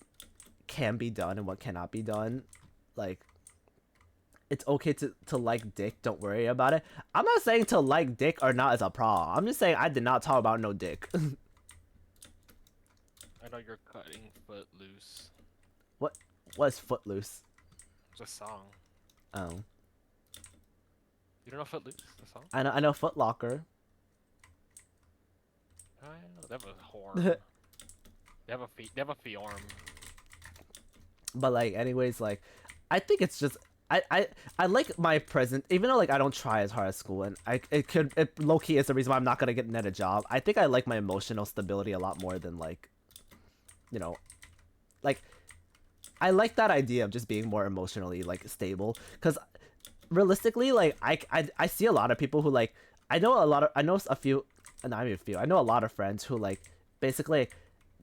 can be done and what cannot be done. Like it's okay to like dick, don't worry about it. I'm not saying to like dick or not is a problem. I'm just saying I did not talk about no dick. I know you're cutting Footloose. What's Footloose? It's a song. Oh. You don't know Footloose, the song? I know Foot Locker. Oh, yeah, they have a horn. They have a Fiorm. But like, anyways, like, I think it's just I like my present, even though like I don't try as hard at school, and it low key is the reason why I'm not gonna get net a job. I think I like my emotional stability a lot more than like, you know, like I like that idea of just being more emotionally like stable. Because realistically, like I see a lot of people who like I know a few, not even a few. I know a lot of friends who like basically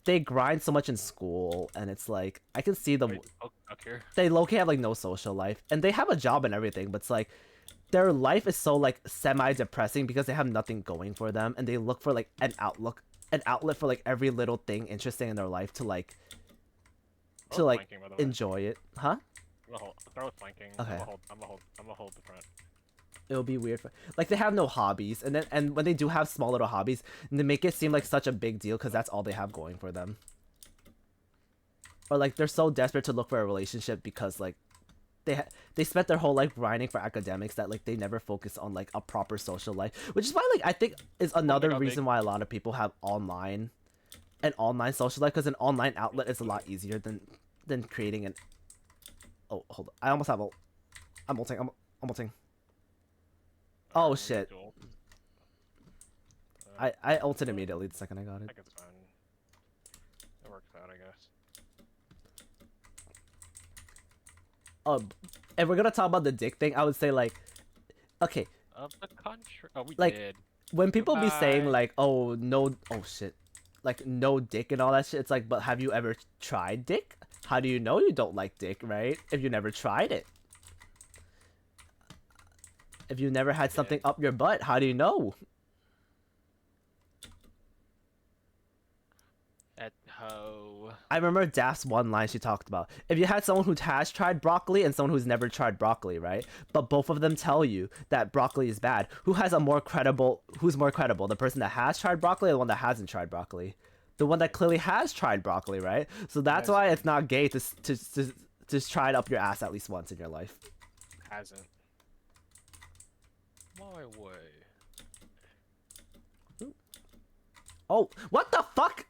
they grind so much in school, and it's like I can see them. Wait, up here. They low-key have like no social life, and they have a job and everything, but it's like their life is so like semi-depressing because they have nothing going for them, and they look for like an outlet for like every little thing interesting in their life to like Flanking, by the way. enjoy it, huh? I'm gonna hold. Start with flanking. Okay. I'm gonna hold the front. It'll be weird for like they have no hobbies, and when they do have small little hobbies, they make it seem like such a big deal because that's all they have going for them. Or like they're so desperate to look for a relationship because like they spent their whole life grinding for academics that like they never focus on like a proper social life, which is why like I think is another God, reason why a lot of people have online social life, because an online outlet is a lot easier than creating an. Oh, hold on. I almost have a. I'm ulting. I'm ulting. Oh shit. Duel. I ulted immediately the second I got I it. think it's fine. It works out, I guess. If we're gonna talk about the dick thing, I would say like, okay, Of the country. Oh, we Like, did. when people be saying Goodbye. like, oh no, oh shit, like no dick and all that shit, it's like, but have you ever tried dick? How do you know you don't like dick, right? If you never tried it. If you never had something up your butt, how do you know? At ho. I remember Daph's one line she talked about. If you had someone who has tried broccoli and someone who's never tried broccoli, right? But both of them tell you that broccoli is bad. Who's more credible? The person that has tried broccoli or the one that hasn't tried broccoli? The one that clearly has tried broccoli, right? So that's Yes. why it's not gay to try it up your ass at least once in your life. Hasn't. My way. Oh, what the fuck?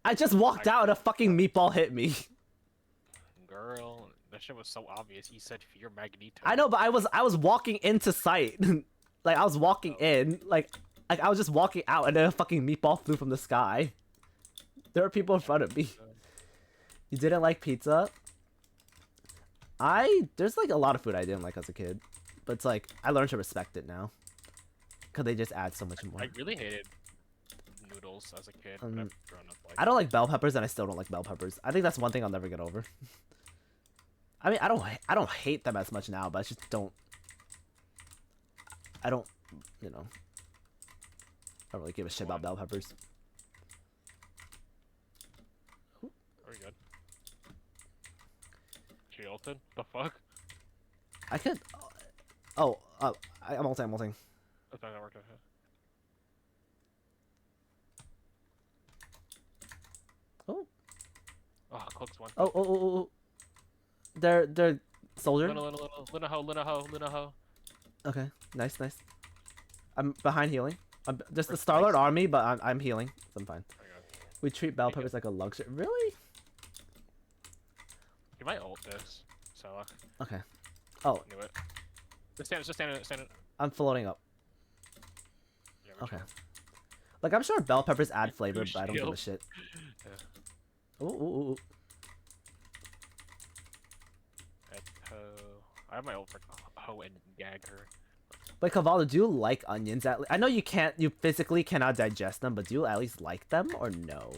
I just walked out and a fucking meatball hit me. Girl, that shit was so obvious. He said fear Magneto. I know, but I was walking into sight. Like I was walking in, like I was just walking out, and then a fucking meatball flew from the sky. There were people in front of me. You didn't like pizza? There's like a lot of food I didn't like as a kid, but it's like I learned to respect it now, cause they just add so much more. I really hated noodles as a kid, but I've grown up like. I don't like bell peppers, and I still don't like bell peppers. I think that's one thing I'll never get over. I mean, I don't hate them as much now, but I just don't. I don't, you know. I don't really give a shit about bell peppers. Very good. She ulted? The fuck? I could. Oh, I'm ulting. That's not working. Oh. Oh, Cloak's one. Oh. They're soldier. Luna ho. Okay, nice. I'm behind healing. I'm just the Where's Star-Lord Spice? army, but I'm healing. So I'm fine. Okay. We treat bell Pretty peppers like a luxury. Really? You might ult this. So, Okay. Oh, knew it. Just stand it. I'm floating up. Yeah, we're Okay. chill. Like I'm sure bell peppers add flavor, Your but I don't give a shield. shit. Yeah. Ooh. At ho. I have my ult for ho and gag her. But Cavallo, do you like onions? I know you physically cannot digest them, but do you at least like them or no?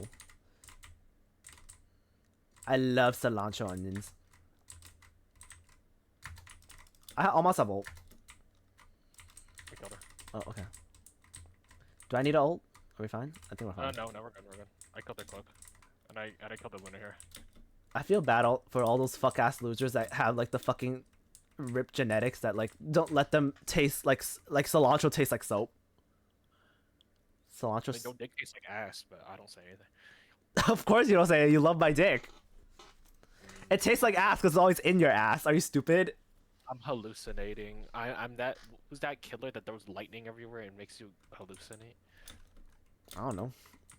I love cilantro onions. I almost have ult. I killed her. Oh, okay. Do I need a ult? Are we fine? I think we're fine. No, we're good. I killed their cloak. And I killed the Luna here. I feel bad for all those fuck ass losers that have like the fucking ripped genetics that like don't let them taste like cilantro tastes like soap. Cilantro. They don't dick taste like ass, but I don't say anything. Of course you don't say it. You love my dick. It tastes like ass because it's always in your ass. Are you stupid? I'm hallucinating. I'm that. Who's that killer that throws lightning everywhere and makes you hallucinate? I don't know.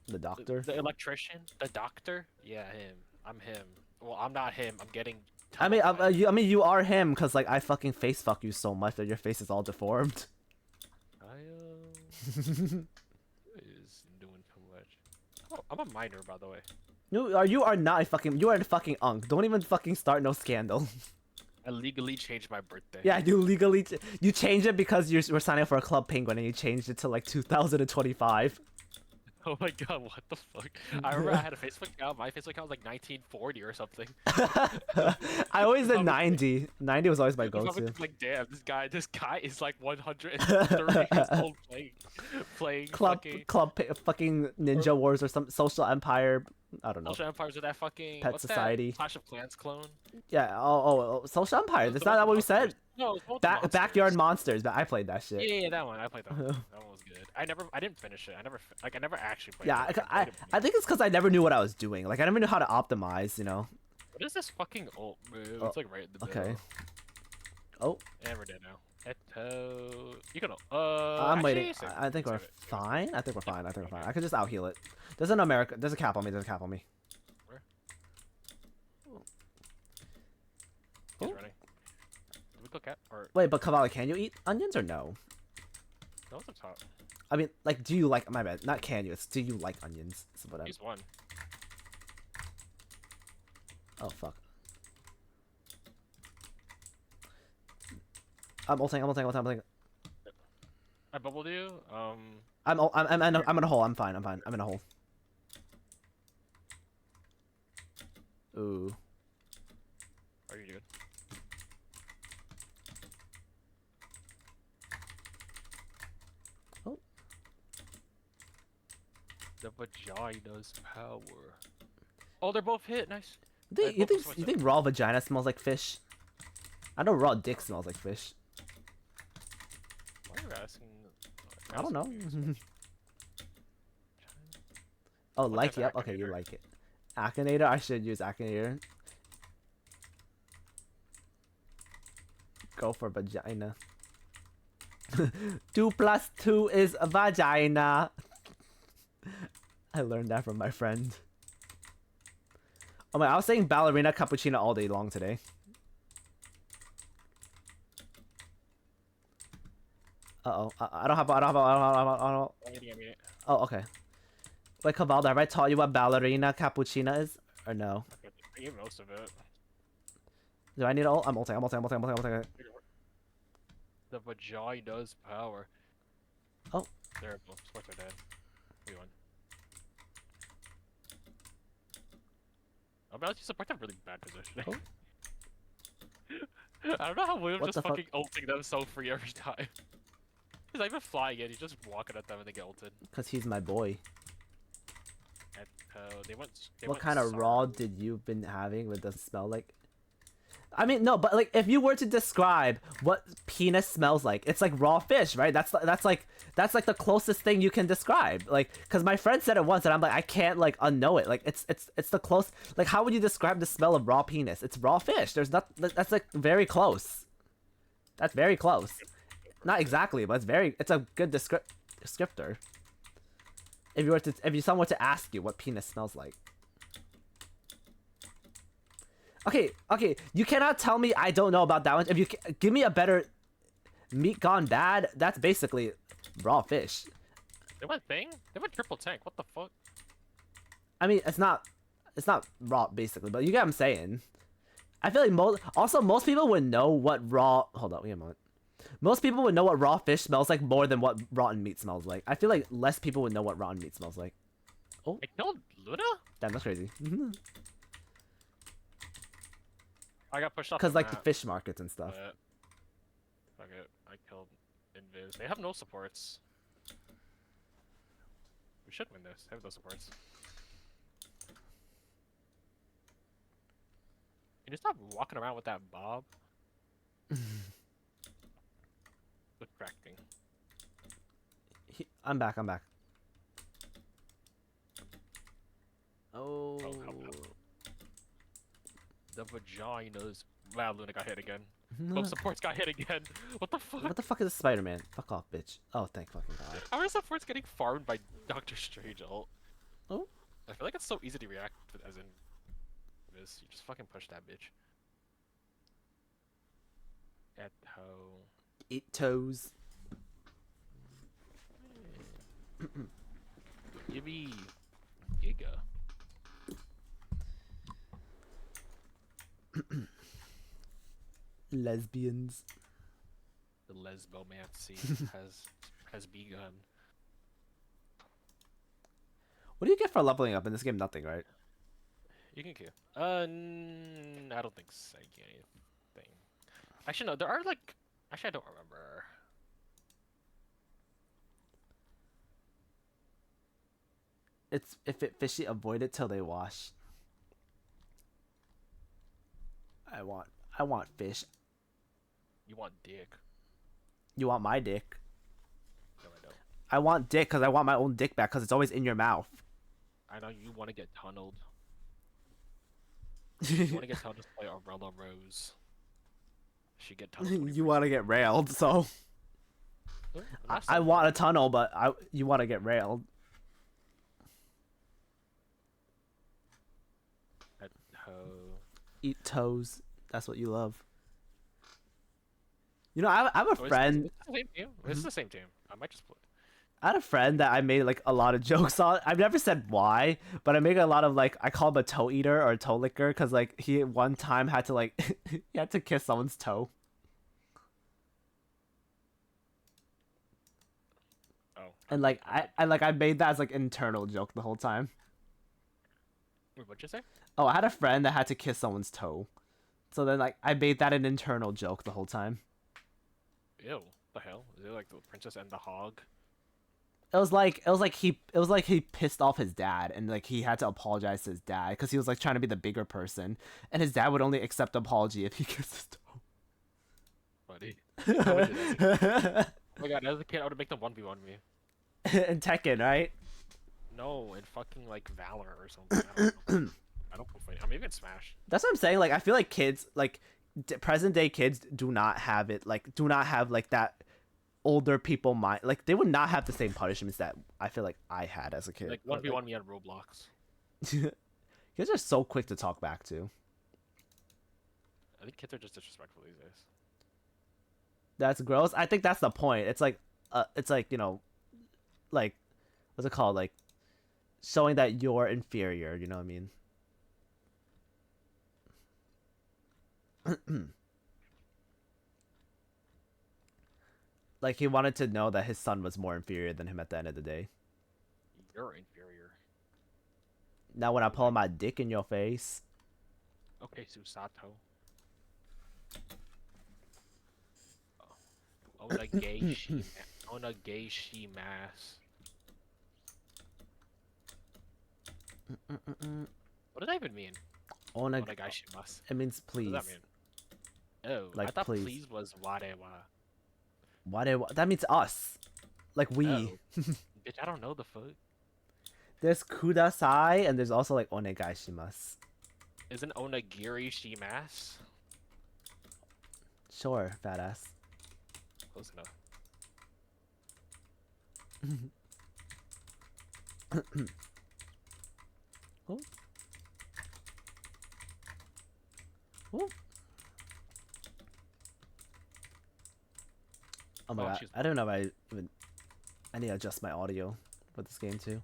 The doctor. The electrician? The doctor? Yeah, him. I'm him. Well, I'm not him. I'm getting. I mean, tunnel vision. I mean, you are him, cause like I fucking face fuck you so much that your face is all deformed. Who is doing too much? Oh, I'm a minor, by the way. You are not a fucking. You are a fucking unk. Don't even fucking start no scandal. I legally changed my birthday. Yeah, you legally you changed it because you were signing up for a Club Penguin and you changed it to like 2025. Oh my god, what the fuck? I remember I had a Facebook account. My Facebook account was like 1940 or something. I always did 90. 90 was always my I was go-to. like, damn, this guy is like 130 years old playing fucking Fucking Ninja Wars or some Social Empire. I don't know. Social Empires with that fucking Pet what's Society. that Clash of Clans clone. Yeah. Oh, Social Empire. Is that what we said? No, it was Backyard Monsters. But I played that shit. Yeah, that one. I played that one. That one was good. I didn't finish it. I never actually played Yeah, it. I think it's because I never knew what I was doing. Like I never knew how to optimize. You know. What is this fucking ult move? Oh, It's like right in the middle. Okay. Oh, And we're dead now. Eto. You can. I'm actually, waiting. save it, I think save we're it. fine. I think we're fine. I think we're fine. I could just out heal it. There's an America. There's a cap on me. There's a cap on me. Where? Oh. He's running. Did we cook at or Wait, but Cavalli, can you eat onions or no? no? What's up top? I mean, like, do you like? My bad. Not can you? It's do you like onions? That's what I'm. He's one. Oh fuck. I'm ulting. I bubbled you. I'm in a hole. I'm fine. I'm in a hole. Ooh. Are you good? Oh. The vagina's power. Oh, they're both hit. Nice. You think raw vagina smells like fish? I know raw dick smells like fish. Why are you asking? I don't know. asking me? Oh, What like type yep. of Okay, you Akinator? like it. Akinator. I should use Akinator. Go for vagina. 2 + 2 is a vagina. I learned that from my friend. Oh my! I was saying ballerina cappuccino all day long today. Uh oh! I don't have. I mean, Oh, okay. Wait, Cavaldo, have I taught you what ballerina cappuccino is, or no? I gave most of it. Do I need all? I'm ulting. The vagina's power. Oh. There, both sports are dead. We won. I'm about to support them really bad positioning. I don't know how William's What just the fuck? fucking ulting them so free every time. He's not even flying it, he's just walking at them and they get ulted. Cause he's my boy. And, they went. What kind of raw did you been having? What does it smell like? I mean, no, but like if you were to describe what penis smells like, it's like raw fish, right? That's like the closest thing you can describe. Like, cause my friend said it once, and I'm like, I can't like unknow it. Like, it's the close. Like, how would you describe the smell of raw penis? It's raw fish. There's not. That's like very close. That's very close. Not exactly, but it's a good descriptor. If someone were to ask you what penis smells like. Okay, you cannot tell me I don't know about that one. If you give me a better meat gone bad, that's basically raw fish. They went thing? They went triple tank, what the fuck? I mean, it's not raw basically, but you get what I'm saying. I feel like most people would know what raw. Hold on, wait a moment. Most people would know what raw fish smells like more than what rotten meat smells like. I feel like less people would know what rotten meat smells like. I killed Luna? Damn, that's crazy. I got pushed off Because the like the map, fish markets and stuff. but fuck it, I killed Invis. They have no supports. We should win this. They have no supports. Can you stop walking around with that bob? Distracting. I'm back. Oh. Oh, help. The vagina's. Wow, Luna got hit again. Both supports got hit again. What the fuck? What the fuck is Spider-Man? Fuck off, bitch. Oh, thank fucking god. How are supports getting farmed by Doctor Strange ult? Oh. I feel like it's so easy to react as in this. You just fucking push that bitch. At hoe. Eat toes. Give me Giga. Lesbians. The lesbomancy has begun. What do you get for leveling up in this game? Nothing, right? You can kill. I don't think so. I get anything. Actually, no. There are like. Actually, I don't remember. It's if it fishy, avoid it till they wash. I want fish. You want dick? You want my dick? No, I don't. I want dick because I want my own dick back because it's always in your mouth. I know you want to get tunneled. You want to get tunneled by Umbrella Rose. She get tunneled. You want to get railed, so I want a tunnel, but you want to get railed. At hoe. Eat toes. That's what you love. You know, I have a friend. It's the same team. It's the same team. I might just play. I had a friend that I made like a lot of jokes on. I've never said why, but I make a lot of like I call him a toe eater or a toe licker because like he one time had to like he had to kiss someone's toe. Oh. And like I made that as like internal joke the whole time. Wait, what'd you say? Oh, I had a friend that had to kiss someone's toe. So then like I made that an internal joke the whole time. Ew. The hell? Is it like the Princess and the Hog? It was like he pissed off his dad and like he had to apologize to his dad because he was like trying to be the bigger person and his dad would only accept apology if he kissed his toe. Buddy. I would do that. Oh my god, as a kid I would make them 1v1 me. In Tekken, right? No, in fucking like Valor or something. I don't know. I don't play fighting. I mean, even Smash. That's what I'm saying. Like I feel like kids, like present day kids, do not have it. Like do not have like that older people mind. Like they would not have the same punishments that I feel like I had as a kid. Like 1v1 me on Roblox. Kids are so quick to talk back to. I think kids are just disrespectful these days. That's gross. I think that's the point. It's like you know, like what's it called? Like showing that you're inferior. You know what I mean? Like he wanted to know that his son was more inferior than him at the end of the day. You're inferior. Now when I pull my dick in your face. Okay, Susato. Onageishi mass. What does that even mean? Onegaishimasu. It means please. What does that mean? Oh, Like, I thought please. please was warewa. That means us. Like we. Oh. Bitch, I don't know the fuck. There's kudasai and there's also like onegaishimasu. Isn't onagiri shimasu? Sure, fat ass. Close enough. Oh. Oh. Oh my Oh, god. she's- I don't know if I need to adjust my audio for this game too.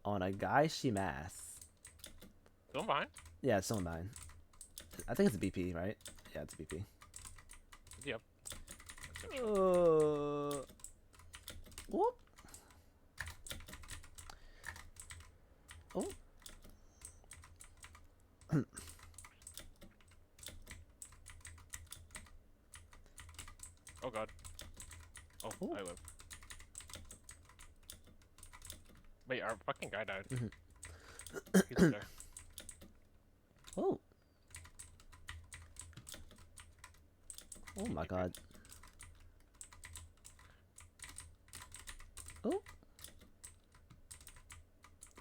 Onegaishimasu. Don't mind. Yeah, it's still mine. I think it's a BP, right? Yeah, it's a BP. Yep. Whoop. Oh. Oh god. Oh, Ooh. I live. Wait, our fucking guy died. Mhm. He's up there. Oh. Oh my god. Oh.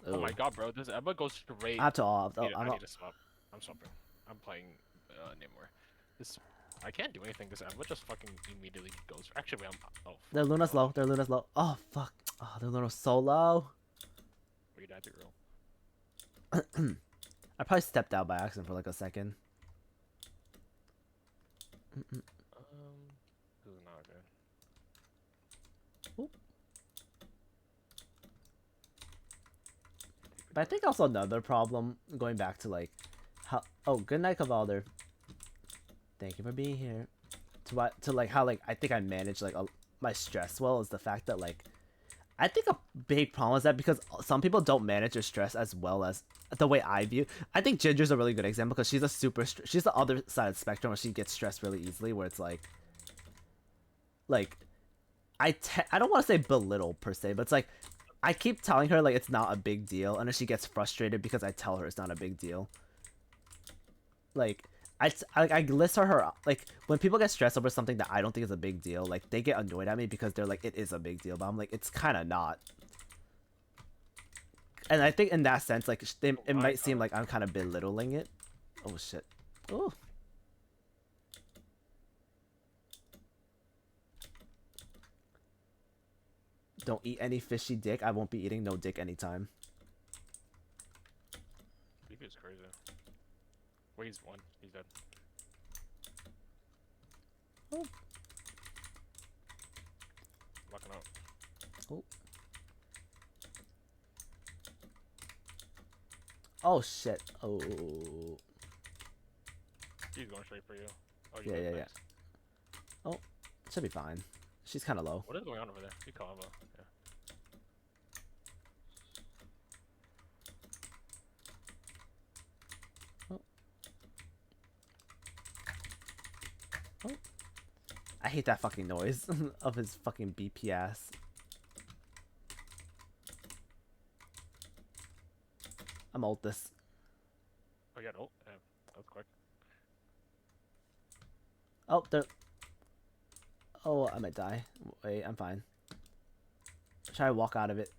Oh my god, bro. This Emma goes straight. I have to off. I I'm need not. to swap. I'm swapping. I'm playing Namor. This I can't do anything. This Emma just fucking immediately goes. Actually, wait, oh. Their Luna's low. Their Luna's low. Oh fuck. Oh, their Luna's so low. We died too real. I probably stepped out by accident for like a second. This is not good. But I think also another problem, going back to like how, oh, good night, Cavalder. Thank you for being here. To like how like I think I manage like my stress well is the fact that like I think a big problem is that because some people don't manage their stress as well as the way I view. I think Ginger's a really good example because she's a she's the other side of the spectrum where she gets stressed really easily, where it's like I don't want to say belittle per se, but it's like I keep telling her like it's not a big deal, and then she gets frustrated because I tell her it's not a big deal. Like I list her like when people get stressed over something that I don't think is a big deal, like they get annoyed at me because they're like it is a big deal, but I'm like it's kind of not. And I think in that sense, like it might seem like I'm kind of belittling it. Oh shit. Oh. Don't eat any fishy dick. I won't be eating no dick anytime. Beefy is crazy. Wait, he's one. He's dead. Oh. Locking out. Oh. Oh shit. Oh. He's going straight for you. Oh, Yeah, yeah, yeah. Oh, should be fine. She's kind of low. What is going on over there? You combo. Yeah. Oh. I hate that fucking noise of his fucking BPS. I'm ult this. Oh, yeah, no. Yeah, that was quick. Oh, there. Oh, I might die. Wait, I'm fine. Try to walk out of it.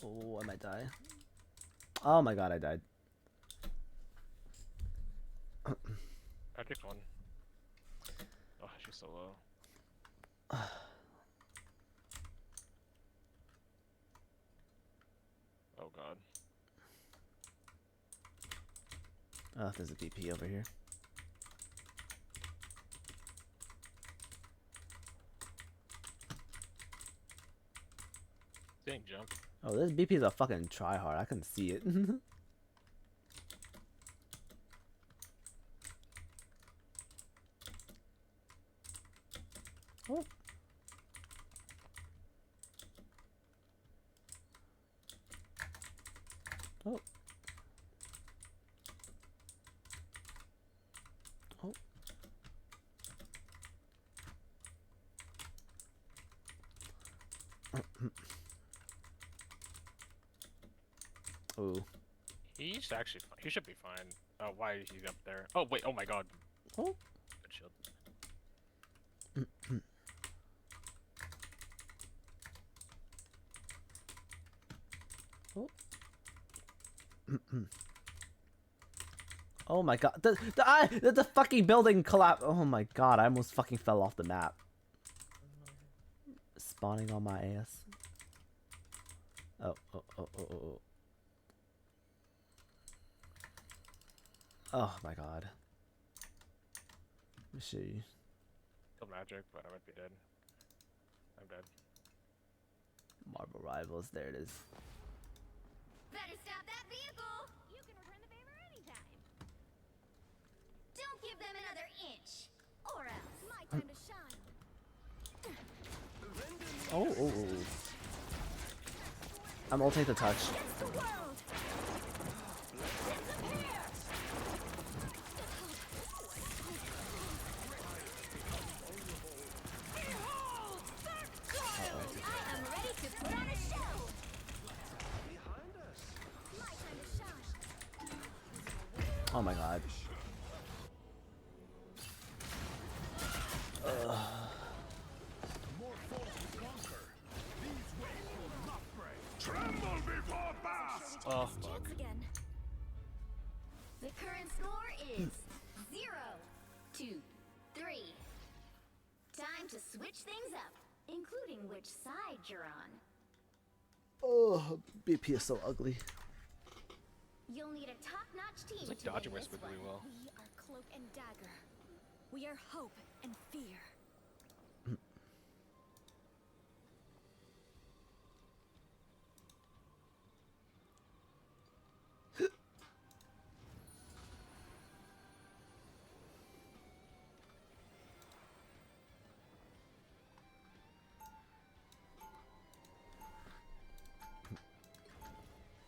Oh, I might die. Oh my god, I died. I picked one. Oh, she's so low. Oh god. Oh, there's a DP over here. Dang jump. Oh, this BP is a fucking tryhard. I can see it. Oh. Oh. Oh. Oh. He's actually fine. He should be fine. Oh, why is he up there? Oh wait. Oh my god. Oh. Good shield. Oh my god. The fucking building collapsed. Oh my god. I almost fucking fell off the map. Spawning on my ass. Oh. Oh my god. Let me see. Kill magic, but I might be dead. I'm dead. Marvel Rivals. There it is. Better stop that vehicle! You can return the favor anytime. Don't give them another inch, or else. My time to shine. Oh. I'm ulting the touch. Against the world! Disappear! Behold! I am ready to put on a show! My time to shine. Oh my god. Oh Chance again. Current score is 0-3. Time to switch things up, including which side you're on. Oh, BP is so ugly. You'll need a top-notch team It's like to dodging win this whisper one. really well. We are Cloak and Dagger. We are hope and fear.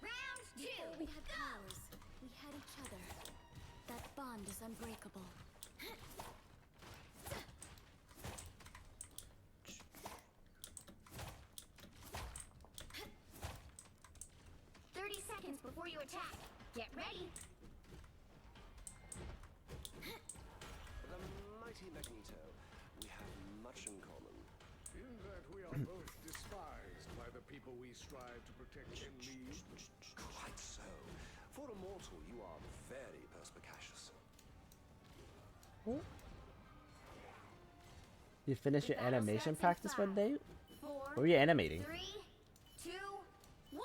Round 2. We had powers. We had each other. That bond is unbreakable. 30 seconds before you attack. Get ready. The mighty Magneto, we have much in common. In that we are both despised by the people we strive to protect and lead. Quite so. For a mortal, you are very perspicacious. You finished your The battle animation starts practice in one day? 4, What were you animating? 3, 2, 1.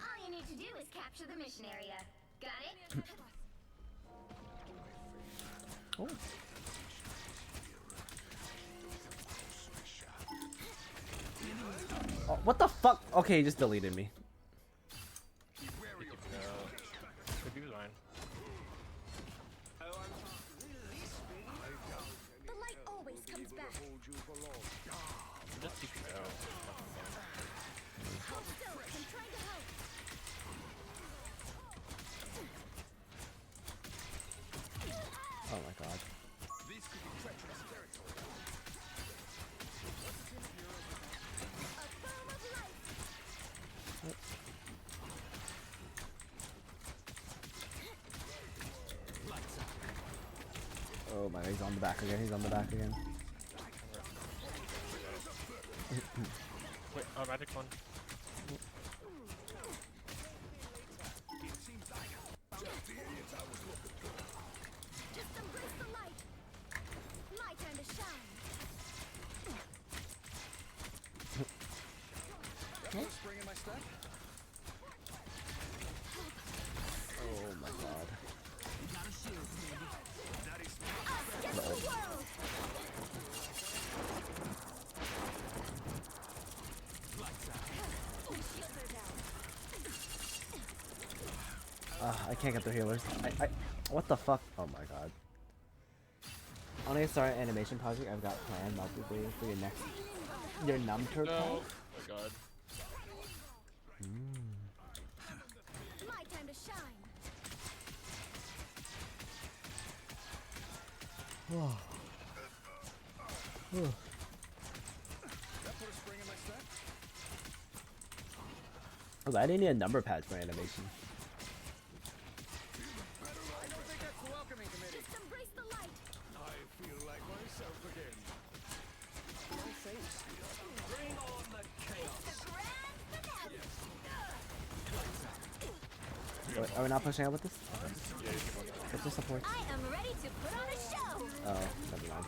All you need to do is capture the mission area. Got it? Oh. Oh, what the fuck? Okay, he just deleted me. Maybe he was fine. The light always comes back. Hold you for long. Just TP out. Hold still. I'm trying to help. Oh my god. A foam of light. Oh my god, he's on the back again. He's on the back again. Wait, oh, magic one. Just embrace the light. My time to shine. Spring in my step? Oh my god. Get the world. I can't get the healers. What the fuck? Oh my god. I'm gonna start an animation project I've got planned multiple for your next, your Numturk No. pack. Oh my god. My time to shine. That put a spring in my step? Oh, I didn't need a number pad for animation. I don't think that's welcoming committee. Just embrace the light. I feel like myself again. Bring on the chaos. Are we not pushing out with this? Yeah, you can go. What's the support? I am ready to put on a show. Oh, never mind.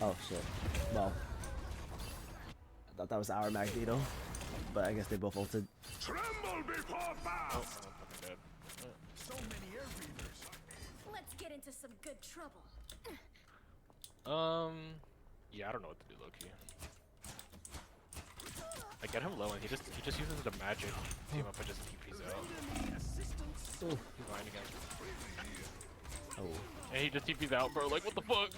Oh shit. Well, I thought that was our Magneto, but I guess they both ulted. Tremble before Oh, Bath! I'm fucking dead. So many air beavers. Let's get into some good trouble. Yeah, I don't know what to do, Loki. I get him low, and he just uses the magic team up and just TPs out. Ooh. He's mine again. Oh. And he just TPs out, bro. Like, what the fuck?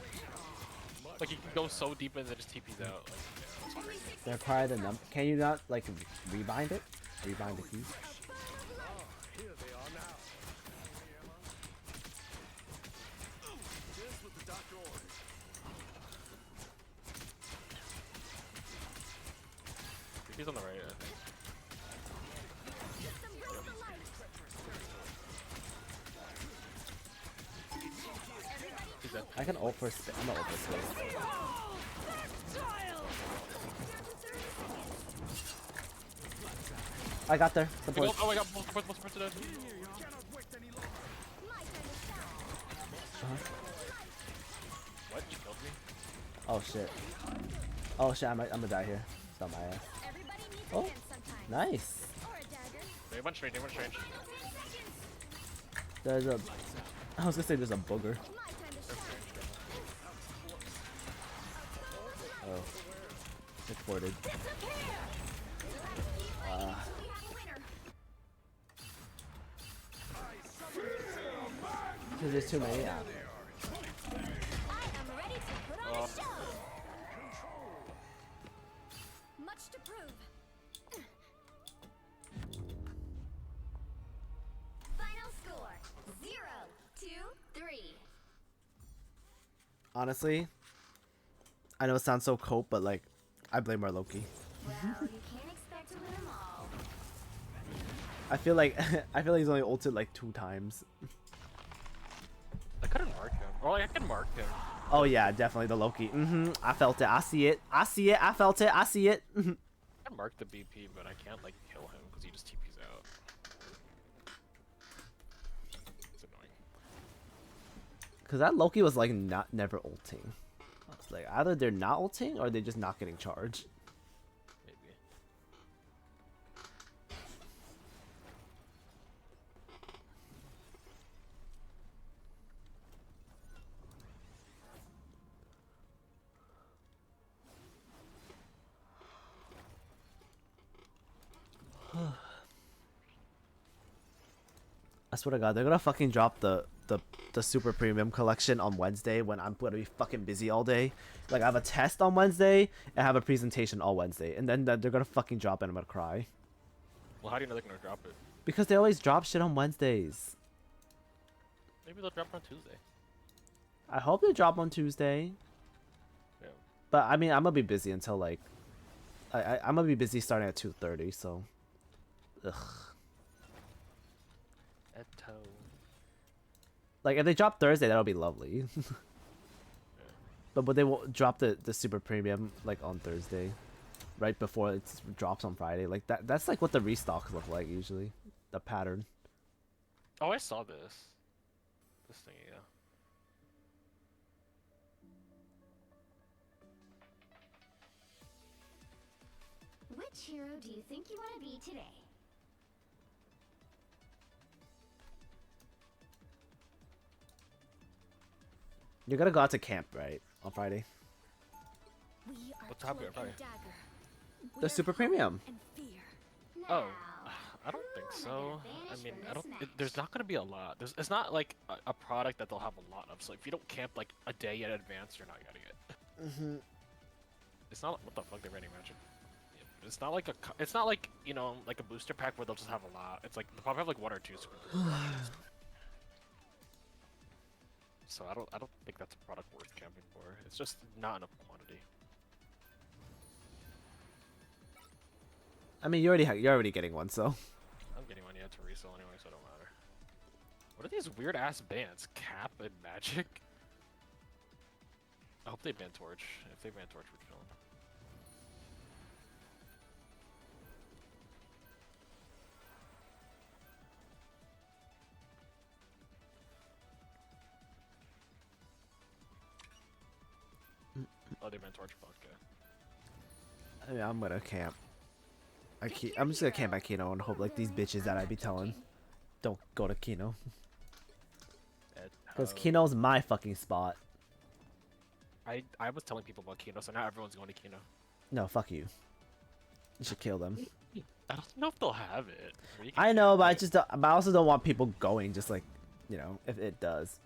Like, he can go so deep and then just TPs out. Like, yeah, that's crazy. They're probably the num. Can you not like rebind it? Rebind the keys? Here they are now. Just what the doctor ordered. He's on the right, I think. Just embrace the light. He's dead. I can ult for space. I'm gonna ult for space. I got there. Oh, Support. oh, I got both supports to death. My turn to shine. What? You killed me? Oh shit. Oh shit, I'm gonna die here. It's not my ass. Everybody needs Oh. a hand sometimes. Nice. Or a dagger. They went strange, they went strange. There's a. I was gonna say there's a booger. My turn to shine. Oh. Supported. We have a winner. Cause there's too many. Yeah. I am ready to put on a show. Much to prove. Final score 0-3. Honestly, I know it sounds so cope, but like, I blame our Loki. Well, you can't expect to win them all. I feel like he's only ulted like 2 times. I couldn't mark him. Or like, I could mark him. Oh yeah, definitely the Loki. I felt it. I see it. I see it. I felt it. I see it. I can mark the BP, but I can't like kill him because he just TPs out. It's annoying. Cause that Loki was like never ulting. I was like either they're not ulting or they're just not getting charged. Maybe. I swear to God, they're gonna fucking drop the super premium collection on Wednesday when I'm gonna be fucking busy all day. Like I have a test on Wednesday and I have a presentation all Wednesday, and then they're gonna fucking drop it and I'm gonna cry. Well, how do you know they're gonna drop it? Because they always drop shit on Wednesdays. Maybe they'll drop it on Tuesday. I hope they drop on Tuesday. Yeah. But I mean, I'm gonna be busy until like, I'm gonna be busy starting at 2:30. So, ugh. Eto. Like if they drop Thursday, that'll be lovely. But they will drop the super premium like on Thursday, right before it drops on Friday. Like that's like what the restocks look like usually, the pattern. Oh, I saw this. This thing, yeah. Which hero do you think you want to be today? You're gonna go out to camp, right, on Friday? We are What's happening? cloak and Sorry. dagger. The We're super hope premium. and fear. Oh, Now, I don't think who am I so. gonna I banish mean, from I don't. this There's match? not gonna be a lot. It's not like a product that they'll have a lot of. So if you don't camp like a day in advance, you're not getting it. It's not what the fuck they're ready magic. It's not like it's not like like a booster pack where they'll just have a lot. It's like they'll probably have like 1 or 2 super boosters. So I don't think that's a product worth camping for. It's just not enough quantity. I mean, you're already getting one, so. I'm getting one yet to resell anyway, so it don't matter. What are these weird ass bans? Cap and Magic? I hope they ban Torch. If they ban Torch, we're chilling. Oh, they ban Torch. Fuck yeah. I mean, I'm gonna camp. I'm just gonna camp at Kino and hope like these bitches that I be telling don't go to Kino. Because Kino's my fucking spot. I was telling people about Kino, so now everyone's going to Kino. No, fuck you. You should kill them. I don't know if they'll have it. Or you can I know, camp but I it. just don't, but I also don't want people going just like, if it does.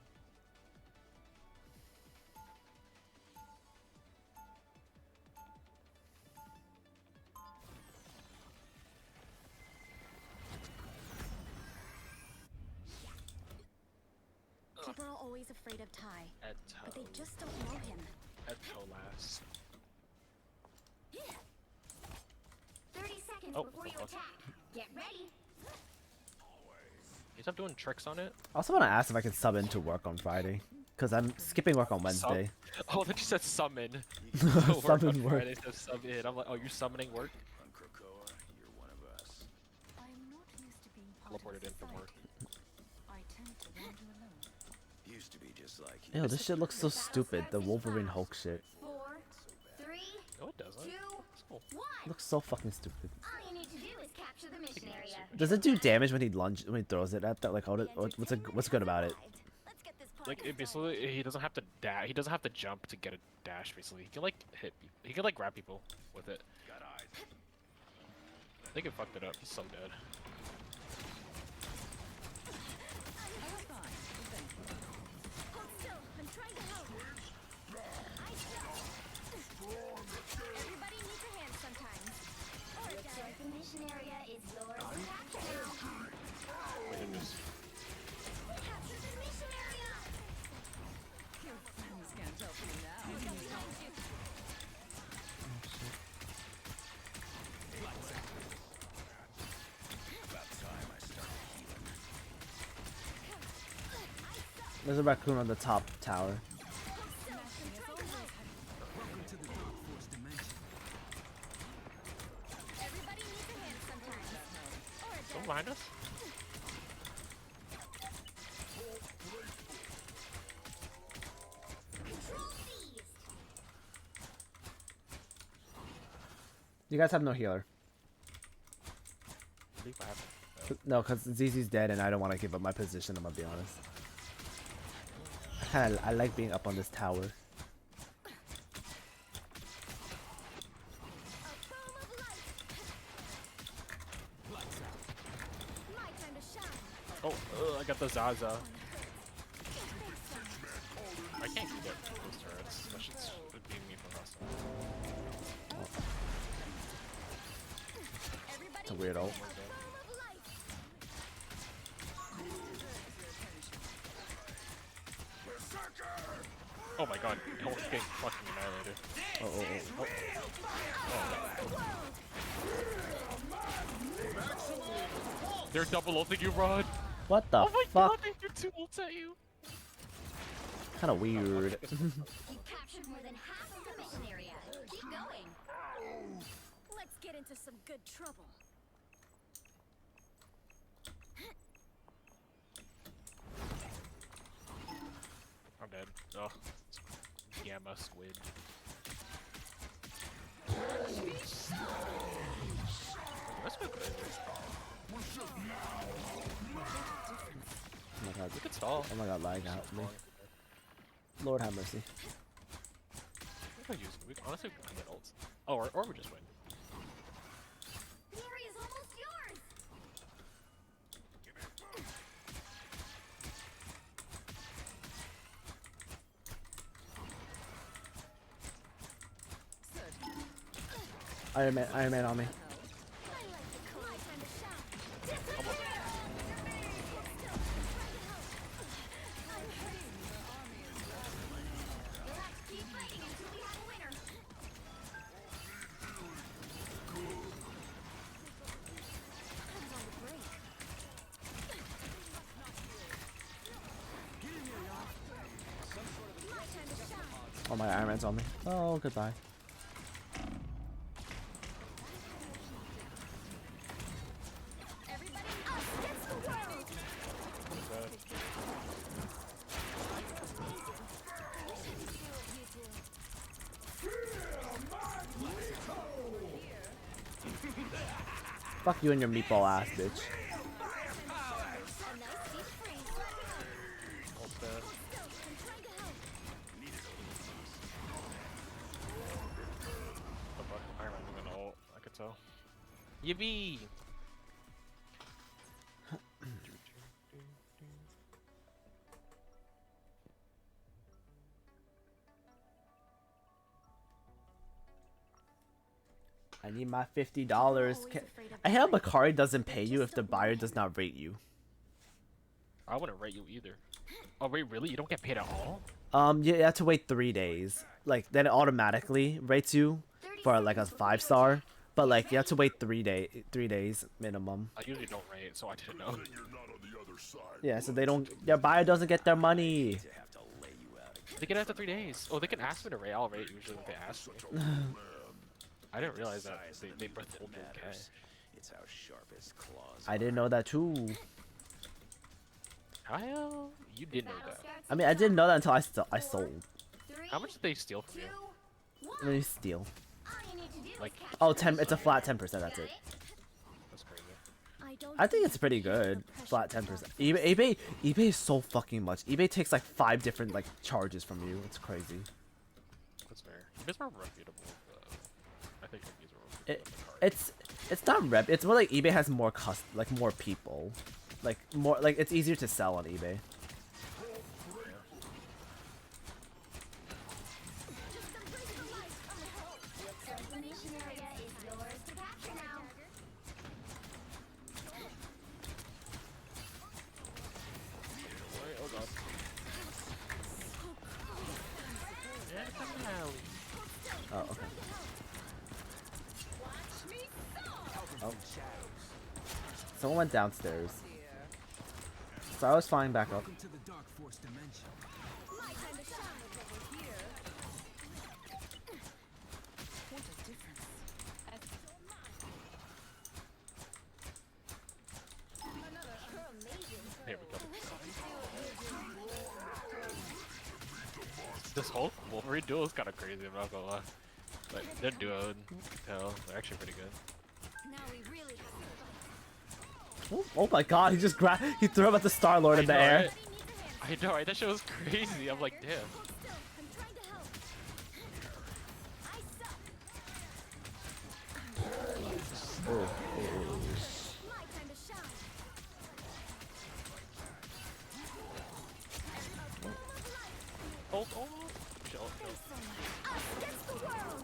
People are always afraid of Ty, but they Eto. just don't know him. Eto last. 30 seconds Oh, before you fuck. attack. Get ready. You stop doing tricks on it? I also want to ask if I can sub into work on Friday. Because I'm skipping work on Wednesday. Oh, that you said summon. Summon on work. Friday, so sub in. I'm like, oh, you're summoning work? Krakoa, you're one of us. teleported in from work. Used to be just like you. Ew, this shit looks so stupid. The Wolverine Hulk shit. 4, 3, No, it doesn't. 2, It's cool. 1. It looks so fucking stupid. All you need to do is capture the mission area. Does it do damage when he throws it at that? Like, what's good about it? Let's get this Like party it basically, he doesn't have to dash. He doesn't have to jump to get a dash. Basically, he can like hit. He can like grab people with it. I think it fucked it up. He's so dead. Hold still. I'm trying to help. Everybody needs a hand sometimes. Looks like the mission area is yours to capture now. Wait, it is. Capture the mission area. There's a raccoon on the top tower. Everybody needs a hand sometimes. Or a Someone behind us? control seized. You guys have no healer. Leave what happened. No, because ZZ's dead and I don't want to give up my position, I'm gonna be honest. I like being up on this tower. A boom of light. My time to shine. Oh, I got the Zaza. I can't get those turrets. That shit's beating me from last time. Everybody It's a weird ult. boom of light. Oh my god, Hulk's getting fucking annihilated. They're double ulting you, Rod. What the Oh my fuck? god, they threw 2 ults at you. Kind of weird. You captured more than half of the mission area. Keep going. Let's get into some good trouble. I'm dead. Oh, Gamma squid. That's good. Oh my god. We could stall. Oh my god, lag out me. Lord have mercy. We could use. We honestly could get ults. Oh, or we just win. The area's almost yours. Iron Man on me. My time to shine. You'll have to keep fighting until we have a winner. I'm on the brink. My time to shine. Oh my Iron Man's on me. Oh, goodbye. Everybody up against the world. Fuck you and your meatball ass, bitch. A nice deep freeze. Ult dead. I'm trying to help. The fuck? Iron Man's gonna ult. I could tell. Yippee! I need my $50. I hope Bakari doesn't pay you if the buyer does not rate you. I wouldn't rate you either. Oh wait, really? You don't get paid at all? You have to wait 3 days. Like, then it automatically rates you for like a 5-star. But like, you have to wait 3 days minimum. I usually don't rate, so I didn't know. Yeah, so they don't. Your buyer doesn't get their money. They get it after 3 days. Oh, they can ask me to rate. I'll rate usually when they ask me. I didn't realize that they both hold 1K. It's how sharp his claws I didn't know that too. Kyle, you did know that. I mean, I didn't know that until I sold. How much did they steal from you? Let me steal. Like, Oh, 10. It's a flat 10%. That's it. that's crazy. I think it's pretty good. Flat 10%. eBay is so fucking much. eBay takes like 5 different like charges from you. It's crazy. That's fair. It's more reputable. I think these are reputable. It's not rep. It's more like eBay has more more people, like more like it's easier to sell on eBay. Transformation area is yours to capture now. Oh god. Oh, okay. Oh. Someone went downstairs. So I was flying back up. To the Dark Force dimension. My time to shine. What a difference. Here we go. This whole Wolverine duel is kind of crazy, I'm not gonna lie. Like, their duo, you can tell, they're actually pretty good. Now we really have Oh my god, he threw him at the Star-Lord in the air. I know, right? That shit was crazy. I'm like, damn. I'm trying to help. I suck. My time to shine. Oh, oh. Chill, chill. Us against the world.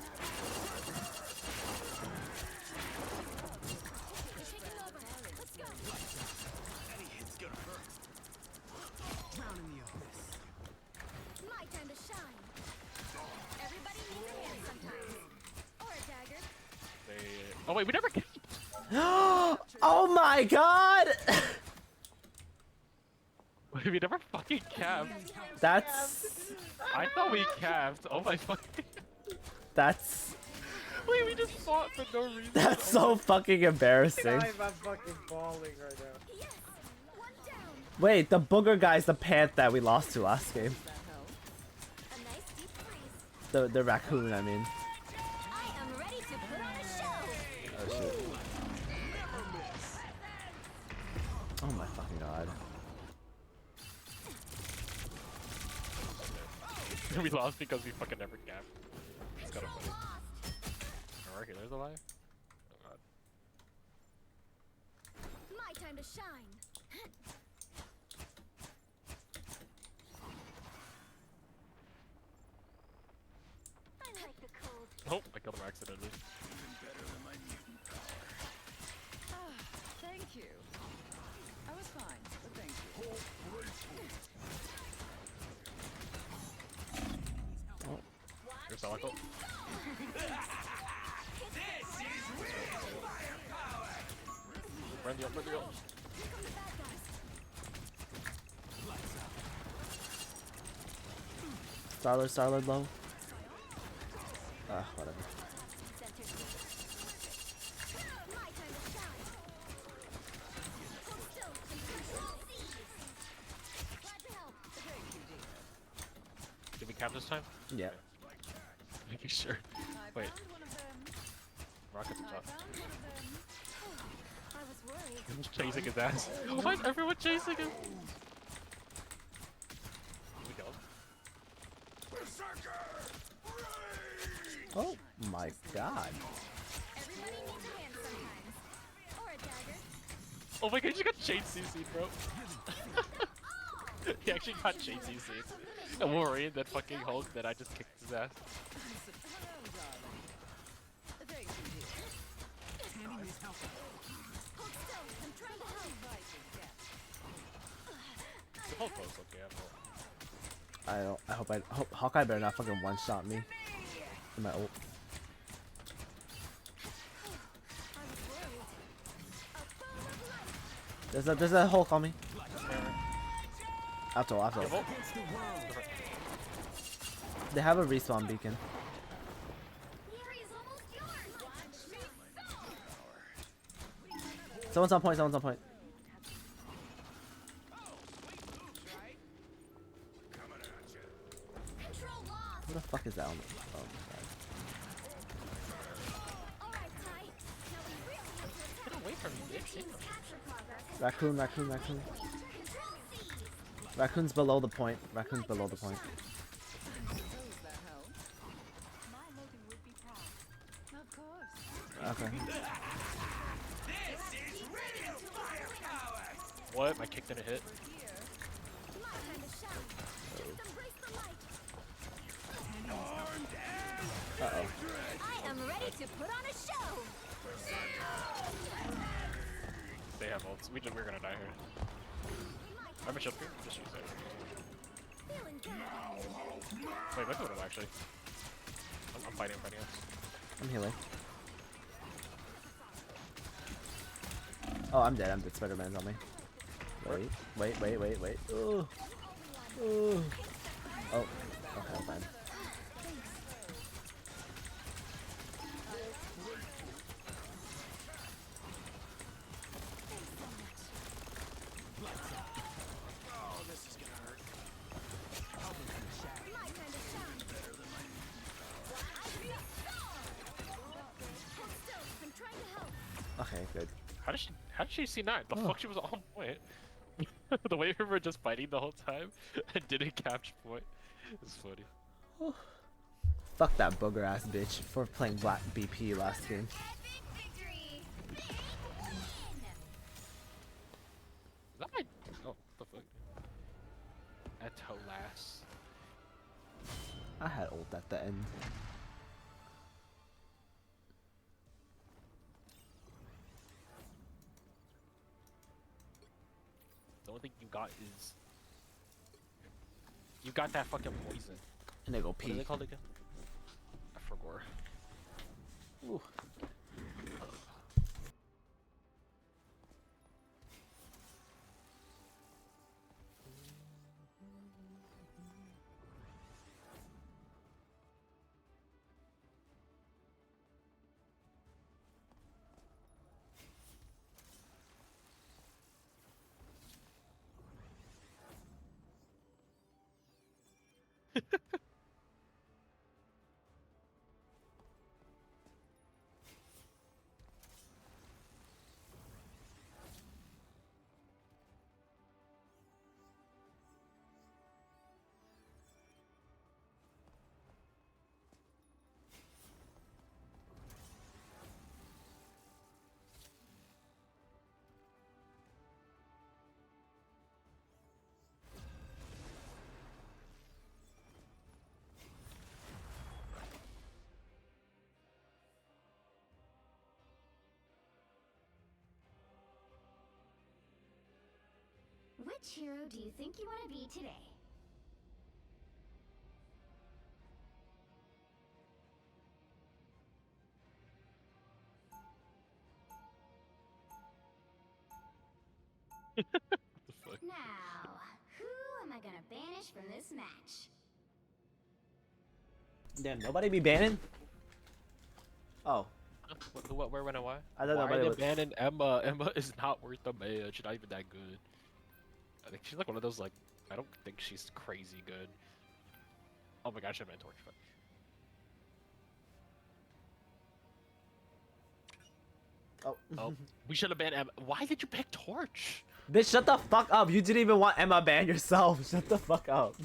Taking over. Let's go. Any hit's gonna hurt. Drown in the abyss. My time to shine. Everybody needs a hand sometimes. Or a dagger. Oh wait, we never get. Oh my god! We never fucking capped. That's I thought we capped. Oh my fucking. that's Wait, we just fought for no reason. that's so fucking embarrassing. I'm fucking falling right now. Yes. One down. Wait, the booger guy's the pant that we lost to last game. A nice deep freeze. The raccoon, I mean. I am ready to put on a show. Oh shit. Oh my fucking god. We lost because we fucking never capped. It's kind of funny. Our healer's alive? Oh god. My time to shine. I like the cold. Oh, I killed him accidentally. Thank you. I was fine, but thank you. Here's Salako. Run the up, run the up. Starlord low. Whatever. My time to shine. Hold still and glad to help. Did we cap this time? Yeah. Making sure. I Wait, found one of them. rockets I are tough. found one of them. I was worried. Who's chasing his ass? Why is everyone chasing him? We go. Oh my god. Everybody needs a hand sometimes. Or a dagger. Oh my god, you got chain CC'd, bro. He actually got chain CC'd. And Wolverine, that fucking Hulk that I just kicked his ass. Hello, darling. Thank you, dear. Candy needs help. Hold still. I'm trying to help. Inviting guest. The Hulk was okay, I don't know. I hope Hawkeye better not fucking one-shot me. In my ult. I was worried. A bow of light. There's a Hulk on me. After all. Against the world. They have a respawn beacon. The area's almost yours. Watch me Someone's on point. Someone's on point. Control lost. Who the fuck is that? Oh my Alright, Ty. Now we really have to attack. Get away from me, Your bitch. team's capture progress. god. Raccoon, raccoon, raccoon. Control C. Raccoon's below the point. Raccoon's My below turn the to point. shine. Suppose that helps. My Logan would be proud. Of course. Okay. What? My kick didn't hit. My time to shine. Embrace the light. Uh-oh. I am ready to put on a show. They have ults. We're gonna die here. I'm a shield here. Just use it. Feeling good. Wait, let's do it actually. I'm fighting us. I'm healing. Oh, I'm dead. I'm dead. Spider-Man's on me. Wait. Ooh. Ooh. Oh. Okay, I'm fine. My time to shine. Hold still. I'm trying to help. Okay, good. How did she see 9? The fuck, she was on point. The way we were just fighting the whole time and didn't capture point. It's funny. Fuck that booger ass bitch for playing Black BP last game. Epic victory. Is that my... Oh, what the fuck? At last. I had ult at the end. The only thing you got is... You got that fucking poison. And they go What are pee. they called again? I forgot. Ooh. Which hero do you think you want to be today? The fuck? Now, who am I gonna banish from this match? Damn, nobody be banning? Oh. Where, when, and why? I thought Why are nobody they was... banning Emma? Emma is not worth the match. She's not even that good. I think she's like one of those, like, I don't think she's crazy good. Oh my gosh, I meant torch. Fuck. Oh. Oh, we should have banned Emma. Why did you pick torch? Bitch, shut the fuck up. You didn't even want Emma banned yourself. Shut the fuck up.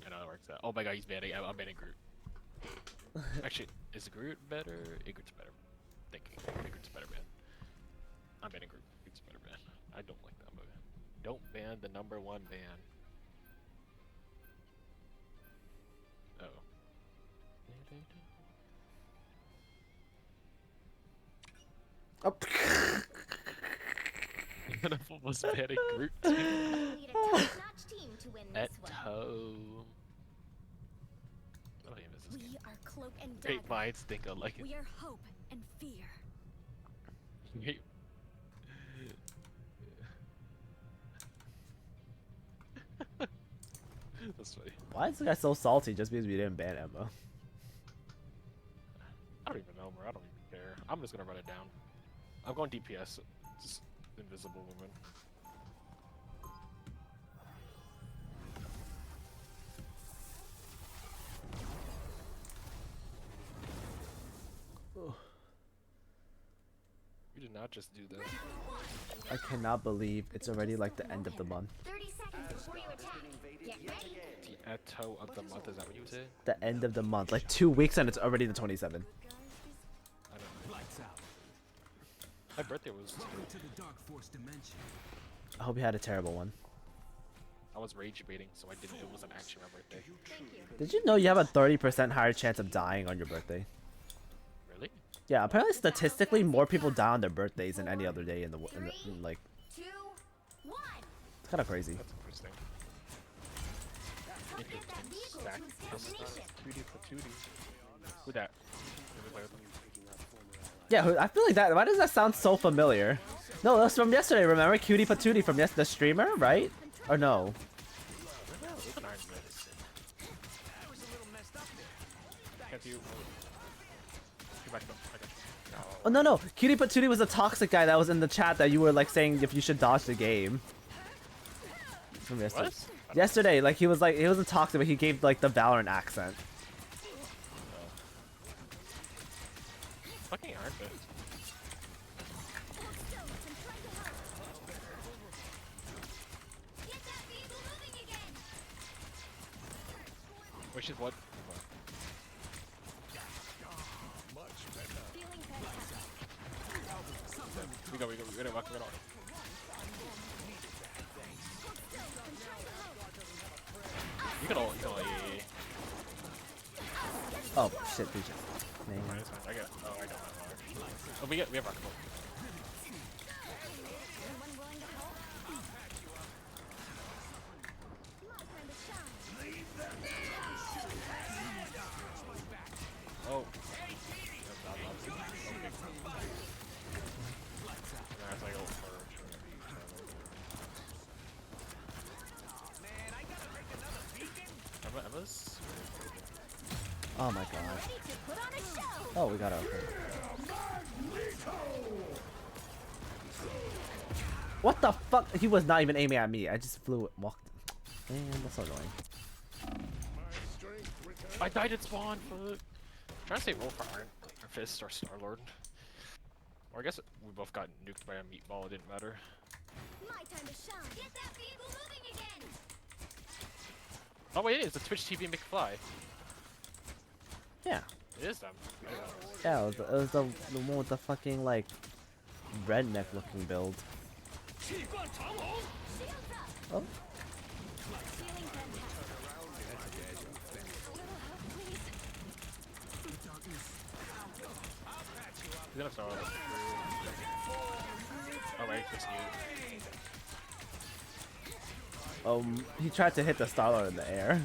I know it works out. Oh my god, he's banning Emma. I'm banning Groot. Actually, is Groot better? Igrit's better. Thinking Igrit's better ban. I'm banning Groot. Igrit's better ban. I don't like that movie. Don't ban the #1 ban. Oh. Oh. Pineapple was banning Groot too. We need a top-notch team to win At this one. toe. What name is this game? We are cloak and dagger. Great minds think alike. We are hope and fear. Great- That's funny. Why is this guy so salty just because we didn't ban Emma? I don't even know, bro. I don't even care. I'm just gonna run it down. I'm going DPS. Just Invisible Woman. You did not just do that. I cannot believe it's already like the end of the month. 30 seconds before you attack. Get ready. The Eto of the month, is that what you would say? The end of the month, like 2 weeks and it's already the 27th. I don't know. Lights out. My birthday was today. Go to the dark force dimension. I hope you had a terrible one. I was rage baiting, so I didn't. It wasn't actually my birthday. Did you know you have a 30% higher chance of dying on your birthday? Really? Yeah, apparently statistically more people die on their birthdays than any other day in like 2, 1. it's kind of crazy. That's interesting. Let's get that vehicle Stack to its destination. Tootie patootie. Who that? Yeah, I feel like that. Why does that sound so familiar? No, that's from yesterday. Remember Cutie Patootie from the streamer, right? Or no? Can't you? Get back up. I got you. Oh no, Cutie Patootie was a toxic guy that was in the chat that you were like saying if you should dodge the game. From yesterday. What? Yesterday, like he wasn't toxic, but he gave like the Valorant accent. Fucking aren't they? Get that vehicle moving again. Which is what? Feeling fantastic. We go. We gotta walk. You can all. Yeah. Oh shit, DJ. Fine, it's fine. I got. Oh, I got my bar. Oh, we have rockable. Anyone willing to help? My time to shine. Oh. Emma's? Oh my god. Ready to put on a show. Oh, we got it. Okay. What the fuck? He was not even aiming at me. I just walked. Man, that's so annoying. I died at spawn. Fuck. Trying to say roll for Iron Fist or Star Lord. Or I guess we both got nuked by a meatball. It didn't matter. My time to shine. Get that vehicle moving again. Oh wait, it's a Twitch TV McFly. Yeah. It is them. Yeah, it was the one with the fucking like redneck looking build. Shields up. Oh. Feeling fantastic. He's gonna Star Lord. Oh wait, it's you. He tried to hit the Star-Lord in the air.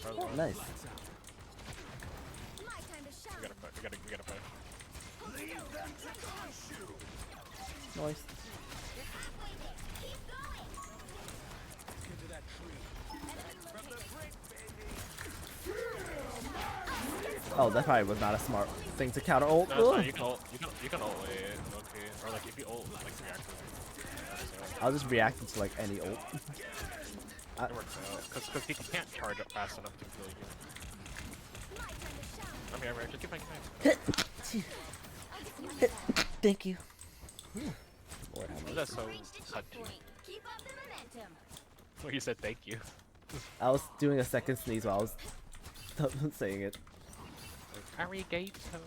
Oh, nice. My time to shine. We gotta fight. Nice. You're halfway there. Keep going. Get to that tree. Oh, that probably was not a smart thing to counter ult. No, it's fine. You can ult. You can ult it. Okay. Or like if you ult, like react to it. I'll just react to like any ult. It works out. Because he can't charge up fast enough to kill you. I'm here, just keep my Thank you. Lord, that's so touchy. Keep up the momentum. Well, you said thank you. I was doing a second sneeze while I was saying it. Arigato.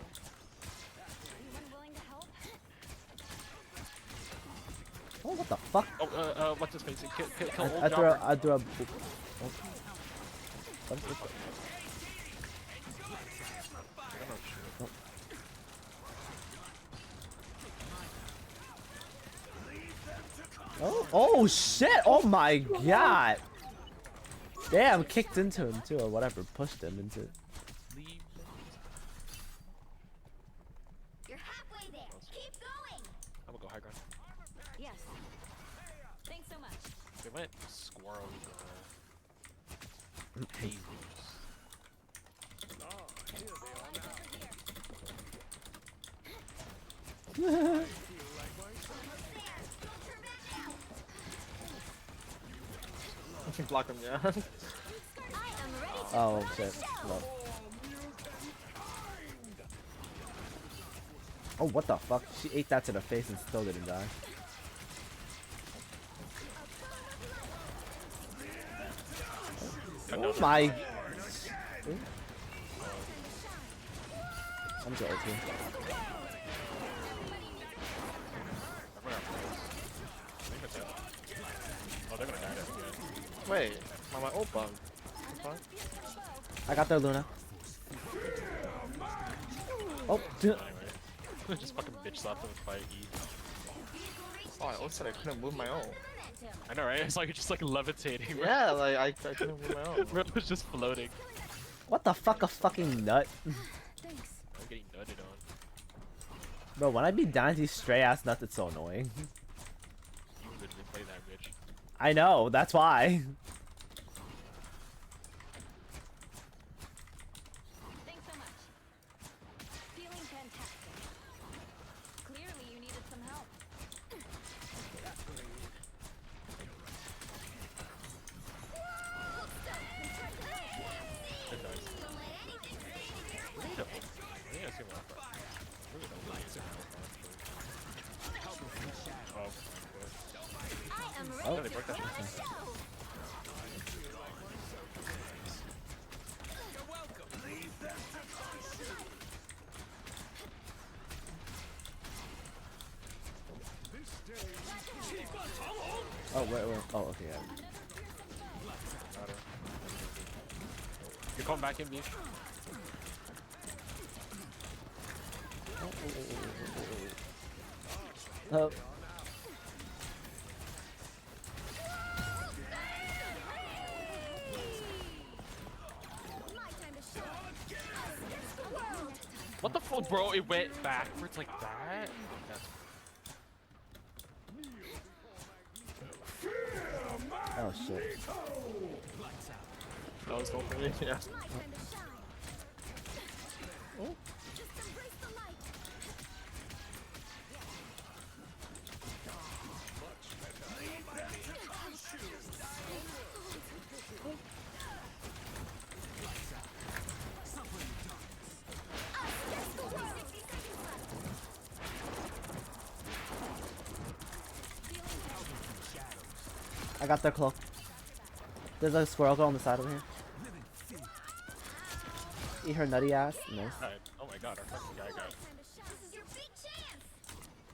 Anyone willing to help? Oh, what the fuck? Oh, what's his face? Kill old I threw Jobber. a what is this? Oh shit! Oh my god! Damn, kicked into him too, or whatever, pushed him into it. You're halfway there. Keep going. I'm gonna go high ground. Yes. Thanks so much. They went squirrel. Jesus. Block him, yeah. I am ready to Oh put on a shit. show. No. Oh, what the fuck? She ate that to the face and still didn't die. Oh my. Ooh. I'm going to. Oh, they're gonna die. Wait, my ult bug. What? I got their Luna. Oh, Anyway, just fucking bitch slapped him with fight E. Oh, it looks like I couldn't move my ult. I know, right? It's like just like levitating. Bro. Yeah, like I couldn't move my ult. Bro, it was just floating. what the fuck? A fucking nut. Thanks. I'm getting nutted on. Bro, when I be down these stray ass nuts, it's so annoying. You literally play that bitch. I know, that's why. Thanks so much. Feeling fantastic. Clearly you needed some help. It does. Really don't. I think I see one for. Really don't like it. Oh. I am Oh. ready to put on a show. Oh, wait. Oh, okay, yeah. Got her. You're coming back in, B. Oh. My time to shine. Against the world. What the fuck, bro? It went backwards like that? That's Oh shit. that was going for me. Yeah. My time to shine. Just embrace the light. I got their cloak. There's a squirrel girl on the side over here. Eat her nutty ass. Nice. Alright. Oh my god, our fucking guy got. This is your big chance.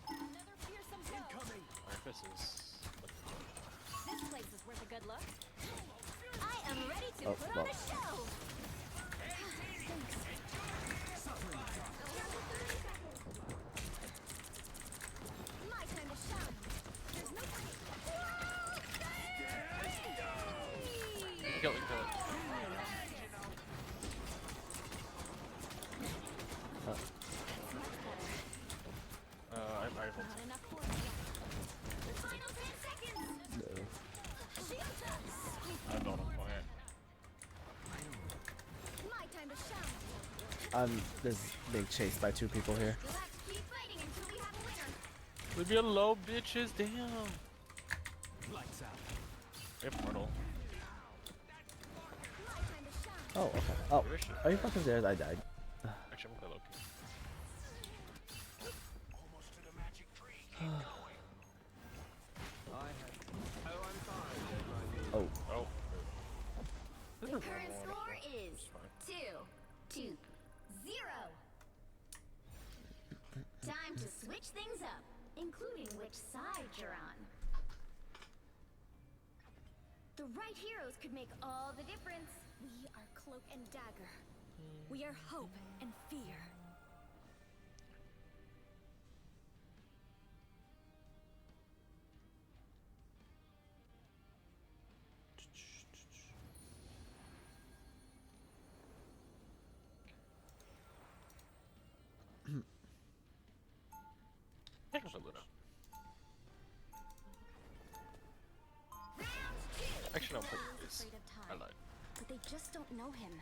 Another fearsome foe. Marcus is. This place is worth a good look. I am ready to Oh, put on well. a show. My time to shine. There's no Kill it, kill it. I rifled. Not enough for you. final 10 seconds. Shield touch. I don't know quiet. My time to shine. This is being chased by two people here. Let's keep fighting until we have a winner. Leave me alone, bitches. Damn. Lights out. We have portal. My time to shine. Oh, okay. Oh, Where is she? are you fucking serious? I died. Actually, I'm gonna play Loki. Oh, Oh. The current score is 2-0. Time to switch things up, including which side you're on. The right heroes could make all the difference. We are Cloak and Dagger. We are hope and fear. Take us a Luna. Actually, I'll play this. Afraid of I time, lied. but they just don't know him.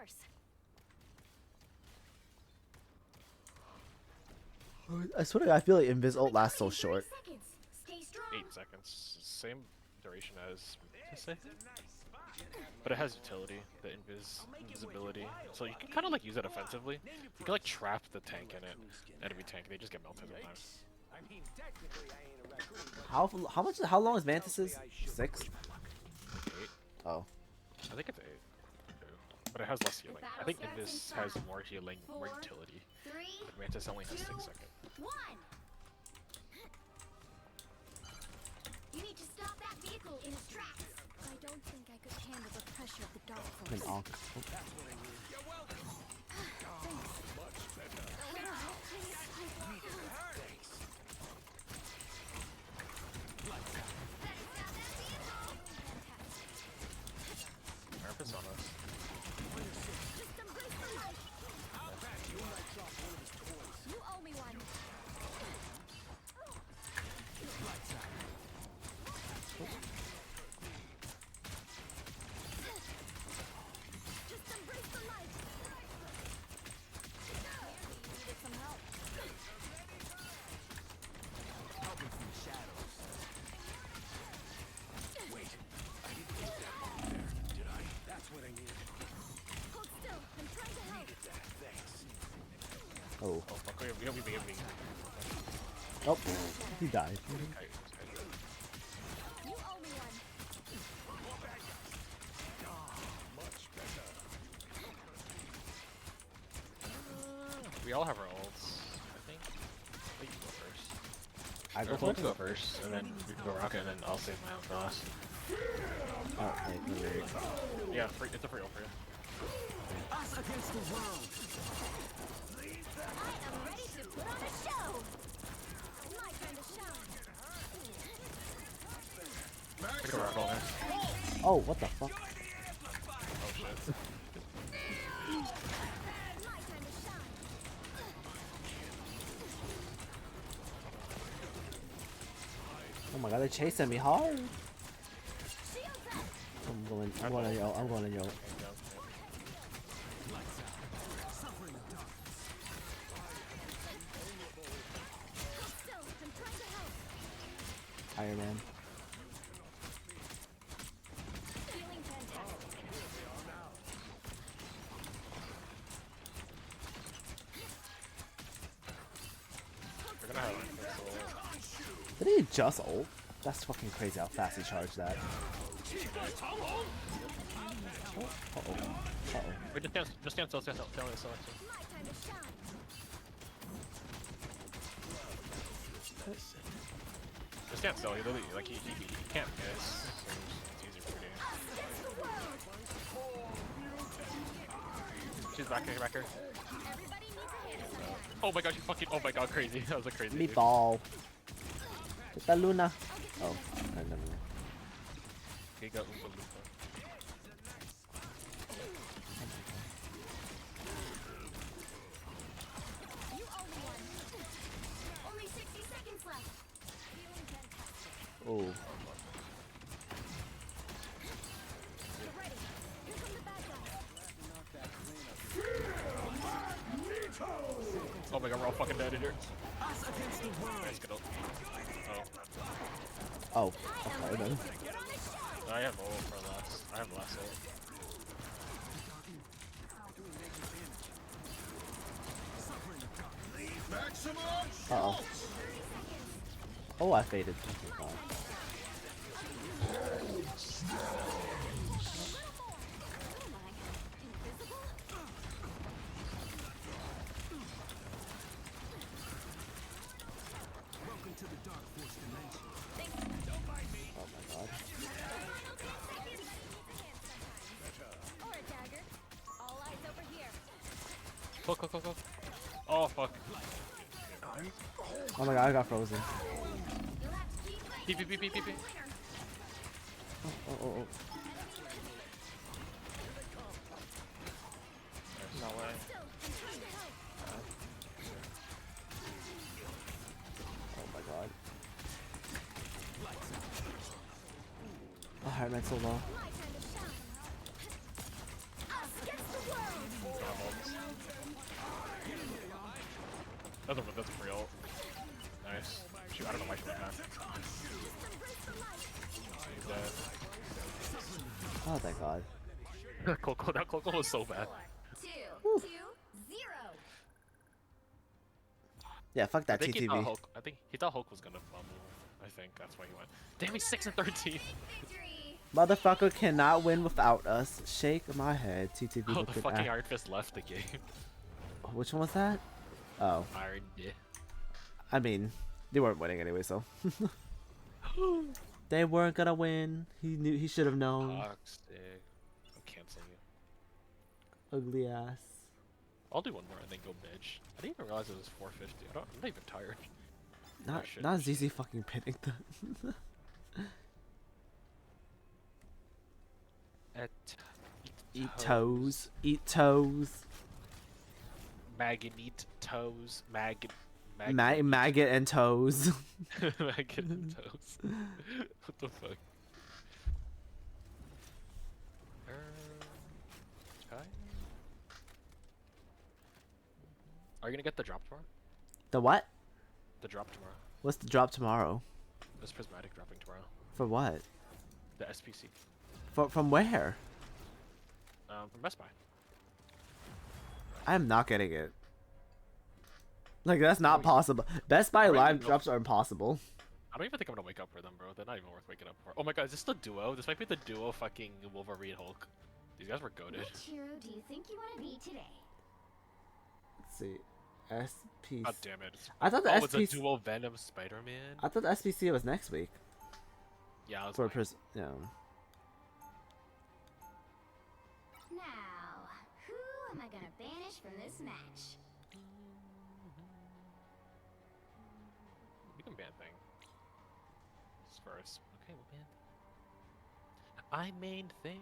course. I swear to God, I feel like Invis ult lasts so short. Seconds. Stay strong. 8 seconds. Same duration as say. But it has utility, the invisibility. So you can kind of like use it offensively. You can like trap the tank in it, enemy tank, and they just get melted all the time. I mean, technically, I ain't a raccoon, but How long is Mantis's? 6? 8. Oh. I think it's 8. But it has less healing. I think Invis has more healing, more utility. 3, But Mantis only has 6 seconds. 1. You need to stop that vehicle in its tracks. I don't think I could handle the pressure of the dark An force. onk. Marpus on us. You owe me one. Just embrace the light. Needed some help. Helping from the shadows. Wait, I didn't get that bomb there, did I? That's what I needed. Hold still. I'm trying to help. Needed that, thanks. Oh. Oh fuck, we don't be Oh. He died. You owe me one. We all have our ults, I think. I think you go first. I go Or first? go first, and then we can go rocket, and then I'll save my own for last. Oh, wait. Yeah, it's a free ult for you. Us against the world. I am ready to put on a show. My time to shine. We can rock all there. Oh, what the fuck? Oh shit. My time to shine. Oh my God, they're chasing me hard. Shields up. I'm going on yo. I'm going on yo. Hold still. I'm trying to help. Iron Man. Feeling fantastic. We're gonna have like, Did he just ult? That's fucking crazy how fast he charged that. Uh-oh. Uh-oh. Wait, just stand still, stand still. My time to shine. Just stand still. He literally, like, he can't miss. So it's easier for you. Against the world. She's back here, back here. Everybody needs a hand sometime. Oh my god, she fucking, oh my god, crazy. That was a crazy dude. Meatball. Get that Luna. Oh, never mind. He got Oompa Loompa. You owe me one. Only 60 seconds left. Feeling fantastic. Oh. Get ready. Here come the bad guys. Oh my god, we're all fucking dead in here. Us against the world. Nice, good ult. Oh. Oh. Okay then. Put on a show. I have ult for last. I have last ult. Uh-oh. Oh, I faded. Oh, God. Welcome to the Dark Force dimension. Oh my God. Or a dagger. All eyes over here. Go. Oh, fuck. Oh my God, I got frozen. You'll have to keep fighting. Beep. Winner. Oh. No way. Still, I'm trying to help. Oh my God. Oh, Iron Man so low. My time to shine. Us against the world. That's a real. Nice. Shoot, I don't know why she went back. He's dead. Oh, thank God. Coco, that Coco was so bad. 2-0. Yeah, fuck that I think TTV. he thought Hulk was gonna fumble. I think that's why he went. Damn, he's 6 and 13. Victory. Motherfucker cannot win without us. Shake my head. TTV Oh, the looking fucking at. Iron Fist left the game. Which one was that? Oh, Iron, yeah. I mean, they weren't winning anyway, so. They weren't gonna win. He knew. He should have known. Toxic. I'm canceling you. Ugly ass. I'll do one more and then go bitch. I didn't even realize it was 450. I'm not even tired. Not shit. not ZZ fucking pinning the. Eat toes. Eat toes. Magnet toes. Maggot Maggot and toes. Maggot and toes. What the fuck? Okay. Are you gonna get the drop tomorrow? The what? The drop tomorrow. What's the drop tomorrow? This prismatic dropping tomorrow. For what? The SPC. From where? From Best Buy. I am not getting it. Like, that's not possible. Best Buy I don't live even know. drops are impossible. I don't even think I'm gonna wake up for them, bro. They're not even worth waking up for. Oh my god, is this the duo? This might be the duo fucking Wolverine Hulk. These guys were goated. Which hero do you think you want to be today? Let's see. SPC. God damn it. I thought the Oh, it's a SPC. duo Venom Spider-Man? I thought the SPC was next week. Yeah, that's For fine. yeah. Now, who am I gonna banish from this match? You can ban thing. First. Okay, we'll ban thing. I main thing.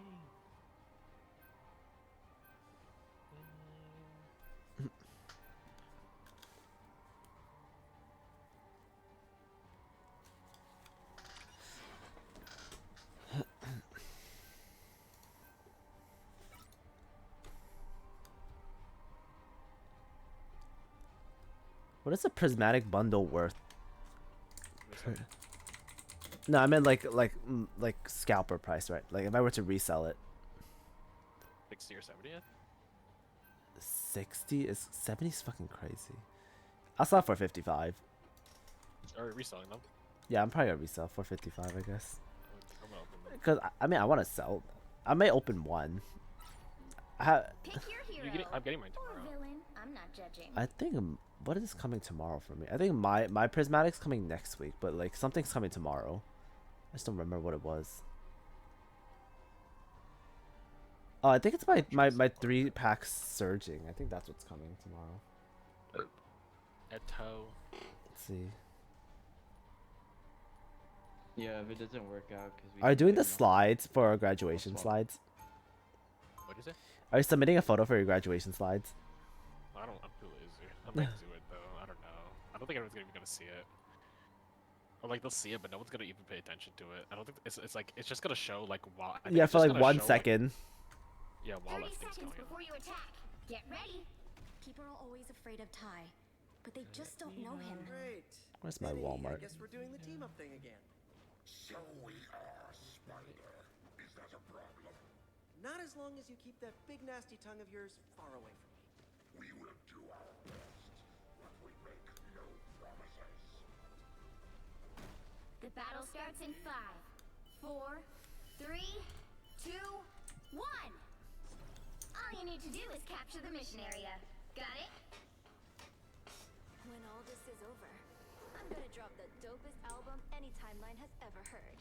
What is a prismatic bundle worth? No, I meant like scalper price, right? Like if I were to resell it. 60 or 70, yeah? 60 is 70 is fucking crazy. I'll sell it for 55. Or reselling them. Yeah, I'm probably gonna resell for 55, I guess. I'm gonna open them. Because I mean, I want to sell. I may open one. I Pick your hero. I'm getting mine or tomorrow. villain. I'm not judging. I think what is coming tomorrow for me? I think my prismatic's coming next week, but like something's coming tomorrow. I just don't remember what it was. Oh, I think it's my 3-pack surging. I think that's what's coming tomorrow. At toe. Let's see. Yeah, if it doesn't work out, because we Are you doing the didn't know. slides for our graduation Swap. slides? What is it? Are you submitting a photo for your graduation slides? I'm too lazy. I might do it though. I don't know. I don't think anyone's even gonna see it. Or like they'll see it, but no one's gonna even pay attention to it. I don't think it's like it's just gonna show like while. I think Yeah, it's for just like gonna 1 show, like- second. yeah, while 30 everything's seconds going on. before you attack. Get ready. People are always afraid of Ty, but they just don't know him. Great. Where's my Eddie, Walmart? I guess we're doing the team up thing again. So we are, Spider. Is that a problem? Not as long as you keep that big nasty tongue of yours far away from me. We will do our best, but we make no promises. The battle starts in 5, 4, 3, 2, 1. All you need to do is capture the mission area. Got it? When all this is over, I'm gonna drop the dopest album any timeline has ever heard.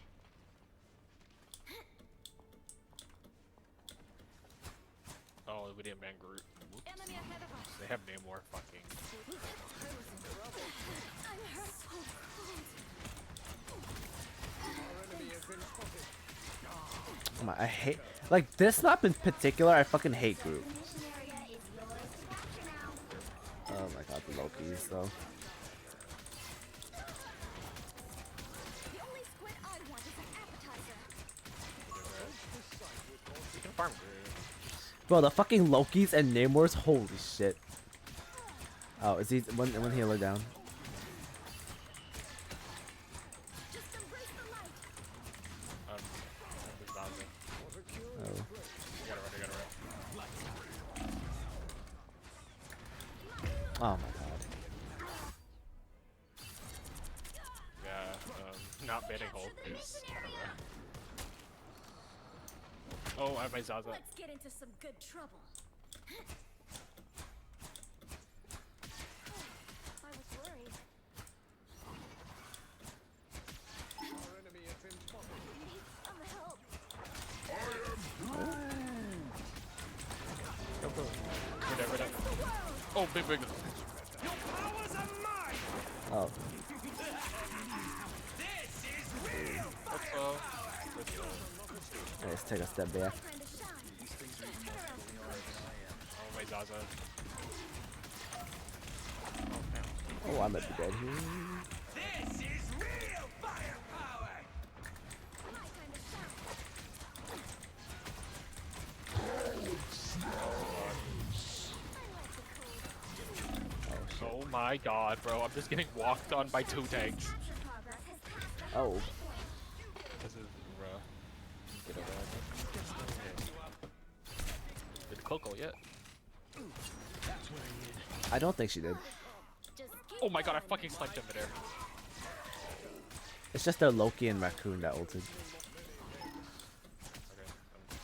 Oh, we didn't ban Groot. Whoops. Enemy ahead of us. They have Namor fucking. I'm hurt. Come on, I hate like this map in particular. I fucking hate Groot. The mission area is yours to capture now. Oh my god, the Lokis though. The only squid I want is an appetizer. You can farm Groot. Bro, the fucking Lokis and Namors, holy shit. Oh, is he one healer down? Just embrace the light. There's Zaza. Oh. You gotta run, you gotta run. Oh my god. Yeah, not banning Hulk is kind of Oh, I have my Zaza. Let's get into some good trouble. I was worried. Our enemy has been spotted. Need some help. Whatever. Oh, big. Oh. Let's take a step back. Oh, my Zaza. Oh, I'm at the dead here. This is real firepower! Oh my god, bro. I'm just getting walked on by 2 tanks. Oh. This is rough. Get over that. Did Coco yet? I don't think she did. Oh my god, I fucking sniped him midair. It's just their Loki and Raccoon that ulted. Okay.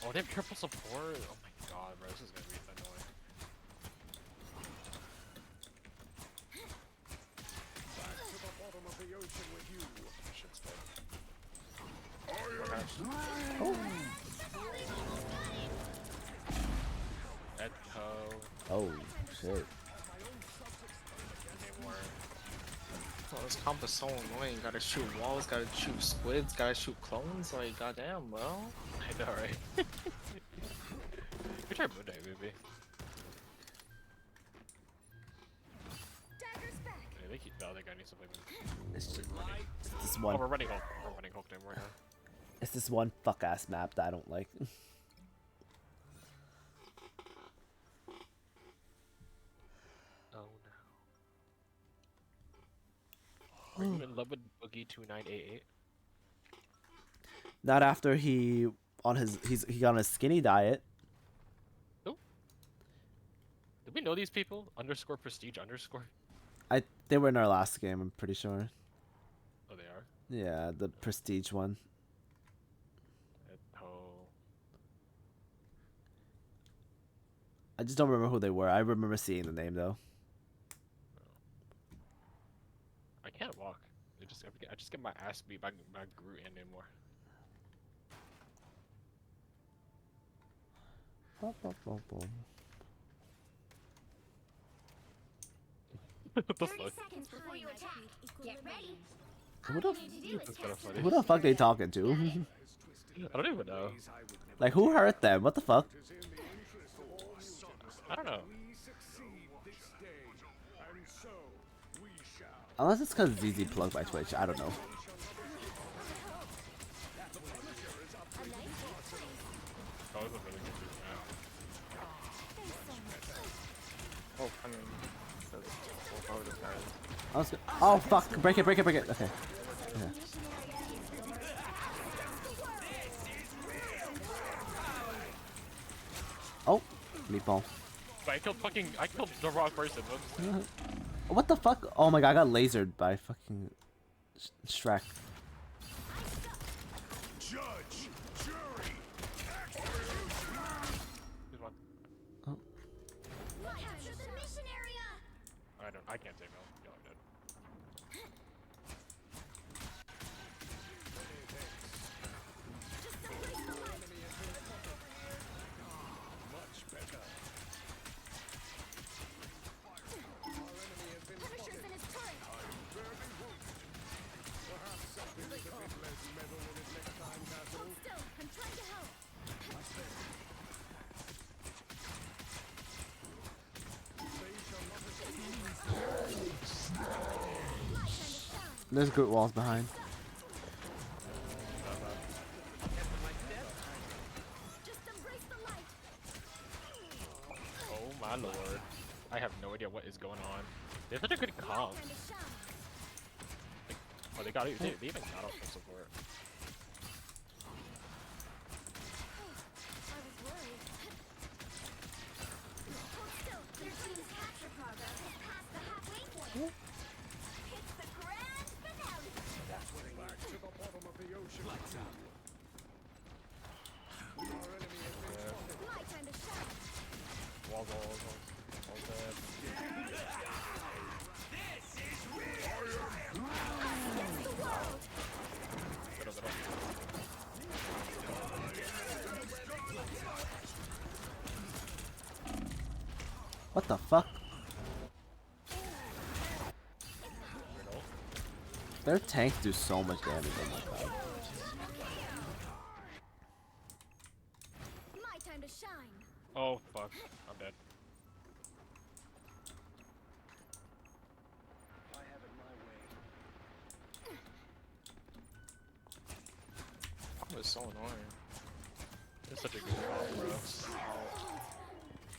Oh, they have triple support? Oh my god, bro. This is gonna be annoying. Back to the bottom of the ocean with you. Shit's dead. Echo. Oh, shit. Oh, this comp is so annoying. Gotta shoot walls, gotta shoot squids, gotta shoot clones. Like, goddamn, bro. I know, right? We tried Moon Knight, maybe. Yeah, they keep. No, that guy needs to play Moon. It's just this Oh, one. we're running Hulk. We're running Hulk Dam right now. It's this one fuck ass map that I don't like. Oh no. Are you in love with Boogie 2988? Not after he got on a skinny diet. Who? Did we know these people? Underscore prestige underscore? They were in our last game, I'm pretty sure. Oh, they are? Yeah, the prestige one. Oh. I just don't remember who they were. I remember seeing the name though. I can't walk. I just get my ass beat by Groot and Namor. What the 30 fuck? seconds before you attack. Get ready. Who the, All you need to do is That's kind of funny. who the fuck they talking to? I don't even know. Like, who hurt them? What the fuck? I don't know. We succeed this day, and so we shall. Unless it's because ZZ plugged by Twitch. I don't know. That was a really good group map. Oh, I mean, that's probably the guys. Oh fuck! Break it! Okay. Okay. Oh, meatball. But I killed the wrong person. Whoops. What the fuck? Oh my god! I got lasered by fucking Shrek. Judge, jury, Who's one? Oh. Capture the mission area. I can't take Mel. Y'all are dead. Much better. Punisher's in his turret. Barely wounded. Perhaps something with a bit less metal in it next time, Castle. Hold still. I'm trying to help. There's good walls behind. Just embrace the light. Oh my lord. I have no idea what is going on. They have such a good comp. Time to shine. Oh, they got it. They even got off support. I was worried. Hold still. Your team's capture progress has passed the halfway point. It's the grand finale. Back to the bottom of the ocean. Lights out. Our enemy has been spotted. My time to shine. Walls dead. Against the world. Get up. What the fuck? Their tanks do so much damage. Oh my god. My time to shine. Oh fuck, I'm dead. I have it my way. That was so annoying. It's such a good comp, bro.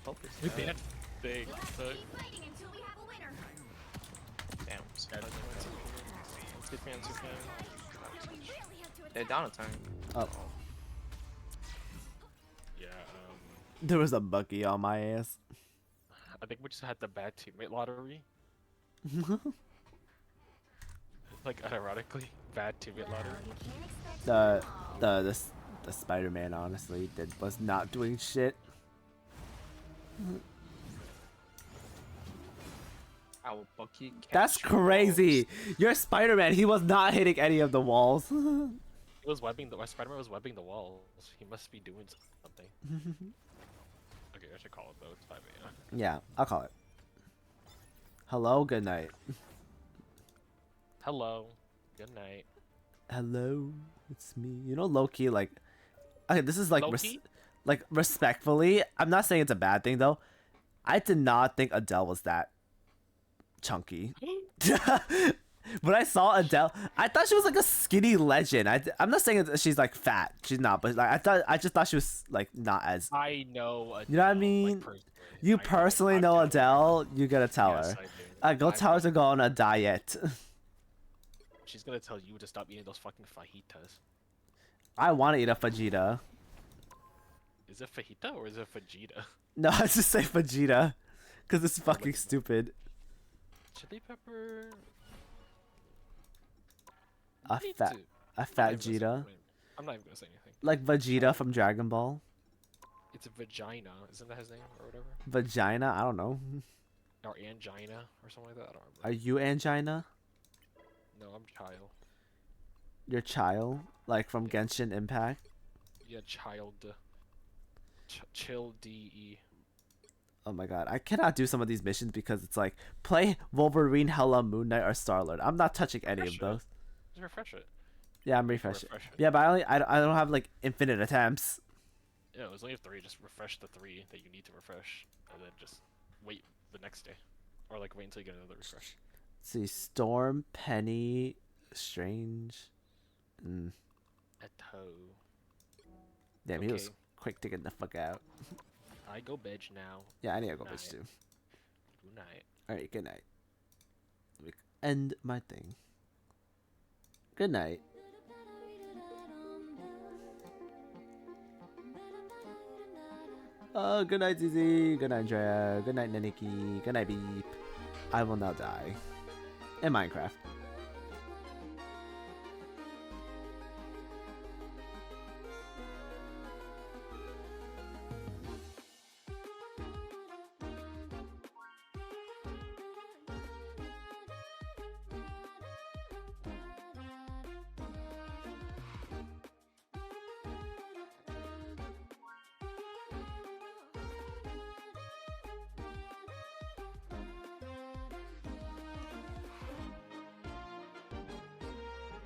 Hope it's They dead. had big. Let's keep fighting until we have a winner. Damn, Sky doesn't win 2K. Let's get me on 2K. We really have to They're attack. down a tank. Oh, Yeah. there was a Bucky on my ass. I think we just had the bad teammate lottery. Like ironically, bad teammate lottery. You can't expect The them all. the Spider-Man honestly was not doing shit. Our Bucky. That's crazy. You're Spider-Man. He was not hitting any of the walls. He was webbing the Spider-Man was webbing the walls. He must be doing something. Okay, I should call it though. It's 5 a.m. Yeah, I'll call it. Hello, good night. Hello. Good night. Hello, it's me. You know, low key, like, okay, this is like, Low-key? like respectfully. I'm not saying it's a bad thing though. I did not think Adele was that chunky. When I saw Adele, I thought she was like a skinny legend. I'm not saying that she's like fat. She's not, but like I just thought she was like not as. I know. You know what I Adele, mean? Like, personally. You I personally I've know done- Adele. You gotta tell Yes, her. I do. Go I've tell her done- to go on a diet. She's gonna tell you to stop eating those fucking fajitas. I want to eat a fajita. Is it fajita or is it fajita? No, I just say fajita, cause it's fucking stupid. Chili pepper. A Me fat, too. a I'm fat not even gonna say Vegeta, anything. I'm not even gonna say anything. like Vegeta from Dragon Ball. It's a vagina, isn't that his name or whatever? Vagina, I don't know. Or angina or something like that. I don't remember. Are you angina? No, I'm child. Your child, like from Genshin Impact. Yeah, child. Chill DE. Oh my god, I cannot do some of these missions because it's like play Wolverine, Hela, Moon Knight, or Star-Lord. I'm not touching any of Refresh it. those. Just refresh it. Yeah, I'm refreshing. Refresh it. Yeah, but I don't have like infinite attempts. Yeah, it was only 3. Just refresh the 3 that you need to refresh, and then just wait the next day, or like wait until you get another refresh. Let's see, Storm, Penny, Strange. A toe. Damn, he was Okay. quick to get the fuck out. I go bed now. Yeah, I need to go Night. bitch too. Good night. Alright, good night. Let me end my thing. Good night. Oh, good night, ZZ. Good night, Andrea. Good night, Naniki. Good night, Beep. I will now die. In Minecraft.